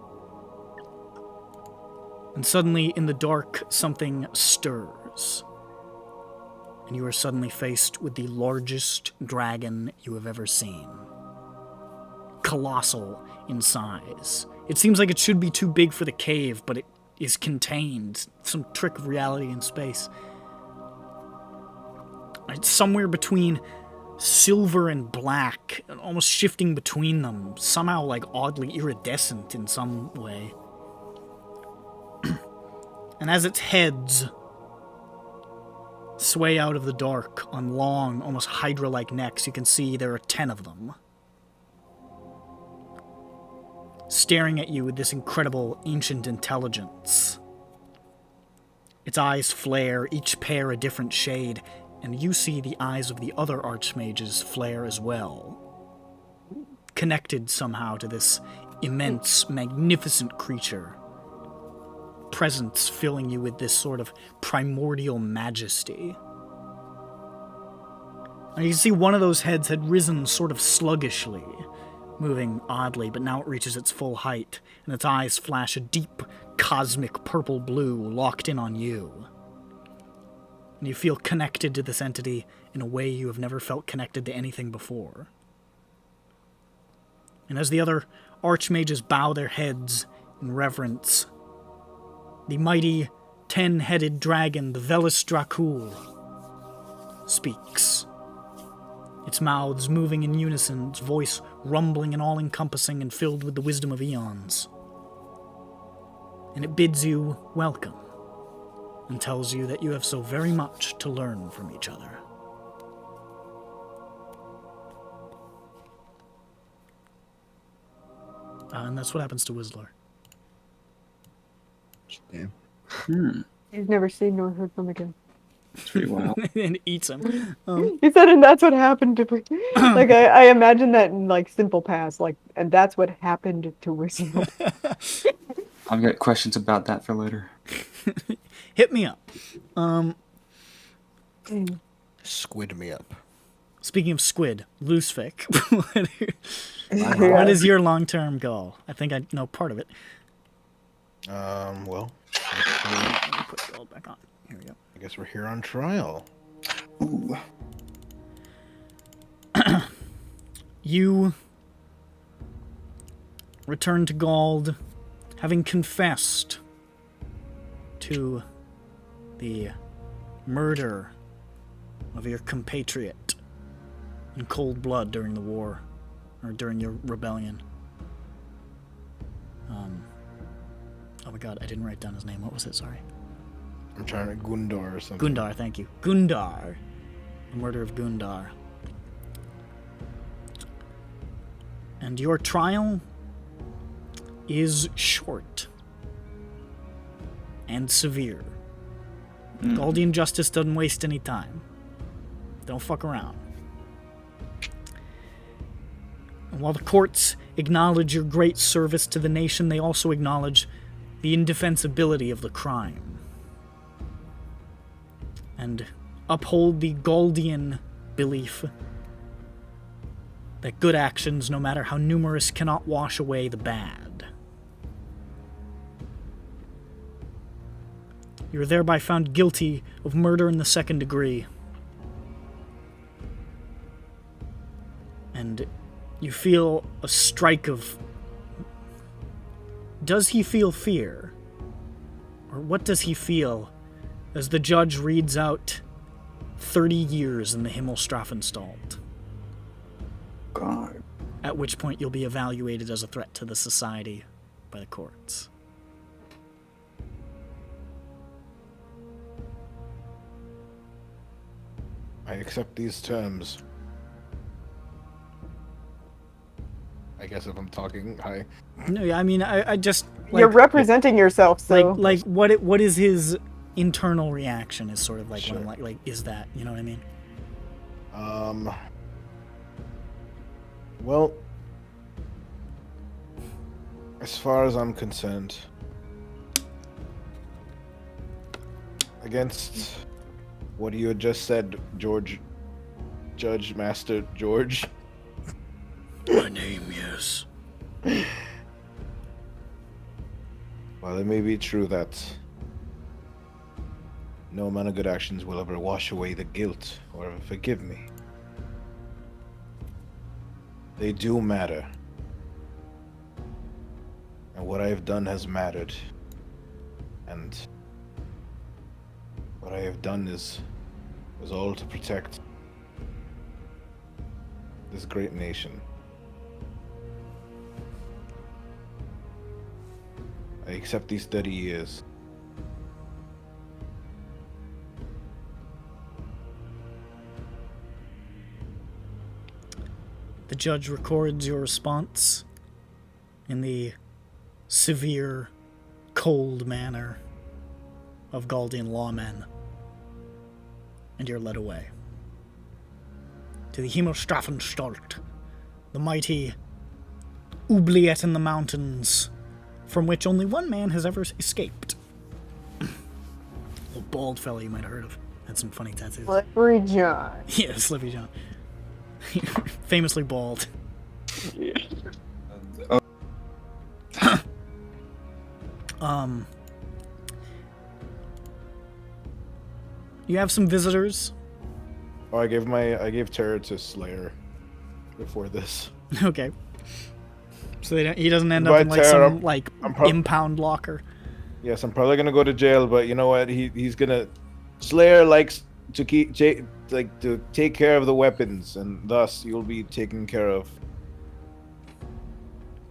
[SPEAKER 9] And suddenly, in the dark, something stirs, and you are suddenly faced with the largest dragon you have ever seen. Colossal in size. It seems like it should be too big for the cave, but it is contained. Some trick of reality in space. It's somewhere between silver and black, almost shifting between them, somehow like oddly iridescent in some way. And as its heads sway out of the dark on long, almost hydra-like necks, you can see there are 10 of them, staring at you with this incredible ancient intelligence. Its eyes flare, each pair a different shade, and you see the eyes of the other archmages flare as well, connected somehow to this immense, magnificent creature, presence filling you with this sort of primordial majesty. And you can see one of those heads had risen sort of sluggishly, moving oddly, but now it reaches its full height, and its eyes flash a deep, cosmic purple blue locked in on you. And you feel connected to this entity in a way you have never felt connected to anything before. And as the other archmages bow their heads in reverence, the mighty 10-headed dragon, the Velis Dracul, speaks. Its mouths moving in unison, its voice rumbling and all-encompassing and filled with the wisdom of eons. And it bids you welcome, and tells you that you have so very much to learn from each other. And that's what happens to Whistler.
[SPEAKER 8] Damn.
[SPEAKER 5] He's never seen nor heard from again.
[SPEAKER 3] It's pretty wild.
[SPEAKER 9] And eats him.
[SPEAKER 5] He said, and that's what happened to me. Like, I imagine that in, like, simple past, like, and that's what happened to Whistler.
[SPEAKER 3] I've got questions about that for later.
[SPEAKER 9] Hit me up.
[SPEAKER 4] Squid me up.
[SPEAKER 9] Speaking of squid, Loosefik, what is your long-term goal? I think I know part of it.
[SPEAKER 4] Well,
[SPEAKER 9] Let me put gold back on. Here we go.
[SPEAKER 4] I guess we're here on trial.
[SPEAKER 3] Ooh.
[SPEAKER 9] You return to Gald, having confessed to the murder of your compatriot in cold blood during the war, or during your rebellion. Oh my god, I didn't write down his name. What was it? Sorry.
[SPEAKER 4] I'm trying to Gundar or something.
[SPEAKER 9] Gundar, thank you. Gundar. The murder of Gundar. And your trial is short and severe. Galdian justice doesn't waste any time. Don't fuck around. And while the courts acknowledge your great service to the nation, they also acknowledge the indefensibility of the crime. And uphold the Galdian belief that good actions, no matter how numerous, cannot wash away the bad. You are thereby found guilty of murder in the second degree. And you feel a strike of... Does he feel fear? Or what does he feel as the judge reads out 30 years in the Himmelstrafenstalt?
[SPEAKER 3] God.
[SPEAKER 9] At which point you'll be evaluated as a threat to the society by the courts.
[SPEAKER 4] I accept these terms. I guess if I'm talking, hi.
[SPEAKER 9] No, I mean, I just...
[SPEAKER 5] You're representing yourself, so...
[SPEAKER 9] Like what is his internal reaction is sort of like,
[SPEAKER 4] Sure.
[SPEAKER 9] when I'm like, is that, you know what I mean?
[SPEAKER 4] Well, as far as I'm concerned, against what you had just said, George, Judge Master George.
[SPEAKER 9] My name, yes.
[SPEAKER 4] While it may be true that no amount of good actions will ever wash away the guilt or forgive me, they do matter. And what I have done has mattered. And what I have done is all to protect this great nation. I accept these 30 years.
[SPEAKER 9] The judge records your response in the severe, cold manner of Galdian lawmen, and you're led away to the Himmelstrafenstalt, the mighty oubliette in the mountains, from which only one man has ever escaped. A bald fellow you might have heard of. Had some funny tattoos.
[SPEAKER 5] Slippery John.
[SPEAKER 9] Yeah, Slippy John. Famously bald. You have some visitors.
[SPEAKER 4] Oh, I gave terror to Slayer before this.
[SPEAKER 9] Okay. So he doesn't end
[SPEAKER 4] By
[SPEAKER 9] up in like
[SPEAKER 4] terror,
[SPEAKER 9] some like
[SPEAKER 4] I'm
[SPEAKER 9] impound locker.
[SPEAKER 4] Yes, I'm probably gonna go to jail, but you know what? He's gonna. Slayer likes to to take care of the weapons, and thus you'll be taken care of.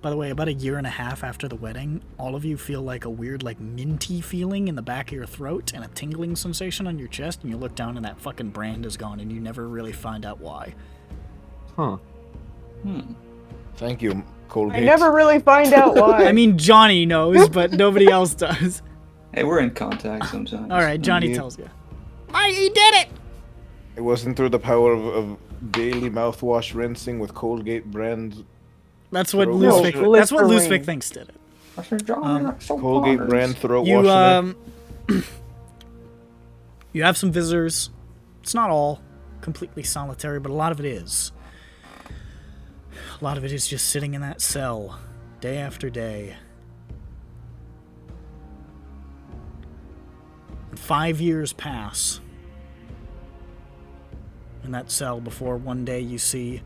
[SPEAKER 9] By the way, about a year and a half after the wedding, all of you feel like a weird, like, minty feeling in the back of your throat and a tingling sensation on your chest, and you look down and that fucking brand is gone, and you never really find out why.
[SPEAKER 8] Huh.
[SPEAKER 4] Thank you, Colgate.
[SPEAKER 5] I never really find out why.
[SPEAKER 9] I mean, Johnny knows, but nobody else does.
[SPEAKER 3] Hey, we're in contact sometimes.
[SPEAKER 9] Alright, Johnny
[SPEAKER 4] Indeed.
[SPEAKER 9] tells you. He did it!
[SPEAKER 4] It wasn't through the power of daily mouthwash rinsing with Colgate brand.
[SPEAKER 9] That's what
[SPEAKER 4] No,
[SPEAKER 9] Luzvik thinks did it.
[SPEAKER 4] Colgate brand throat
[SPEAKER 9] You,
[SPEAKER 4] wash.
[SPEAKER 9] you have some visitors. It's not all completely solitary, but a lot of it is. A lot of it is just sitting in that cell, day after day. And 5 years pass in that cell before one day you see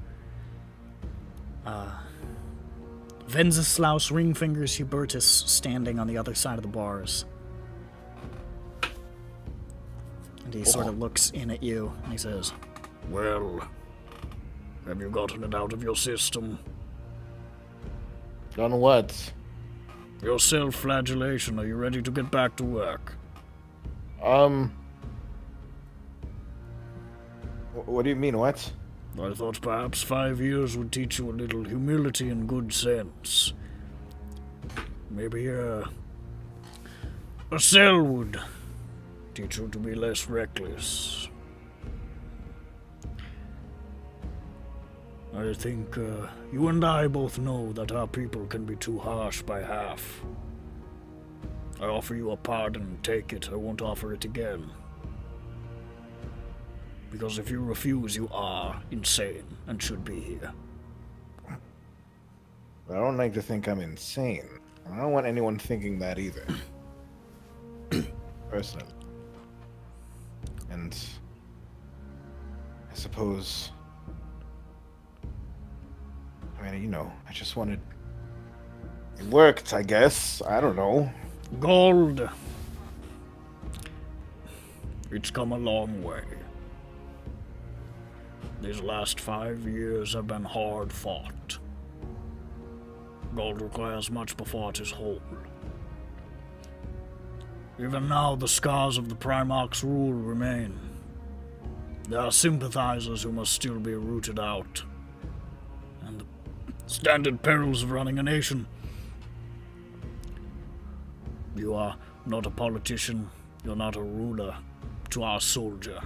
[SPEAKER 9] Wenceslaus Ringfingers Hubertus standing on the other side of the bars. And he sort of looks in at you and he says, "Well, have you gotten it out of your system?
[SPEAKER 4] On what?
[SPEAKER 9] Your self-flagellation. Are you ready to get back to work?"
[SPEAKER 4] What do you mean, what?
[SPEAKER 9] I thought perhaps 5 years would teach you a little humility and good sense. Maybe a cell would teach you to be less reckless. I think you and I both know that our people can be too harsh by half. I offer you a pardon, take it. I won't offer it again. Because if you refuse, you are insane and should be here.
[SPEAKER 4] I don't like to think I'm insane. I don't want anyone thinking that either. Personally. And I suppose, I mean, you know, I just wanted, it worked, I guess. I don't know.
[SPEAKER 9] Gold. It's come a long way. These last 5 years have been hard fought. Gold requires much before it is whole. Even now, the scars of the Primarch's rule remain. There are sympathizers who must still be rooted out. And the standard perils of running a nation. You are not a politician, you're not a ruler, to our soldier.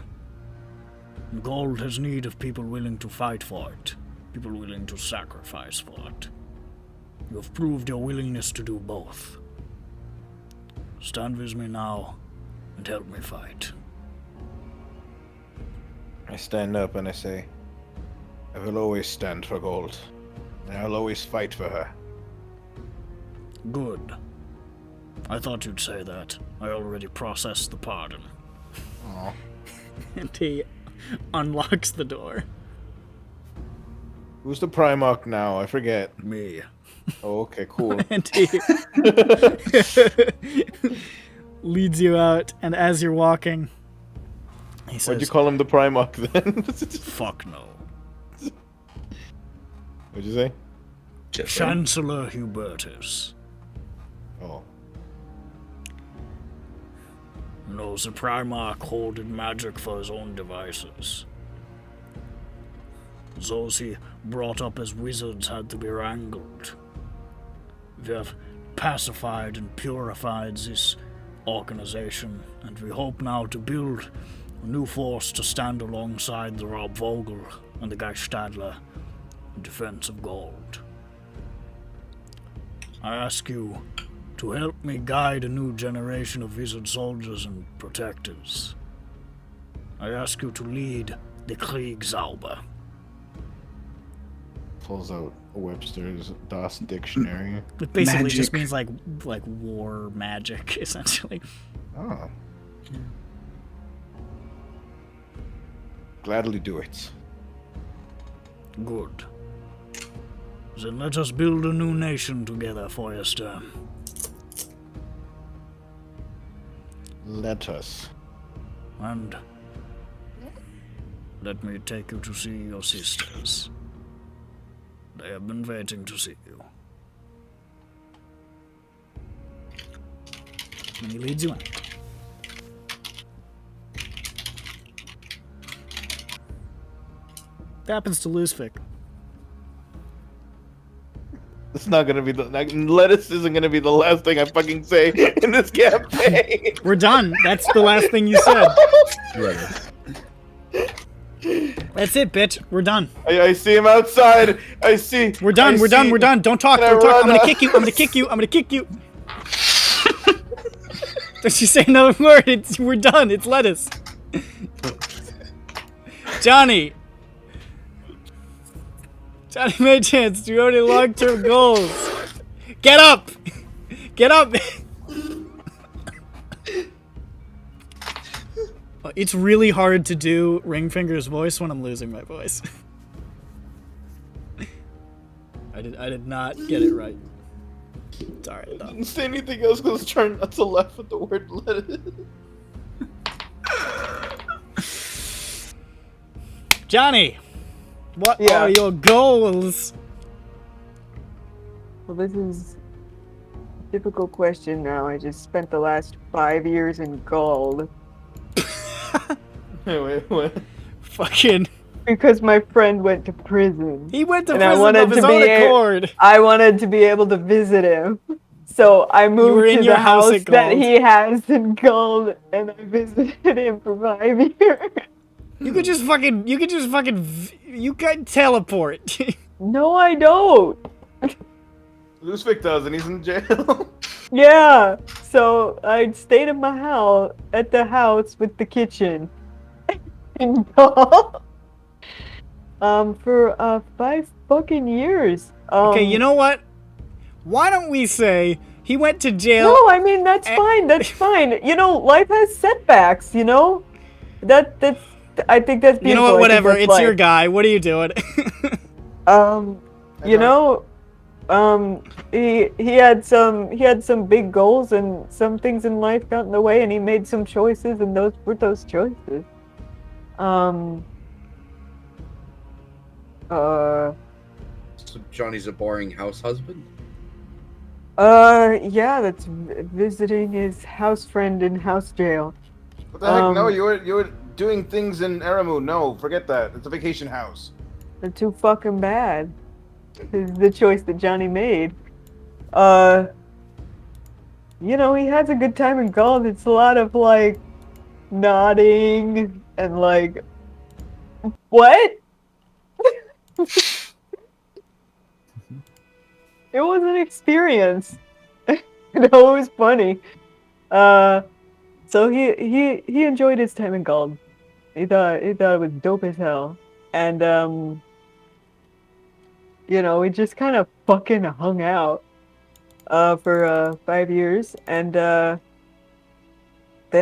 [SPEAKER 9] Gold has need of people willing to fight for it, people willing to sacrifice for it. You have proved your willingness to do both. Stand with me now and help me fight.
[SPEAKER 4] I stand up and I say, I will always stand for Gold. And I'll always fight for her.
[SPEAKER 9] Good. I thought you'd say that. I already processed the pardon.
[SPEAKER 4] Aw.
[SPEAKER 9] And he unlocks the door.
[SPEAKER 4] Who's the Primarch now? I forget.
[SPEAKER 9] Me.
[SPEAKER 4] Oh, okay, cool.
[SPEAKER 9] And he leads you out, and as you're walking, he says,
[SPEAKER 4] Why'd you call him the Primarch then?
[SPEAKER 9] "Fuck no."
[SPEAKER 4] What'd you say?
[SPEAKER 3] Jeffrey.
[SPEAKER 9] Chancellor Hubertus.
[SPEAKER 4] Oh.
[SPEAKER 9] Knows the Primarch hoarded magic for his own devices. Those he brought up as wizards had to be wrangled. We have pacified and purified this organization, and we hope now to build a new force to stand alongside the Rob Vogel and the Guy Stadler in defense of gold. I ask you to help me guide a new generation of wizard soldiers and protectors. I ask you to lead the Kriegsalber.
[SPEAKER 4] Pulls out Webster's DOS dictionary.
[SPEAKER 9] It basically just
[SPEAKER 3] Magic.
[SPEAKER 9] means like war magic, essentially.
[SPEAKER 4] Oh. Gladly do it.
[SPEAKER 9] Good. Then let us build a new nation together, Foyester.
[SPEAKER 4] Let us.
[SPEAKER 9] And let me take you to see your sisters. They have been waiting to see you. And he leads you in. What happens to Luzvik?
[SPEAKER 4] It's not gonna be the lettuce isn't gonna be the last thing I fucking say in this campaign.
[SPEAKER 9] We're done. That's the last thing you said. That's it, bitch. We're done.
[SPEAKER 4] I see him outside. I see.
[SPEAKER 9] We're done.
[SPEAKER 4] I
[SPEAKER 9] We're done.
[SPEAKER 4] see-
[SPEAKER 9] We're done. Don't talk.
[SPEAKER 4] Can I
[SPEAKER 9] Don't talk. I'm
[SPEAKER 4] run
[SPEAKER 9] gonna
[SPEAKER 4] up?
[SPEAKER 9] kick you. I'm gonna kick you. I'm gonna kick you. Don't you say another word. We're done. It's lettuce. Johnny. Johnny Maychance, do you have any long-term goals? Get up! Get up! It's really hard to do Ringfinger's voice when I'm losing my voice. I did not get it right. It's alright though.
[SPEAKER 4] Didn't say anything else because trying not to laugh at the word lettuce.
[SPEAKER 9] Johnny! What
[SPEAKER 5] Yeah.
[SPEAKER 9] are your goals?
[SPEAKER 5] Well, this is a difficult question now. I just spent the last 5 years in gold
[SPEAKER 4] Wait, what?
[SPEAKER 9] Fucking...
[SPEAKER 5] because my friend went to prison.
[SPEAKER 9] He went to
[SPEAKER 5] And I
[SPEAKER 9] prison
[SPEAKER 5] wanted
[SPEAKER 9] of his
[SPEAKER 5] to
[SPEAKER 9] own
[SPEAKER 5] be a-
[SPEAKER 9] accord.
[SPEAKER 5] I wanted to be able to visit him. So I
[SPEAKER 9] were
[SPEAKER 5] moved
[SPEAKER 9] in
[SPEAKER 5] to
[SPEAKER 9] your
[SPEAKER 5] the
[SPEAKER 9] house
[SPEAKER 5] house
[SPEAKER 9] at
[SPEAKER 5] that
[SPEAKER 9] Gold.
[SPEAKER 5] he has in gold, and I visited him for 5 years.
[SPEAKER 9] You could just fucking... You can teleport.
[SPEAKER 5] No, I don't.
[SPEAKER 4] Luzvik does, and he's in jail.
[SPEAKER 5] Yeah. So I stayed at my house, at the house with the kitchen. in gold. For 5 fucking years.
[SPEAKER 9] Okay, you know what? Why don't we say he went to jail?
[SPEAKER 5] No, I mean that's fine. That's fine. You know, life has setbacks. You know, that's. I think that's beautiful.
[SPEAKER 9] You know
[SPEAKER 5] I
[SPEAKER 9] what?
[SPEAKER 5] think
[SPEAKER 9] Whatever.
[SPEAKER 5] that's
[SPEAKER 9] It's your
[SPEAKER 5] life.
[SPEAKER 9] guy. What are you doing?
[SPEAKER 5] You know, he had some big goals, and some things in life got in the way, and he made some choices, and those were those choices.
[SPEAKER 2] So Johnny's a boring house husband?
[SPEAKER 5] Yeah, that's visiting his house friend in house jail.
[SPEAKER 4] What the heck? No, you were doing things in Aramu. No, forget that. It's a vacation house.
[SPEAKER 5] They're too fucking bad. This is the choice that Johnny made. You know, he has a good time in golf. It's a lot of like nodding and like, what? It was an experience. It was funny. So he enjoyed his time in gold. He thought it was dope as hell. And you know, we just kind of fucking hung out for 5 years, and then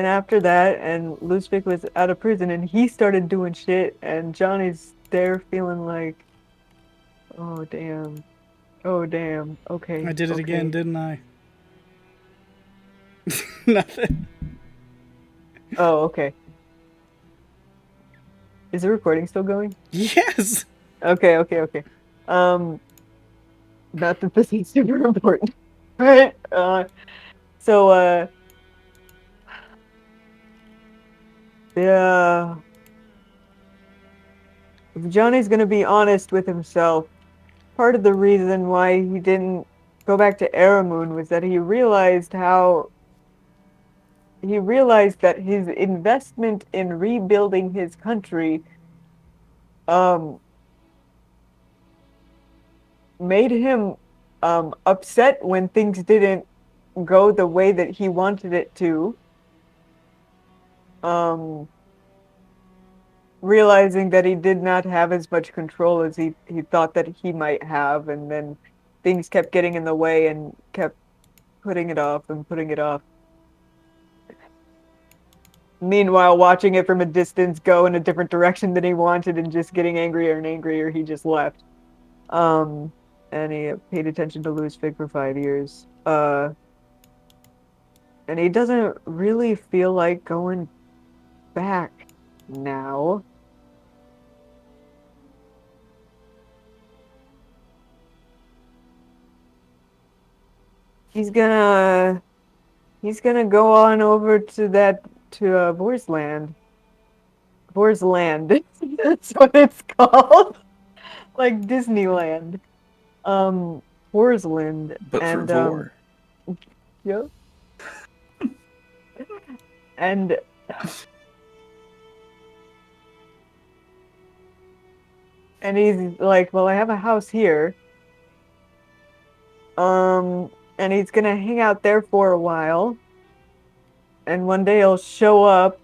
[SPEAKER 5] after that, and Luzvik was out of prison, and he started doing shit, and Johnny's there feeling like, oh damn, okay.
[SPEAKER 9] I did it
[SPEAKER 5] okay.
[SPEAKER 9] again, didn't I? Nothing.
[SPEAKER 5] Oh, okay. Is the recording still going?
[SPEAKER 9] Yes.
[SPEAKER 5] Okay. Not that this is super important, right? So yeah, if Johnny's gonna be honest with himself, part of the reason why he didn't go back to Aramoon was that he realized that his investment in rebuilding his country um made him upset when things didn't go the way that he wanted it to. Realizing that he did not have as much control as he thought that he might have, and then things kept getting in the way and kept putting it off and putting it off. Meanwhile, watching it from a distance go in a different direction than he wanted and just getting angrier and angrier, he just left. And he paid attention to Louis Fig for 5 years. And he doesn't really feel like going back now. He's gonna go on over to Vorsland. Vorsland. That's what it's called. Like Disneyland. Vorsland.
[SPEAKER 6] But for
[SPEAKER 5] And
[SPEAKER 6] Vor.
[SPEAKER 5] yep. And he's like, well, I have a house here. And he's gonna hang out there for a while. And one day he'll show up.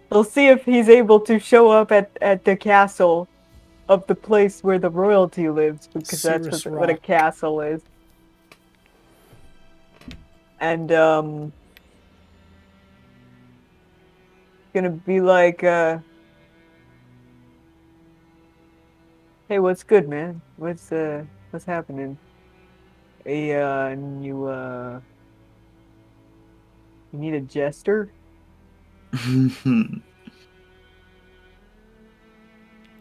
[SPEAKER 5] He'll see if he's able to show up at the castle of the place where the royalty lives, because that's
[SPEAKER 9] Cirrus
[SPEAKER 5] what a
[SPEAKER 9] Rock.
[SPEAKER 5] castle is. And gonna be like, hey, what's good, man? What's happening? Hey, you need a jester?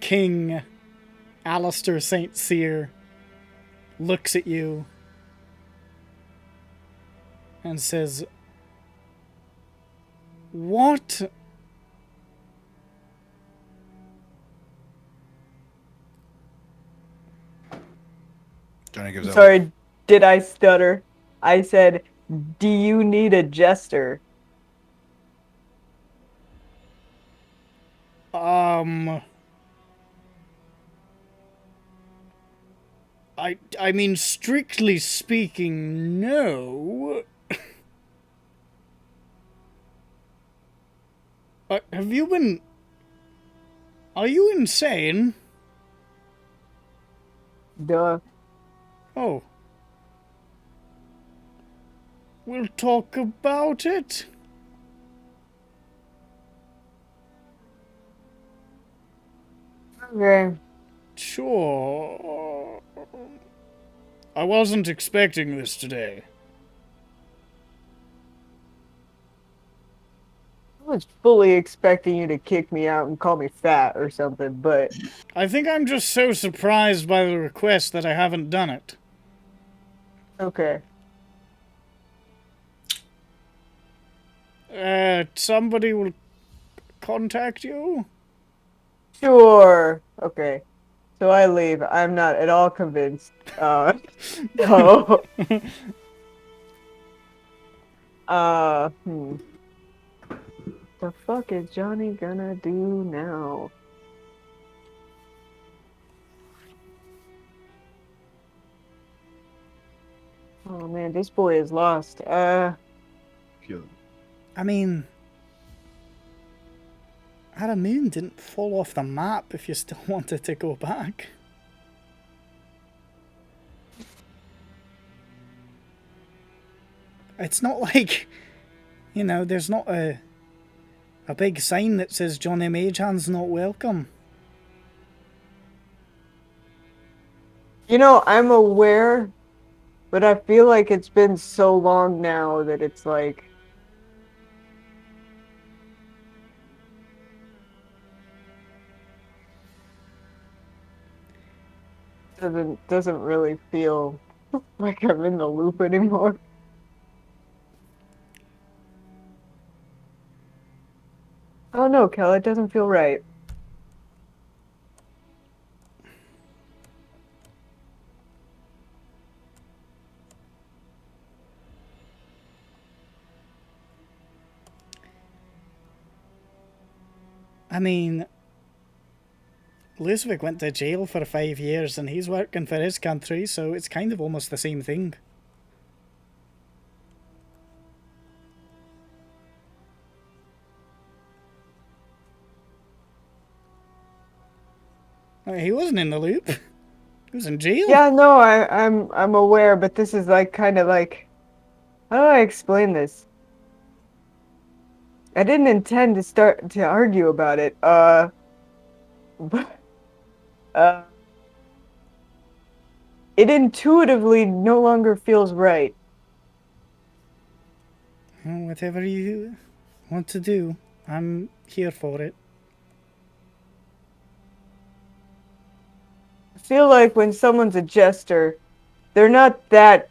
[SPEAKER 9] King Alistair St. Cyr looks at you and says, "What?"
[SPEAKER 11] Johnny gives out.
[SPEAKER 5] Sorry, did I stutter? I said, do you need a jester?
[SPEAKER 9] I mean, strictly speaking, no. Have you been... Are you insane?
[SPEAKER 5] Duh.
[SPEAKER 9] Oh. We'll talk about it.
[SPEAKER 5] Okay.
[SPEAKER 9] Sure. I wasn't expecting this today.
[SPEAKER 5] I was fully expecting you to kick me out and call me fat or something, but...
[SPEAKER 9] I think I'm just so surprised by the request that I haven't done it.
[SPEAKER 5] Okay.
[SPEAKER 9] Somebody will contact you?
[SPEAKER 5] Sure. Okay. So I leave. I'm not at all convinced. No. The fuck is Johnny gonna do now? Oh man, this boy is lost.
[SPEAKER 8] Kill him.
[SPEAKER 9] I mean... Aramoon didn't fall off the map if you still wanted to go back. It's not like, you know, there's not a big sign that says Johnny Magehand's not welcome.
[SPEAKER 5] You know, I'm aware, but I feel like it's been so long now that it's like... Doesn't really feel like I'm in the loop anymore. Oh no, Kel, it doesn't feel right.
[SPEAKER 9] I mean, Lucivic went to jail for 5 years and he's working for his country, so it's kind of almost the same thing. I mean, he wasn't in the loop. He was in jail.
[SPEAKER 5] Yeah, no, I'm aware, but this is like kind of like, how do I explain this? I didn't intend to start to argue about it. But it intuitively no longer feels right.
[SPEAKER 9] Well, whatever you want to do, I'm here for it.
[SPEAKER 5] I feel like when someone's a jester, they're not that.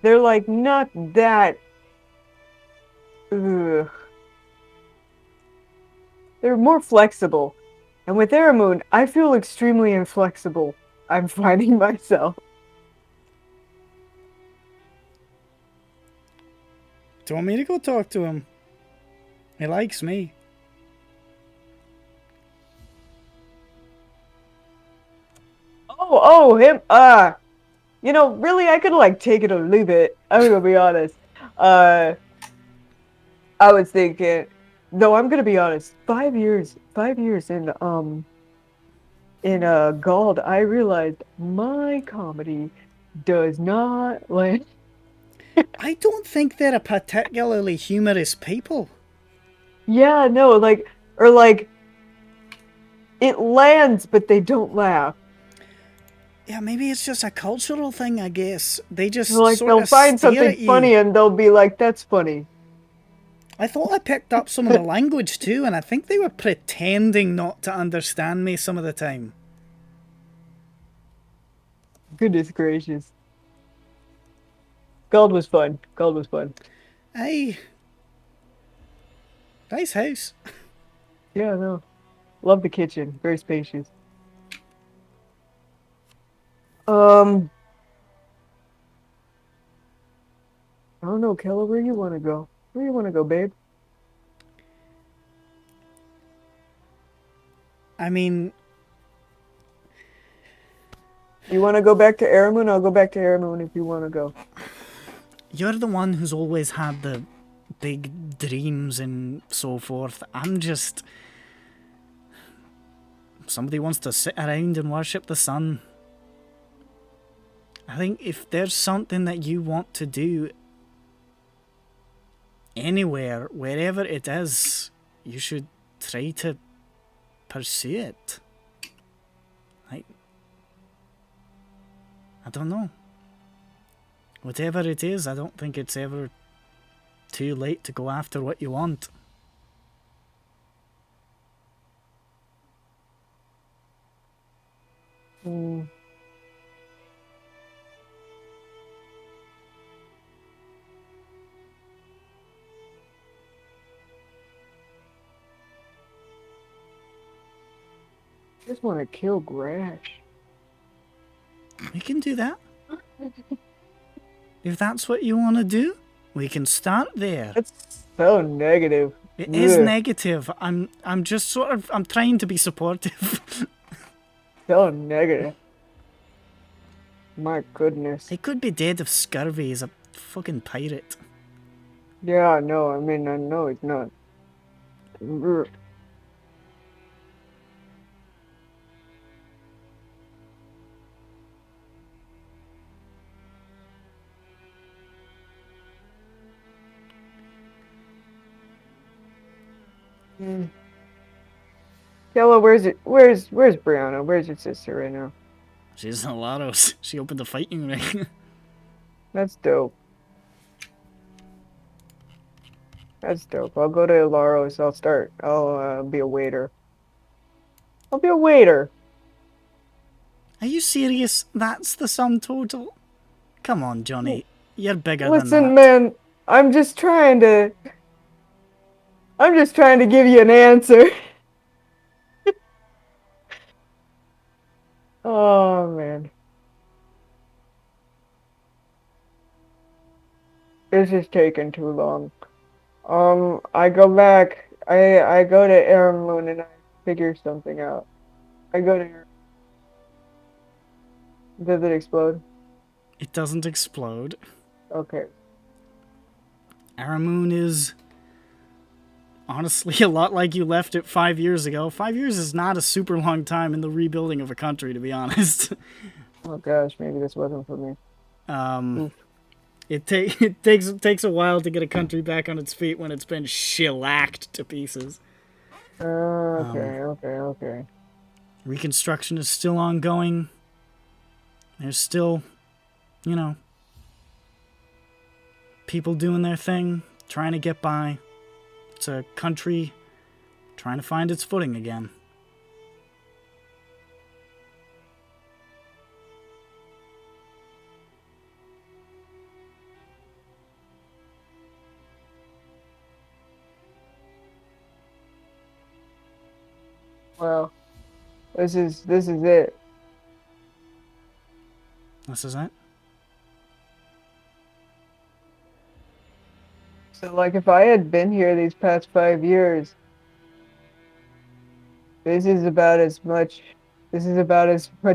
[SPEAKER 5] They're like not that. Ugh. They're more flexible. And with Aramoon, I feel extremely inflexible. I'm finding myself.
[SPEAKER 9] Do you want me to go talk to him? He likes me.
[SPEAKER 5] Oh, him. You know, really, I could like take it or leave it. I'm gonna be honest. I was thinking, no, I'm gonna be honest. 5 years in Gald, I realized my comedy does not land.
[SPEAKER 9] I don't think they're a particularly humorous people.
[SPEAKER 5] Yeah, no, like, or like, it lands, but they don't laugh.
[SPEAKER 9] Yeah, maybe it's just a cultural thing, I guess. They just
[SPEAKER 5] Like,
[SPEAKER 9] sort
[SPEAKER 5] they'll
[SPEAKER 9] of
[SPEAKER 5] find
[SPEAKER 9] stare
[SPEAKER 5] something
[SPEAKER 9] at you.
[SPEAKER 5] funny and they'll be like, that's funny.
[SPEAKER 9] I thought I picked up some of the language too, and I think they were pretending not to understand me some of the time.
[SPEAKER 5] Goodness gracious. Gold was fun. Gold was fun.
[SPEAKER 9] Aye. Nice house.
[SPEAKER 5] Yeah, no. Love the kitchen. Very spacious. I don't know, Keller, where you want to go? Where you want to go, babe?
[SPEAKER 9] I mean,
[SPEAKER 5] You want to go back to Aramoon? I'll go back to Aramoon if you want to go.
[SPEAKER 9] you're the one who's always had the big dreams and so forth. I'm just... Somebody wants to sit around and worship the sun. I think if there's something that you want to do anywhere, wherever it is, you should try to pursue it. Like, I don't know. Whatever it is, I don't think it's ever too late to go after what you want.
[SPEAKER 5] I just want to kill Grash.
[SPEAKER 9] We can do that. If that's what you want to do, we can start there.
[SPEAKER 5] That's so negative.
[SPEAKER 9] It is
[SPEAKER 5] Ugh.
[SPEAKER 9] negative. I'm just sort of, I'm trying to be supportive.
[SPEAKER 5] So negative. My goodness.
[SPEAKER 9] He could be dead of scurvy. He's a fucking pirate.
[SPEAKER 5] Yeah, I know. I mean, I know it's not. Ugh. Yellow, where's Brianna? Where's your sister right now?
[SPEAKER 9] She's in Laros. She opened a fighting ring.
[SPEAKER 5] That's dope. That's dope. I'll go to Laros. I'll be a waiter. I'll be a waiter.
[SPEAKER 9] Are you serious? That's the sum total? Come on, Johnny. You're bigger
[SPEAKER 5] Listen,
[SPEAKER 9] than that.
[SPEAKER 5] man, I'm just trying to give you an answer. Oh, man. This is taking too long. I go back. I go to Airmoon and I figure something out. I go to Does it explode?
[SPEAKER 9] It doesn't explode.
[SPEAKER 5] Okay.
[SPEAKER 9] Aramoon is honestly a lot like you left it 5 years ago. 5 years is not a super long time in the rebuilding of a country, to be honest.
[SPEAKER 5] Oh gosh, maybe this wasn't for me. Oof.
[SPEAKER 9] It takes a while to get a country back on its feet when it's been shellacked to pieces.
[SPEAKER 5] Okay.
[SPEAKER 9] Reconstruction is still ongoing. There's still, people doing their thing, trying to get by. It's a country trying to find its footing again.
[SPEAKER 5] Well, this is it.
[SPEAKER 9] This is it?
[SPEAKER 5] So, like, if I had been here these past 5 years, this is about as much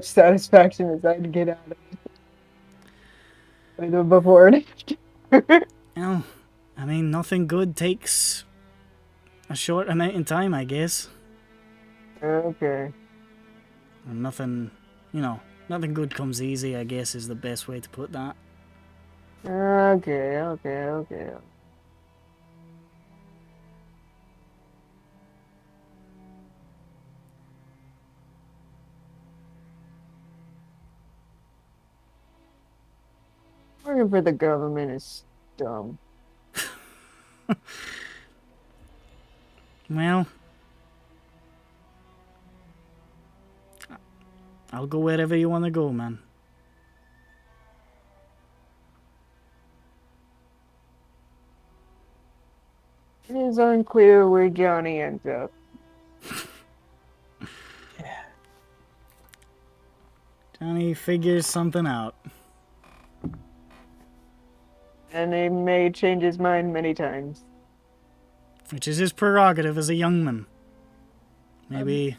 [SPEAKER 5] satisfaction as I'd get out of it. Either before and after.
[SPEAKER 9] Well, I mean, nothing good takes a short amount in time, I guess.
[SPEAKER 5] Okay.
[SPEAKER 9] And nothing good comes easy, I guess, is the best way to put that.
[SPEAKER 5] Okay. Working for the government is dumb.
[SPEAKER 9] Well, I'll go wherever you want to go, man.
[SPEAKER 5] It is unclear where Johnny ends up.
[SPEAKER 9] Johnny figures something out.
[SPEAKER 5] And he may change his mind many times.
[SPEAKER 9] Which is his prerogative as a young man. Maybe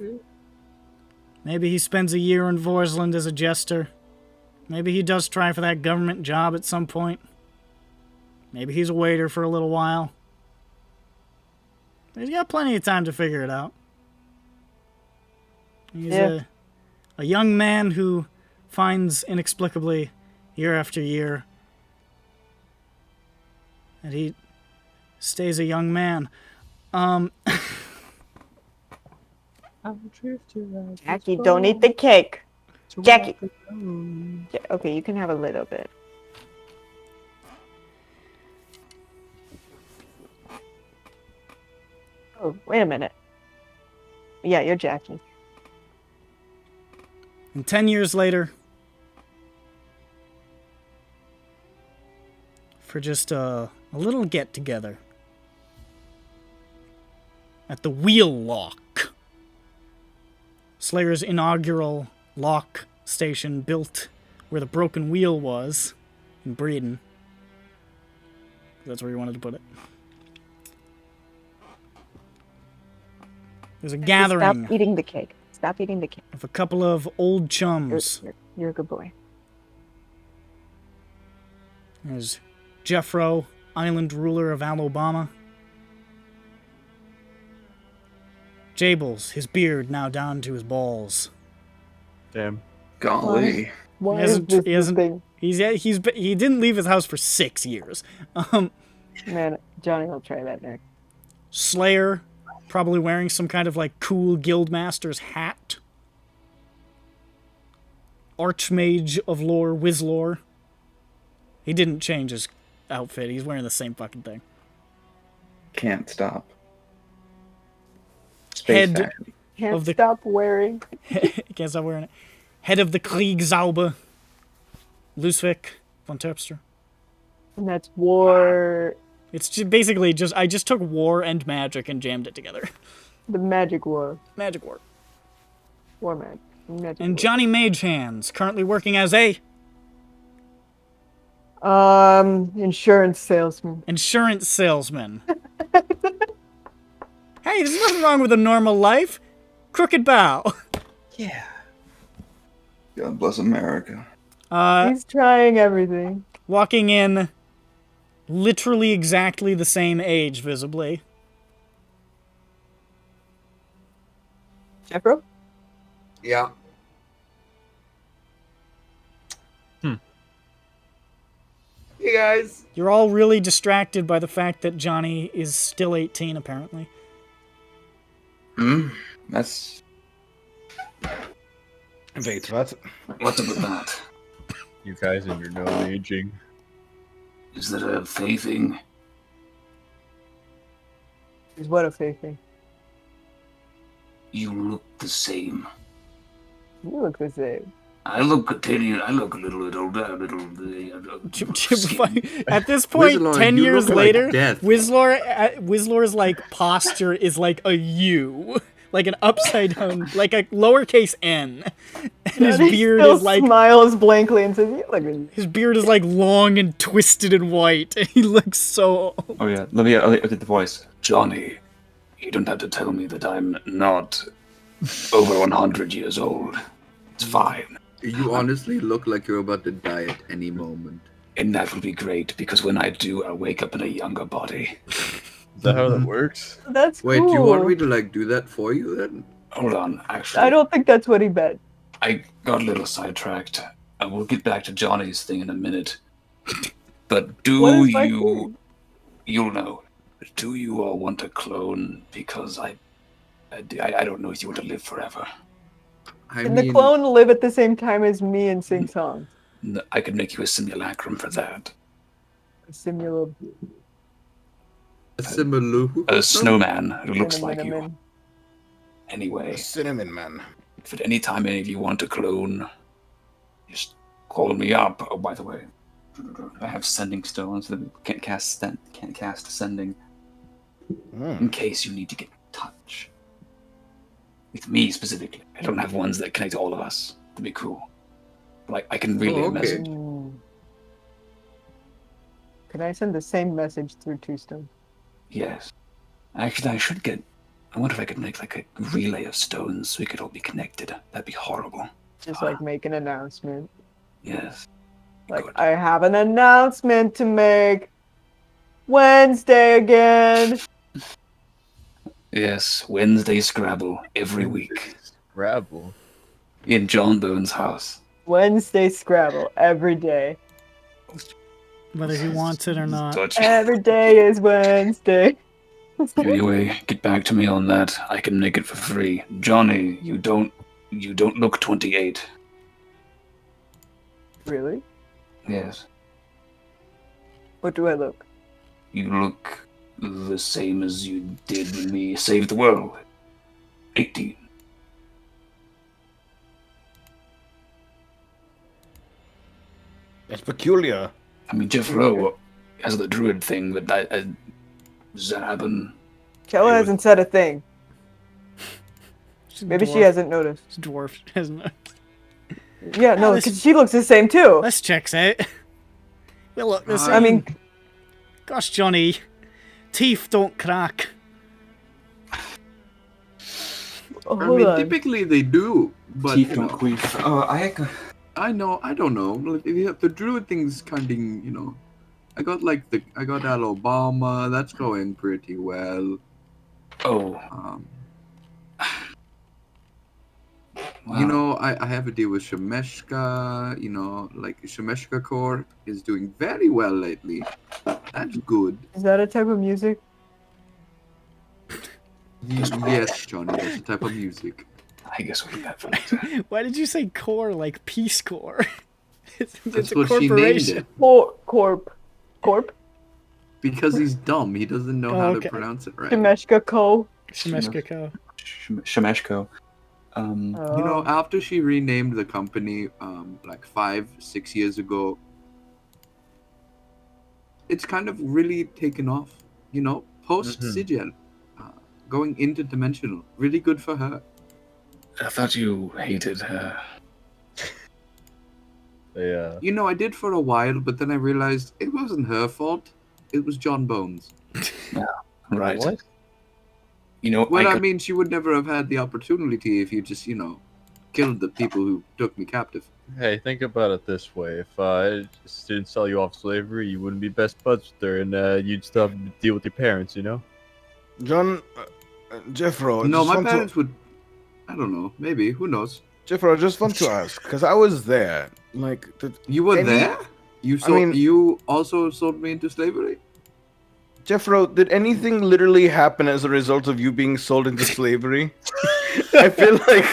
[SPEAKER 9] he spends a year in Vorsland as a jester. Maybe he does try for that government job at some point. Maybe he's a waiter for a little while. He's got plenty of time to figure it out. He's a young man who finds inexplicably, year after year, that he stays a young man.
[SPEAKER 5] Jackie, don't eat the cake. Jackie. Okay, you can have a little bit. Oh, wait a minute. Yeah, you're Jackie.
[SPEAKER 9] And 10 years later, for just a little get-together at the Wheel Lock, Slayer's inaugural lock station built where the broken wheel was in Breeden. That's where you wanted to put it. There's a gathering.
[SPEAKER 5] Stop eating the cake. Stop eating the cake.
[SPEAKER 9] Of a couple of old chums.
[SPEAKER 5] You're a good boy.
[SPEAKER 9] There's Jeffro, island ruler of Alabama. Jables, his beard now down to his balls.
[SPEAKER 8] Damn.
[SPEAKER 2] Golly.
[SPEAKER 5] Why is this the thing?
[SPEAKER 9] He didn't leave his house for 6 years.
[SPEAKER 5] Man, Johnny will try that next.
[SPEAKER 9] Slayer, probably wearing some kind of like cool guildmaster's hat. Archmage of lore, Wizlore. He didn't change his outfit. He's wearing the same fucking thing.
[SPEAKER 2] Can't stop.
[SPEAKER 9] Head
[SPEAKER 2] Fashion.
[SPEAKER 5] Can't
[SPEAKER 9] of the-
[SPEAKER 5] stop wearing.
[SPEAKER 9] Can't stop wearing it. head of the Kriegsalbe, Lusvik von Terpster.
[SPEAKER 5] And that's war.
[SPEAKER 9] It's basically just I just took war and magic and jammed it together.
[SPEAKER 5] The magic war.
[SPEAKER 9] Magic war.
[SPEAKER 5] War magic. Magic
[SPEAKER 9] And
[SPEAKER 5] war.
[SPEAKER 9] Johnny Magehands, currently working as a
[SPEAKER 5] Insurance salesman.
[SPEAKER 9] insurance salesman. Hey, there's nothing wrong with a normal life. Crooked bow.
[SPEAKER 3] God bless America.
[SPEAKER 5] He's trying everything.
[SPEAKER 9] Walking in, literally exactly the same age, visibly.
[SPEAKER 5] Jeffro?
[SPEAKER 2] Yeah. Hey guys.
[SPEAKER 9] You're all really distracted by the fact that Johnny is still 18, apparently.
[SPEAKER 3] That's
[SPEAKER 11] Wait, what?
[SPEAKER 6] What's up with that?
[SPEAKER 8] You guys and your no aging.
[SPEAKER 6] Is that a Fae thing?
[SPEAKER 5] Is what a fake thing.
[SPEAKER 6] You look the same.
[SPEAKER 5] You look the same.
[SPEAKER 6] I look a little bit older,
[SPEAKER 9] At this point,
[SPEAKER 2] Whizlor,
[SPEAKER 9] 10
[SPEAKER 2] you
[SPEAKER 9] years
[SPEAKER 2] look like
[SPEAKER 9] later,
[SPEAKER 2] death.
[SPEAKER 9] Whizlor's like posture is like a U, like an upside down, like a lowercase n, and his
[SPEAKER 5] He
[SPEAKER 9] beard
[SPEAKER 5] still
[SPEAKER 9] is like
[SPEAKER 5] smiles blankly and says, "You look good."
[SPEAKER 9] his beard is like long and twisted and white. And he looks so.
[SPEAKER 3] oh yeah. Let me I'll get the voice.
[SPEAKER 6] Johnny, you don't have to tell me that I'm not over 100 years old. It's fine.
[SPEAKER 2] You honestly look like you're about to die at any moment.
[SPEAKER 6] And that will be great, because when I do, I'll wake up in a younger body.
[SPEAKER 8] Is that how that works?
[SPEAKER 5] That's
[SPEAKER 2] Wait,
[SPEAKER 5] cool.
[SPEAKER 2] do you want me to like do that for you then?
[SPEAKER 6] Hold on, actually.
[SPEAKER 5] I don't think that's what he meant.
[SPEAKER 6] I got a little sidetracked. I will get back to Johnny's thing in a minute. But
[SPEAKER 5] What
[SPEAKER 6] do
[SPEAKER 5] is my
[SPEAKER 6] you...
[SPEAKER 5] thing?
[SPEAKER 6] You'll know. Do you all want a clone? Because I don't know if you want to live forever.
[SPEAKER 2] I
[SPEAKER 5] Can
[SPEAKER 2] mean,
[SPEAKER 5] the clone live at the same time as me and sing songs?
[SPEAKER 6] I could make you a simulacrum for that.
[SPEAKER 5] A similar.
[SPEAKER 2] a similar.
[SPEAKER 6] A snowman who looks like you.
[SPEAKER 5] cinnamon.
[SPEAKER 6] Anyway,
[SPEAKER 11] Cinnamon man.
[SPEAKER 6] if at any time any of you want a clone, just call me up. Oh, by the way,
[SPEAKER 3] I have sending stones that can't cast sending.
[SPEAKER 6] in case you need to get in touch. With me specifically. I don't have ones that connect to all of us. That'd be cool. Like, I can relay a
[SPEAKER 2] okay.
[SPEAKER 6] message.
[SPEAKER 5] Ooh. Can I send the same message through Tombstone?
[SPEAKER 6] Yes. Actually, I wonder if I could make like a relay of stones so we could all be connected. That'd be horrible.
[SPEAKER 5] Just like make an announcement.
[SPEAKER 6] Yes.
[SPEAKER 5] Like,
[SPEAKER 6] Good.
[SPEAKER 5] I have an announcement to make. Wednesday again.
[SPEAKER 6] Yes, Wednesday Scrabble every week
[SPEAKER 8] Scrabble.
[SPEAKER 6] in John Bone's house.
[SPEAKER 5] Wednesday Scrabble every day.
[SPEAKER 9] Whether he wants it or not.
[SPEAKER 6] Touch.
[SPEAKER 5] Every day is Wednesday.
[SPEAKER 6] Anyway, get back to me on that. I can make it for free. Johnny, you don't look 28.
[SPEAKER 5] Really?
[SPEAKER 6] Yes.
[SPEAKER 5] What do I look?
[SPEAKER 6] You look the same as you did when we saved the world. 18.
[SPEAKER 11] That's peculiar.
[SPEAKER 6] I mean, Jeff Lowe has the druid thing, but does that happen?
[SPEAKER 5] Kella hasn't said a thing.
[SPEAKER 9] She's a
[SPEAKER 5] Maybe she
[SPEAKER 9] dwarf.
[SPEAKER 5] hasn't noticed.
[SPEAKER 9] She's dwarfed, isn't it?
[SPEAKER 5] Yeah, no,
[SPEAKER 9] this-
[SPEAKER 5] because she looks the same too.
[SPEAKER 9] This checks out. We look the same.
[SPEAKER 5] I mean,
[SPEAKER 9] Gosh, Johnny, teeth don't crack.
[SPEAKER 5] oh,
[SPEAKER 2] I
[SPEAKER 5] hold
[SPEAKER 2] mean,
[SPEAKER 5] on.
[SPEAKER 2] typically they do, but
[SPEAKER 3] Teeth
[SPEAKER 2] you
[SPEAKER 3] don't
[SPEAKER 2] know,
[SPEAKER 3] queef. Oh,
[SPEAKER 2] I know, I don't know. Like, the druid thing's kind of, you know, I got Alabama. That's going pretty well.
[SPEAKER 6] Oh,
[SPEAKER 2] You
[SPEAKER 6] wow.
[SPEAKER 2] know, I have a deal with Shemeshka. You know, like Shemeshka Core is doing very well lately. That's good.
[SPEAKER 5] Is that a type of music?
[SPEAKER 2] Yes, Johnny, that's the type of music.
[SPEAKER 6] I guess we'll do that for later.
[SPEAKER 9] Why did you say core like Peace Corps? it's
[SPEAKER 2] That's
[SPEAKER 9] a
[SPEAKER 2] what she named
[SPEAKER 9] corporation.
[SPEAKER 2] it.
[SPEAKER 5] Corp.
[SPEAKER 2] Because he's dumb. He doesn't know
[SPEAKER 9] Oh,
[SPEAKER 2] how
[SPEAKER 9] okay.
[SPEAKER 2] to pronounce it right.
[SPEAKER 5] Shemeshka Co.
[SPEAKER 9] Shemeshka Co.
[SPEAKER 3] Shemeshko.
[SPEAKER 2] You know, after she renamed the company, like 5-6 years ago, it's kind of really taken off. You know, post Sigil, going interdimensional, really good for her.
[SPEAKER 6] I thought you hated her.
[SPEAKER 8] Yeah.
[SPEAKER 2] You know, I did for a while, but then I realized it wasn't her fault. It was John Bones.
[SPEAKER 6] Right.
[SPEAKER 8] What?
[SPEAKER 6] You know,
[SPEAKER 2] Well, I
[SPEAKER 6] could-
[SPEAKER 2] mean, she would never have had the opportunity if you just, you know, killed the people who took me captive.
[SPEAKER 8] Hey, think about it this way: if I just didn't sell you off slavery, you wouldn't be best buds with her, and you'd still have to deal with your parents, you know.
[SPEAKER 11] John, Jeffro,
[SPEAKER 2] No,
[SPEAKER 11] just
[SPEAKER 2] my
[SPEAKER 11] want
[SPEAKER 2] parents would. I don't know. Maybe. Who knows?
[SPEAKER 11] Jeffro, I just want to ask, because I was there. Like,
[SPEAKER 2] You were
[SPEAKER 11] any-
[SPEAKER 2] there? You sold,
[SPEAKER 11] mean-
[SPEAKER 2] you also sold me into slavery?
[SPEAKER 11] Jeffro, did anything literally happen as a result of you being sold into slavery? I feel like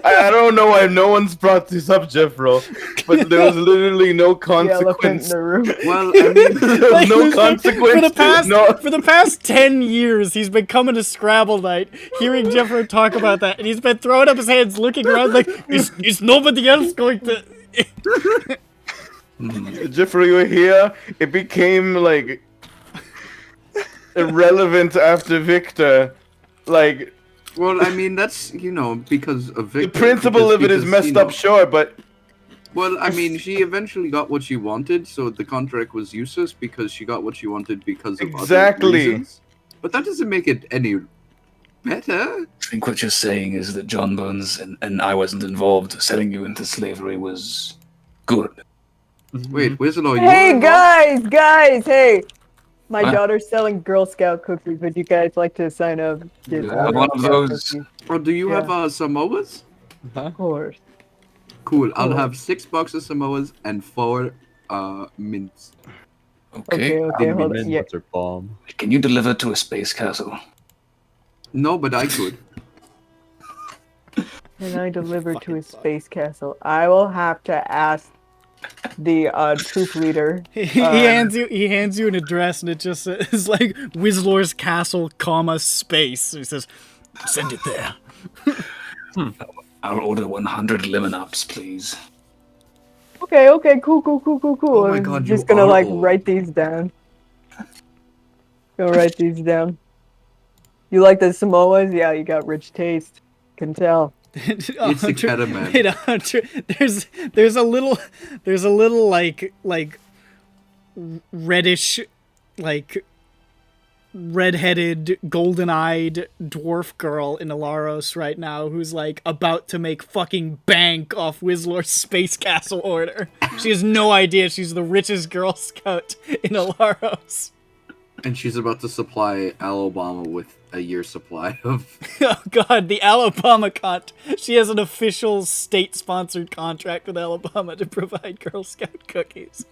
[SPEAKER 11] I don't know why no one's brought this up, Jeffro, but there was literally no
[SPEAKER 5] The elephant in
[SPEAKER 11] consequence.
[SPEAKER 5] the room.
[SPEAKER 2] Well, I mean,
[SPEAKER 11] There was no consequence.
[SPEAKER 1] For the past 10 years, he's been coming to Scrabble night, hearing Jeffro talk about that, and he's been throwing up his hands, looking around like, is nobody else going to...
[SPEAKER 11] Jeffro, you were here. It became like irrelevant after Victor. Like
[SPEAKER 2] well, I mean, that's, you know, because of Victor.
[SPEAKER 11] the principle of it is
[SPEAKER 2] because,
[SPEAKER 11] messed
[SPEAKER 2] you know,
[SPEAKER 11] up, sure, but
[SPEAKER 2] Well, I mean, she eventually got what she wanted, so the contract was useless because she got what she wanted because of
[SPEAKER 11] Exactly.
[SPEAKER 2] other reasons. But that doesn't make it any better.
[SPEAKER 6] I think what you're saying is that John Bones and I wasn't involved. Selling you into slavery was good.
[SPEAKER 2] Wait, Winslow, you
[SPEAKER 5] Hey
[SPEAKER 2] were involved?
[SPEAKER 5] guys, hey! My
[SPEAKER 6] What?
[SPEAKER 5] daughter's selling Girl Scout cookies. Would you guys like to sign up? Get
[SPEAKER 6] You
[SPEAKER 5] some
[SPEAKER 6] have
[SPEAKER 5] Girl
[SPEAKER 6] one of
[SPEAKER 5] Scout
[SPEAKER 6] those?
[SPEAKER 5] cookies?
[SPEAKER 2] Oh, do you
[SPEAKER 5] Yeah.
[SPEAKER 2] have Samoas?
[SPEAKER 5] Of course.
[SPEAKER 2] Cool. I'll
[SPEAKER 5] Oh.
[SPEAKER 2] have 6 boxes of Samoas and 4 mints.
[SPEAKER 6] Okay.
[SPEAKER 5] Okay, hold on. Yeah.
[SPEAKER 8] Mints are bomb.
[SPEAKER 6] Can you deliver to a space castle?
[SPEAKER 2] No, but I could.
[SPEAKER 5] Can I deliver to a space castle? I will have to ask the troop leader.
[SPEAKER 1] He hands you an address, and it just says, like, Wizlor's Castle, comma, space. He says, send it there.
[SPEAKER 6] I'll order 100 lemon ups, please.
[SPEAKER 5] Okay, cool.
[SPEAKER 2] Oh my
[SPEAKER 5] I'm
[SPEAKER 2] God,
[SPEAKER 5] just
[SPEAKER 2] you
[SPEAKER 5] gonna
[SPEAKER 2] are
[SPEAKER 5] like
[SPEAKER 2] old.
[SPEAKER 5] write these down. Go write these down. You like the Samoas? Yeah, you got rich taste. Can tell.
[SPEAKER 2] It's the Cataman.
[SPEAKER 1] Wait, Hunter, there's a little like reddish, like redheaded, golden-eyed dwarf girl in Alaros right now who's like about to make fucking bank off Wizlor's space castle order. She has no idea she's the richest Girl Scout in Alaros.
[SPEAKER 2] And she's about to supply Alabama with a year's supply of...
[SPEAKER 1] Oh god, the Alabama she has an official state-sponsored contract with Alabama to provide Girl Scout cookies.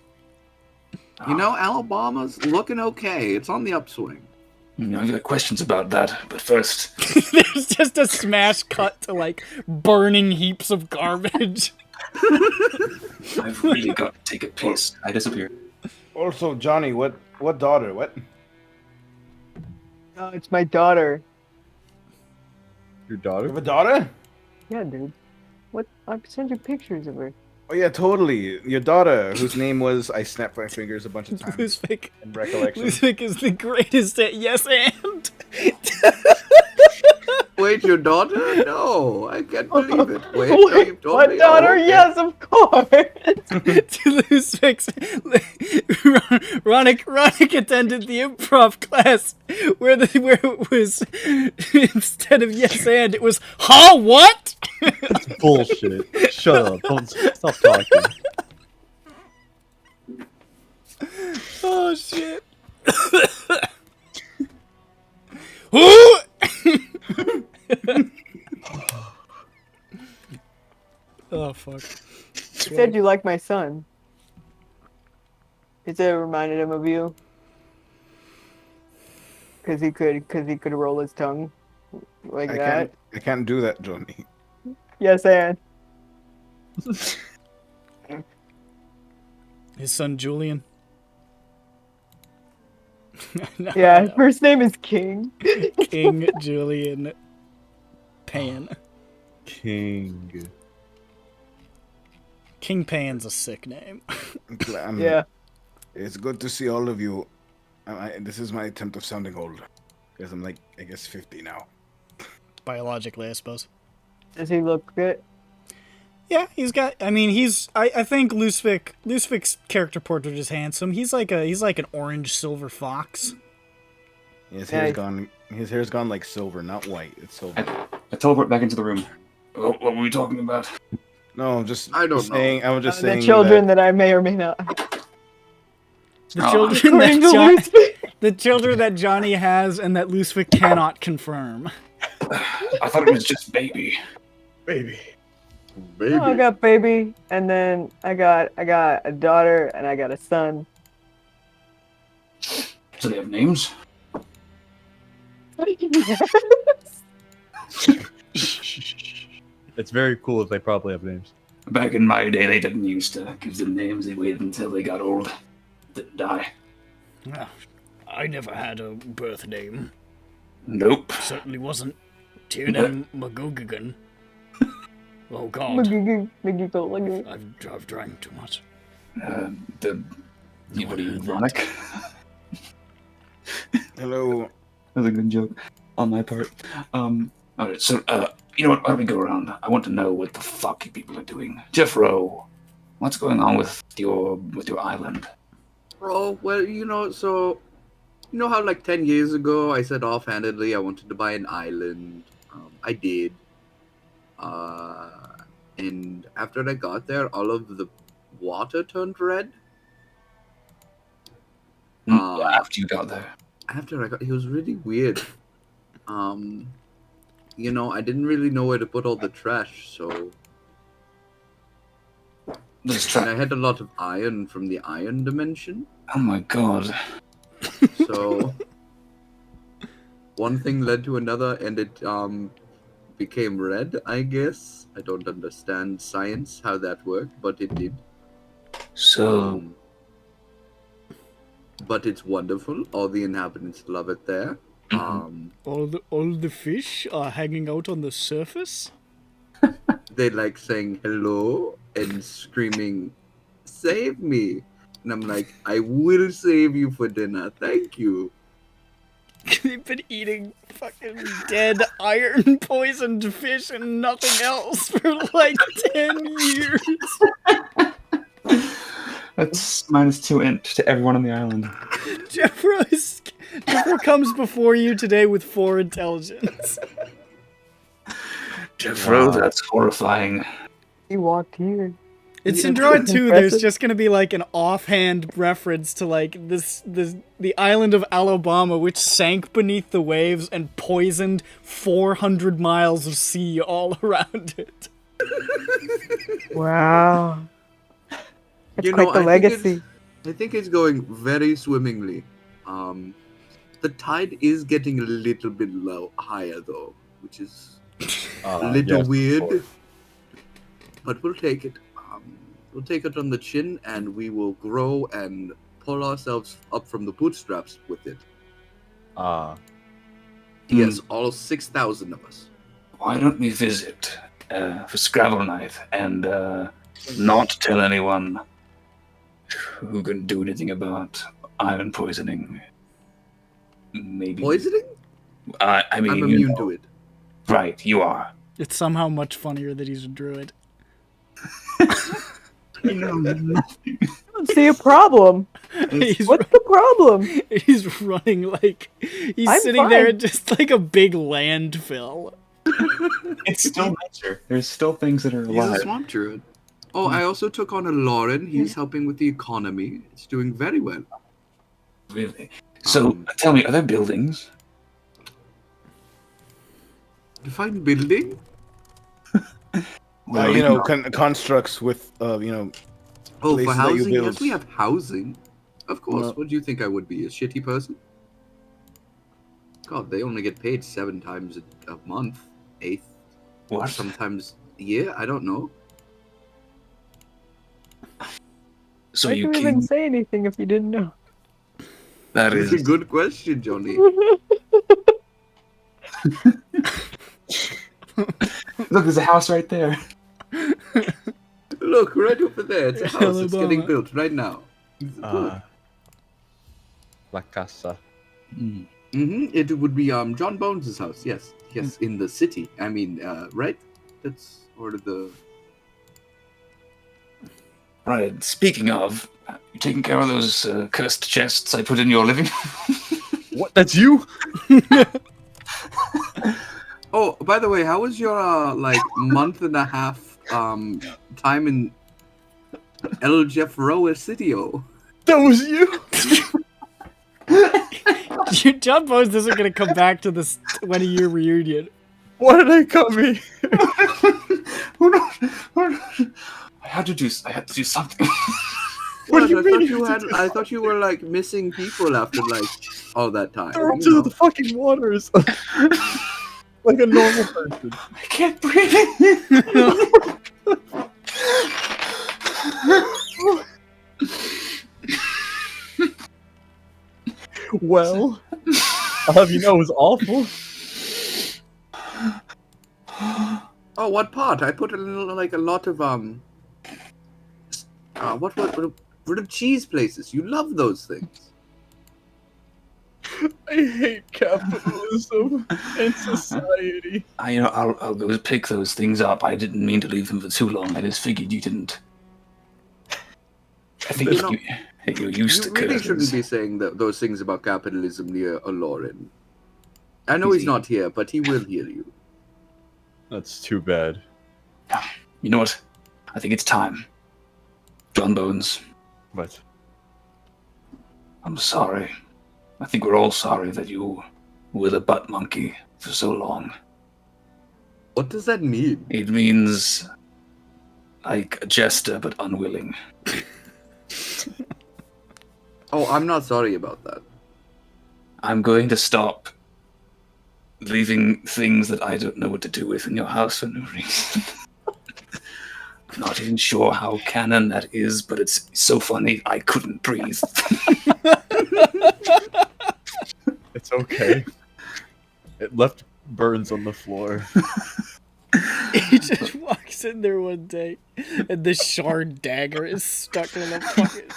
[SPEAKER 2] You know, Alabama's looking okay. It's on the upswing.
[SPEAKER 6] I've got questions about that, but first,
[SPEAKER 1] There's just a smash cut to like burning heaps of garbage.
[SPEAKER 6] I've really got to take a piss.
[SPEAKER 3] I disappear.
[SPEAKER 11] also Johnny, what daughter? What?
[SPEAKER 5] Oh, it's my daughter.
[SPEAKER 8] Your
[SPEAKER 11] You
[SPEAKER 8] daughter?
[SPEAKER 11] have a daughter?
[SPEAKER 5] Yeah, dude. What? I'll send you pictures of her.
[SPEAKER 11] Oh yeah, totally. Your daughter, whose name was I snapped my fingers a bunch of times
[SPEAKER 1] Luzvik
[SPEAKER 11] in recollection.
[SPEAKER 1] is the greatest at yes and.
[SPEAKER 2] Wait, your daughter? No, I can't believe it. Wait, no, you've told
[SPEAKER 5] What
[SPEAKER 2] me.
[SPEAKER 5] daughter?
[SPEAKER 2] Oh, okay.
[SPEAKER 5] Yes, of course.
[SPEAKER 1] Luzvik's Ronick attended the improv class where it was instead of yes and it was huh what?
[SPEAKER 8] Bullshit. Shut up. Don't stop talking.
[SPEAKER 1] Oh shit. Who? Oh fuck.
[SPEAKER 5] You said you like my son. Is it reminded him of you? Cause he could roll his tongue like that.
[SPEAKER 11] I can't do that, Johnny.
[SPEAKER 5] Yes, and
[SPEAKER 1] His son Julian. No,
[SPEAKER 5] yeah. His
[SPEAKER 1] no.
[SPEAKER 5] first name is King.
[SPEAKER 1] King Julian Pan.
[SPEAKER 8] King.
[SPEAKER 1] King Pain's a sick name.
[SPEAKER 5] Yeah.
[SPEAKER 11] It's good to see all of you. This is my attempt of sounding old. Because I'm like, I guess 50 now.
[SPEAKER 1] Biologically, I suppose.
[SPEAKER 5] Does he look good?
[SPEAKER 1] Yeah, he's got. I mean, I think Lusvik's character portrait is handsome. He's like an orange silver fox.
[SPEAKER 11] His
[SPEAKER 5] Yeah,
[SPEAKER 11] hair's
[SPEAKER 5] he's-
[SPEAKER 11] gone. His hair's gone like silver, not white. It's silver.
[SPEAKER 3] I teleport back into the room.
[SPEAKER 6] What were we talking about?
[SPEAKER 11] No, just
[SPEAKER 2] I don't
[SPEAKER 11] saying. I was just saying
[SPEAKER 5] the children that I may or may not.
[SPEAKER 1] The
[SPEAKER 6] Oh,
[SPEAKER 1] children
[SPEAKER 5] According to
[SPEAKER 1] that
[SPEAKER 5] Lusvik.
[SPEAKER 1] the children that Johnny has and that Lusvik cannot confirm.
[SPEAKER 6] I thought it was just baby.
[SPEAKER 11] baby.
[SPEAKER 2] Baby.
[SPEAKER 5] Oh, I got baby, and then I got a daughter, and I got a son.
[SPEAKER 6] Do they have names?
[SPEAKER 8] It's very cool if they probably have names.
[SPEAKER 6] Back in my day, they didn't used to give them names. They waited until they got old, didn't die.
[SPEAKER 1] Well, I never had a birth name.
[SPEAKER 6] Nope.
[SPEAKER 1] Certainly wasn't Tiernan Magogigan. Oh God, I've drank too much.
[SPEAKER 6] What are you, ironic?
[SPEAKER 11] Hello.
[SPEAKER 3] That was a good joke on my part.
[SPEAKER 6] Alright, so, you know what? Why don't we go around? I want to know what the fuck you people are doing. Jeffro, what's going on with your island?
[SPEAKER 2] Oh, well, so you know how like 10 years ago I said offhandedly I wanted to buy an island. I did. And after I got there, all of the water turned red.
[SPEAKER 6] After you got there.
[SPEAKER 2] After it was really weird. I didn't really know where to put all the trash, so
[SPEAKER 6] This
[SPEAKER 2] and I
[SPEAKER 6] track.
[SPEAKER 2] had a lot of iron from the iron dimension.
[SPEAKER 6] Oh my god.
[SPEAKER 2] So one thing led to another, and it became red, I guess. I don't understand science, how that worked, but it did.
[SPEAKER 6] So,
[SPEAKER 2] But it's wonderful. All the inhabitants love it there.
[SPEAKER 1] All the fish are hanging out on the surface.
[SPEAKER 2] They like saying hello and screaming, "Save me!" And I'm like, "I will save you for dinner. Thank you."
[SPEAKER 1] They've been eating fucking dead iron poisoned fish and nothing else for like 10 years.
[SPEAKER 3] That's -2 int to everyone on the island.
[SPEAKER 1] Jeffro comes before you today with 4 intelligence.
[SPEAKER 6] Jeffro, that's horrifying.
[SPEAKER 5] He walked here.
[SPEAKER 1] In
[SPEAKER 2] Yeah,
[SPEAKER 1] Sindroa
[SPEAKER 5] that's
[SPEAKER 1] 2, there's
[SPEAKER 5] impressive.
[SPEAKER 1] just gonna be like an offhand reference to like the island of Alabama, which sank beneath the waves and poisoned 400 miles of sea all around it.
[SPEAKER 5] Wow. It's
[SPEAKER 2] You know,
[SPEAKER 5] quite the
[SPEAKER 2] I think
[SPEAKER 5] legacy.
[SPEAKER 2] I think it's going very swimmingly. The tide is getting a little bit higher though, which is a little
[SPEAKER 8] yes,
[SPEAKER 2] weird. But we'll take it. We'll take it on the chin, and we will grow and pull ourselves up from the bootstraps with it. Yes, all 6,000 of us.
[SPEAKER 6] Why don't we visit for Scrabble night and not tell anyone who can do anything about iron poisoning? Maybe.
[SPEAKER 2] Poisoning?
[SPEAKER 6] I mean,
[SPEAKER 2] I'm
[SPEAKER 6] you
[SPEAKER 2] immune
[SPEAKER 6] know.
[SPEAKER 2] to it.
[SPEAKER 6] Right, you are.
[SPEAKER 1] It's somehow much funnier that he's a druid.
[SPEAKER 3] I know nothing.
[SPEAKER 5] I don't see a problem.
[SPEAKER 1] He's,
[SPEAKER 5] What's the problem?
[SPEAKER 1] he's running like he's
[SPEAKER 5] I'm
[SPEAKER 1] sitting there
[SPEAKER 5] fine.
[SPEAKER 1] in just like a big landfill.
[SPEAKER 3] It's still nature. There's still things that are
[SPEAKER 2] He's a
[SPEAKER 3] alive.
[SPEAKER 2] swamp druid. Oh, I also took on a Lauren. He's helping with the economy. It's doing very well.
[SPEAKER 6] Really. So, tell me, are there buildings?
[SPEAKER 2] Define building?
[SPEAKER 6] Well,
[SPEAKER 11] Constructs with,
[SPEAKER 2] Oh,
[SPEAKER 11] Places
[SPEAKER 2] for
[SPEAKER 11] that you
[SPEAKER 2] housing?
[SPEAKER 11] build.
[SPEAKER 2] Yes, we have housing. Of course.
[SPEAKER 11] Well-
[SPEAKER 2] What do you think I would be? A shitty person? God, they only get paid 7 times a month. 8th.
[SPEAKER 6] What?
[SPEAKER 2] Sometimes a year? I don't know.
[SPEAKER 6] So
[SPEAKER 5] Why
[SPEAKER 6] you
[SPEAKER 5] do you even
[SPEAKER 6] can.
[SPEAKER 5] say anything if you didn't know?
[SPEAKER 6] That
[SPEAKER 2] It's a
[SPEAKER 6] is.
[SPEAKER 2] good question, Johnny.
[SPEAKER 3] Look, there's a house right there.
[SPEAKER 2] Look, right over there. It's a house. It's getting
[SPEAKER 1] Alabama.
[SPEAKER 2] built right now. Good.
[SPEAKER 8] La Casa.
[SPEAKER 2] It would be John Bones' house. Yes, yes, in the city. I mean, right? That's sort of the.
[SPEAKER 6] Right, speaking of, you taking care of those cursed chests I put in your living?
[SPEAKER 8] What? That's you?
[SPEAKER 2] Oh, by the way, how was your like month and a half time in El Jeffroa Cityo?
[SPEAKER 8] That was you?
[SPEAKER 1] John Bones isn't going to come back to this 20-year reunion.
[SPEAKER 8] Why did I come here?
[SPEAKER 6] I had to do something.
[SPEAKER 2] What? I thought you were like missing people after like all that time.
[SPEAKER 8] Throw him
[SPEAKER 2] you know.
[SPEAKER 8] to the fucking waters. Like a normal person.
[SPEAKER 6] I can't breathe.
[SPEAKER 8] Well, I'll have you know it was awful.
[SPEAKER 2] Oh, what part? I put a little, like a lot of what the cheese places? You love those things.
[SPEAKER 8] I hate capitalism and society.
[SPEAKER 6] I'll go pick those things up. I didn't mean to leave them for too long. I just figured you didn't. I think you're used to
[SPEAKER 2] You really
[SPEAKER 6] curtains.
[SPEAKER 2] shouldn't be saying those things about capitalism near Aloran. I know he's not here, but he will hear you.
[SPEAKER 8] That's too bad.
[SPEAKER 6] You know what? I think it's time. John Bones,
[SPEAKER 8] But
[SPEAKER 6] I'm sorry. I think we're all sorry that you were the butt monkey for so long.
[SPEAKER 2] What does that mean?
[SPEAKER 6] It means like a jester but unwilling.
[SPEAKER 2] Oh, I'm not sorry about that.
[SPEAKER 6] I'm going to stop leaving things that I don't know what to do with in your house for no reason. I'm not even sure how canon that is, but it's so funny I couldn't breathe.
[SPEAKER 8] it's okay. It left burns on the floor.
[SPEAKER 1] He just walks in there one day, and the shard dagger is stuck in the fucking.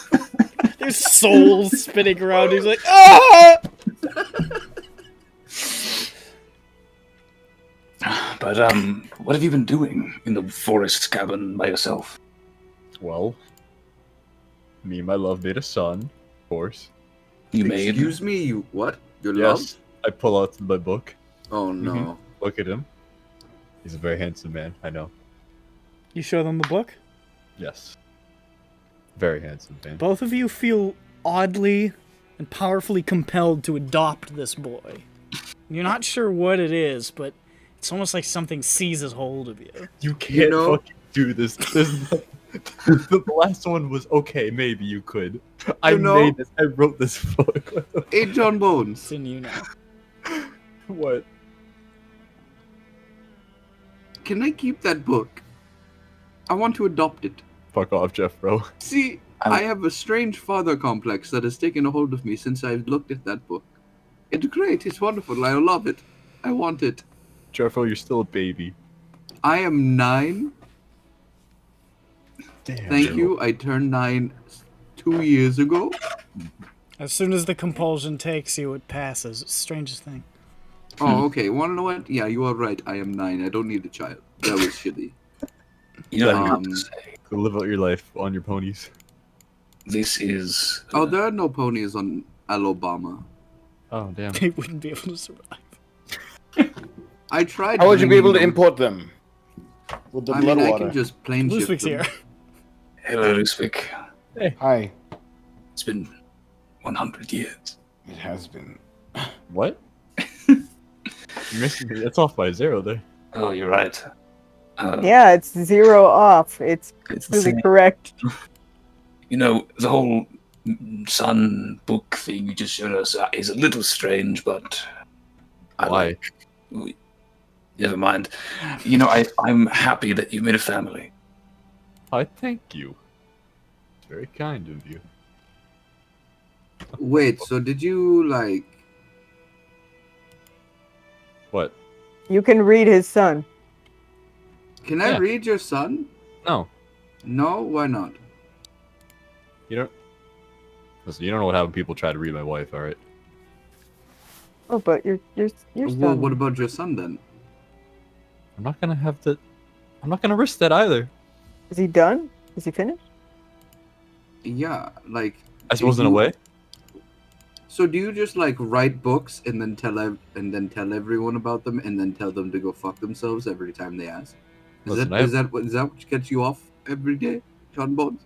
[SPEAKER 1] There's souls spinning around. He's like, ah!
[SPEAKER 6] But what have you been doing in the forest cabin by yourself?
[SPEAKER 8] Well, me and my love made a son, of course.
[SPEAKER 6] You made.
[SPEAKER 2] Excuse me, you what? Your
[SPEAKER 8] Yes,
[SPEAKER 2] love?
[SPEAKER 8] I pull out my book.
[SPEAKER 2] Oh no.
[SPEAKER 8] Look at him. He's a very handsome man, I know.
[SPEAKER 1] You show them the book?
[SPEAKER 8] Yes. Very handsome man.
[SPEAKER 1] Both of you feel oddly and powerfully compelled to adopt this boy. You're not sure what it is, but it's almost like something seizes hold of you.
[SPEAKER 8] You can't fucking do this. The last one was okay, maybe you could. I made this. I wrote this book.
[SPEAKER 2] Hey, John Bones.
[SPEAKER 1] It's in you now.
[SPEAKER 8] What?
[SPEAKER 2] Can I keep that book? I want to adopt it.
[SPEAKER 8] Fuck off, Jeff, bro.
[SPEAKER 2] See, I have a strange father complex that has taken a hold of me since I've looked at that book. It's great. It's wonderful. I love it. I want it.
[SPEAKER 8] Jeffro, you're still a baby.
[SPEAKER 2] I am 9.
[SPEAKER 8] Damn.
[SPEAKER 2] Thank you. I turned 9 2 years ago.
[SPEAKER 1] As soon as the compulsion takes you, it passes. It's the strangest thing.
[SPEAKER 2] Oh, okay. Want to know what? Yeah, you are right. I am 9. I don't need a child. That was shitty.
[SPEAKER 6] You know,
[SPEAKER 8] Go live out your life on your ponies.
[SPEAKER 6] this is.
[SPEAKER 2] Oh, there are no ponies on Alabama.
[SPEAKER 8] Oh, damn.
[SPEAKER 1] They wouldn't be able to survive.
[SPEAKER 2] I tried.
[SPEAKER 11] How would you be able to
[SPEAKER 2] bringing them.
[SPEAKER 11] import them? With the
[SPEAKER 2] I
[SPEAKER 11] blood
[SPEAKER 2] mean, I
[SPEAKER 11] water.
[SPEAKER 2] can just plane ship
[SPEAKER 1] Luswig's
[SPEAKER 2] them.
[SPEAKER 1] here.
[SPEAKER 6] Hello, Luswig.
[SPEAKER 11] Hi.
[SPEAKER 6] It's been 100 years.
[SPEAKER 11] It has been.
[SPEAKER 8] What? You missed me. That's off by 0 there.
[SPEAKER 6] Oh, you're right.
[SPEAKER 5] Yeah, it's 0 off. It's
[SPEAKER 6] It's the
[SPEAKER 5] really
[SPEAKER 6] same.
[SPEAKER 5] correct.
[SPEAKER 6] You know, the whole sun book thing you just showed us is a little strange, but
[SPEAKER 8] Why?
[SPEAKER 6] Never mind. You know, I'm happy that you made a family.
[SPEAKER 8] I thank you. It's very kind of you.
[SPEAKER 2] Wait, so did you like?
[SPEAKER 8] What?
[SPEAKER 5] You can read his son.
[SPEAKER 2] Can I
[SPEAKER 8] Yeah.
[SPEAKER 2] read your son?
[SPEAKER 8] No,
[SPEAKER 2] No, why not?
[SPEAKER 8] you don't. Listen, you don't know what happened. People try to read my wife. All right.
[SPEAKER 5] Oh, but your
[SPEAKER 2] Well,
[SPEAKER 5] son.
[SPEAKER 2] what about your son then?
[SPEAKER 8] I'm not gonna have to. I'm not gonna risk that either.
[SPEAKER 5] Is he done? Is he finished?
[SPEAKER 2] Yeah, like.
[SPEAKER 8] I suppose in a way.
[SPEAKER 2] So do you just like write books and then tell everyone about them and then tell them to go fuck themselves every time they ask?
[SPEAKER 8] Listen,
[SPEAKER 2] Is that what gets you off every day, John Bones?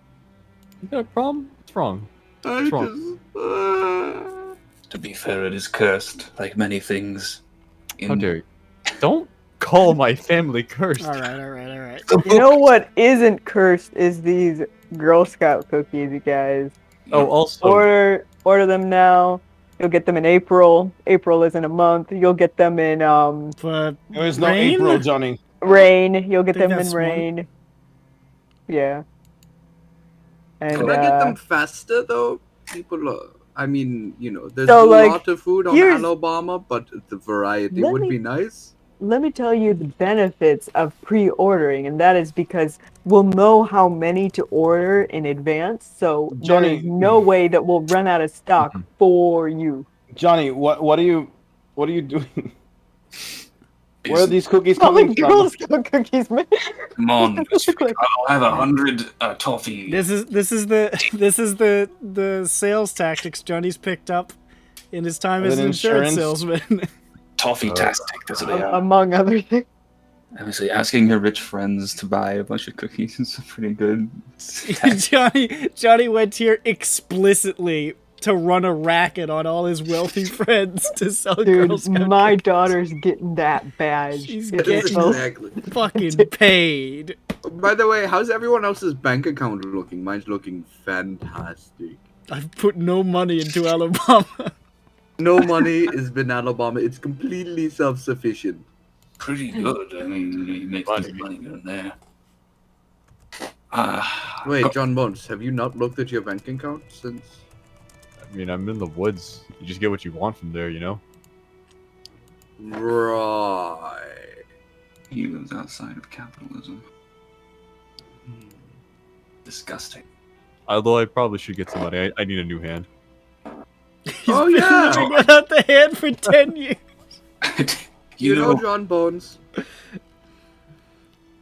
[SPEAKER 8] You got a problem? What's wrong?
[SPEAKER 2] I
[SPEAKER 8] What's wrong?
[SPEAKER 2] just.
[SPEAKER 6] To be fair, it is cursed, like many things.
[SPEAKER 8] How dare you? Don't call my family cursed.
[SPEAKER 9] All right.
[SPEAKER 5] You know what isn't cursed is these Girl Scout cookies, you guys.
[SPEAKER 8] Oh, also,
[SPEAKER 5] Order them now. You'll get them in April. April isn't a month. You'll get them in
[SPEAKER 9] But
[SPEAKER 11] There is no
[SPEAKER 9] Rain?
[SPEAKER 11] April, Johnny.
[SPEAKER 5] rain. You'll get
[SPEAKER 9] Think
[SPEAKER 5] them in
[SPEAKER 9] that's one.
[SPEAKER 5] rain. Yeah. And
[SPEAKER 2] Could I get them faster though? I mean, there's
[SPEAKER 5] So,
[SPEAKER 2] a
[SPEAKER 5] like,
[SPEAKER 2] lot of food on
[SPEAKER 5] here's-
[SPEAKER 2] Alabama, but the variety
[SPEAKER 5] Let
[SPEAKER 2] would
[SPEAKER 5] me-
[SPEAKER 2] be nice.
[SPEAKER 5] let me tell you the benefits of pre-ordering, and that is because we'll know how many to order in advance, so
[SPEAKER 11] Johnny-
[SPEAKER 5] there's no way that we'll run out of stock for you.
[SPEAKER 11] Johnny, what are you doing? Where are these cookies
[SPEAKER 5] Probably
[SPEAKER 11] coming
[SPEAKER 5] Girl
[SPEAKER 11] from?
[SPEAKER 5] Scout cookies, man.
[SPEAKER 6] Come on,
[SPEAKER 5] Like-
[SPEAKER 6] I'll have 100 toffee.
[SPEAKER 9] this is the sales tactics Johnny's picked up in his time
[SPEAKER 11] Is
[SPEAKER 9] as
[SPEAKER 11] it
[SPEAKER 9] an insurance
[SPEAKER 11] insurance?
[SPEAKER 9] salesman.
[SPEAKER 6] Toffee-tastic, that's what they are.
[SPEAKER 5] Among other things.
[SPEAKER 3] Obviously, asking your rich friends to buy a bunch of cookies is pretty good.
[SPEAKER 9] Johnny went here explicitly to run a racket on all his wealthy friends to sell Girl
[SPEAKER 5] Dude,
[SPEAKER 9] Scout
[SPEAKER 5] my
[SPEAKER 9] cookies.
[SPEAKER 5] daughter's getting that badge.
[SPEAKER 9] She's
[SPEAKER 5] It's
[SPEAKER 9] getting
[SPEAKER 5] so-
[SPEAKER 2] Exactly.
[SPEAKER 9] fucking paid.
[SPEAKER 2] By the way, how's everyone else's bank account looking? Mine's looking fantastic.
[SPEAKER 9] I've put no money into Alabama.
[SPEAKER 2] No money has been Alabama. It's completely self-sufficient.
[SPEAKER 6] Pretty good. I mean, you make
[SPEAKER 8] Money.
[SPEAKER 6] money here and there.
[SPEAKER 2] Wait, John Bones, have you not looked at your bank account since?
[SPEAKER 8] I mean, I'm in the woods. You just get what you want from there, you know?
[SPEAKER 2] Right.
[SPEAKER 3] He lives outside of capitalism.
[SPEAKER 6] Disgusting.
[SPEAKER 8] Although I probably should get some money. I need a new hand.
[SPEAKER 2] Oh
[SPEAKER 9] Been
[SPEAKER 2] yeah.
[SPEAKER 9] living without the hand for 10 years.
[SPEAKER 2] You know John Bones.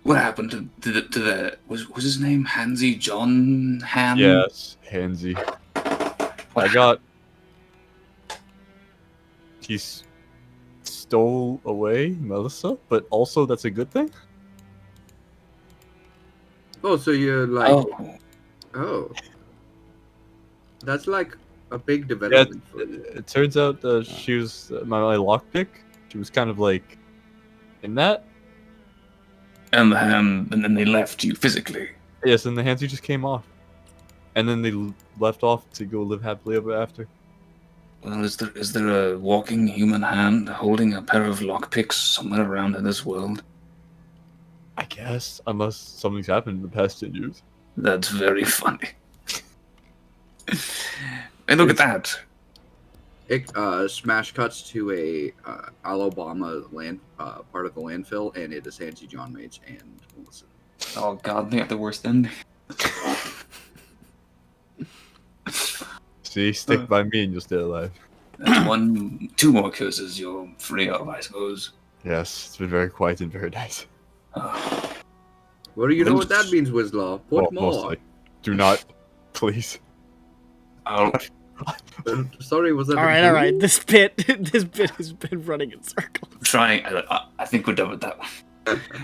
[SPEAKER 6] What happened to the was his name Hansy John Ham?
[SPEAKER 8] Yes, Hansy. I got. He's stole away Melissa, but also that's a good thing.
[SPEAKER 2] Oh, so you're like,
[SPEAKER 6] Oh,
[SPEAKER 2] oh, that's like a big development for you.
[SPEAKER 8] It turns out she was my lockpick. She was kind of like in that.
[SPEAKER 6] and then they left you physically.
[SPEAKER 8] Yes, and the Hansy just came off, and then they left off to go live happily ever after.
[SPEAKER 6] Well, is there a walking human hand holding a pair of lockpicks somewhere around in this world?
[SPEAKER 8] I guess, unless something's happened in the past 10 years.
[SPEAKER 6] That's very funny. And look at that.
[SPEAKER 2] It smash cuts to a Alabama land part of the landfill, and it is Hansi John Mates and Melissa.
[SPEAKER 3] Oh god, they have the worst ending.
[SPEAKER 8] See, stick by me and you'll stay alive.
[SPEAKER 6] That's two more curses you're free of, I suppose.
[SPEAKER 8] Yes, it's been very quiet and very nice.
[SPEAKER 2] What do you know what that means, Wizlaw? Put
[SPEAKER 8] Well,
[SPEAKER 2] more.
[SPEAKER 8] mostly. Do not, please.
[SPEAKER 6] I'll
[SPEAKER 2] Sorry, was that?
[SPEAKER 9] All right. This bit has been running in circles.
[SPEAKER 6] try. I think we're done with that one.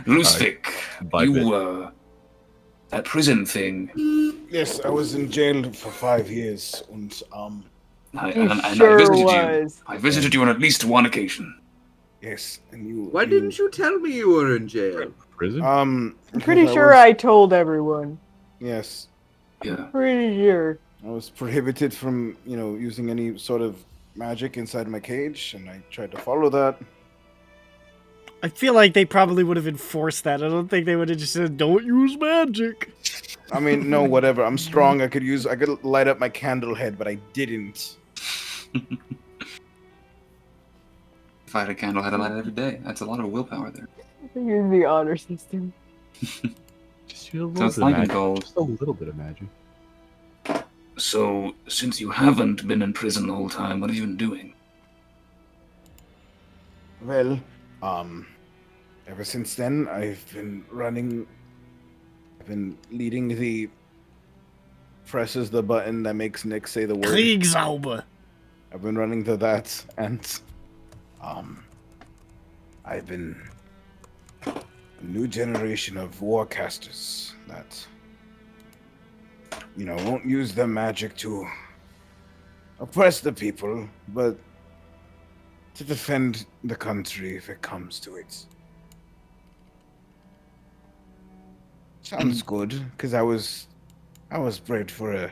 [SPEAKER 6] Lusvik,
[SPEAKER 8] Bye,
[SPEAKER 6] you that prison thing.
[SPEAKER 11] Yes, I was in jail for 5 years, and
[SPEAKER 6] I
[SPEAKER 5] Sure
[SPEAKER 6] visited
[SPEAKER 5] was.
[SPEAKER 6] you. I visited you on at least one occasion.
[SPEAKER 11] yes, and you.
[SPEAKER 2] Why didn't you tell me you were in jail?
[SPEAKER 8] Prison?
[SPEAKER 5] I'm
[SPEAKER 11] because
[SPEAKER 5] pretty sure
[SPEAKER 11] was-
[SPEAKER 5] I told everyone.
[SPEAKER 11] Yes,
[SPEAKER 6] Yeah.
[SPEAKER 5] Pretty sure.
[SPEAKER 11] I was prohibited from, using any sort of magic inside my cage, and I tried to follow that.
[SPEAKER 9] I feel like they probably would have enforced that. I don't think they would have just said, "Don't use magic."
[SPEAKER 11] I mean, no, whatever. I'm strong. I could light up my candle head, but I didn't.
[SPEAKER 3] If I had a candle, I'd light it every day. That's a lot of willpower there.
[SPEAKER 5] Use the honor system.
[SPEAKER 8] Just use a little
[SPEAKER 3] So it's
[SPEAKER 8] bit
[SPEAKER 3] like
[SPEAKER 8] of magic.
[SPEAKER 3] gold.
[SPEAKER 8] Just a little bit of magic.
[SPEAKER 6] So, since you haven't been in prison the whole time, what have you been doing?
[SPEAKER 11] Well, ever since then, I've been leading the presses the button that makes Nick say the word.
[SPEAKER 9] Kriegszauber.
[SPEAKER 11] I've been running to that, and I've been a new generation of warcasters that, won't use their magic to oppress the people, but to defend the country if it comes to it. Sounds good, because I was bred for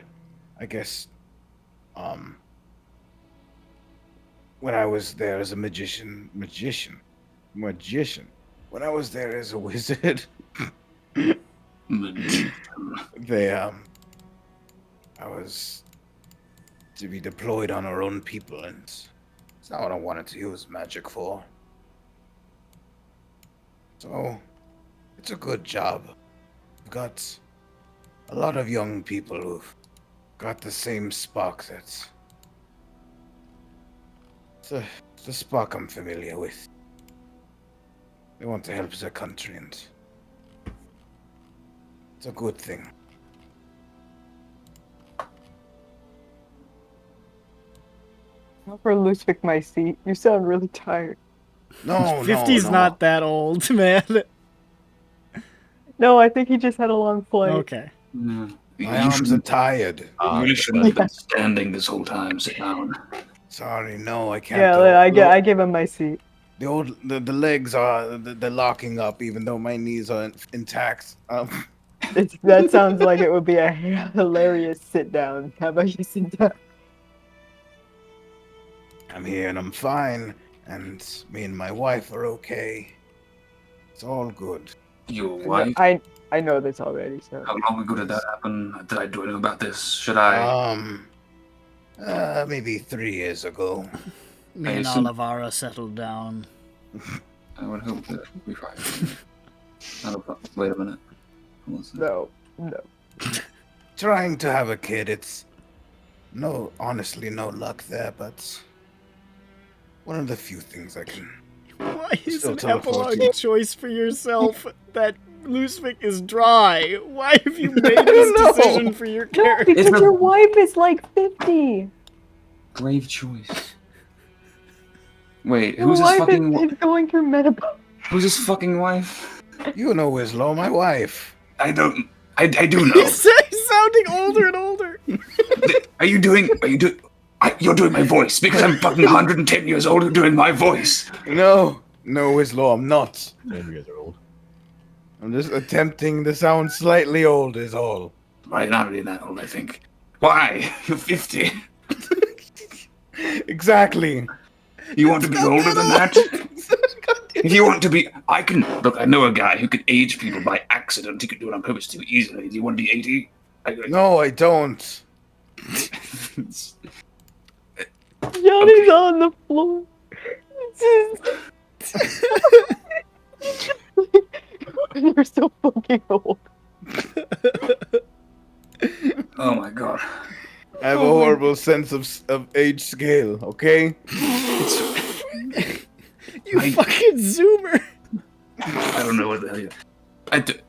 [SPEAKER 11] when I was there as a magician. When I was there as a wizard, I was to be deployed on our own people, and it's not what I wanted to use magic for. So, it's a good job. I've got a lot of young people who've got the same spark that's the spark I'm familiar with. They want to help their country, and it's a good thing.
[SPEAKER 5] Offer Lusvik my seat. You sound really tired.
[SPEAKER 11] No,
[SPEAKER 9] 50's
[SPEAKER 11] no.
[SPEAKER 9] not that old, man.
[SPEAKER 5] No, I think he just had a long flight.
[SPEAKER 9] Okay.
[SPEAKER 3] Yeah.
[SPEAKER 11] My arms are tired.
[SPEAKER 6] You shouldn't have been standing this whole time. Sit down.
[SPEAKER 11] Sorry, no, I can't.
[SPEAKER 5] Yeah, I give him my seat.
[SPEAKER 11] The legs are they're locking up, even though my knees are intact.
[SPEAKER 5] That sounds like it would be a hilarious sit down. How about you sit down?
[SPEAKER 11] I'm here and I'm fine, and me and my wife are okay. It's all good.
[SPEAKER 6] Your wife?
[SPEAKER 5] I know this already, so.
[SPEAKER 6] How long ago did that happen? Did I do anything about this? Should I?
[SPEAKER 11] Maybe 3 years ago.
[SPEAKER 9] Me and Olivara settled down.
[SPEAKER 6] I would hope that we fine. Wait a minute.
[SPEAKER 5] No.
[SPEAKER 11] Trying to have a kid, it's honestly no luck there, but one of the few things I can.
[SPEAKER 9] Why is
[SPEAKER 11] still
[SPEAKER 9] an
[SPEAKER 11] teleport
[SPEAKER 9] epilogue
[SPEAKER 11] you.
[SPEAKER 9] choice for yourself that Lusvik is dry? Why have you made
[SPEAKER 5] don't
[SPEAKER 9] this
[SPEAKER 5] know.
[SPEAKER 9] decision for your
[SPEAKER 5] No,
[SPEAKER 9] character?
[SPEAKER 5] because your wife is like 50.
[SPEAKER 3] Grave choice. Wait,
[SPEAKER 5] Your
[SPEAKER 3] who's his
[SPEAKER 5] wife
[SPEAKER 3] fucking
[SPEAKER 5] is going through menopause.
[SPEAKER 3] who's his fucking wife?
[SPEAKER 11] You know Wislow, my wife.
[SPEAKER 6] I don't. I do know.
[SPEAKER 9] He's sounding older and older.
[SPEAKER 6] You're doing my voice because I'm fucking 110 years old. You're doing my voice.
[SPEAKER 11] No, Wislow, I'm not.
[SPEAKER 8] Damn, you guys are old.
[SPEAKER 11] I'm just attempting to sound slightly old, is all.
[SPEAKER 6] Right, not really that old, I think. Why? You're 50.
[SPEAKER 11] Exactly.
[SPEAKER 6] You want to be older than that? If you want to be, I can. Look, I know a guy who could age people by accident. He could do it on purpose too easily. Do you want to be 80?
[SPEAKER 11] No, I don't.
[SPEAKER 5] Johnny's on the floor. You're so fucking old.
[SPEAKER 6] Oh my god.
[SPEAKER 11] I have a horrible sense of age scale, okay?
[SPEAKER 9] You fucking zoomer.
[SPEAKER 6] I don't know what the hell you.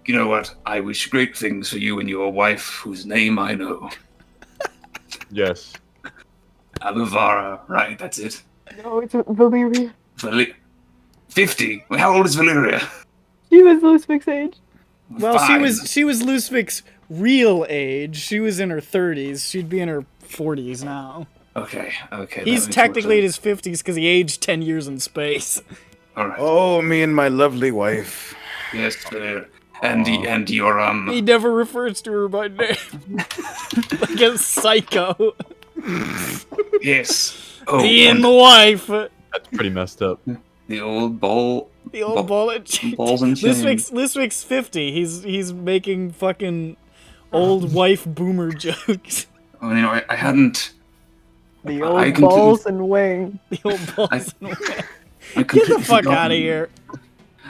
[SPEAKER 6] You know what? I wish great things for you and your wife, whose name I know.
[SPEAKER 8] Yes.
[SPEAKER 6] Alivara, right? That's it.
[SPEAKER 5] No, it's Valyria.
[SPEAKER 6] 50. Well, how old is Valyria?
[SPEAKER 5] She was Lusvik's age.
[SPEAKER 9] Well,
[SPEAKER 6] Fine.
[SPEAKER 9] she was Lusvik's real age. She was in her 30s. She'd be in her 40s now.
[SPEAKER 6] Okay.
[SPEAKER 9] He's technically in his 50s because he aged 10 years in space.
[SPEAKER 6] All right.
[SPEAKER 11] Oh, me and my lovely wife.
[SPEAKER 6] Yes, and your
[SPEAKER 9] He never refers to her by name. Like a psycho.
[SPEAKER 6] Yes. Oh,
[SPEAKER 9] He and the wife.
[SPEAKER 8] That's pretty messed up.
[SPEAKER 6] the old ball.
[SPEAKER 9] The old bullet.
[SPEAKER 6] Balls and chains.
[SPEAKER 9] Lusvik's 50. He's making fucking old wife boomer jokes.
[SPEAKER 6] Oh, you know, I hadn't.
[SPEAKER 5] The
[SPEAKER 6] I
[SPEAKER 5] old
[SPEAKER 6] completely-
[SPEAKER 5] balls and wing.
[SPEAKER 9] The old balls and wing.
[SPEAKER 6] I
[SPEAKER 9] Get the
[SPEAKER 6] completely
[SPEAKER 9] fuck
[SPEAKER 6] forgotten.
[SPEAKER 9] out of here.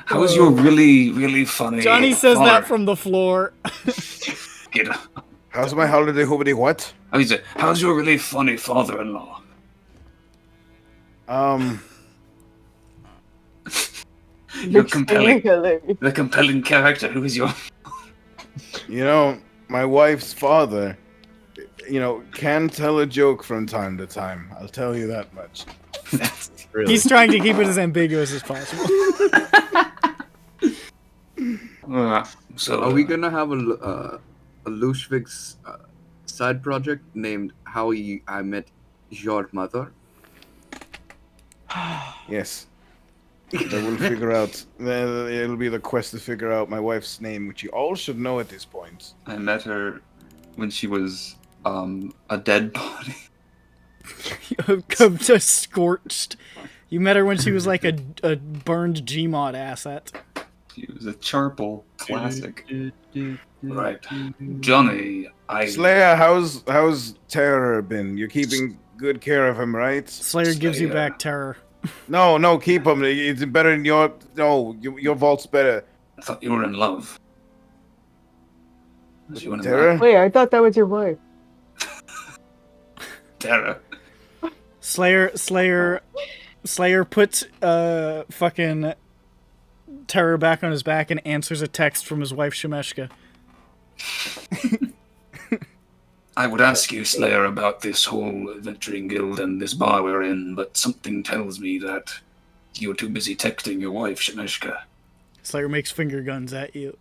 [SPEAKER 6] How's your really, really funny
[SPEAKER 9] Johnny says
[SPEAKER 6] father?
[SPEAKER 9] that from the floor.
[SPEAKER 6] Get
[SPEAKER 11] How's my holiday hoobity what?
[SPEAKER 6] How's your really funny father-in-law? Your compelling, the compelling character. Who is your?
[SPEAKER 11] You know, my wife's father, can tell a joke from time to time. I'll tell you that much.
[SPEAKER 8] Really?
[SPEAKER 9] He's trying to keep it as ambiguous as possible.
[SPEAKER 6] So
[SPEAKER 2] Are we gonna have a Lushvik's side project named How I Met Your Mother?
[SPEAKER 11] Yes. I will figure out. It'll be the quest to figure out my wife's name, which you all should know at this point.
[SPEAKER 3] I met her when she was a dead body.
[SPEAKER 9] Just scorched. You met her when she was like a burned Gmod asset.
[SPEAKER 3] She was a charpal classic.
[SPEAKER 6] right, Johnny.
[SPEAKER 11] Slayer, how's Terror been? You're keeping good care of him, right?
[SPEAKER 9] Slayer gives you back terror.
[SPEAKER 11] No, keep him. It's better than your. No, your vault's better.
[SPEAKER 6] I thought you were in love. Was you in
[SPEAKER 11] Terror?
[SPEAKER 6] love?
[SPEAKER 5] Wait, I thought that was your wife.
[SPEAKER 6] Terror.
[SPEAKER 9] Slayer puts fucking terror back on his back and answers a text from his wife Shemeshka.
[SPEAKER 6] I would ask you, Slayer, about this whole adventuring guild and this bar we're in, but something tells me that you're too busy texting your wife, Shemeshka.
[SPEAKER 9] Slayer makes finger guns at you.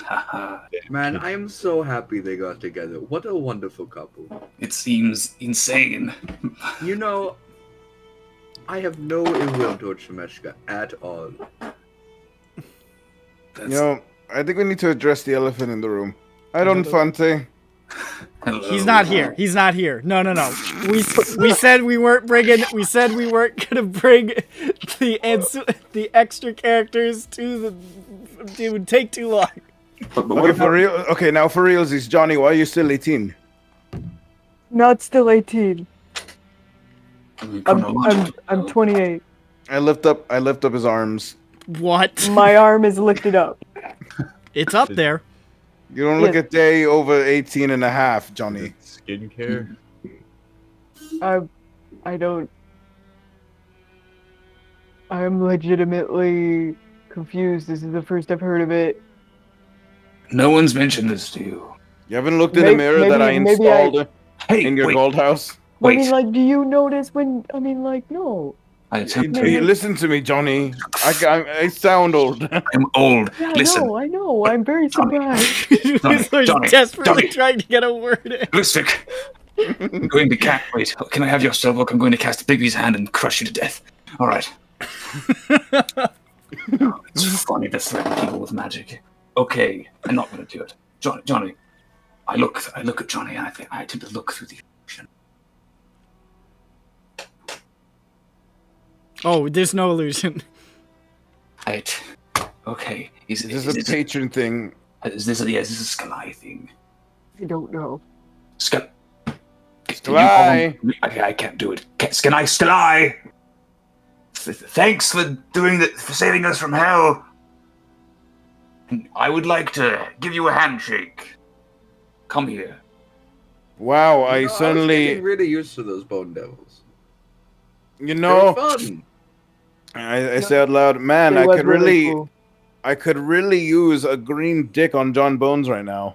[SPEAKER 6] Haha.
[SPEAKER 2] Man, I am so happy they got together. What a wonderful couple.
[SPEAKER 6] It seems insane.
[SPEAKER 2] You know, I have no ill will towards Shemeshka at all.
[SPEAKER 11] I think we need to address the elephant in the room. I don't Fante.
[SPEAKER 6] Hello.
[SPEAKER 9] He's not here. He's not here. No. We said we weren't bringing. We said we weren't gonna bring the extra characters to the. It would take too long.
[SPEAKER 11] Okay, for real. Okay, now for reals, is Johnny. Why are you still 18?
[SPEAKER 5] Not still 18. I'm 28.
[SPEAKER 11] I lift up his arms.
[SPEAKER 9] What?
[SPEAKER 5] My arm is lifted up.
[SPEAKER 9] It's up there.
[SPEAKER 11] You don't look a day over 18 and a half, Johnny.
[SPEAKER 8] Skincare?
[SPEAKER 5] I don't. I'm legitimately confused. This is the first I've heard of it.
[SPEAKER 6] No one's mentioned this to you.
[SPEAKER 11] You haven't looked in the mirror that I installed in your
[SPEAKER 6] wait.
[SPEAKER 11] gold house?
[SPEAKER 5] I mean, like, do you notice when? I mean, like, no.
[SPEAKER 11] Hey, listen to me, Johnny. I sound old.
[SPEAKER 6] I'm old.
[SPEAKER 5] Yeah,
[SPEAKER 6] Listen.
[SPEAKER 5] I know. I'm very surprised.
[SPEAKER 9] He's desperately trying to get a word in.
[SPEAKER 6] Lustig, I'm going to wait, can I have your spellbook? I'm going to cast Bigby's hand and crush you to death. Alright. It's funny to threaten people with magic. Okay, I'm not going to do it. Johnny, I look at Johnny and I tend to look through the illusion.
[SPEAKER 9] Oh, there's no illusion.
[SPEAKER 6] Right. Okay.
[SPEAKER 11] Is this a patron thing?
[SPEAKER 6] Is this a Skalai thing?
[SPEAKER 5] I don't know.
[SPEAKER 6] Skalai! I can't do it. Skalai! Thanks for for saving us from hell. I would like to give you a handshake. Come here.
[SPEAKER 11] Wow, I
[SPEAKER 2] was
[SPEAKER 11] suddenly.
[SPEAKER 2] getting really used to those bone devils.
[SPEAKER 11] You know,
[SPEAKER 2] They were fun.
[SPEAKER 11] I say out loud, man,
[SPEAKER 5] It
[SPEAKER 11] I
[SPEAKER 5] was
[SPEAKER 11] could
[SPEAKER 5] really
[SPEAKER 11] really,
[SPEAKER 5] cool.
[SPEAKER 11] I could really use a green dick on John Bones right now.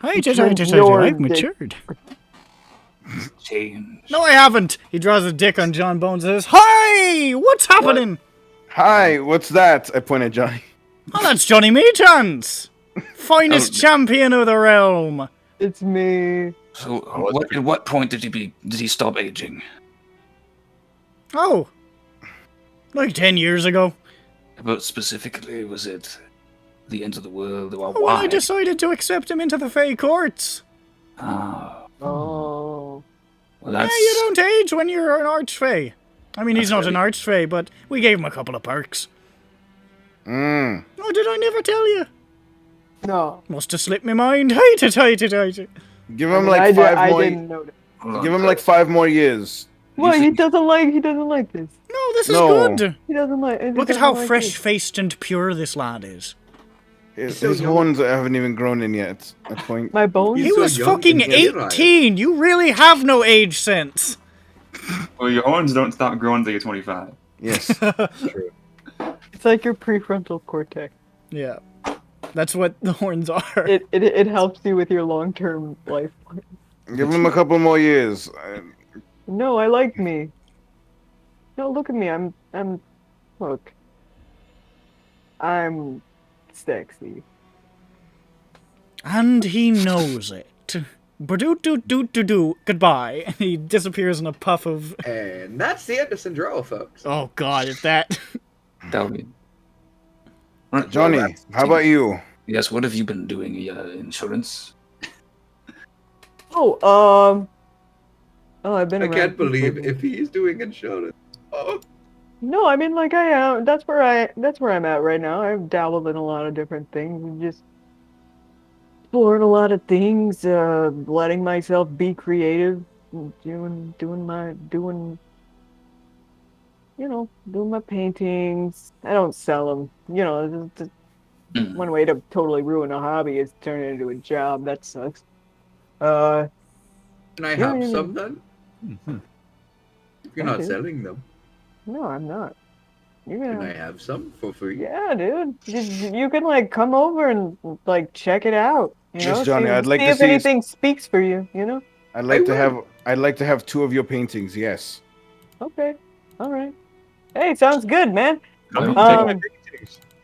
[SPEAKER 9] I've
[SPEAKER 5] dick.
[SPEAKER 9] matured.
[SPEAKER 6] Change.
[SPEAKER 9] No, I haven't. He draws a dick on John Bones and says, "Hi, what's happening?"
[SPEAKER 11] Hi, what's that? I point at Johnny.
[SPEAKER 9] Oh, that's Johnny Meachans, finest champion of the realm.
[SPEAKER 5] It's me.
[SPEAKER 6] So, at what point did he stop aging?
[SPEAKER 9] Oh, like 10 years ago.
[SPEAKER 6] But specifically, was it the end of the world? Or
[SPEAKER 9] When
[SPEAKER 6] why?
[SPEAKER 9] I decided to accept him into the Fey courts.
[SPEAKER 6] Oh,
[SPEAKER 5] Oh.
[SPEAKER 6] well,
[SPEAKER 9] Yeah,
[SPEAKER 6] that's
[SPEAKER 9] you don't age when you're an archfey. I mean, he's not an archfey, but we gave him a couple of perks.
[SPEAKER 11] Mm.
[SPEAKER 9] Oh, did I never tell you?
[SPEAKER 5] No.
[SPEAKER 9] Must have slipped my mind. Hate it.
[SPEAKER 11] Give him
[SPEAKER 5] I
[SPEAKER 11] like five
[SPEAKER 5] I
[SPEAKER 11] more.
[SPEAKER 5] didn't notice.
[SPEAKER 6] Hold on.
[SPEAKER 11] Give him like 5 more years.
[SPEAKER 5] What?
[SPEAKER 6] think-
[SPEAKER 5] He doesn't like this.
[SPEAKER 9] No, this is
[SPEAKER 11] No.
[SPEAKER 9] good.
[SPEAKER 5] He doesn't like.
[SPEAKER 9] Look at how fresh-faced and pure this lad is.
[SPEAKER 11] His
[SPEAKER 2] so young.
[SPEAKER 11] horns haven't even grown in yet. At point.
[SPEAKER 5] My bones.
[SPEAKER 2] He's
[SPEAKER 9] He
[SPEAKER 2] so
[SPEAKER 9] was
[SPEAKER 2] young
[SPEAKER 9] fucking
[SPEAKER 2] and virile.
[SPEAKER 9] 18. You really have no age sense.
[SPEAKER 3] Well, your horns don't stop growing until you're 25.
[SPEAKER 11] Yes.
[SPEAKER 5] It's like your prefrontal cortex.
[SPEAKER 9] Yeah, that's what the horns are.
[SPEAKER 5] It helps you with your long-term life.
[SPEAKER 11] Give him a couple more years.
[SPEAKER 5] No, I like me. No, look at me. Look. I'm sexy.
[SPEAKER 9] And he knows it. Ba-do-do-do-do-do. Goodbye. And he disappears in a puff of...
[SPEAKER 2] And that's the end of Sindroa, folks.
[SPEAKER 9] Oh god, if that...
[SPEAKER 6] That would be.
[SPEAKER 11] Johnny, how about you?
[SPEAKER 6] Yes, what have you been doing? Insurance?
[SPEAKER 5] Oh, I've been
[SPEAKER 2] I
[SPEAKER 5] around
[SPEAKER 2] can't
[SPEAKER 5] people.
[SPEAKER 2] believe if he's doing insurance. Oh,
[SPEAKER 5] No, I mean, like, I am. That's where I'm at right now. I've dabbled in a lot of different things and just exploring a lot of things, letting myself be creative, doing my paintings. I don't sell them. You know, one way to totally ruin a hobby is turn it into a job. That sucks.
[SPEAKER 2] can I
[SPEAKER 5] Yeah,
[SPEAKER 2] have
[SPEAKER 5] yeah,
[SPEAKER 2] some then? If you're not
[SPEAKER 5] Okay.
[SPEAKER 2] selling them,
[SPEAKER 5] No, I'm not. You're
[SPEAKER 2] can
[SPEAKER 5] gonna.
[SPEAKER 2] I have some for free?
[SPEAKER 5] Yeah, dude. You can like come over and like check it out. You
[SPEAKER 11] Yes,
[SPEAKER 5] know,
[SPEAKER 11] Johnny,
[SPEAKER 5] see,
[SPEAKER 11] I'd like
[SPEAKER 5] see
[SPEAKER 11] to
[SPEAKER 5] if
[SPEAKER 11] see-
[SPEAKER 5] anything speaks for you. You know.
[SPEAKER 11] I'd like to
[SPEAKER 2] will.
[SPEAKER 11] have 2 of your paintings. Yes.
[SPEAKER 5] Okay. All right. Hey, sounds good, man.
[SPEAKER 6] Um,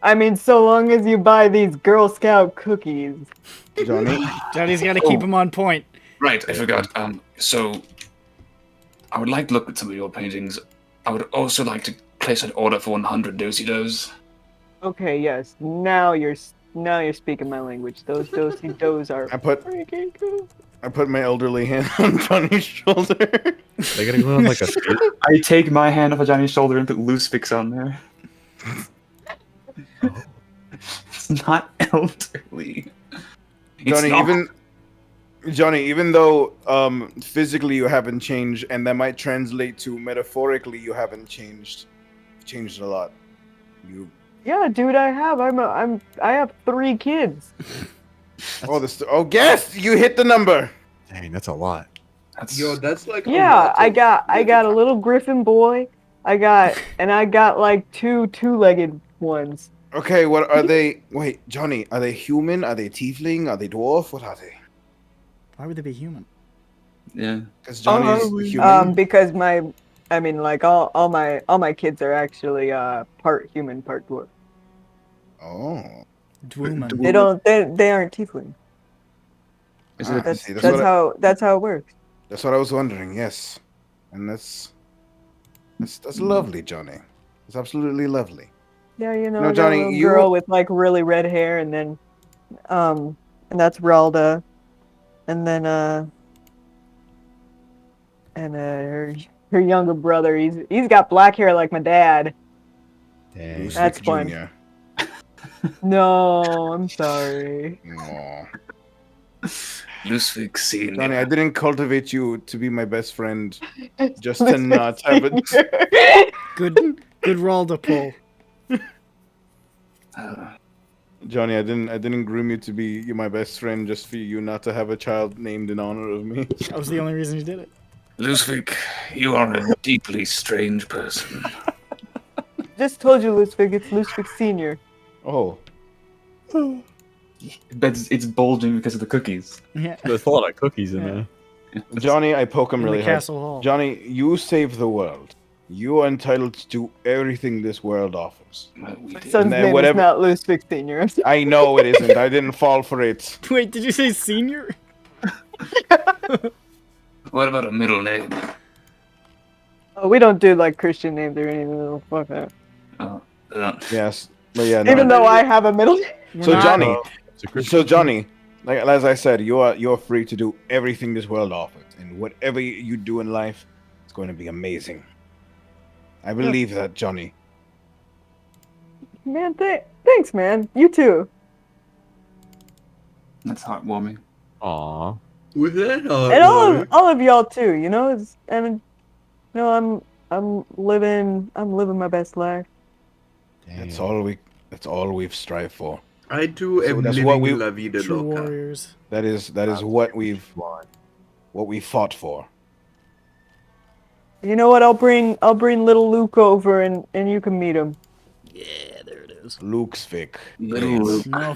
[SPEAKER 5] I mean, so long as you buy these Girl Scout cookies.
[SPEAKER 11] Johnny.
[SPEAKER 9] Johnny's gotta keep him on point.
[SPEAKER 6] Right, I forgot. So I would like to look at some of your paintings. I would also like to place an order for 100 do-si-dos.
[SPEAKER 5] Okay. Yes. Now you're speaking my language. Those do-si-dos are
[SPEAKER 11] I put
[SPEAKER 5] freaking cool.
[SPEAKER 11] I put my elderly hand on Johnny's shoulder.
[SPEAKER 8] They gotta go on like a skirt.
[SPEAKER 3] I take my hand off of Johnny's shoulder and put loose fix on there. It's not elderly. It's
[SPEAKER 11] Johnny,
[SPEAKER 3] not.
[SPEAKER 11] even though physically you haven't changed, and that might translate to metaphorically you haven't changed. You've changed a lot. You
[SPEAKER 5] Yeah, dude, I have. I have 3 kids.
[SPEAKER 11] yes, you hit the number.
[SPEAKER 8] Dang, that's a lot.
[SPEAKER 6] That's
[SPEAKER 2] Yo, that's like a
[SPEAKER 5] Yeah,
[SPEAKER 2] lot
[SPEAKER 5] I
[SPEAKER 2] of-
[SPEAKER 5] got a little griffin boy. I got like 2 two-legged ones.
[SPEAKER 11] Okay, what are they? Wait, Johnny, are they human? Are they tiefling? Are they dwarf? What are they?
[SPEAKER 9] Why would they be human?
[SPEAKER 6] yeah.
[SPEAKER 11] Because Johnny's human.
[SPEAKER 5] Because all my kids are actually part human, part dwarf.
[SPEAKER 11] Oh.
[SPEAKER 9] Dwooman.
[SPEAKER 5] They aren't tiefling.
[SPEAKER 3] Is
[SPEAKER 11] Ah,
[SPEAKER 3] it-
[SPEAKER 5] That's
[SPEAKER 11] see,
[SPEAKER 5] that's how it works.
[SPEAKER 11] That's what I was wondering. Yes, and that's lovely, Johnny. It's absolutely lovely.
[SPEAKER 5] Yeah, you know,
[SPEAKER 11] No,
[SPEAKER 5] I got
[SPEAKER 11] Johnny,
[SPEAKER 5] a little
[SPEAKER 11] you-
[SPEAKER 5] girl with like really red hair, and then, and that's Ralda, and then her younger brother. He's got black hair like my dad.
[SPEAKER 8] Dang.
[SPEAKER 5] That's fun.
[SPEAKER 11] Junior.
[SPEAKER 5] No, I'm sorry.
[SPEAKER 11] Aw.
[SPEAKER 6] Lusvik Senior.
[SPEAKER 11] Johnny, I didn't cultivate you to be my best friend just to not have it.
[SPEAKER 9] Good Ralda pull.
[SPEAKER 11] Johnny, I didn't groom you to be my best friend just for you not to have a child named in honor of me.
[SPEAKER 9] That was the only reason you did it.
[SPEAKER 6] Lusvik, you are a deeply strange person.
[SPEAKER 5] Just told you, Lusvik. It's Lusvik Senior.
[SPEAKER 11] Oh,
[SPEAKER 3] But it's bulging because of the cookies.
[SPEAKER 9] Yeah.
[SPEAKER 8] There's a lot of cookies in there.
[SPEAKER 11] Johnny, I poke him
[SPEAKER 9] In
[SPEAKER 11] really
[SPEAKER 9] the
[SPEAKER 11] hard.
[SPEAKER 9] castle hall.
[SPEAKER 11] Johnny, you save the world. You are entitled to everything this world offers.
[SPEAKER 6] We did.
[SPEAKER 5] Son's
[SPEAKER 11] then
[SPEAKER 5] name
[SPEAKER 11] whatever-
[SPEAKER 5] is not Lusvik Senior.
[SPEAKER 11] I know it isn't. I didn't fall for it.
[SPEAKER 9] Wait, did you say senior?
[SPEAKER 6] What about a middle name?
[SPEAKER 5] Oh, we don't do like Christian names or anything. Oh, fuck that.
[SPEAKER 11] Yes, but yeah. No.
[SPEAKER 5] Even though I have a middle name.
[SPEAKER 11] So
[SPEAKER 9] We're not-
[SPEAKER 11] Johnny,
[SPEAKER 8] It's a Christian
[SPEAKER 11] so Johnny, like as I said, you're free to do everything this world offers, and whatever you do in life, it's going to be amazing. I believe that, Johnny.
[SPEAKER 5] Man, thanks, man. You too.
[SPEAKER 3] That's heartwarming.
[SPEAKER 8] Aw.
[SPEAKER 2] With that,
[SPEAKER 5] And all of y'all too. You know, I mean, No, I'm living my best life.
[SPEAKER 11] That's all we've strived for.
[SPEAKER 2] I too
[SPEAKER 11] So
[SPEAKER 2] am
[SPEAKER 11] that's
[SPEAKER 2] living
[SPEAKER 11] what we-
[SPEAKER 2] La Vida
[SPEAKER 1] True
[SPEAKER 2] Loca.
[SPEAKER 1] warriors.
[SPEAKER 11] That is what we fought for.
[SPEAKER 5] You know what? I'll bring little Luke over and you can meet him.
[SPEAKER 1] Yeah, there it is.
[SPEAKER 11] Luke's Vic.
[SPEAKER 3] Little Luke.
[SPEAKER 1] No.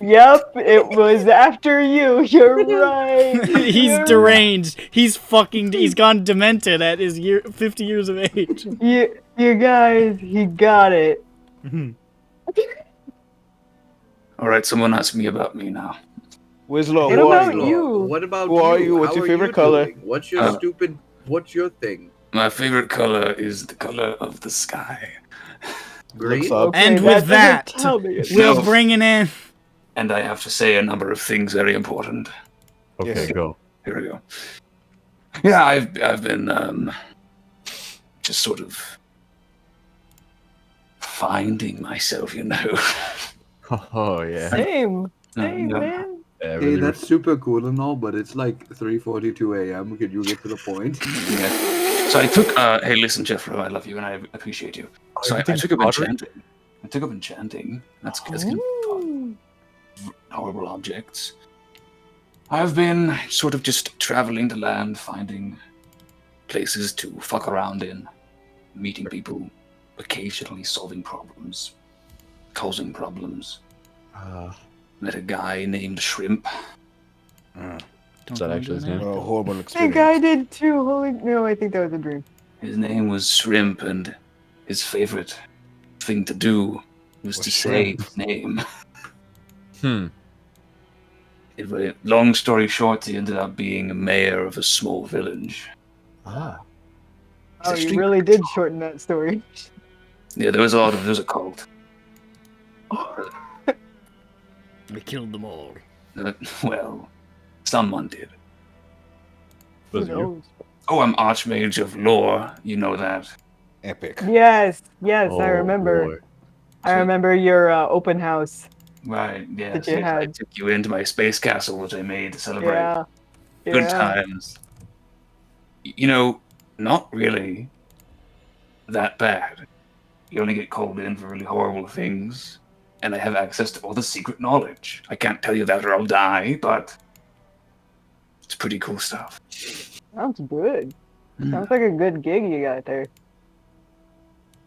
[SPEAKER 5] Yep, it was after you. You're right.
[SPEAKER 1] He's
[SPEAKER 5] You're
[SPEAKER 1] deranged. He's gone demented at his 50 years of age.
[SPEAKER 5] You guys, he got it.
[SPEAKER 6] All right, someone ask me about me now.
[SPEAKER 11] Winslow,
[SPEAKER 5] What
[SPEAKER 11] who are
[SPEAKER 5] about
[SPEAKER 11] you?
[SPEAKER 5] you?
[SPEAKER 2] What about
[SPEAKER 11] Who are you? What's
[SPEAKER 2] How
[SPEAKER 11] your
[SPEAKER 2] are
[SPEAKER 11] favorite
[SPEAKER 2] you
[SPEAKER 11] color?
[SPEAKER 2] doing? What's your What's your thing?
[SPEAKER 6] My favorite color is the color of the sky.
[SPEAKER 2] Green?
[SPEAKER 11] Looks up.
[SPEAKER 1] And
[SPEAKER 5] Okay,
[SPEAKER 1] with that,
[SPEAKER 5] doesn't tell me it.
[SPEAKER 1] we're
[SPEAKER 6] No.
[SPEAKER 1] bringing in.
[SPEAKER 6] And I have to say a number of things very important.
[SPEAKER 8] Okay,
[SPEAKER 11] Yes.
[SPEAKER 8] go.
[SPEAKER 6] Here we go. Yeah, I've been just sort of finding myself, you know.
[SPEAKER 8] Oh yeah.
[SPEAKER 5] Same,
[SPEAKER 6] Yeah.
[SPEAKER 5] man.
[SPEAKER 8] Yeah,
[SPEAKER 2] Hey,
[SPEAKER 8] really
[SPEAKER 2] that's super cool and all, but it's like 3:42 a.m. Could you get to the point?
[SPEAKER 6] Yeah. So I took. Hey, listen, Jeffro, I love you and I appreciate you. So I took up enchanting. That's gonna be fun. Horrible objects. I've been sort of just traveling the land, finding places to fuck around in, meeting people, occasionally solving problems, causing problems. Met a guy named Shrimp.
[SPEAKER 8] Is that actually his name?
[SPEAKER 11] A horrible
[SPEAKER 5] I
[SPEAKER 11] experience.
[SPEAKER 5] think I did too. Holy no, I think that was a dream.
[SPEAKER 6] His name was Shrimp, and his favorite thing to do was to say his name. Long story short, he ended up being a mayor of a small village.
[SPEAKER 8] Ah.
[SPEAKER 5] Oh, you really did shorten that story.
[SPEAKER 6] Yeah, there was a cult.
[SPEAKER 1] We killed them all.
[SPEAKER 6] Well, someone did.
[SPEAKER 5] Who
[SPEAKER 8] Was it you?
[SPEAKER 5] knows?
[SPEAKER 6] Oh, I'm Archmage of Lore. You know that.
[SPEAKER 11] Epic.
[SPEAKER 5] Yes, I
[SPEAKER 8] Oh,
[SPEAKER 5] remember.
[SPEAKER 8] boy.
[SPEAKER 5] I remember your open house.
[SPEAKER 6] Right, yeah.
[SPEAKER 5] That you
[SPEAKER 6] I
[SPEAKER 5] had.
[SPEAKER 6] took you into my space castle, which I made to celebrate.
[SPEAKER 5] Yeah.
[SPEAKER 6] Good
[SPEAKER 5] yeah.
[SPEAKER 6] times. You know, not really that bad. You only get called in for really horrible things, and I have access to all the secret knowledge. I can't tell you that or I'll die, but it's pretty cool stuff.
[SPEAKER 5] Sounds good. Sounds like a good gig you got there.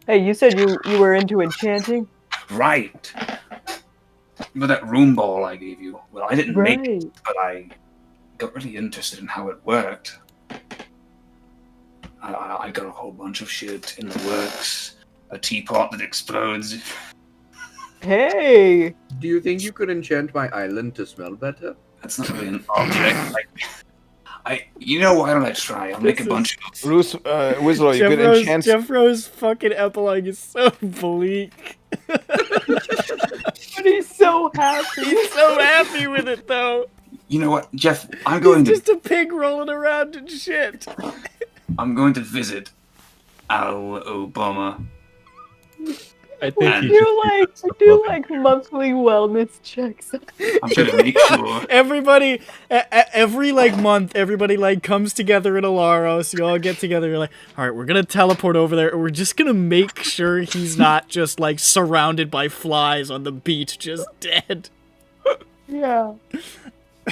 [SPEAKER 5] Hey, you said you were into enchanting?
[SPEAKER 6] Right. Remember that room ball I gave you? Well, I didn't make
[SPEAKER 5] Right.
[SPEAKER 6] it, but I got really interested in how it worked. I got a whole bunch of shit in the works. A teapot that explodes.
[SPEAKER 5] Hey!
[SPEAKER 2] Do you think you could enchant my island to smell better?
[SPEAKER 6] That's not really an object. You know, why don't I try? I'll make a bunch of.
[SPEAKER 11] Bruce, Winslow, you could enchant.
[SPEAKER 1] Jeffro's fucking epilogue is so bleak.
[SPEAKER 5] But he's so happy.
[SPEAKER 1] He's so happy with it, though.
[SPEAKER 6] You know what, Jeff? I'm going
[SPEAKER 1] He's
[SPEAKER 6] to.
[SPEAKER 1] just a pig rolling around in shit.
[SPEAKER 6] I'm going to visit Al Obama.
[SPEAKER 7] I think
[SPEAKER 5] I
[SPEAKER 7] he
[SPEAKER 5] do like monthly wellness checks.
[SPEAKER 6] I'm going to make sure.
[SPEAKER 1] Everybody, every like month, everybody like comes together in Alaros. You all get together. You're like, all right, we're gonna teleport over there. And we're just gonna make sure he's not just like surrounded by flies on the beach, just dead.
[SPEAKER 5] Yeah.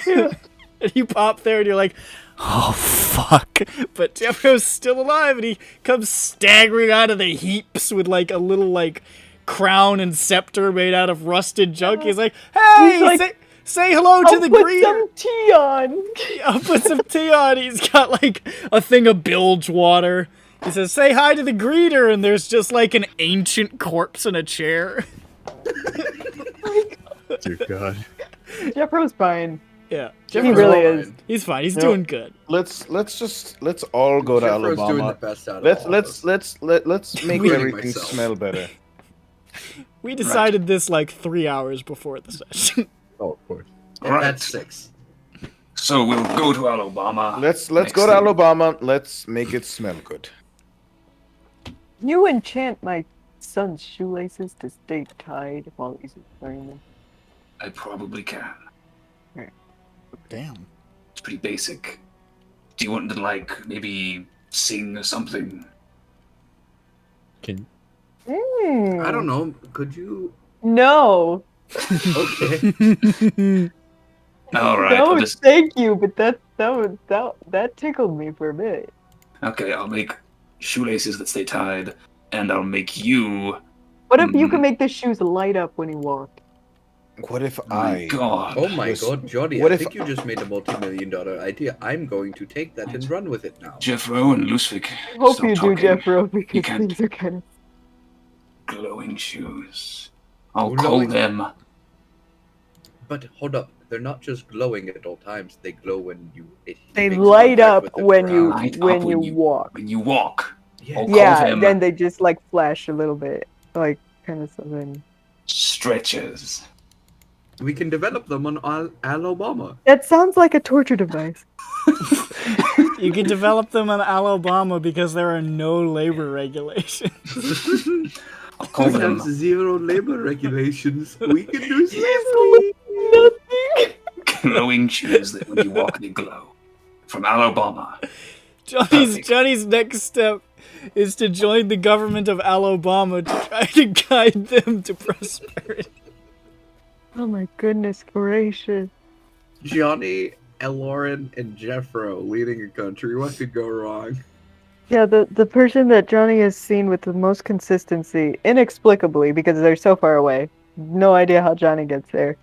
[SPEAKER 1] And you pop there, and you're like, oh fuck! But Jeffro's still alive, and he comes staggering out of the heaps with like a little like crown and scepter made out of rusted junk. He's like, hey,
[SPEAKER 5] He's like,
[SPEAKER 1] say hello to
[SPEAKER 5] I'll
[SPEAKER 1] the
[SPEAKER 5] put
[SPEAKER 1] greeter.
[SPEAKER 5] some tea on.
[SPEAKER 1] I'll put some tea on. He's got like a thing of bilge water. He says, say hi to the greeter, and there's just like an ancient corpse in a chair.
[SPEAKER 8] Dear God.
[SPEAKER 5] Jeffro's fine.
[SPEAKER 1] Yeah,
[SPEAKER 5] He
[SPEAKER 1] Jeffro's
[SPEAKER 5] really
[SPEAKER 1] fine.
[SPEAKER 5] is.
[SPEAKER 1] He's fine. He's
[SPEAKER 11] No.
[SPEAKER 1] doing good.
[SPEAKER 11] Let's all go to
[SPEAKER 2] Jeffro's doing the
[SPEAKER 11] Alabama.
[SPEAKER 2] best out of all of us.
[SPEAKER 11] Let's make
[SPEAKER 2] Including
[SPEAKER 11] everything
[SPEAKER 2] myself.
[SPEAKER 11] smell better.
[SPEAKER 1] We decided this like 3 hours before the session.
[SPEAKER 8] Oh, of course.
[SPEAKER 2] And
[SPEAKER 6] Right.
[SPEAKER 2] that's 6.
[SPEAKER 6] So we'll go to Alabama.
[SPEAKER 11] Let's
[SPEAKER 6] next
[SPEAKER 11] go to
[SPEAKER 6] thing.
[SPEAKER 11] Alabama. Let's make it smell good.
[SPEAKER 5] You enchant my son's shoelaces to stay tied while he's wearing them.
[SPEAKER 6] I probably can.
[SPEAKER 1] Damn.
[SPEAKER 6] It's pretty basic. Do you want to like maybe sing something?
[SPEAKER 8] Can
[SPEAKER 2] I don't know. Could you?
[SPEAKER 5] No.
[SPEAKER 2] Okay.
[SPEAKER 6] All right.
[SPEAKER 5] No,
[SPEAKER 6] I'll just,
[SPEAKER 5] thank you, but that tickled me for a bit.
[SPEAKER 6] okay, I'll make shoelaces that stay tied, and I'll make you.
[SPEAKER 5] What if you can make the shoes light up when you walk?
[SPEAKER 11] What if
[SPEAKER 6] My God.
[SPEAKER 2] Oh my
[SPEAKER 11] was-
[SPEAKER 2] God, Johnny!
[SPEAKER 11] what
[SPEAKER 2] I
[SPEAKER 11] if-
[SPEAKER 2] think you just made a multi-million-dollar idea. I'm going to take that and run with it now.
[SPEAKER 6] Jeffro and Lusvik.
[SPEAKER 5] I hope
[SPEAKER 6] stop
[SPEAKER 5] you
[SPEAKER 6] talking.
[SPEAKER 5] do, Jeffro, because
[SPEAKER 6] can't-
[SPEAKER 5] these are kind of.
[SPEAKER 6] Glowing shoes. I'll
[SPEAKER 2] Glowing-
[SPEAKER 6] call them.
[SPEAKER 2] But hold up, they're not just glowing at all times. They glow when you.
[SPEAKER 5] They
[SPEAKER 2] make
[SPEAKER 5] light
[SPEAKER 2] contact
[SPEAKER 5] up
[SPEAKER 2] with the
[SPEAKER 5] when you
[SPEAKER 2] ground.
[SPEAKER 6] Light up
[SPEAKER 5] when you
[SPEAKER 6] when you-
[SPEAKER 5] walk.
[SPEAKER 6] When you walk.
[SPEAKER 2] Yeah.
[SPEAKER 6] I'll call
[SPEAKER 5] Yeah,
[SPEAKER 6] them
[SPEAKER 5] then they just like flash a little bit, like kind of something.
[SPEAKER 6] stretches.
[SPEAKER 2] We can develop them on Alabama.
[SPEAKER 5] That sounds like a torture device.
[SPEAKER 9] You can develop them in Alabama because there are no labor regulations.
[SPEAKER 6] I'll call
[SPEAKER 2] We
[SPEAKER 6] them
[SPEAKER 2] have zero labor regulations. We can do slavery.
[SPEAKER 5] Nothing.
[SPEAKER 6] glowing shoes that when you walk they glow. From Alabama.
[SPEAKER 9] Johnny's next step is to join the government of Alabama to try to guide them to prosperity.
[SPEAKER 5] Oh my goodness gracious.
[SPEAKER 2] Johnny, Lauren, and Jeffro leading a country. What could go wrong?
[SPEAKER 5] Yeah, the person that Johnny has seen with the most consistency, inexplicably, because they're so far away, no idea how Johnny gets there,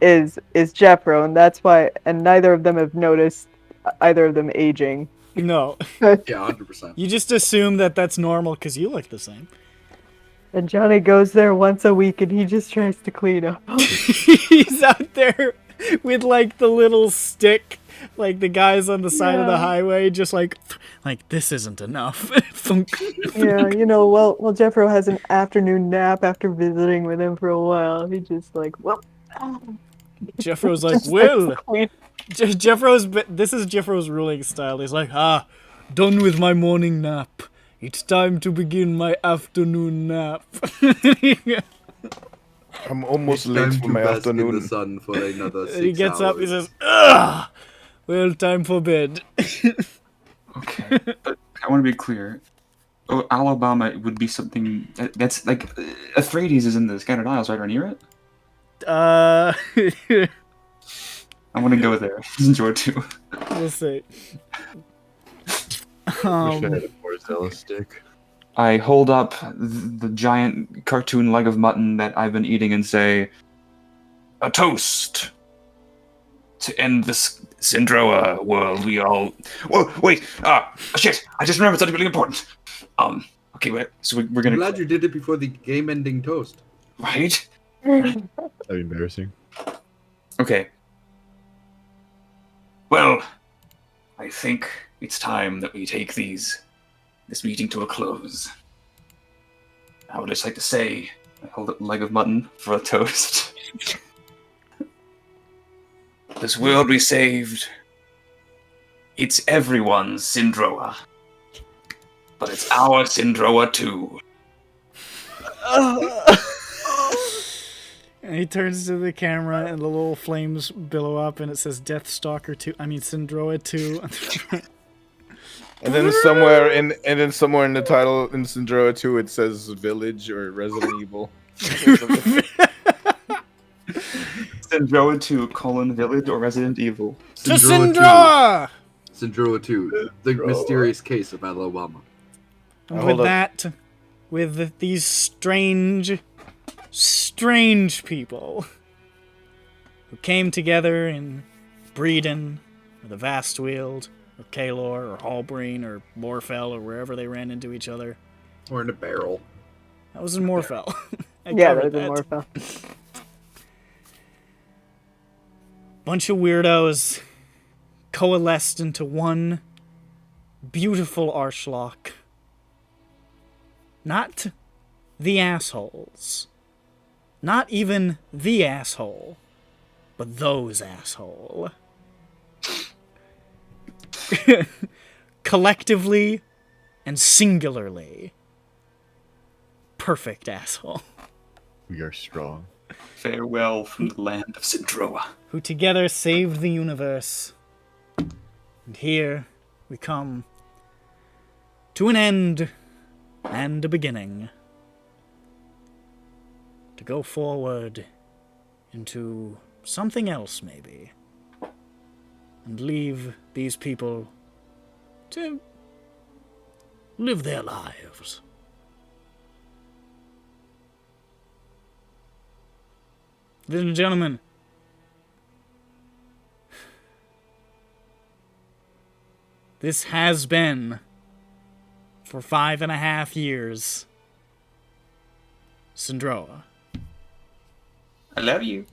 [SPEAKER 5] is Jeffro, and that's why, and neither of them have noticed either of them aging.
[SPEAKER 9] No.
[SPEAKER 2] Yeah, 100%.
[SPEAKER 9] You just assume that that's normal because you look the same.
[SPEAKER 5] And Johnny goes there once a week, and he just tries to clean up.
[SPEAKER 9] He's out there with like the little stick, like the guys on the side of the
[SPEAKER 5] Yeah.
[SPEAKER 9] highway, just like this isn't enough. Thunk.
[SPEAKER 5] Yeah, you know, well, Jeffro has an afternoon nap after visiting with him for a while. He just like, well,
[SPEAKER 9] Jeffro's like,
[SPEAKER 5] just
[SPEAKER 9] well,
[SPEAKER 5] likes to clean.
[SPEAKER 9] this is Jeffro's ruling style. He's like, done with my morning nap. It's time to begin my afternoon nap.
[SPEAKER 11] I'm almost
[SPEAKER 2] It's
[SPEAKER 11] late
[SPEAKER 2] time
[SPEAKER 11] for
[SPEAKER 2] to
[SPEAKER 11] my
[SPEAKER 2] bask in
[SPEAKER 11] afternoon.
[SPEAKER 2] the sun for another 6
[SPEAKER 9] And he gets up, he
[SPEAKER 2] hours.
[SPEAKER 9] says, ugh, well, time for bed.
[SPEAKER 3] Okay, but I want to be clear. Oh, Alabama would be something that's like Euphrates is in the Scattered Isles, right, or near it.
[SPEAKER 9] I
[SPEAKER 3] want to go there. Enjoy too.
[SPEAKER 9] We'll see.
[SPEAKER 8] wish I had a more zealous stick.
[SPEAKER 3] I hold up the giant cartoon leg of mutton that I've been eating and say,
[SPEAKER 6] A toast to end this Sindroa world. We all. Whoa, wait! Shit! I just remembered something really important. Okay, wait. So we're
[SPEAKER 2] I'm
[SPEAKER 6] gonna.
[SPEAKER 2] glad you did it before the game-ending toast.
[SPEAKER 6] Right?
[SPEAKER 8] That'd be embarrassing.
[SPEAKER 6] Okay. Well, I think it's time that we take this meeting to a close. I would just like to say,
[SPEAKER 3] I hold up a leg of mutton for a toast.
[SPEAKER 6] this world we saved, it's everyone's Sindroa. But it's our Sindroa too.
[SPEAKER 9] And he turns to the camera and the little flames billow up and it says Deathstalker 2. I mean Sindroa 2.
[SPEAKER 11] And then somewhere in the title in Sindroa 2 it says Village or Resident Evil.
[SPEAKER 3] Sindroa 2, Village or Resident Evil.
[SPEAKER 9] To Sindroa!
[SPEAKER 2] Sindroa 2, the mysterious case of Alabama.
[SPEAKER 9] And
[SPEAKER 11] Hold
[SPEAKER 9] with
[SPEAKER 11] up.
[SPEAKER 9] that, with these strange people who came together in Breeden, or the Vastweald, or Kalor, or Hallbreen, or Morfell, or wherever they ran into each other.
[SPEAKER 2] Or in a barrel.
[SPEAKER 9] That was in Morfell. I
[SPEAKER 5] Yeah,
[SPEAKER 9] covered
[SPEAKER 5] that was
[SPEAKER 9] that.
[SPEAKER 5] more fun.
[SPEAKER 9] Bunch of weirdos coalesced into one beautiful Arschloch. Not the assholes. Not even the asshole. But those asshole. Collectively and singularly. Perfect asshole.
[SPEAKER 8] We are strong.
[SPEAKER 3] Farewell from the land of Sindroa.
[SPEAKER 9] Who together saved the universe. And here we come to an end and a beginning. To go forward into something else, maybe. And leave these people to live their lives. Ladies and gentlemen, this has been, for 5.5 years, Sindroa.
[SPEAKER 3] I love you.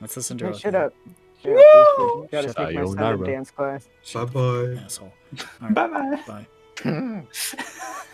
[SPEAKER 9] That's the
[SPEAKER 5] Hey,
[SPEAKER 9] Sindroa.
[SPEAKER 5] shut up. Shut up, you gotta
[SPEAKER 9] Shut
[SPEAKER 5] take my son
[SPEAKER 8] Sayonara.
[SPEAKER 5] to dance class.
[SPEAKER 2] Bye bye.
[SPEAKER 9] Asshole. All right,
[SPEAKER 3] Bye bye.
[SPEAKER 9] bye.